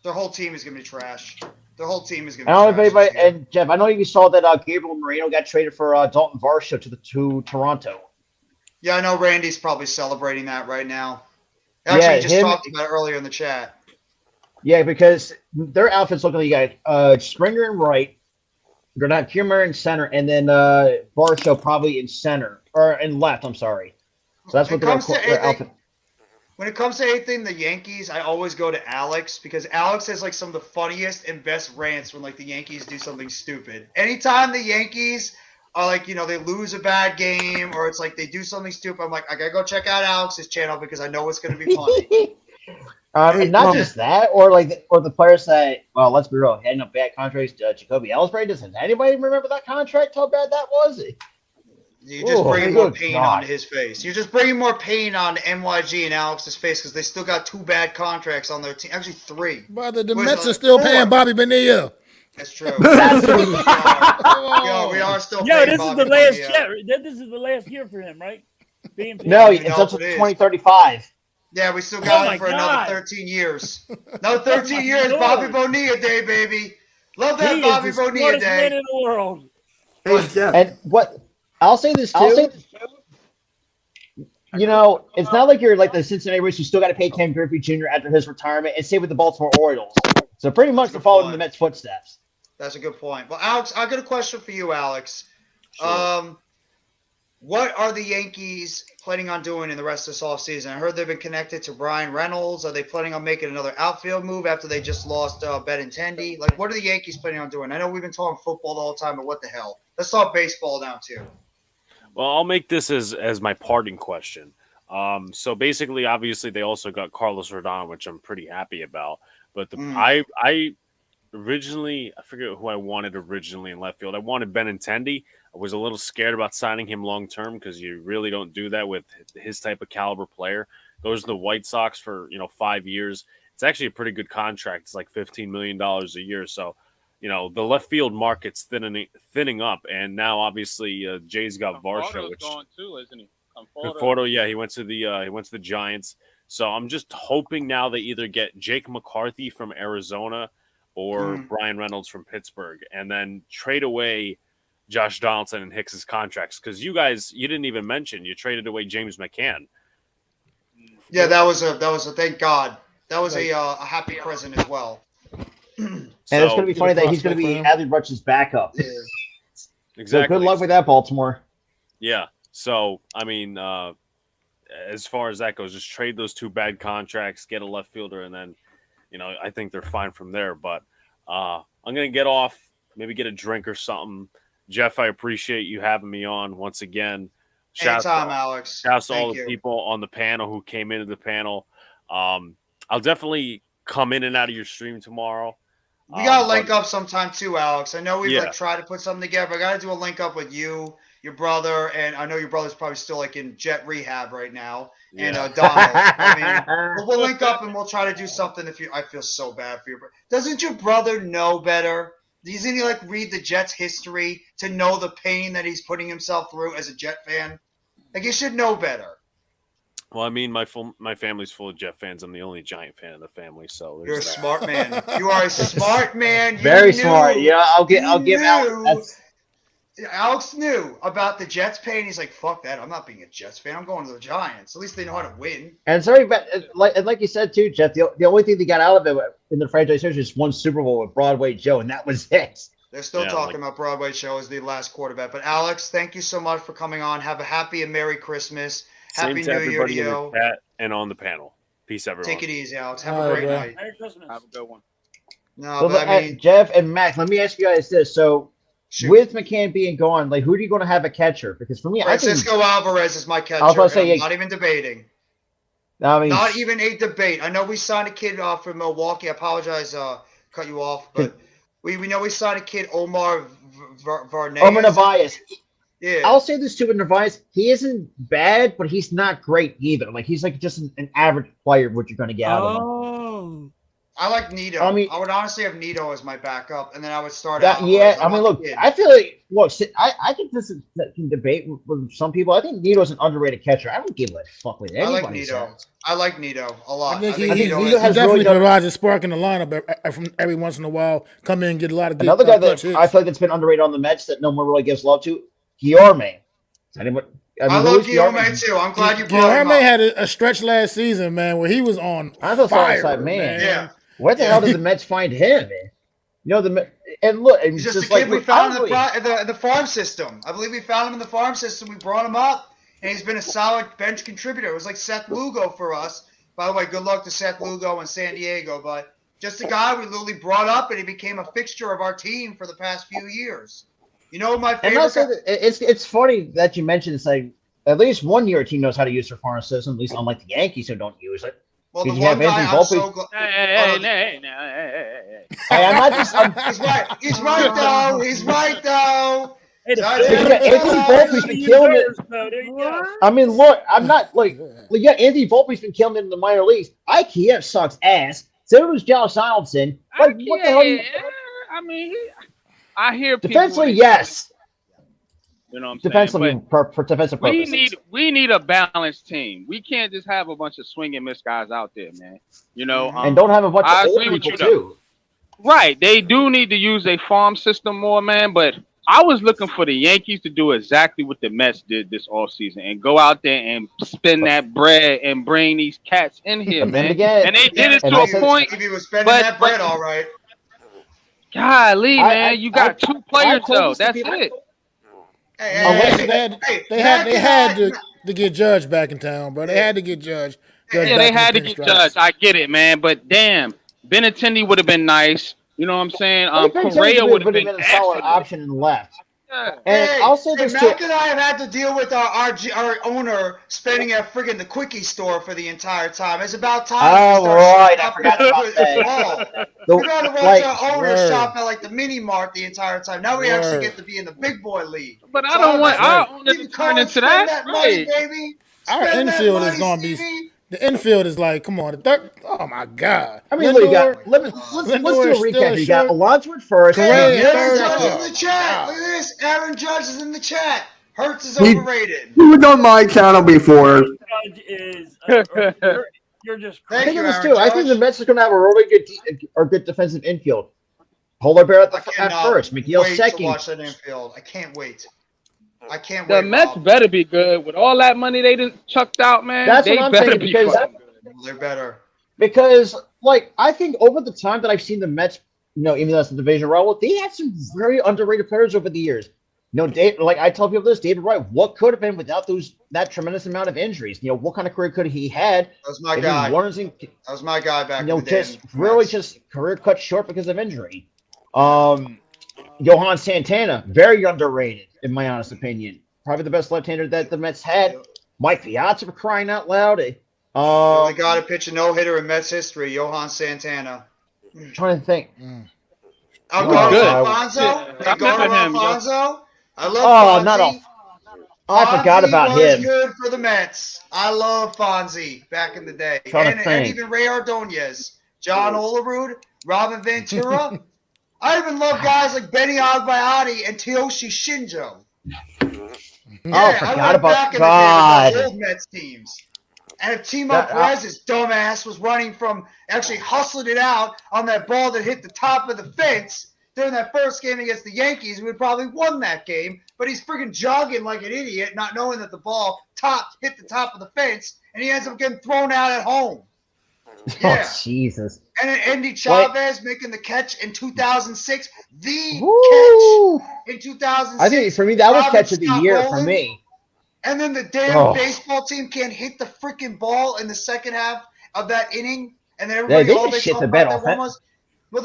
Their whole team is going to be trash. Their whole team is going I to don't be know if trash. anybody, and Jeff, I know you saw that Gabriel Moreno got traded for Dalton Varsho to Toronto. Yeah, I know Randy's probably celebrating that right now. Actually, Yeah, he just him- talked about it earlier in the chat. Yeah, because their outfits look like you got Springer in right, you're not Kumar in center, and then Varsho probably in center or in left. I'm sorry. So that's what their outfit. When it comes to anything the Yankees, I always go to Alex because Alex has like some of the funniest and best rants when like the Yankees do something stupid. Anytime the Yankees are like, you know, they lose a bad game or it's like they do something stupid, I'm like, I gotta go check out Alex's channel because I know it's gonna be funny. And not just that, or the players say, well, let's be real, heading up bad contracts. Jacoby Ellsbury, doesn't anybody remember that contract? How bad that was? You're just Oh, bringing more good pain God. onto his face. You're just bringing more pain on NYG and Alex's face because they still got 2 bad contracts on their team. Actually, 3. Brother, the Wait, Mets no, are still 4. paying Bobby Bonilla. That's true. That's Yo, we are still Yo, paying this is Bobby the last Bonilla. year. This is the last year for him, right? Being paid. No, even it's know up to if it is. 2035. Yeah, we still Oh got my him for God. another 13 years. Another 13 my years, Lord. Bobby Bonilla Day, baby. Love that He Bobby is the Bonilla smartest man Day. in the world. Hey, Jeff. And what I'll say this too. You know, it's not like you're like the Cincinnati Reds who still got to pay Ken Griffey Jr. after his retirement, and same with the Baltimore Orioles. So pretty much they're following in the Mets' footsteps. That's a good point. Well, Alex, I got a question for you, Alex. What are the Yankees planning on doing in the rest of this offseason? I heard they've been connected to Brian Reynolds. Are they planning on making another outfield move after they just lost Benintendi? Like, what are the Yankees planning on doing? I know we've been talking football the whole time, but what the hell? Let's talk baseball now, too. Well, I'll make this as my parting question. So basically, obviously, they also got Carlos Rodon, which I'm pretty happy about. But I originally, I forget who I wanted originally in left field. I wanted Benintendi. I was a little scared about signing him long term because you really don't do that with his type of caliber player. Goes to the White Sox for 5 years. it's actually a pretty good contract. It's like $15 million a year. So, the left field market's thinning up, and now obviously Jay's got Varsho, which going too, isn't he? Conforto, yeah, he went to the Giants. So I'm just hoping now they either get Jake McCarthy from Arizona or Brian Reynolds from Pittsburgh, and then trade away Josh Donaldson and Hicks's contracts, because you didn't even mention you traded away James McCann. Yeah, that was a thank God. That was a happy present as well. And it's going to be funny that he's going to be Adley Rutsch's backup. Yeah. Exactly. So good luck with that, Baltimore. Yeah. So, I mean, as far as that goes, just trade those 2 bad contracts, get a left fielder, and then, I think they're fine from there. But I'm going to get off, maybe get a drink or something. Jeff, I appreciate you having me on once again. Anytime, Alex. Shouts to all the people on the panel who came into the panel. I'll definitely come in and out of your stream tomorrow. We got to link up sometime too, Alex. I know we've tried to put something together, but I got to do a link up with you, your brother, and I know your brother's probably still in jet rehab right now, and Donald. I mean, we'll link up and we'll try to do something. I feel so bad for your brother. Doesn't your brother know better? Doesn't he read the Jets history to know the pain that he's putting himself through as a Jet fan? He should know better. Well, I mean, my family's full of Jet fans. I'm the only Giant fan in the family, so you're a smart man. You are a smart man. Very smart. Yeah, I'll give Alex. Alex knew about the Jets pain. He's like, "Fuck that! I'm not being a Jets fan. I'm going to the Giants. At least they know how to win." And it's very bad. Like you said too, Jeff. The only thing they got out of it in the franchise history is 1 Super Bowl with Broadway Joe, and that was it. They're still talking about Broadway Joe as the last quarterback. But Alex, thank you so much for coming on. Have a happy and Merry Christmas. Happy New Year to you. And on the panel. Peace, everyone. Take it easy, Alex. Have a great night. Merry Christmas. Have a good one. No, but I mean, Jeff and Max, let me ask you guys this. So, with McCann being gone, who are you going to have a catcher? Because for me, Francisco Alvarez is my catcher. I was about to say, I'm not even debating. I mean, not even a debate. I know we signed a kid from Milwaukee. I apologize, cut you off, but we know we signed a kid, Omar Varnez. Omar Narvaez. Yeah. I'll say this too with Narvaez. He isn't bad, but he's not great either. He's just an average player, what you're going to get out of him. I like Nito. I mean, I would honestly have Nito as my backup, and then I would start that. out. Yeah, I mean, look, I feel I think this can debate with some people. I think Nito's an underrated catcher. I don't give a fuck with anybody. I like Nito a lot. I think Nito has definitely provides a spark in the lineup from every once in a while. Come in and get a lot of good. Another guy that I feel like that's been underrated on the Mets that no one really gives love to, Guillorme. I love Guillorme too. I'm glad you brought him up. Guillorme had a stretch last season, man, where he was on fire. Man. Yeah. Where the hell did the Mets find him, man? And look, he's just a kid we found in the farm system. I believe we found him in the farm system. We brought him up, and he's been a solid bench contributor. It was like Seth Lugo for us. By the way, good luck to Seth Lugo in San Diego, but just a guy we literally brought up, and he became a fixture of our team for the past few years. You know my favorite. And also, it's funny that you mentioned it's at least 1 year a team knows how to use their farm system. At least unlike the Yankees who don't use it. Well, the one guy I'm so glad. Hey. I'm not just. He's right. He's right though. He's right though. Anthony Volpe's been killing it. I mean, look, I'm not Anthony Volpe's been killing it in the minor leagues. IKF sucks ass. So does Josh Donaldson. What the hell? I mean, I hear people. Defensively, yes. You know what I'm defensively, saying? for defensive purposes. We need a balanced team. We can't just have a bunch of swing and miss guys out there, man. You know, and don't have a bunch of old people too. Right, they do need to use a farm system more, man. But I was looking for the Yankees to do exactly what the Mets did this offseason and go out there and spend that bread and bring these cats in here, man. And they did it to a point. He was spending that bread, all right. Golly, man, you got 2 players though. That's it. They had to get Judge back in town, bro. They had to get Judge. They had to get Judge. I get it, man. But damn, Benintendi would have been nice. You know what I'm saying? Correa would have been a solid option and left. Yeah. And I'll say this too. Mac and I have had to deal with our owner spending at friggin' the Quickie store for the entire time. It's about time. Oh, right. I forgot about that. We got to watch our owner shop at the mini mart the entire time. Now we actually get to be in the big boy league. But I don't want our owner to turn into that. Money, baby. Our infield is going to be The infield is like, come on, oh my God. I mean, look, you got, let's do a recap. You got Alonso at first. Hey, Aaron Judge is in the chat. Look at this. Aaron Judge is in the chat. Hurts is overrated. He was on my channel before. Judge is. You're just. I think of this too. I think the Mets are going to have a really good defensive infield. Polar Bear at first. McNeil second. To watch that infield. I can't wait. I can't wait. The Mets better be good with all that money they done chucked out, man. That's they what I'm better saying, be because they're better. Because, like, I think over the time that I've seen the Mets, even though that's the division rival, they had some very underrated players over the years. Like I tell people this, David Wright, what could have been without that tremendous amount of injuries? What kind of career could he had? That was my guy. That was my guy back in the day. Just career cut short because of injury. Johan Santana, very underrated, in my honest opinion. Probably the best left-hander that the Mets had. Mike Piazza, for crying out loud. The only guy to pitch a no-hitter in Mets history, Johan Santana. I'm trying to think. Alfonso? Alfonso? I love Fonzie. I forgot about him. Good for the Mets. I love Fonzie back in the day. And even Ray Ordonez, John Olerud, Robin Ventura. I even love guys like Benny Agbayani and Tyoshi Shinjo. I forgot about God. The old Mets teams. And if Timo Perez's dumbass was actually hustling it out on that ball that hit the top of the fence during that first game against the Yankees, we would probably won that game. But he's freaking jogging like an idiot, not knowing that the ball hit the top of the fence, and he ends up getting thrown out at home. Yeah. Oh, Jesus. And then Andy Chavez making the catch in 2006. Catch in 2006. I think for me, that was catch of the year for me. And then the damn baseball team can't hit the freaking ball in the second half of that inning. And then everybody, all they talk about that one was,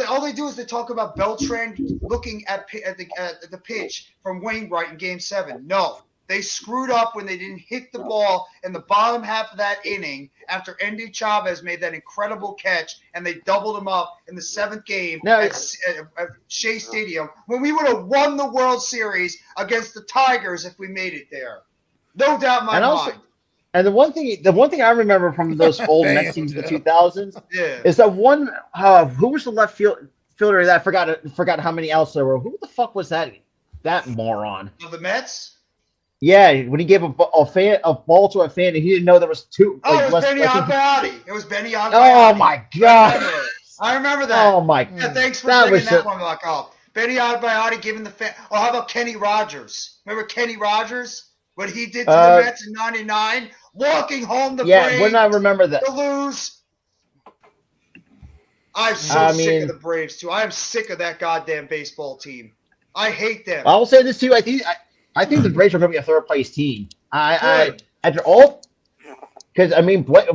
all they do is they talk about Beltran looking at the pitch from Wainwright in Game 7. No. They screwed up when they didn't hit the ball in the bottom half of that inning after Andy Chavez made that incredible catch, and they doubled him up in the 7th game at Shea Stadium when we would have won the World Series against the Tigers if we made it there. No doubt in my mind. And the one thing I remember from those old Mets teams in the 2000s is that one. Who was the left fielder that I forgot how many outs there were? Who the fuck was that? That moron. Of the Mets. Yeah, when he gave a ball to a fan, and he didn't know there was two. It was Benny Agbayani. It was Benny Agbayani. Oh my God! I remember that. Oh my! Yeah, thanks for bringing that one back up. Benny Agbayani giving the fan. Oh, how about Kenny Rogers? Remember Kenny Rogers? What he did to the Mets in '99, walking home the Braves. When I remember that to lose. I'm sick of the Braves too. I am sick of that goddamn baseball team. I hate them. I will say this too. I think the Braves are going to be a third place team. After all, because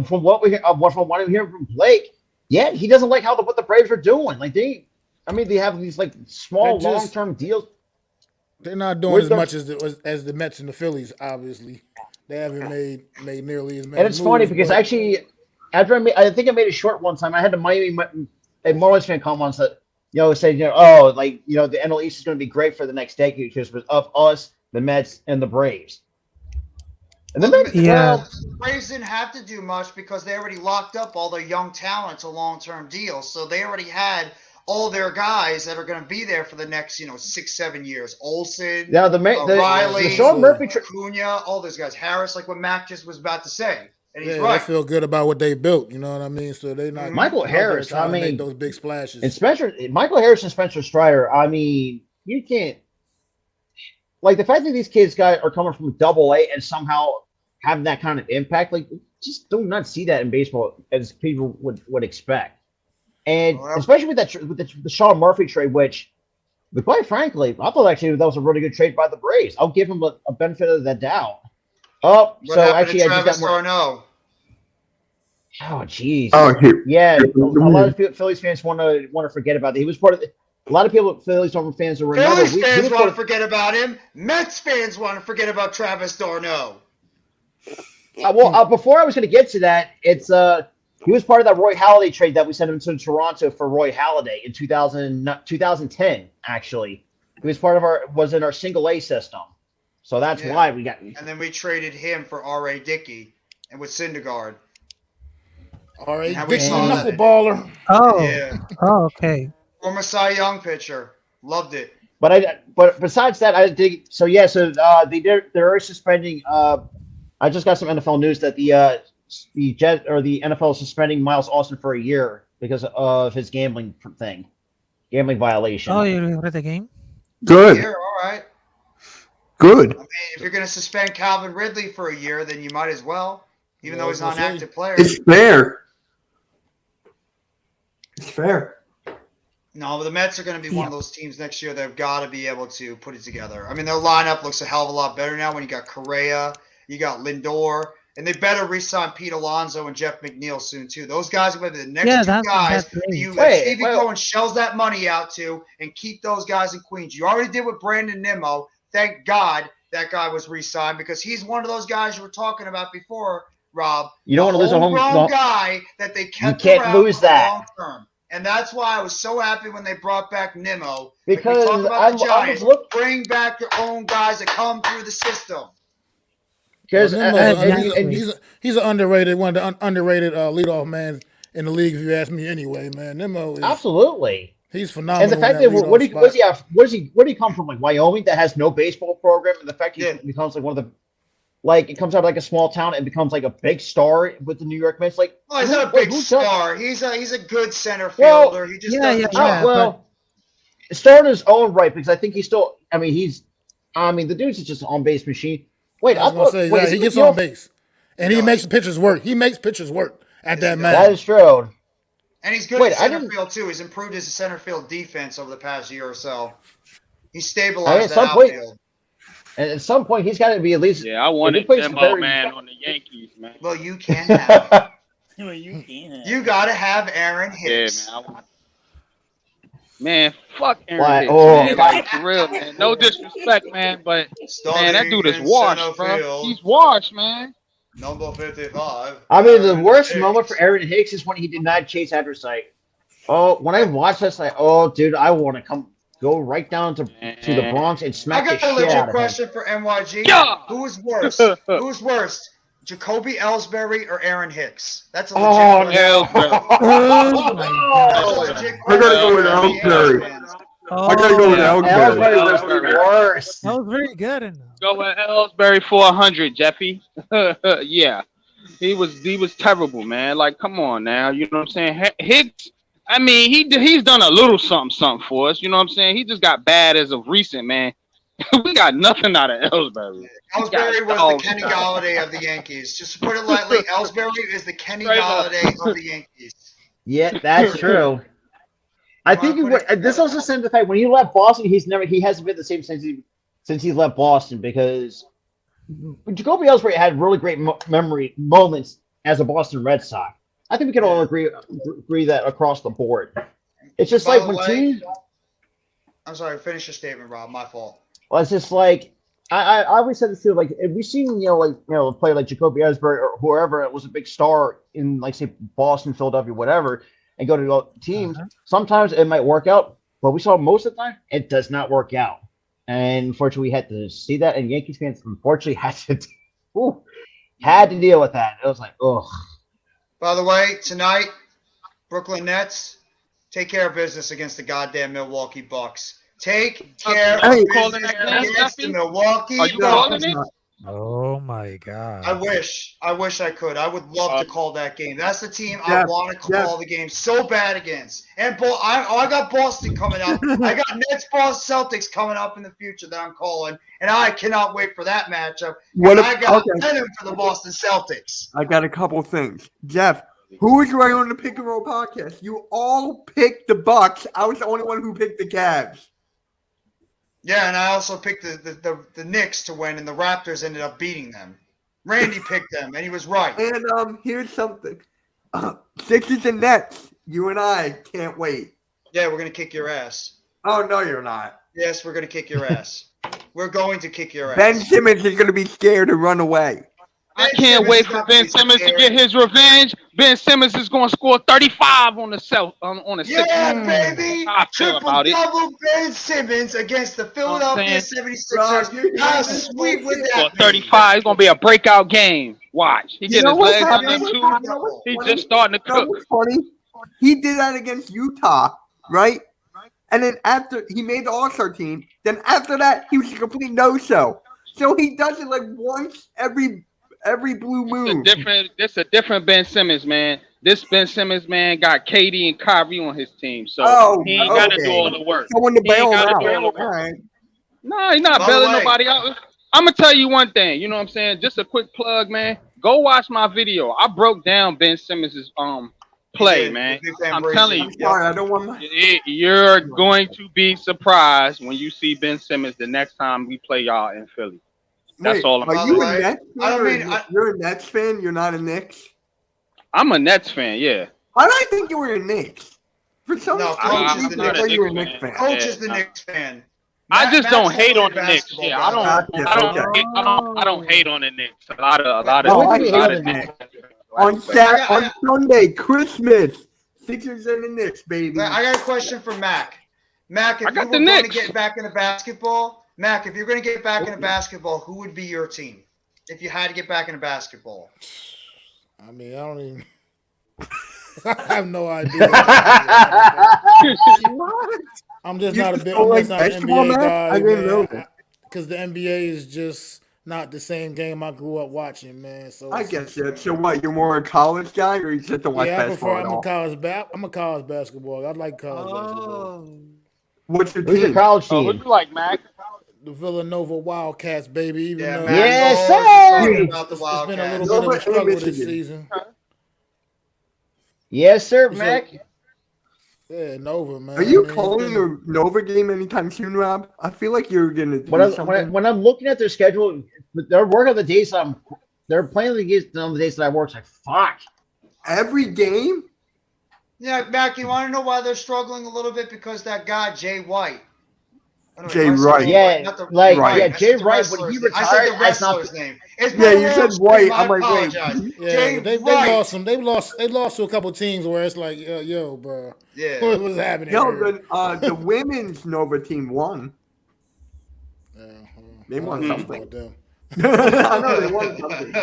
from what we hear from Blake, he doesn't like what the Braves are doing. Like they have these like small long term deals. They're not doing as much as the Mets and the Phillies. Obviously, they haven't made nearly as many. And it's funny because actually, after I think I made a short one time. I had a Marlins fan come on said, the NL East is going to be great for the next decade because of us, the Mets, and the Braves. And the Braves didn't have to do much because they already locked up all their young talent to long-term deals. So they already had all their guys that are going to be there for the next, 6-7 years. Olsen, Riley, Sean Murphy, Acuna, all those guys. Harris, like what Mac just was about to say. And he's right. They feel good about what they built. You know what I mean? So they're not Michael Harris. To make those big splashes. And Michael Harris and Spencer Strider. You can't the fact that these kids are coming from Double-A and somehow having that kind of impact. Just do not see that in baseball as people would expect. And especially with the Sean Murphy trade, which, quite frankly, I thought actually that was a really good trade by the Braves. I'll give him a benefit of the doubt. Oh, what happened to Travis Darno? Oh, jeez. Yeah, a lot of Phillies fans want to forget about that. He was part of a lot of Phillies fans will remember. Phillies fans want to forget about him. Mets fans want to forget about Travis Darno. Before I was going to get to that, it's he was part of that Roy Halladay trade that we sent him to Toronto for Roy Halladay in 2010. Actually, he was in our single A system. So that's why we got. And then we traded him for R.A. Dickey and with Syndergaard. All right, How we Dixie saw that. knuckleballer. Oh, Yeah. oh, okay. Former Cy Young pitcher. Loved it. But besides that, I think so. Yeah, so they're suspending. I just got some NFL news that the NFL is suspending Miles Austin for a year because of his gambling violation. Oh, you read the game? Good. Here, all right. Good. I mean, if you're going to suspend Calvin Ridley for a year, then you might as well, even Yeah, though he's not an active player. It's fair. It's fair. No, but the Mets are going to be one of those teams next year that have got to be able to put it together. I mean, their lineup looks a hell of a lot better now when you got Correa, you got Lindor, and they better re-sign Pete Alonso and Jeff McNeil soon, too. Those guys are going to be the next two guys that Stevie Cohen shells that money out to and keep those guys in Queens. You already did with Brandon Nimmo. Thank God that guy was re-signed because he's one of those guys you were talking about before, Rob. You don't want to lose a home guy that they kept You can't around lose for the that. long term. And that's why I was so happy when they brought back Nimmo. Because like we talk about the I Giants, was bring back your own guys that come through the system. Because he's an underrated one, of the underrated leadoff man in the league. If you ask me, anyway, man, Nimmo is absolutely. He's phenomenal. And the fact that where do he come from? Like Wyoming, that has no baseball program, and the fact he becomes like one of the it comes out of like a small town and becomes like a big star with the New York Mets. Like, well, he's not a big star. He's a good center fielder. He just does the job. Star in his own right because I think he's still. I mean, the dude's just an on base machine. Wait, I was gonna say he gets on base, and he makes pitchers work. He makes pitchers work at that man. That is true. And he's good at center field too. He's improved his center field defense over the past year or so. He's stabilized that outfield. And at some point, he's got to be at least. Yeah, I wanted Nimmo, man, on the Yankees, man. Well, you can have. You can. You got to have Aaron Hicks. Yeah, man, fuck Aaron Why? Hicks, Oh, man. Like, for real, man. No disrespect, man, but man, that dude is washed, bro. Field. He's washed, man. Number 55. I mean, the worst moment for Aaron Hicks is when he did not chase after sight. Oh, when I watched this, like, oh, dude, I want to go right down to the Bronx and smack the shit out of him. I got a legit question for NYG. Yeah. Who's worse? Who's worse? Jacoby Ellsbury or Aaron Hicks? That's a legit question. I gotta go with Ellsbury. I gotta go with Ellsbury. Ellsbury worse. That was very good. Go with Ellsbury for 100, Jeffy. Yeah, he was terrible, man. Like, come on now, you know what I'm saying? Hicks. I mean, he's done a little something for us. You know what I'm saying? He just got bad as of recent, man. We got nothing out of Ellsbury. Ellsbury was the Kenny Galladay of the Yankees. Just to put it lightly, Ellsbury is the Kenny Galladay of the Yankees. Yeah, that's true. I think this also sends the fact when he left Boston, he hasn't been the same since he left Boston because Jacoby Ellsbury had really great memory moments as a Boston Red Sox. I think we can all agree that across the board. It's just like when teams. I'm sorry. Finish your statement, Rob. My fault. Well, it's just like I always said this too. Like if we seen a player like Jacoby Ellsbury or whoever was a big star in like say Boston, Philadelphia, whatever, and go to teams, sometimes it might work out. But we saw most of the time it does not work out. And unfortunately, we had to see that, and Yankees fans unfortunately had to deal with that. It was like, ugh. By the way, tonight, Brooklyn Nets, take care of business against the goddamn Milwaukee Bucks. Take care of business against the Milwaukee Bucks. Oh my God! I wish I could. I would love to call that game. That's the team I want to call the game so bad against. And I got Boston coming up. I got Nets, Boston Celtics coming up in the future that I'm calling, and I cannot wait for that matchup. I got Venom for the Boston Celtics. I got a couple things, Jeff. Who was right on the Pick and Roll podcast? You all picked the Bucks. I was the only one who picked the Cavs. Yeah, and I also picked the Knicks to win, and the Raptors ended up beating them. Randy picked them, and he was right. And here's something. Sixers and Nets, you and I can't wait. Yeah, we're going to kick your ass. Oh, no, you're not. Yes, we're going to kick your ass. We're going to kick your ass. Ben Simmons is going to be scared to run away. I can't wait for Ben Simmons to get his revenge Ben Simmons is going to score 35 on the Sixers. Baby. How I feel about it. Triple-double Ben Simmons against the Philadelphia 76ers. How sweet would that be? 35. It's going to be a breakout game. Watch. He get his legs under happening? two. He's just starting to cook. What's funny? He did that against Utah, right? And then after he made the All-Star team, then after that he was a complete no-show. So he does it like once every blue moon. This a different Ben Simmons, man. This Ben Simmons, man, got KD and Kyrie on his team, so he ain't got to do all the work. Someone to bail him out. No, he's not bailing nobody out. I'm gonna tell you one thing. You know what I'm saying? Just a quick plug, man. Go watch my video. I broke down Ben Simmons' play, man. I'm telling you. Sorry, I don't want you're going to be surprised when you see Ben Simmons the next time we play y'all in Philly. That's all I'm saying. Are you a Nets fan? You're a Nets fan? You're not a Knicks? I'm a Nets fan, yeah. Why do I think you were a Knicks? For some reason, Coach is you were a Knicks fan. Coach is the Knicks fan. I just don't hate on the Knicks. Yeah, I don't hate on the Knicks. A lot of on Sunday, Christmas, Sixers and the Knicks, baby. I got a question for Mac. Mac, if you were going to get back into basketball, who would be your team if you had to get back into basketball? I mean, I don't even. I have no idea. I'm just not a big. I'm just not an NBA guy. I didn't know that because the NBA is just not the same game I grew up watching, man. So I guess that. So what? You're more a college guy, or you just to watch basketball? I'm a college basketball. I like college basketball. What's your Who's team? your college team? What you like, Mac? The Villanova Wildcats, baby. Even though yes, sir. It's been a little bit of a struggle this season. Yes, sir, Mac. Yeah, Nova, man. Are you calling a Nova game anytime soon, Rob? I feel like you're gonna do something. When I'm looking at their schedule, they're working on the days they're playing the games on the days that I work. It's like fuck. Every game? Yeah, Mac, you want to know why they're struggling a little bit? Because that guy, Jay White. Jay Wright. Yeah, Jay Wright, when he retired, I said the wrestler's name. Yeah, you said White. I'm like, wait. Yeah, they lost some. They lost to a couple teams where it's like, yo, bro. Yeah. What was happening? No, the women's Nova team won. They won something. I know they won something.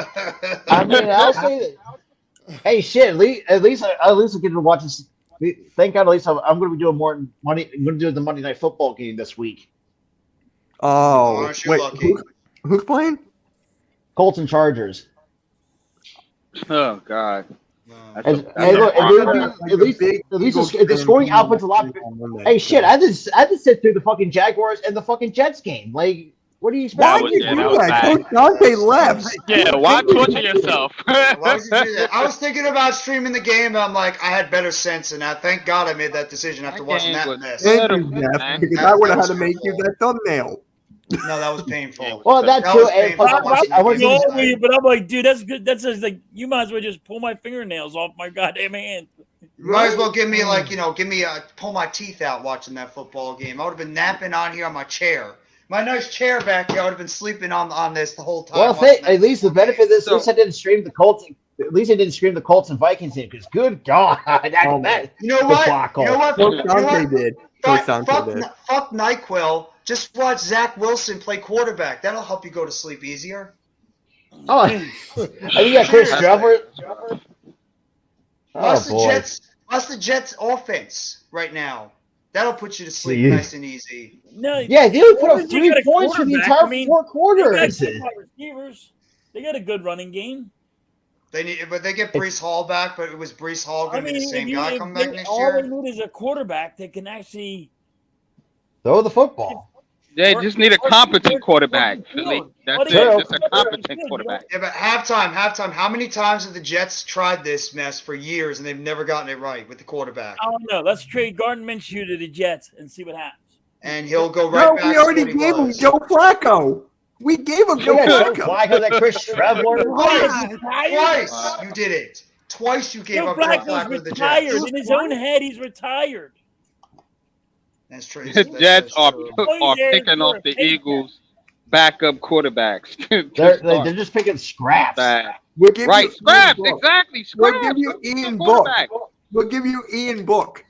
I mean, I'll say that. Hey, shit! At least I get to watch this. Thank God, at least I'm going to be doing more money. I'm going to do the Monday Night Football game this week. Oh, wait, who's playing? Colts and Chargers. Oh God! At least the scoring output's a lot. Hey, shit! I had to sit through the fucking Jaguars and the fucking Jets game. Like, what do you expect? Why would you do that? Coach Dante left. Yeah, why torture yourself? Why would you do that? I was thinking about streaming the game, but I'm like, I had better sense than that. Thank God I made that decision after watching that mess. Thank you, Jeff, because I would have had to make you that thumbnail. No, that was painful. Well, that too. I wasn't with you, but I'm like, dude, that's good. That's just like, you might as well just pull my fingernails off my goddamn hand. You might as well give me pull my teeth out watching that football game. I would have been napping on here on my chair. My nice chair back here, I would have been sleeping on this the whole time. Well, at least the benefit of this, at least I didn't stream the Colts. At least I didn't stream the Colts and Vikings in, because good God, that you know what? Dante did. Fuck NyQuil. Just watch Zach Wilson play quarterback. That'll help you go to sleep easier. Oh, you got Chris Trevor. Watch the Jets offense right now. That'll put you to sleep nice and easy. No, yeah, they would put up 3 points for the entire 4 quarters. They got a good running game. But they get Breece Hall back. But it was Breece Hall going to be the same guy coming back next all year? All they need is a quarterback that can actually throw the football. They just need a competent quarterback, Philly. That's it. Just a competent quarterback. Yeah, but halftime. How many times have the Jets tried this mess for years and they've never gotten it right with the quarterback? I don't know. Let's trade Gardner Minshew to the Jets and see what happens. And he'll go right back. No, we already gave him Joe Flacco. We gave him Joe Flacco. Joe Flacco, that Chris Trevor. Twice you did it. Twice you gave up Joe Flacco to the Jets. In his own head, he's retired. That's true. The Jets are picking off the Eagles backup quarterbacks. They're just picking scraps. We'll give Right, you scraps, Ian Book. exactly. We'll Scraps. give you Ian Book. Quarterback. We'll give you Ian Book.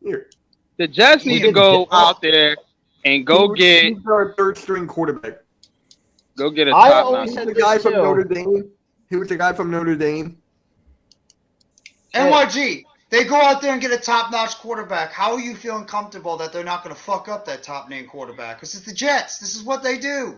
Here. The Jets need to go out there and go get. He's our third string quarterback. Go get a I top always notch. said The this guy from too. Notre Dame. He was the guy from Notre Dame. NYG, they go out there and get a top-notch quarterback. How are you feeling comfortable that they're not going to fuck up that top-name quarterback? Because it's the Jets. This is what they do.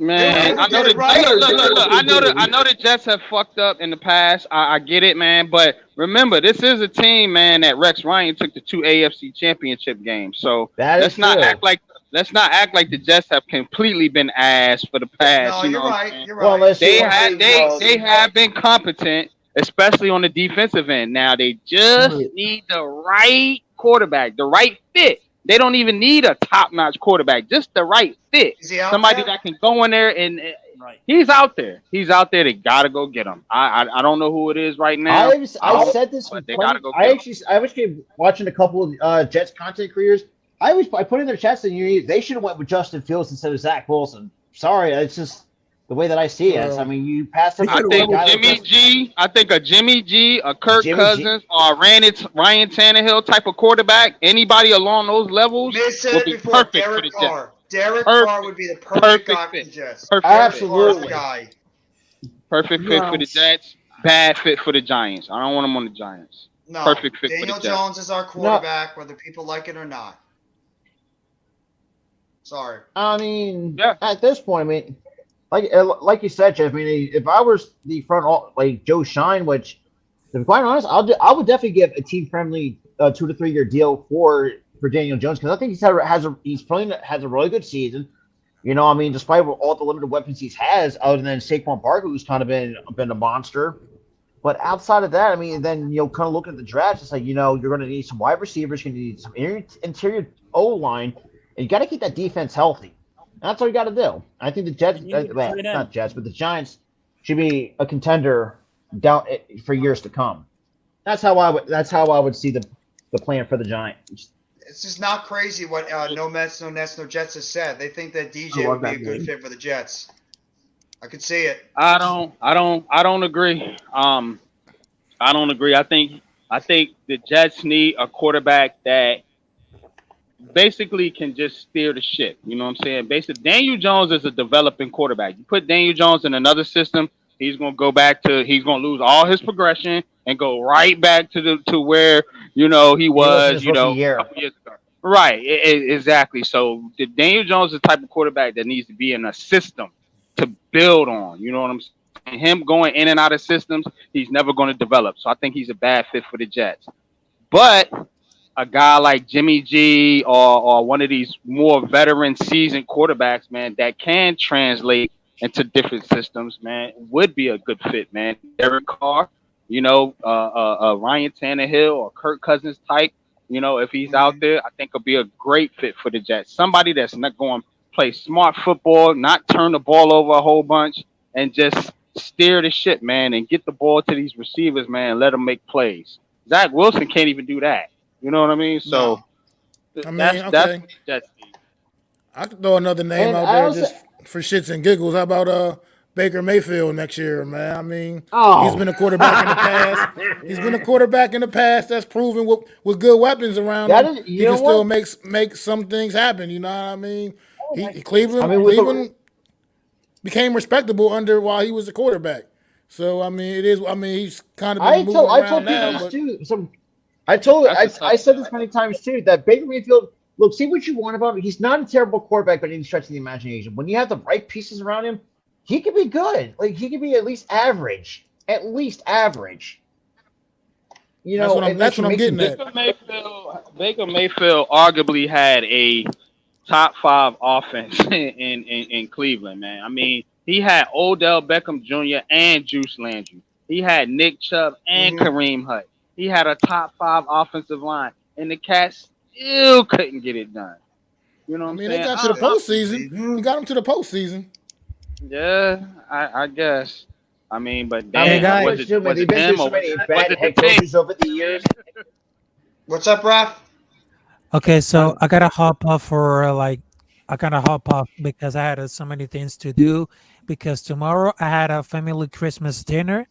Man, I know Look, I know the Jets have fucked up in the past. I get it, man. But remember, this is a team, man, that Rex Ryan took to 2 AFC Championship games. So let's not act like the Jets have completely been ass for the past. No, you you're know right. what I'm You're right. saying? They have been competent, especially on the defensive end. Now they just need the right quarterback, the right fit. They don't even need a top-notch quarterback, just the right fit. Is he out Somebody there? that can go in there and he's out there. He's out there. They gotta go get him. I don't know who it is right now. I said this. But they plenty- gotta go get him. I was watching a couple of Jets content creators. I put in their chats and they should have went with Justin Fields instead of Zach Wilson. Sorry, it's just the way that I see it. I mean, you passed him. I think a Jimmy G, a Kirk Jimmy G. Cousins, or a Ryan Tannehill type of quarterback, anybody along those levels would be perfect for the Jets. Derek Carr would be the perfect guy for the Jets. Absolutely. Guy. Perfect fit for the Jets. Bad fit for the Giants. I don't want him on the Giants. No, perfect fit Daniel for the Jets. Jones is our quarterback, whether people like it or not. Sorry. I mean, at this point, I mean, like you said, Jeff. I mean, if I was the front, like Joe Shine, which, to be quite honest, I would definitely give a team-friendly 2 to 3 year deal for Daniel Jones, because I think he's probably has a really good season. You know, I mean, despite all the limited weapons he has, other than Saquon Barkley, who's kind of been a monster. But outside of that, I mean, then kind of looking at the draft, it's like you're going to need some wide receivers, you're going to need some interior O line, and you got to keep that defense healthy. That's all you got to do. I think the Jets, not Jets, but the Giants should be a contender down for years to come. That's how I would see the plan for the Giants. It's just not crazy what No Mets, No Nets, No Jets has said. They think that DJ would be a good fit for the Jets. I could see it. I don't agree. I don't agree. I think the Jets need a quarterback that basically can just steer the ship. You know what I'm saying? Basically, Daniel Jones is a developing quarterback. You put Daniel Jones in another system, he's going to lose all his progression and go right back to where, he was, a couple years ago. Right. Exactly. So Daniel Jones is the type of quarterback that needs to be in a system to build on. You know what I'm saying? Him going in and out of systems, he's never going to develop. So I think he's a bad fit for the Jets. But a guy like Jimmy G or one of these more veteran seasoned quarterbacks, man, that can translate into different systems, man, would be a good fit, man. Derek Carr, Ryan Tannehill or Kirk Cousins type, if he's out there, I think it'll be a great fit for the Jets. Somebody that's not going to play smart football, not turn the ball over a whole bunch, and just steer the ship, man, and get the ball to these receivers, man, and let them make plays. Zach Wilson can't even do that. You know what I mean? So, that's what the Jets need. I could throw another name out there just for shits and giggles. How about Baker Mayfield next year, man? I mean, he's been a quarterback in the past. He's been a quarterback in the past that's proven with good weapons around him, he can still make some things happen. You know what I mean? Cleveland became respectable while he was a quarterback. So I mean, he's kind of been moving around now. I said this many times too, that Baker Mayfield, look, see what you want about him. He's not a terrible quarterback by any stretch of the imagination. When you have the right pieces around him, he could be good. Like, he could be at least average. That's what I'm getting at. Baker Mayfield arguably had a top 5 offense in Cleveland, man. I mean, he had Odell Beckham Jr. and Juice Landry. He had Nick Chubb and Kareem Hunt. He had a top 5 offensive line, and the Cats still couldn't get it done. You know what I'm saying? They got to the postseason. He got them to the postseason. Yeah, I guess. I mean, but they've damn, been through so many bad head coaches over the years. What's up, Raph? Okay, so I gotta hop off for like I kind of hop off because I had so many things to do. Because tomorrow I had a family Christmas dinner,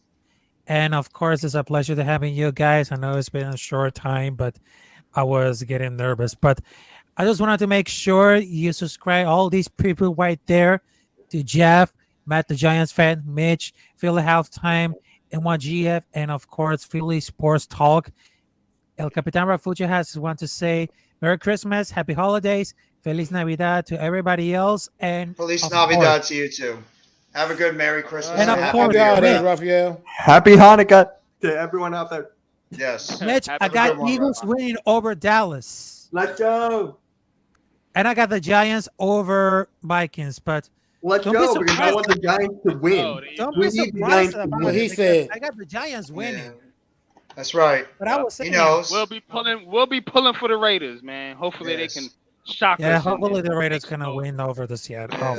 and of course, it's a pleasure to having you guys. I know it's been a short time, but I was getting nervous. But I just wanted to make sure you subscribe all these people right there to Jeff, Matt the Giants fan, Mitch, Philly Halftime, NYGF, and of course Philly Sports Talk. El Capitan Rafuccio has want to say Merry Christmas, Happy Holidays, Feliz Navidad to everybody else, and Feliz of Navidad course, to you too. Have a good Merry Christmas and of Happy course, New Year, holidays, man. Raphael. Happy Hanukkah to everyone out there. Yes. Mitch, Have I a good got one, Eagles Rafa. winning over Dallas, Let's go. and I got the Giants over Vikings. But Let's don't be go because I surprised. want the Giants to win. Oh, there you Don't go. We be need the surprised Giants to about What win. he it because said. I got the Giants winning. Yeah. That's right. But I Yeah. was He saying, knows. We'll be pulling for the Raiders, man. Hopefully Yes. they can shock yeah, us. and hopefully the Raiders make gonna some win over the Seattle, Yeah.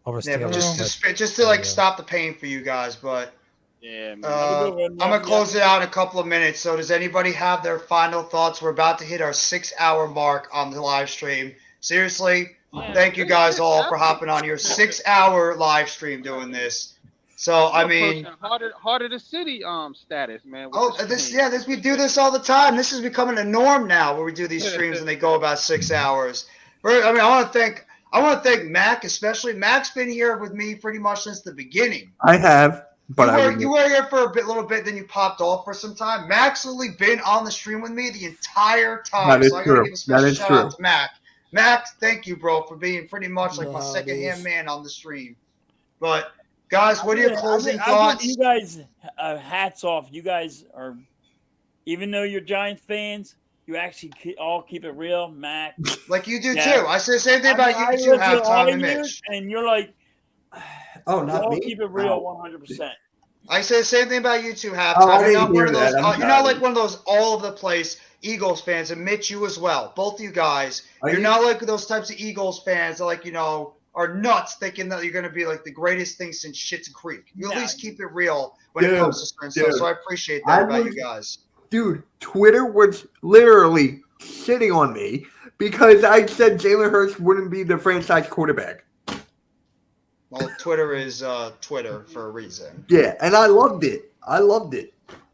over Yeah, but Steelers. just to like stop the pain for you guys, but Yeah, man. Have a good one, I'm gonna Raphael. close it out in a couple of minutes. So does anybody have their final thoughts? We're about to hit our 6-hour mark on the live stream. Seriously, thank you guys all for hopping on your 6-hour live stream doing this. So I mean, heart of the city status, man. with oh, the stream. we do this all the time. This is becoming a norm now, where we do these streams and they go about 6 hours. I mean, I want to thank Mac, especially. Mac's been here with me pretty much since the beginning. I have, but You were here for a little bit, then you popped off for some time. Mac's only been on the stream with me the entire time. That is So I gotta true. give a special That is shout true. out to Mac. Mac, thank you, bro, for being pretty much like You know my how it second hand is. man on the stream. But guys, what are your closing I thoughts? give you guys hats off. You guys are, even though you're Giants fans, you actually all keep it real, Mac. Like you do Yeah. too. I say the same thing about I you too, listen all Halftime and of you, Mitch. and you're like, Oh, you not all me. keep it real 100%. I say the same thing about you two, Oh, Halftime. I You're didn't not one hear of those. that. I'm You're not sorry. like one of those all over the place Eagles fans, and Mitch, you as well. Both of you guys. Are You're you- not like those types of Eagles fans that are nuts, thinking that you're going to be like the greatest thing since Schitt's Creek. You at No. least keep it real when it Dude, comes to certain stuff. dude. So I appreciate I that about was- you guys. Dude, Twitter was literally shitting on me because I said Jalen Hurts wouldn't be the franchise quarterback. Well, Twitter is Twitter for a reason. Yeah, and I loved it.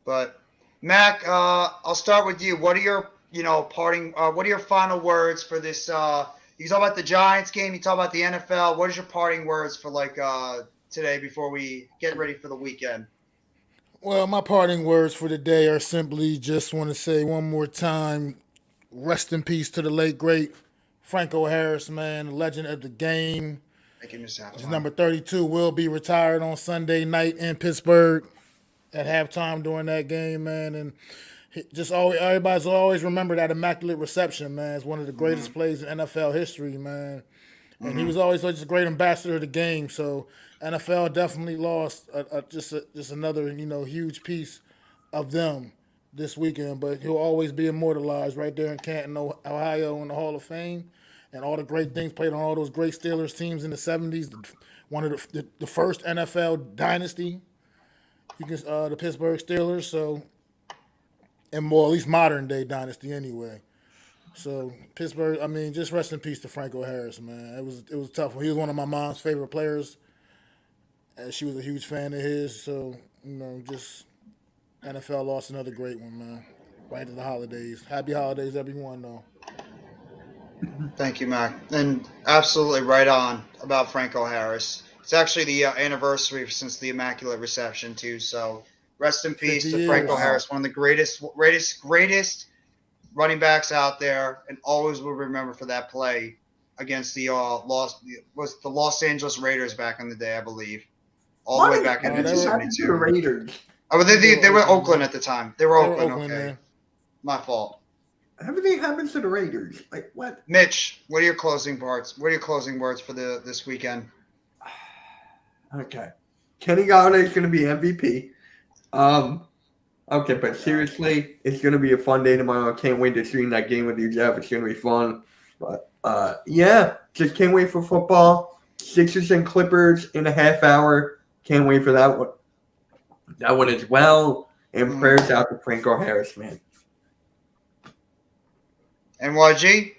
But Mac, I'll start with you. What are your parting? What are your final words for this? You talk about the Giants game. You talk about the NFL. What is your parting words for today before we get ready for the weekend? Well, my parting words for the day are simply just want to say one more time, rest in peace to the late, great Franco Harris, man, the legend of the game. Thank you, Mr. His Halftime. number 32 will be retired on Sunday night in Pittsburgh at halftime during that game, man. And everybody's always remember that immaculate reception, man. It's one of the greatest plays in NFL history, man. And he was always just a great ambassador of the game. So NFL definitely lost just another huge piece of them this weekend. But he'll always be immortalized right there in Canton, Ohio, in the Hall of Fame. And all the great things played on all those great Steelers teams in the 70s. One of the first NFL dynasty, the Pittsburgh Steelers. So, and more, at least modern day dynasty anyway. So Pittsburgh, I mean, just rest in peace to Franco Harris, man. It was tough. He was one of my mom's favorite players, and she was a huge fan of his. So just NFL lost another great one, man. Right to the holidays. Happy holidays, everyone, though. Thank you, Mac. And absolutely right on about Franco Harris. It's actually the anniversary since the Immaculate Reception, too. So rest in peace 50 to years. Franco Harris, one of the greatest running backs out there, and always will remember for that play against the Los Angeles Raiders back in the day, I believe. All the way back in What happened to the 1972. Raiders? Oh, they were Oakland at the time. They were They were Oakland, Oakland, okay. man. My fault. Everything happens to the Raiders. Like what? Mitch, what are your closing parts? What are your closing words for this weekend? Okay. Kenny Galladay is going to be MVP. Okay, but seriously, it's going to be a fun day tomorrow. I can't wait to stream that game with you, Jeff. It's going to be fun. But, yeah, just can't wait for football. Sixers and Clippers in a half hour. Can't wait for that one. That one as well. And prayers out to Franco Harris, man. NYG?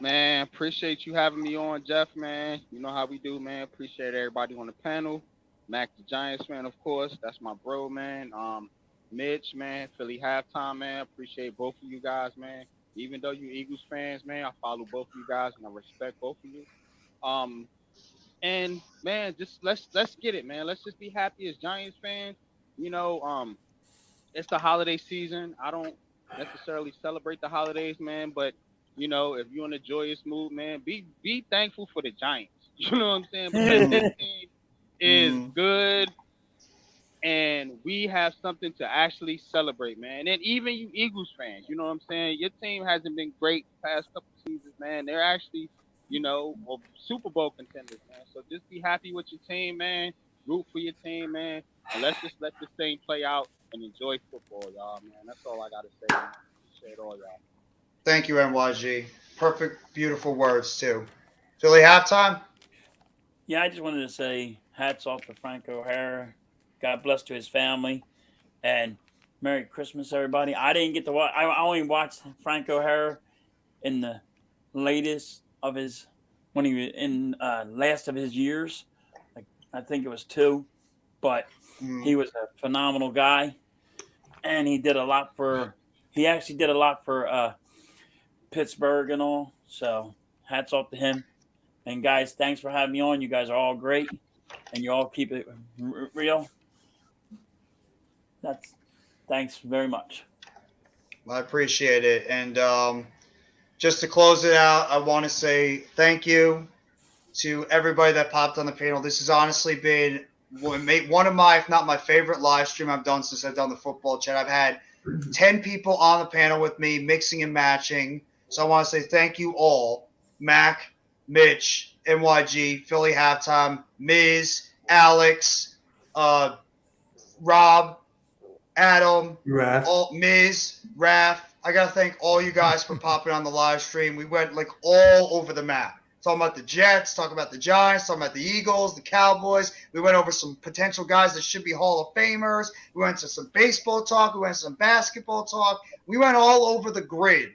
Man, appreciate you having me on, Jeff, man. You know how we do, man. Appreciate everybody on the panel. Mac the Giants fan, of course. That's my bro, man. Mitch, man, Philly halftime, man. Appreciate both of you guys, man. Even though you Eagles fans, man, I follow both of you guys and I respect both of you. Um, and man, just let's get it, man. Let's just be happy as Giants fans. You know, it's the holiday season. I don't necessarily celebrate the holidays, man, but you know, if you're in a joyous mood, man, be thankful for the Giants. You know what I'm saying? Because this team is good and we have something to actually celebrate, man. And even you Eagles fans, you know what I'm saying? Your team hasn't been great the past couple seasons, man. They're actually, you know, Super Bowl contenders, man. So just be happy with your team, man. Root for your team, man. And let's just let this thing play out and enjoy football, y'all, man. That's all I gotta say, man. Appreciate all y'all. Thank you, NYG. Perfect, beautiful words too. Philly halftime. Yeah, I just wanted to say hats off to Franco O'Hara. God bless to his family, and Merry Christmas, everybody. I didn't get to watch. I only watched Franco O'Hara in the latest of his when he was in last of his years. Like, I think it was 2, but he was a phenomenal guy, and he did a lot for. He actually did a lot for Pittsburgh and all. So hats off to him. And guys, thanks for having me on. You guys are all great, and you all keep it real. Thanks very much. I appreciate it. And just to close it out, I want to say thank you to everybody that popped on the panel. This has honestly been one of my, if not my favorite live stream I've done since I've done the football chat. I've had 10 people on the panel with me, mixing and matching. So I want to say thank you all. Mac, Mitch, NYG, Philly halftime, Miz, Alex, Rob, Adam, Miz, Raph. I got to thank all you guys for popping on the live stream. We went like all over the map. Talking about the Jets, talking about the Giants, talking about the Eagles, the Cowboys. We went over some potential guys that should be Hall of Famers. We went to some baseball talk. We went to some basketball talk. We went all over the grid.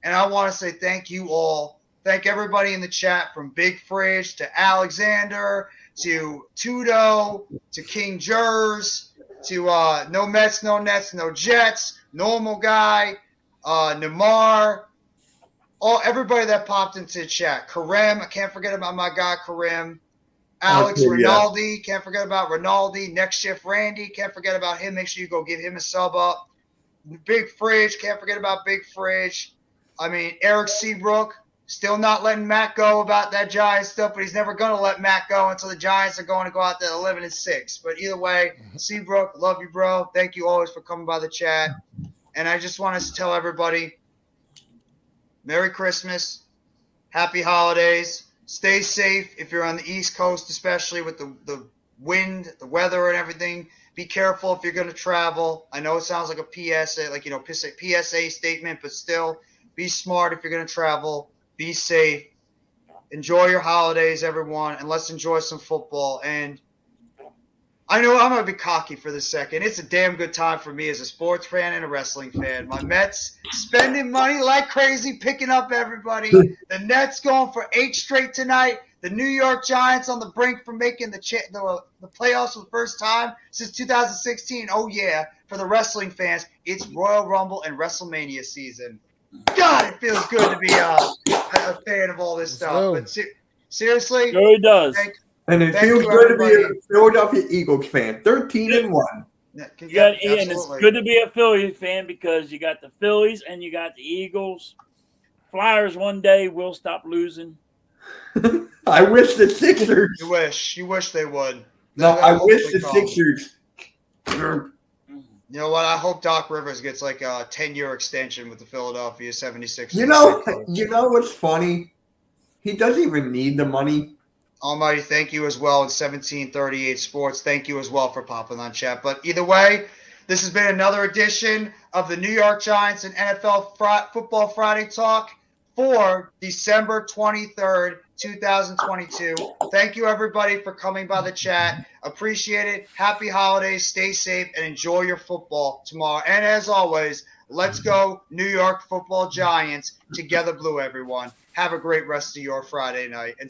And I want to say thank you all. Thank everybody in the chat, from Big Fridge to Alexander to Tudo to King Jers to No Mets, No Nets, No Jets, Normal Guy, Namar, everybody that popped into the chat. Karim, I can't forget about my guy Karim. Alex Rinaldi, can't forget about Rinaldi. Next Shift Randy, can't forget about him. Make sure you go give him a sub up. Big Fridge, can't forget about Big Fridge. I mean, Eric Seabrook, still not letting Matt go about that Giants stuff, but he's never going to let Matt go until the Giants are going to go out there 11-6. But either way, Seabrook, love you, bro. Thank you always for coming by the chat. And I just want to tell everybody, Merry Christmas, Happy Holidays, stay safe if you're on the East Coast, especially with the wind, the weather, and everything. Be careful if you're going to travel. I know it sounds like a PSA, like, PSA statement, but still, be smart if you're going to travel. Be safe. Enjoy your holidays, everyone, and let's enjoy some football. And I know I'm going to be cocky for this second. It's a damn good time for me as a sports fan and a wrestling fan. My Mets spending money like crazy, picking up everybody. The Nets going for 8 straight tonight. The New York Giants on the brink for making the playoffs for the first time since 2016. Oh, yeah, for the wrestling fans, it's Royal Rumble and WrestleMania season. God, it feels good to be a fan of all this stuff. But seriously, sure it does. And it feels good to be a Philadelphia Eagles fan. 13-1. And it's good to be a Phillies fan because you got the Phillies and you got the Eagles. Flyers one day will stop losing. I wish the Sixers. You wish they would. No, I wish the Sixers. You know what? I hope Doc Rivers gets like a 10-year extension with the Philadelphia 76ers. You know what's funny? He doesn't even need the money. Almighty, thank you as well. In 1738 Sports, thank you as well for popping on chat. But either way, this has been another edition of the New York Giants and NFL Football Friday Talk for December 23rd, 2022. Thank you, everybody, for coming by the chat. Appreciate it. Happy holidays. Stay safe and enjoy your football tomorrow. And as always, Let's go, New York Football Giants. Together blue, everyone. Have a great rest of your Friday night. And